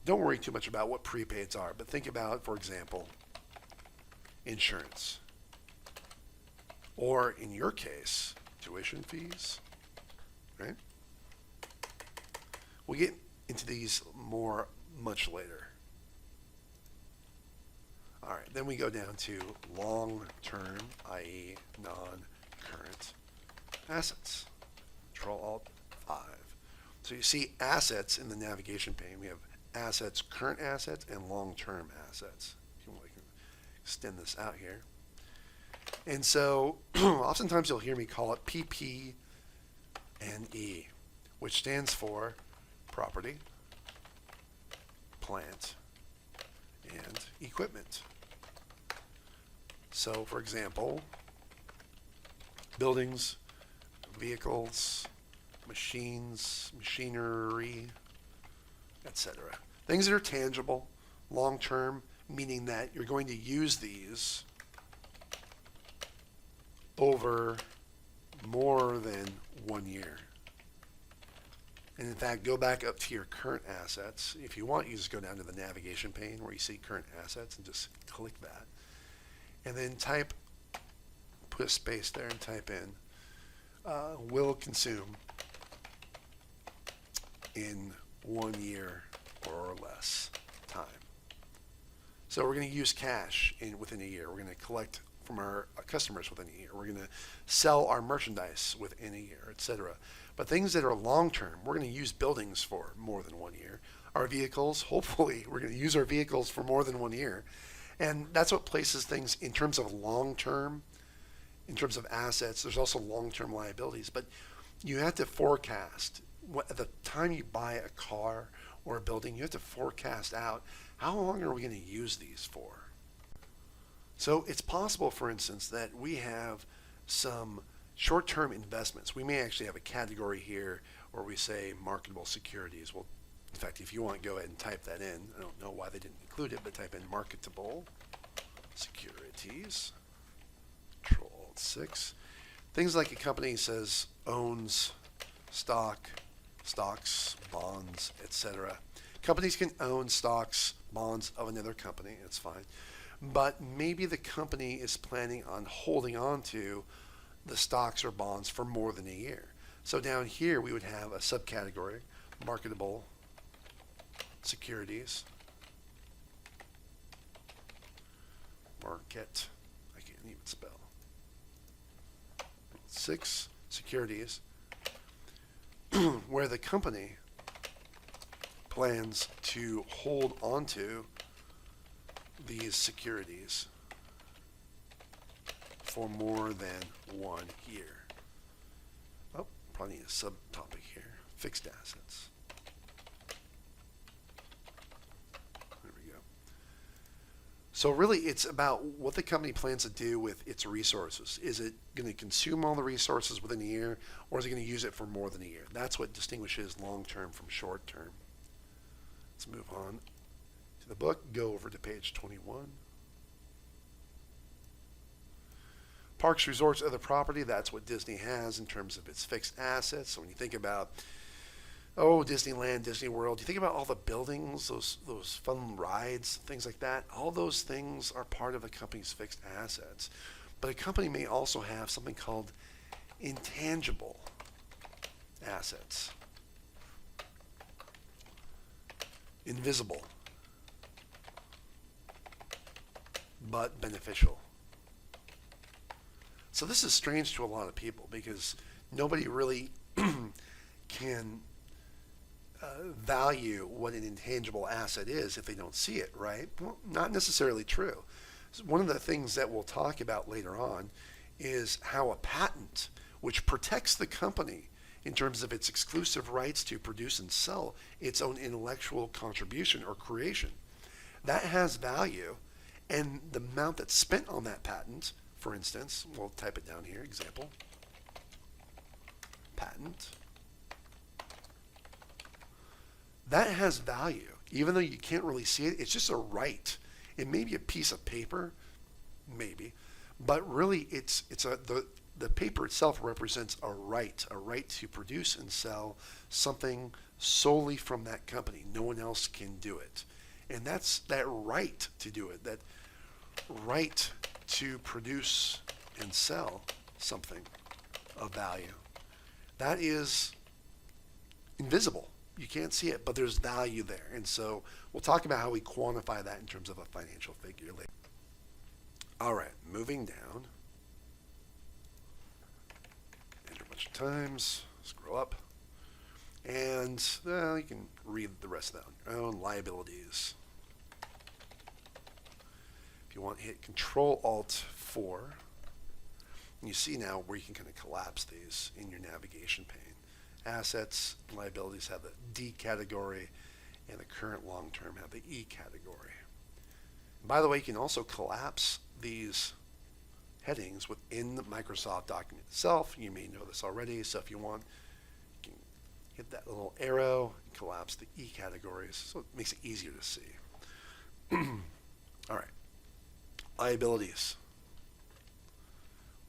don't worry too much about what prepaids are, but think about, for example, insurance. Or in your case, tuition fees, right? We'll get into these much later. All right, then we go down to long-term, i.e. non-current assets. Control-Alt-5. So you see assets in the navigation pane. We have assets, current assets, and long-term assets. If you want to extend this out here. And so oftentimes you'll hear me call it PP&E, which stands for property, plant, and equipment. So, for example, buildings, vehicles, machines, machinery, etc. Things that are tangible, long-term, meaning that you're going to use these over more than 1 year. And in fact, go back up to your current assets. If you want, you just go down to the navigation pane where you see current assets and just click that. And then put a space there and type in, will consume in 1 year or less time. So we're going to use cash within a year. We're going to collect from our customers within a year. We're going to sell our merchandise within a year, etc. But things that are long-term, we're going to use buildings for more than 1 year. Our vehicles, hopefully, we're going to use our vehicles for more than 1 year. And that's what places things in terms of long-term, in terms of assets. There's also long-term liabilities. But you have to forecast. At the time you buy a car or a building, you have to forecast out how long are we going to use these for. So it's possible, for instance, that we have some short-term investments. We may actually have a category here or we say marketable securities. Well, in fact, if you want, go ahead and type that in. I don't know why they didn't include it, but type in marketable securities. Control-6. Things like a company says owns stocks, bonds, etc. Companies can own stocks, bonds of another company. That's fine. But maybe the company is planning on holding on to the stocks or bonds for more than a year. So down here we would have a subcategory, marketable securities. Market, I can't even spell. 6, securities, where the company plans to hold onto these securities for more than 1 year. Oh, probably need a subtopic here. Fixed assets. There we go. So really it's about what the company plans to do with its resources. Is it going to consume all the resources within a year, or is it going to use it for more than a year? That's what distinguishes long-term from short-term. Let's move on to the book. Go over to page 21. Parks, resorts, other property, that's what Disney has in terms of its fixed assets. So when you think about, Disneyland, Disney World, you think about all the buildings, those fun rides, things like that. All those things are part of a company's fixed assets. But a company may also have something called intangible assets. Invisible, but beneficial. So this is strange to a lot of people because nobody really can value what an intangible asset is if they don't see it, right? Well, not necessarily true. So one of the things that we'll talk about later on is how a patent, which protects the company in terms of its exclusive rights to produce and sell its own intellectual contribution or creation, that has value, and the amount that's spent on that patent, for instance, we'll type it down here, example, patent, that has value. Even though you can't really see it, it's just a right. It may be a piece of paper, maybe, but really the paper itself represents a right to produce and sell something solely from that company. No one else can do it. And that's that right to do it, that right to produce and sell something of value. That is invisible. You can't see it, but there's value there. And so we'll talk about how we quantify that in terms of a financial figure later. All right, moving down. Enter a bunch of times, scroll up, and you can read the rest of that on your own. Liabilities. If you want, hit Control-Alt-4. And you see now where you can kind of collapse these in your navigation pane. Assets, liabilities have the D category, and the current long-term have the E category. And by the way, you can also collapse these headings within the Microsoft document itself. You may know this already, so if you want, you can hit that little arrow and collapse the E categories, so it makes it easier to see. All right, liabilities.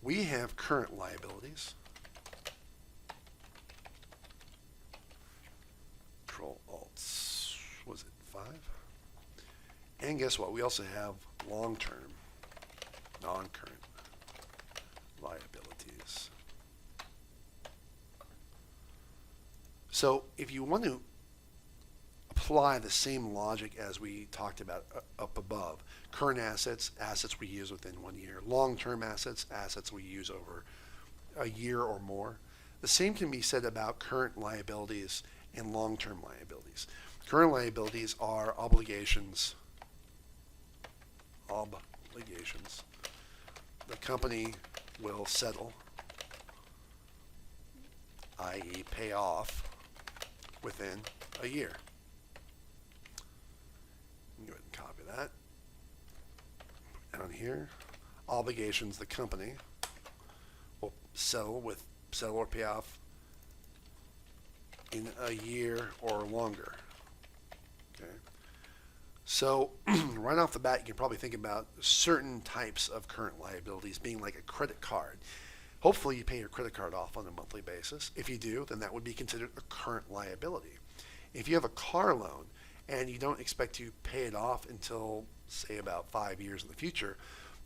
We have current liabilities. Control-Alt, was it 5? And guess what? We also have long-term, non-current liabilities. So if you want to apply the same logic as we talked about up above, current assets, assets we use within 1 year, long-term assets, assets we use over a year or more, the same can be said about current liabilities and long-term liabilities. Current liabilities are obligations. The company will settle, i.e. pay off, within a year. Go ahead and copy that. Down here, obligations, the company will settle or pay off in a year or longer. Okay. So right off the bat, you can probably think about certain types of current liabilities being like a credit card. Hopefully you pay your credit card off on a monthly basis. If you do, then that would be considered a current liability. If you have a car loan and you don't expect to pay it off until, say, about 5 years in the future,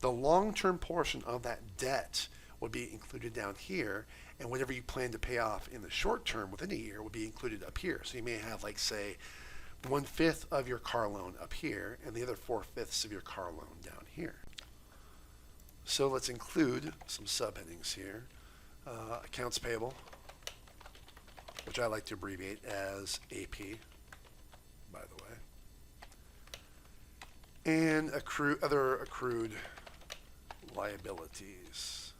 the long-term portion of that debt would be included down here, and whatever you plan to pay off in the short term within a year would be included up here. So you may have, like, say, 1/5 of your car loan up here and the other 4/5 of your car loan down here. So let's include some subheadings here. Accounts payable, which I like to abbreviate as AP, by the way. And other accrued liabilities.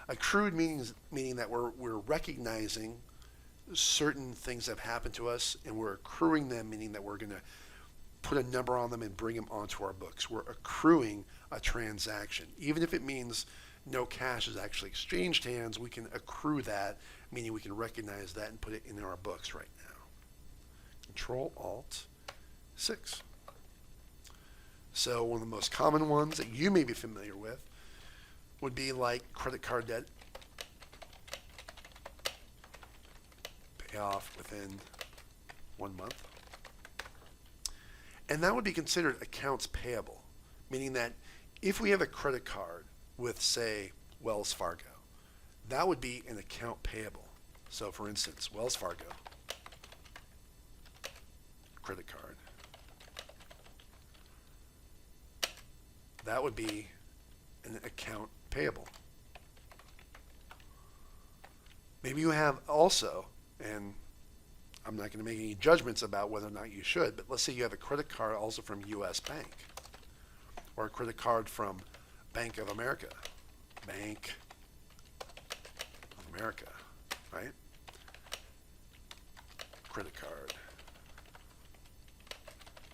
Accrued meaning that we're recognizing certain things that have happened to us, and we're accruing them, meaning that we're going to put a number on them and bring them onto our books. We're accruing a transaction. Even if it means no cash is actually exchanged hands, we can accrue that, meaning we can recognize that and put it in our books right now. Control-Alt-6. So one of the most common ones that you may be familiar with would be like credit card debt. Pay off within 1 month. And that would be considered accounts payable, meaning that if we have a credit card with, say, Wells Fargo, that would be an account payable. So for instance, Wells Fargo, credit card, that would be an account payable. Maybe you have also, and I'm not going to make any judgments about whether or not you should, but let's say you have a credit card also from U.S. Bank, or a credit card from Bank of America. Bank of America, right? Credit card.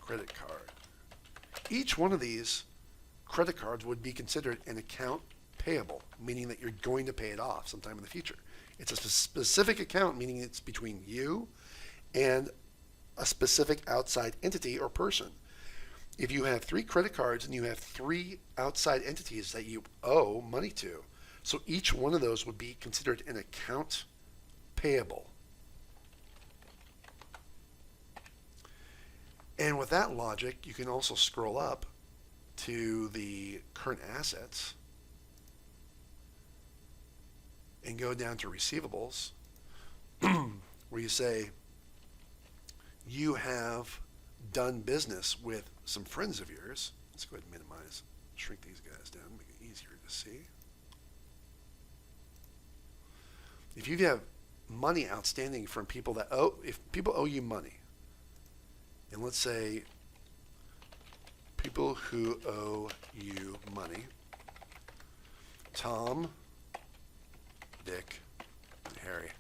Credit card. Each one of these credit cards would be considered an account payable, meaning that you're going to pay it off sometime in the future. It's a specific account, meaning it's between you and a specific outside entity or person. If you have 3 credit cards and you have 3 outside entities that you owe money to, so each one of those would be considered an account payable. And with that logic, you can also scroll up to the current assets and go down to receivables, where you say you have done business with some friends of yours. Let's go ahead and minimize, shrink these guys down, make it easier to see. If you have money outstanding from people that if people owe you money, and let's say people who owe you money, Tom, Dick, and Harry.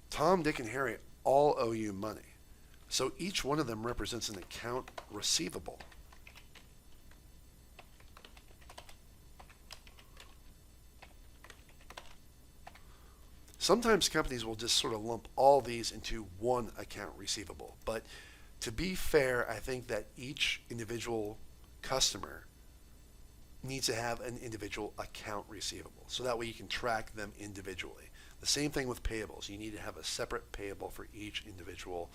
Tom, Dick, and Harry all owe you money. So each one of them represents an account receivable. Sometimes companies will just sort of lump all these into one account receivable. But to be fair, I think that each individual customer needs to have an individual account receivable. So that way you can track them individually. The same thing with payables. You need to have a separate payable for each individual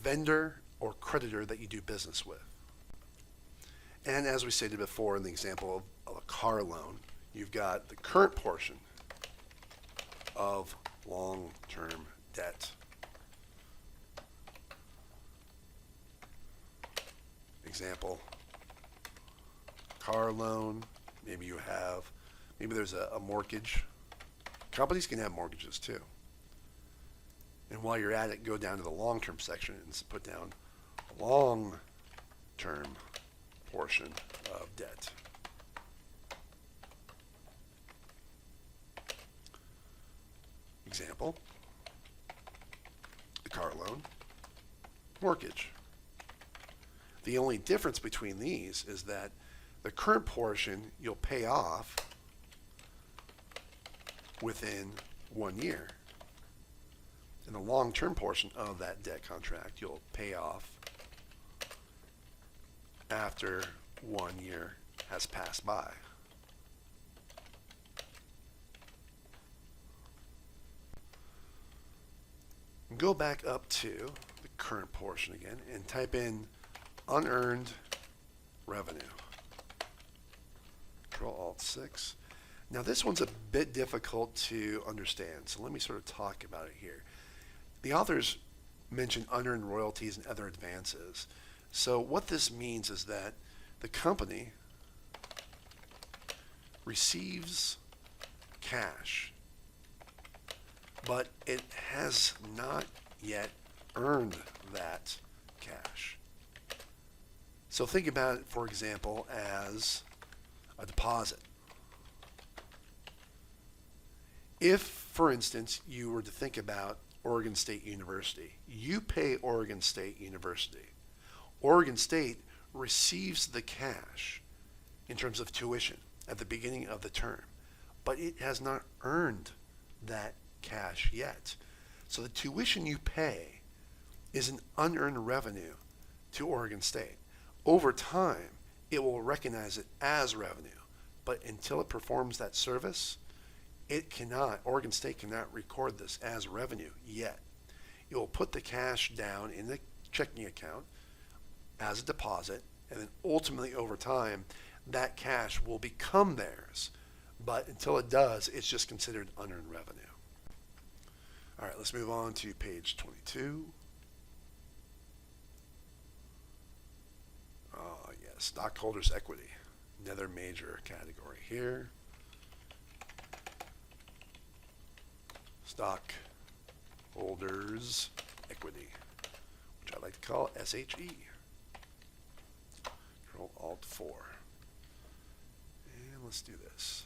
vendor or creditor that you do business with. And as we stated before in the example of a car loan, you've got the current portion of long-term debt. Example, car loan, maybe there's a mortgage. Companies can have mortgages too. And while you're at it, go down to the long-term section and put down long-term portion of debt. Example, the car loan, mortgage. The only difference between these is that the current portion you'll pay off within 1 year. And the long-term portion of that debt contract you'll pay off after 1 year has passed by. Go back up to the current portion again and type in unearned revenue. Control-Alt-6. Now this one's a bit difficult to understand, so let me sort of talk about it here. The authors mention unearned royalties and other advances. So what this means is that the company receives cash, but it has not yet earned that cash. So think about it, for example, as a deposit. If, for instance, you were to think about Oregon State University, you pay Oregon State University. Oregon State receives the cash in terms of tuition at the beginning of the term, but it has not earned that cash yet. So the tuition you pay is an unearned revenue to Oregon State. Over time, it will recognize it as revenue, but until it performs that service, Oregon State cannot record this as revenue yet. It will put the cash down in the checking account as a deposit, and then ultimately over time, that cash will become theirs. But until it does, it's just considered unearned revenue. All right, let's move on to page 22. Yes, stockholders' equity, another major category here. Stockholders' equity, which I like to call SHE. Control-Alt-4. And let's do this.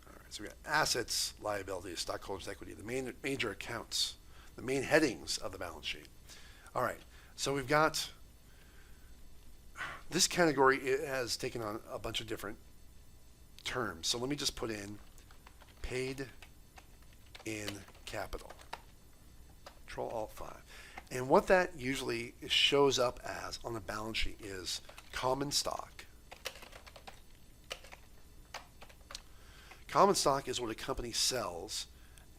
All right, so we got assets, liabilities, stockholders' equity, the major accounts, the main headings of the balance sheet. All right, so we've got this category. It has taken on a bunch of different terms. So let me just put in paid in capital. Control-Alt-5. And what that usually shows up as on a balance sheet is common stock. Common stock is what a company sells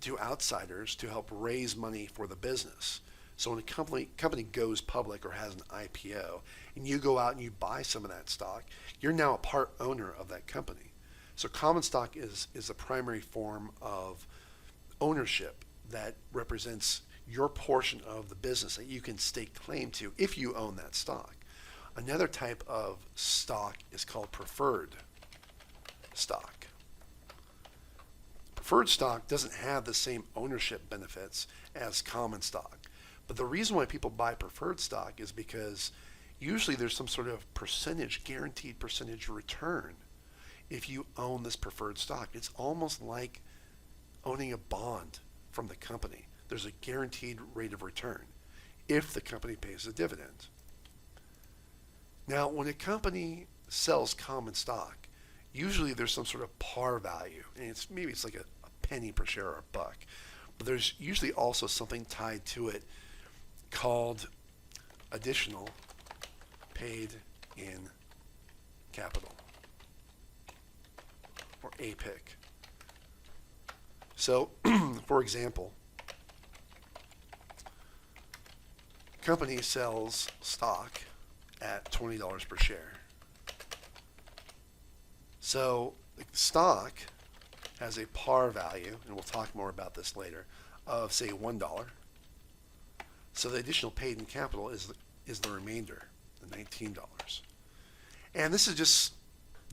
to outsiders to help raise money for the business. So when a company goes public or has an IPO, and you go out and you buy some of that stock, you're now a part owner of that company. So common stock is the primary form of ownership that represents your portion of the business that you can stake claim to if you own that stock. Another type of stock is called preferred stock. Preferred stock doesn't have the same ownership benefits as common stock. But the reason why people buy preferred stock is because usually there's some sort of guaranteed percentage return if you own this preferred stock. It's almost like owning a bond from the company. There's a guaranteed rate of return if the company pays a dividend. Now, when a company sells common stock, usually there's some sort of par value, and maybe it's like a penny per share or a buck. But there's usually also something tied to it called additional paid in capital, or APIC. So, for example, company sells stock at $20 per share. So the stock has a par value, and we'll talk more about this later, of say $1. So the additional paid in capital is the remainder, the $19. And this is just,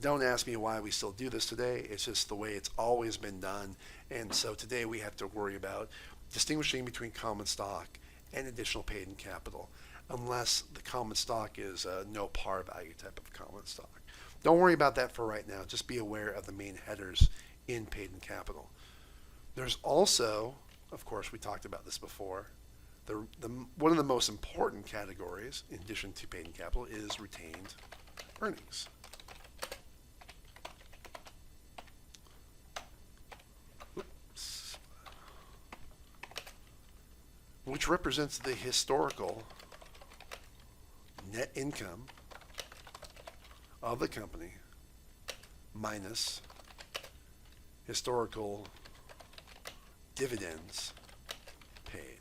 don't ask me why we still do this today. It's just the way it's always been done. And so today we have to worry about distinguishing between common stock and additional paid in capital, unless the common stock is a no par value type of common stock. Don't worry about that for right now. Just be aware of the main headers in paid in capital. There's also, of course, we talked about this before, one of the most important categories, in addition to paid in capital, is retained earnings. which represents the historical net income of the company minus historical dividends paid.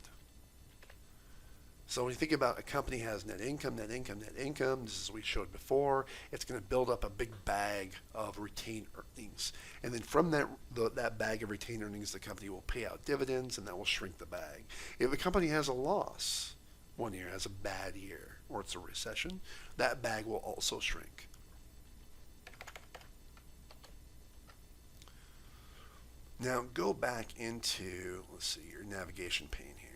So when you think about a company has net income, this is what we showed before, it's going to build up a big bag of retained earnings. And then from that bag of retained earnings, the company will pay out dividends, and that will shrink the bag. If the company has a loss one year, has a bad year, or it's a recession, that bag will also shrink. Now go back into, let's see, your navigation pane here,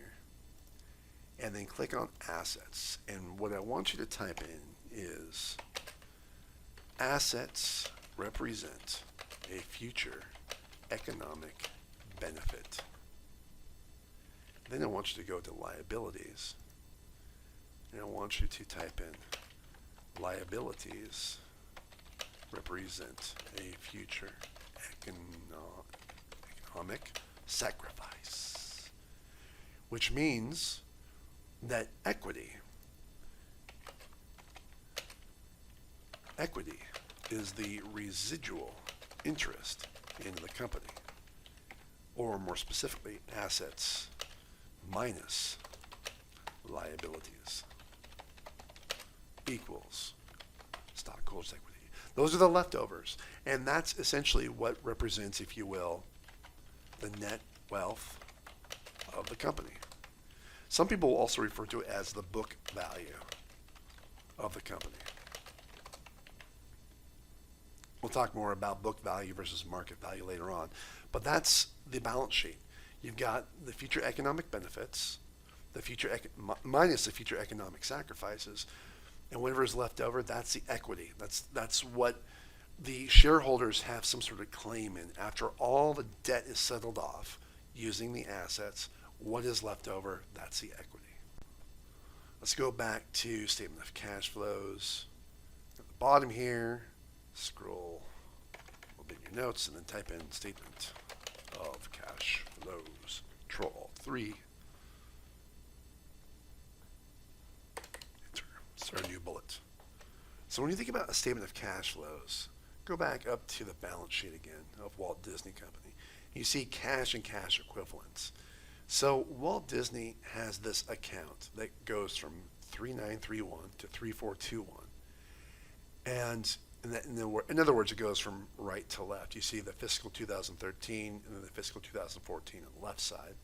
and then click on assets. And what I want you to type in is assets represent a future economic benefit. Then I want you to go to liabilities, and I want you to type in liabilities represent a future economic sacrifice, which means that equity is the residual interest in the company, or more specifically, assets minus liabilities equals stockholders' equity. Those are the leftovers, and that's essentially what represents, if you will, the net wealth of the company. Some people will also refer to it as the book value of the company. We'll talk more about book value versus market value later on, but that's the balance sheet. You've got the future economic benefits, minus the future economic sacrifices, and whatever is left over, that's the equity. That's what the shareholders have some sort of claim in. After all the debt is settled off using the assets, what is left over, that's the equity. Let's go back to statement of cash flows. At the bottom here, scroll a little bit in your notes and then type in statement of cash flows. Control 3. Enter. Start a new bullet. So when you think about a statement of cash flows, go back up to the balance sheet again of Walt Disney Company. You see cash and cash equivalents. So Walt Disney has this account that goes from 3931 to 3421. And in other words, it goes from right to left. You see the fiscal 2013 and then the fiscal 2014 on the left side.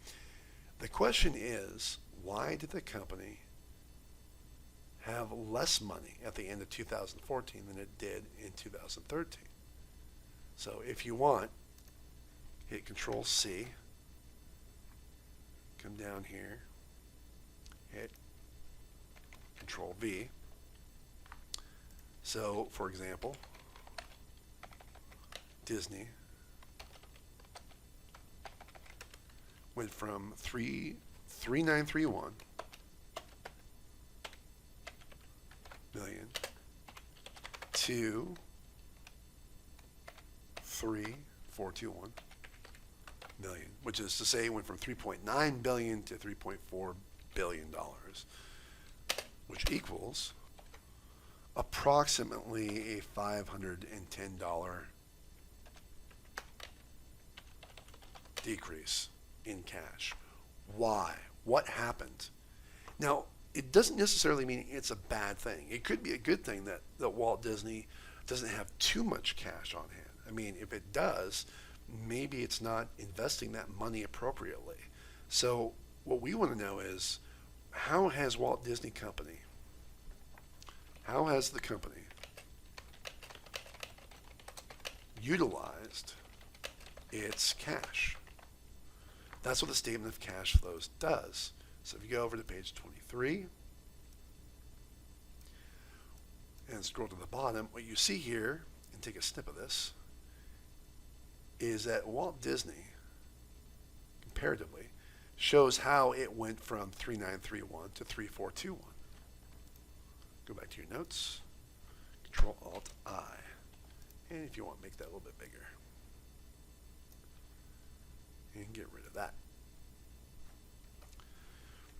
The question is, why did the company have less money at the end of 2014 than it did in 2013? So if you want, hit Control C, come down here, hit Control V. So, for example, Disney went from 3931 million to 3421 million, which is to say it went from 3.9 billion to 3.4 billion dollars, which equals approximately a $510 decrease in cash. Why? What happened? Now, it doesn't necessarily mean it's a bad thing. It could be a good thing that Walt Disney doesn't have too much cash on hand. I mean, if it does, maybe it's not investing that money appropriately. So what we want to know is, how has Walt Disney Company, how has the company utilized its cash? That's what the statement of cash flows does. So if you go over to page 23 and scroll to the bottom, what you see here, and take a snip of this, is that Walt Disney, comparatively, shows how it went from 3931 to 3421. Go back to your notes, Control Alt I, and if you want, make that a little bit bigger. And get rid of that.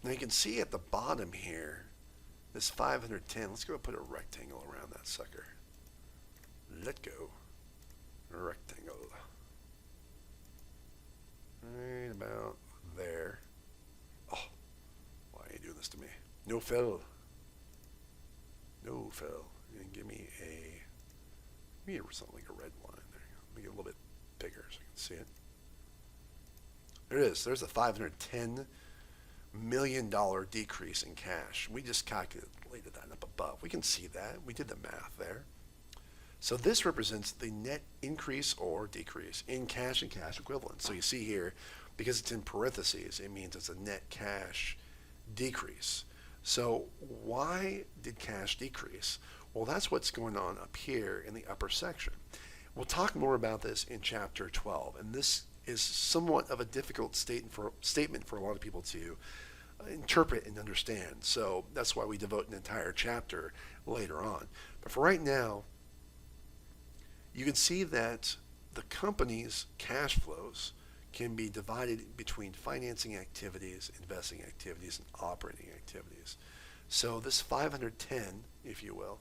Now you can see at the bottom here, this 510, let's go and put a rectangle around that sucker. Let go. Rectangle. Right about there. Oh, why are you doing this to me? No fill. No fill. And give me something like a red line there. Make it a little bit bigger so you can see it. There it is. There's a $510 million decrease in cash. We just calculated that up above. We can see that. We did the math there. So this represents the net increase or decrease in cash and cash equivalents. So you see here, because it's in parentheses, it means it's a net cash decrease. So why did cash decrease? Well, that's what's going on up here in the upper section. We'll talk more about this in chapter 12, and this is somewhat of a difficult statement for a lot of people to interpret and understand. So that's why we devote an entire chapter later on. But for right now, you can see that the company's cash flows can be divided between financing activities, investing activities, and operating activities. So this 510, if you will,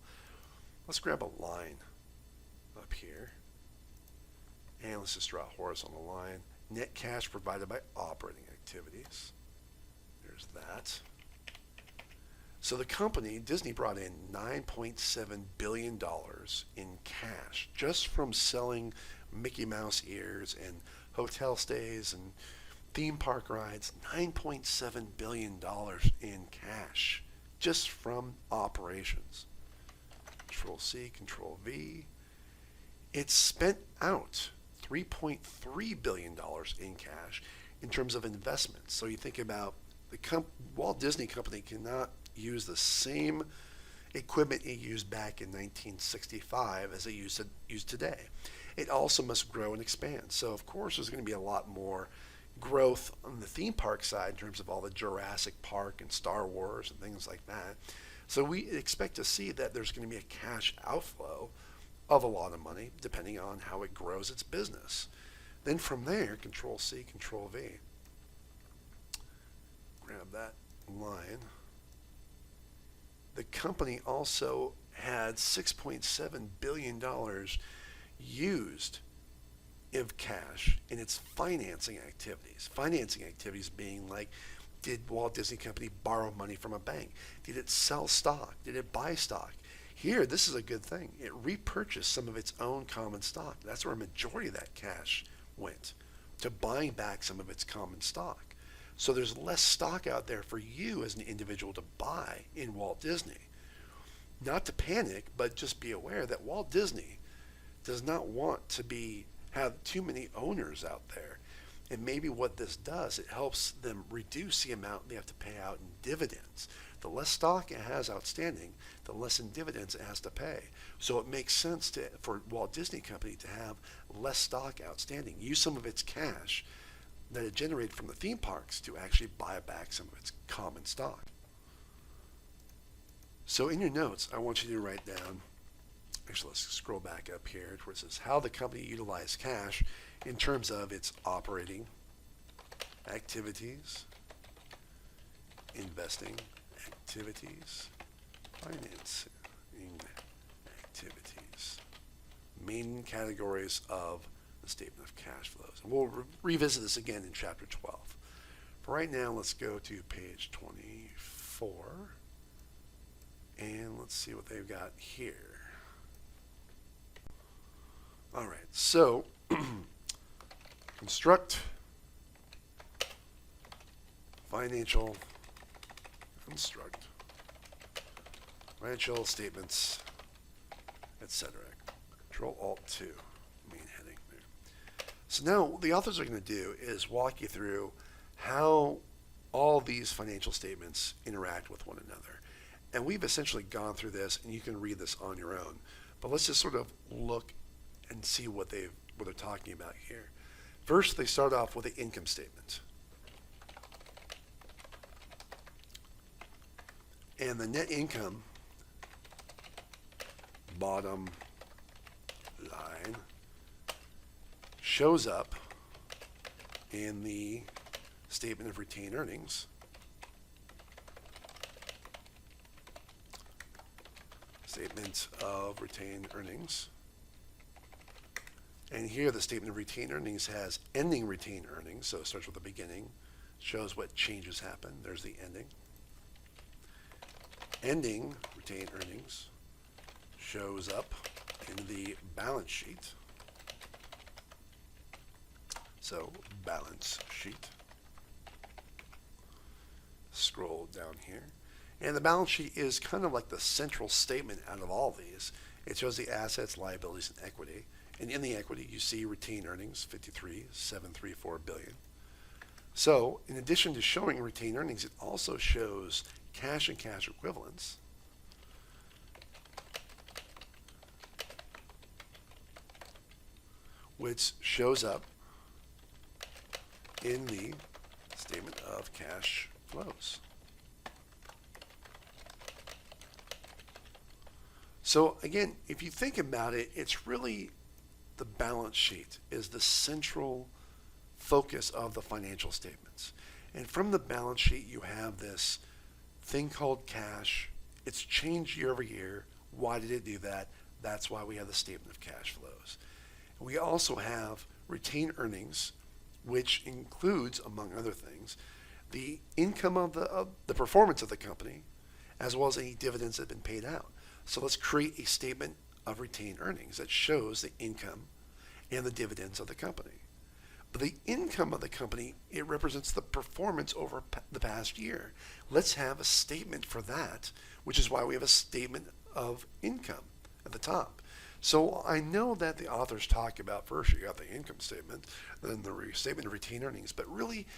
let's grab a line up here, and let's just draw a horizontal line. Net cash provided by operating activities. There's that. So the company, Disney, brought in $9.7 billion in cash just from selling Mickey Mouse ears and hotel stays and theme park rides. $9.7 billion in cash just from operations. Control C, Control V. It spent out $3.3 billion in cash in terms of investments. So you think about the Walt Disney Company cannot use the same equipment it used back in 1965 as it used today. It also must grow and expand. So of course there's going to be a lot more growth on the theme park side in terms of all the Jurassic Park and Star Wars and things like that. So we expect to see that there's going to be a cash outflow of a lot of money depending on how it grows its business. Then from there, Control C, Control V. Grab that line. The company also had $6.7 billion used of cash in its financing activities. Financing activities being like, did Walt Disney Company borrow money from a bank? Did it sell stock? Did it buy stock? Here, this is a good thing. It repurchased some of its own common stock. That's where a majority of that cash went, to buying back some of its common stock. So there's less stock out there for you as an individual to buy in Walt Disney. Not to panic, but just be aware that Walt Disney does not want to have too many owners out there. And maybe what this does, it helps them reduce the amount they have to pay out in dividends. The less stock it has outstanding, the less in dividends it has to pay. So it makes sense for Walt Disney Company to have less stock outstanding. Use some of its cash that it generated from the theme parks to actually buy back some of its common stock. So in your notes, I want you to write down, actually let's scroll back up here where it says how the company utilized cash in terms of its operating activities, investing activities, financing activities. Main categories of the statement of cash flows. And we'll revisit this again in chapter 12. For right now, let's go to page 24 and let's see what they've got here. All right, so construct financial statements, etc. Control Alt 2, main heading there. So now what the authors are going to do is walk you through how all these financial statements interact with one another. And we've essentially gone through this, and you can read this on your own. But let's just sort of look and see what they're talking about here. First, they start off with the income statement. And the net income, bottom line, shows up in the statement of retained earnings statement of retained earnings. And here the statement of retained earnings has ending retained earnings, so it starts with the beginning, shows what changes happen. There's the ending. Ending retained earnings shows up in the balance sheet. So balance sheet. Scroll down here. And the balance sheet is kind of like the central statement out of all these. It shows the assets, liabilities, and equity. And in the equity, you see retained earnings, $53,734 billion. So in addition to showing retained earnings, it also shows cash and cash equivalents. Which shows up in the statement of cash flows. So again, if you think about it, it's really the balance sheet is the central focus of the financial statements. And from the balance sheet, you have this thing called cash. It's changed year over year. Why did it do that? That's why we have the statement of cash flows. We also have retained earnings, which includes, among other things, the income of the performance of the company, as well as any dividends that have been paid out. So let's create a statement of retained earnings that shows the income and the dividends of the company. But the income of the company, it represents the performance over the past year. Let's have a statement for that, which is why we have a statement of income at the top. So I know that the authors talk about first you got the income statement, then the statement of retained earnings, but really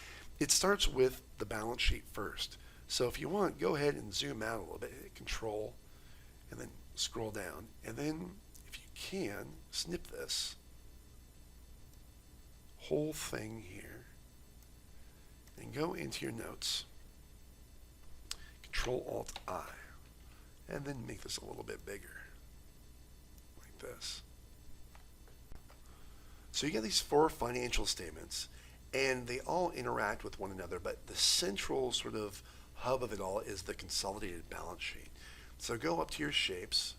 it starts with the balance sheet first. So if you want, go ahead and zoom out a little bit, hit Control, and then scroll down, and then if you can, snip this whole thing here and go into your notes, Control-Alt-I, and then make this a little bit bigger, like this. So you get these four financial statements, and they all interact with one another, but the central sort of hub of it all is the consolidated balance sheet. So go up to your shapes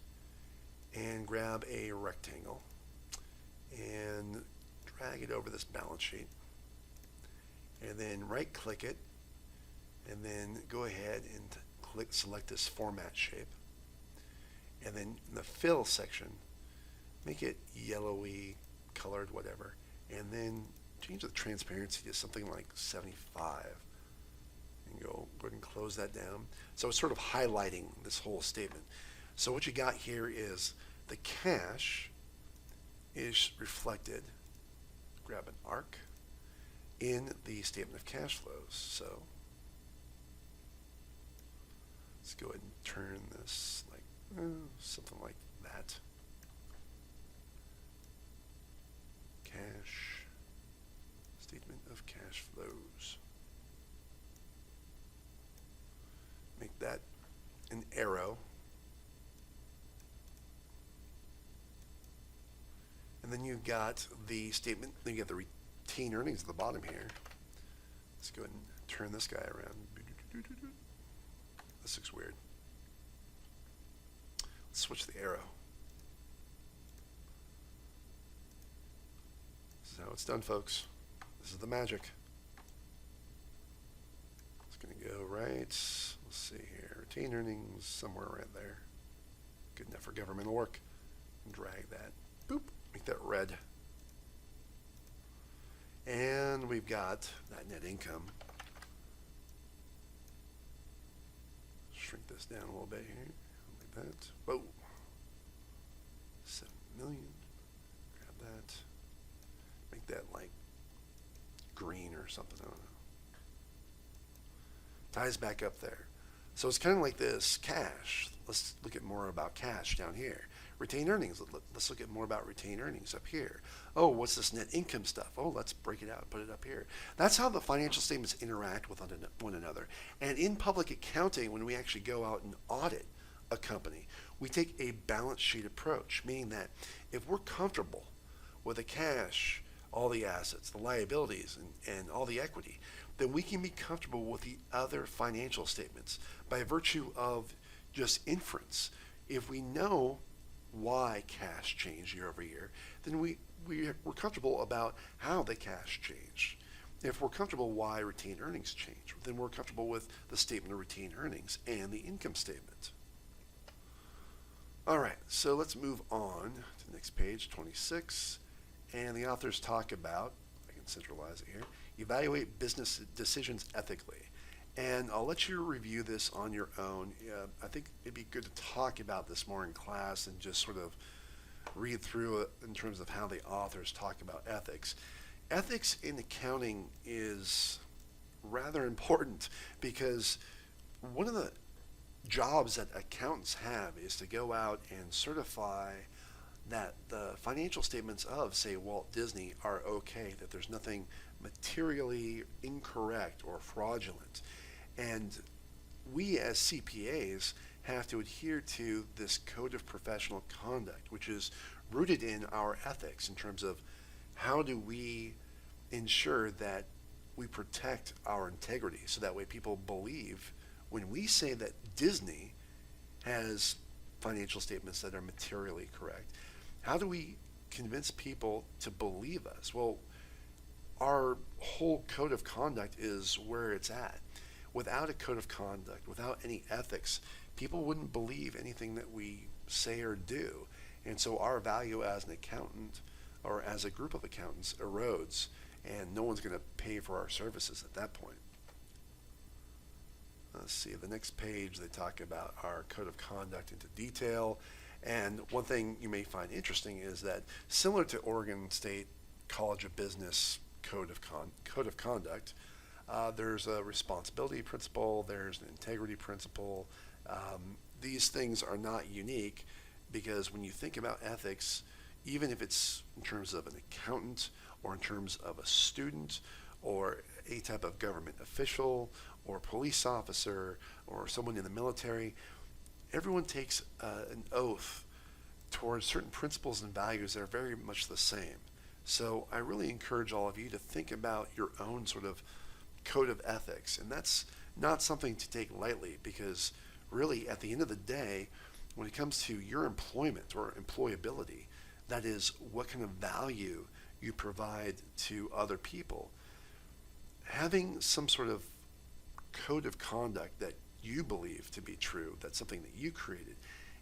and grab a rectangle and drag it over this balance sheet, and then right click it, and then go ahead and select this format shape, and then in the fill section make it yellowy colored, whatever, and then change the transparency to something like 75 and go ahead and close that down. So it's sort of highlighting this whole statement. So what you got here is the cash is reflected, grab an arc, in the statement of cash flows. So let's go ahead and turn this like something like that. Cash, statement of cash flows. Make that an arrow. And then you've got the statement, then you got the retained earnings at the bottom here. Let's go ahead and turn this guy around. This looks weird. Let's switch the arrow. This is how it's done, folks. This is the magic. It's going to go right, let's see here, retained earnings somewhere right there. Good enough for governmental work. And drag that, boop, make that red. And we've got that net income. Shrink this down a little bit here, like that. Whoa, 7 million. Grab that. Make that like green or something. I don't know. Ties back up there. So it's kind of like this cash. Let's look at more about cash down here. Retained earnings. Let's look at more about retained earnings up here. Oh, what's this net income stuff? Oh, let's break it out and put it up here. That's how the financial statements interact with one another. And in public accounting, when we actually go out and audit a company, we take a balance sheet approach, meaning that if we're comfortable with the cash, all the assets, the liabilities, and all the equity, then we can be comfortable with the other financial statements by virtue of just inference. If we know why cash changed year over year, then we're comfortable about how the cash changed. If we're comfortable why retained earnings change, then we're comfortable with the statement of retained earnings and the income statement. All right, so let's move on to the next page, 26. And the authors talk about, I can centralize it here, evaluate business decisions ethically. And I'll let you review this on your own. I think it'd be good to talk about this more in class and just sort of read through it in terms of how the authors talk about ethics. Ethics in accounting is rather important because one of the jobs that accountants have is to go out and certify that the financial statements of, say, Walt Disney are okay, that there's nothing materially incorrect or fraudulent. And we as CPAs have to adhere to this code of professional conduct, which is rooted in our ethics in terms of how do we ensure that we protect our integrity so that way people believe when we say that Disney has financial statements that are materially correct. How do we convince people to believe us? Well, our whole code of conduct is where it's at. Without a code of conduct, without any ethics, people wouldn't believe anything that we say or do. And so our value as an accountant or as a group of accountants erodes, and no one's going to pay for our services at that point. Let's see, the next page they talk about our code of conduct into detail. And one thing you may find interesting is that similar to Oregon State College of Business code of conduct, there's a responsibility principle, there's an integrity principle. These things are not unique because when you think about ethics, even if it's in terms of an accountant or in terms of a student or a type of government official or police officer or someone in the military, everyone takes an oath towards certain principles and values that are very much the same. So I really encourage all of you to think about your own sort of code of ethics. And that's not something to take lightly because really at the end of the day, when it comes to your employment or employability, that is what kind of value you provide to other people. Having some sort of code of conduct that you believe to be true, that's something that you created,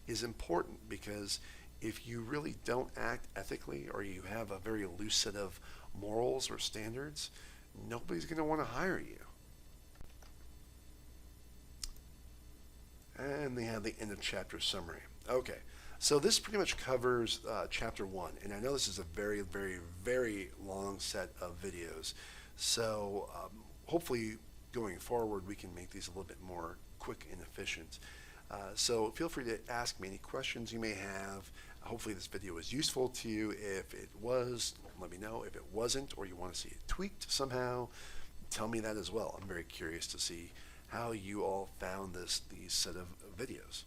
is important because if you really don't act ethically or you have a very loose set of morals or standards, nobody's going to want to hire you. And they have the end of chapter summary. Okay, so this pretty much covers chapter 1, and I know this is a very, very, very long set of videos, so hopefully going forward we can make these a little bit more quick and efficient. So feel free to ask me any questions you may have. Hopefully this video was useful to you. If it was, let me know. If it wasn't, or you want to see it tweaked somehow, tell me that as well. I'm very curious to see how you all found these set of videos.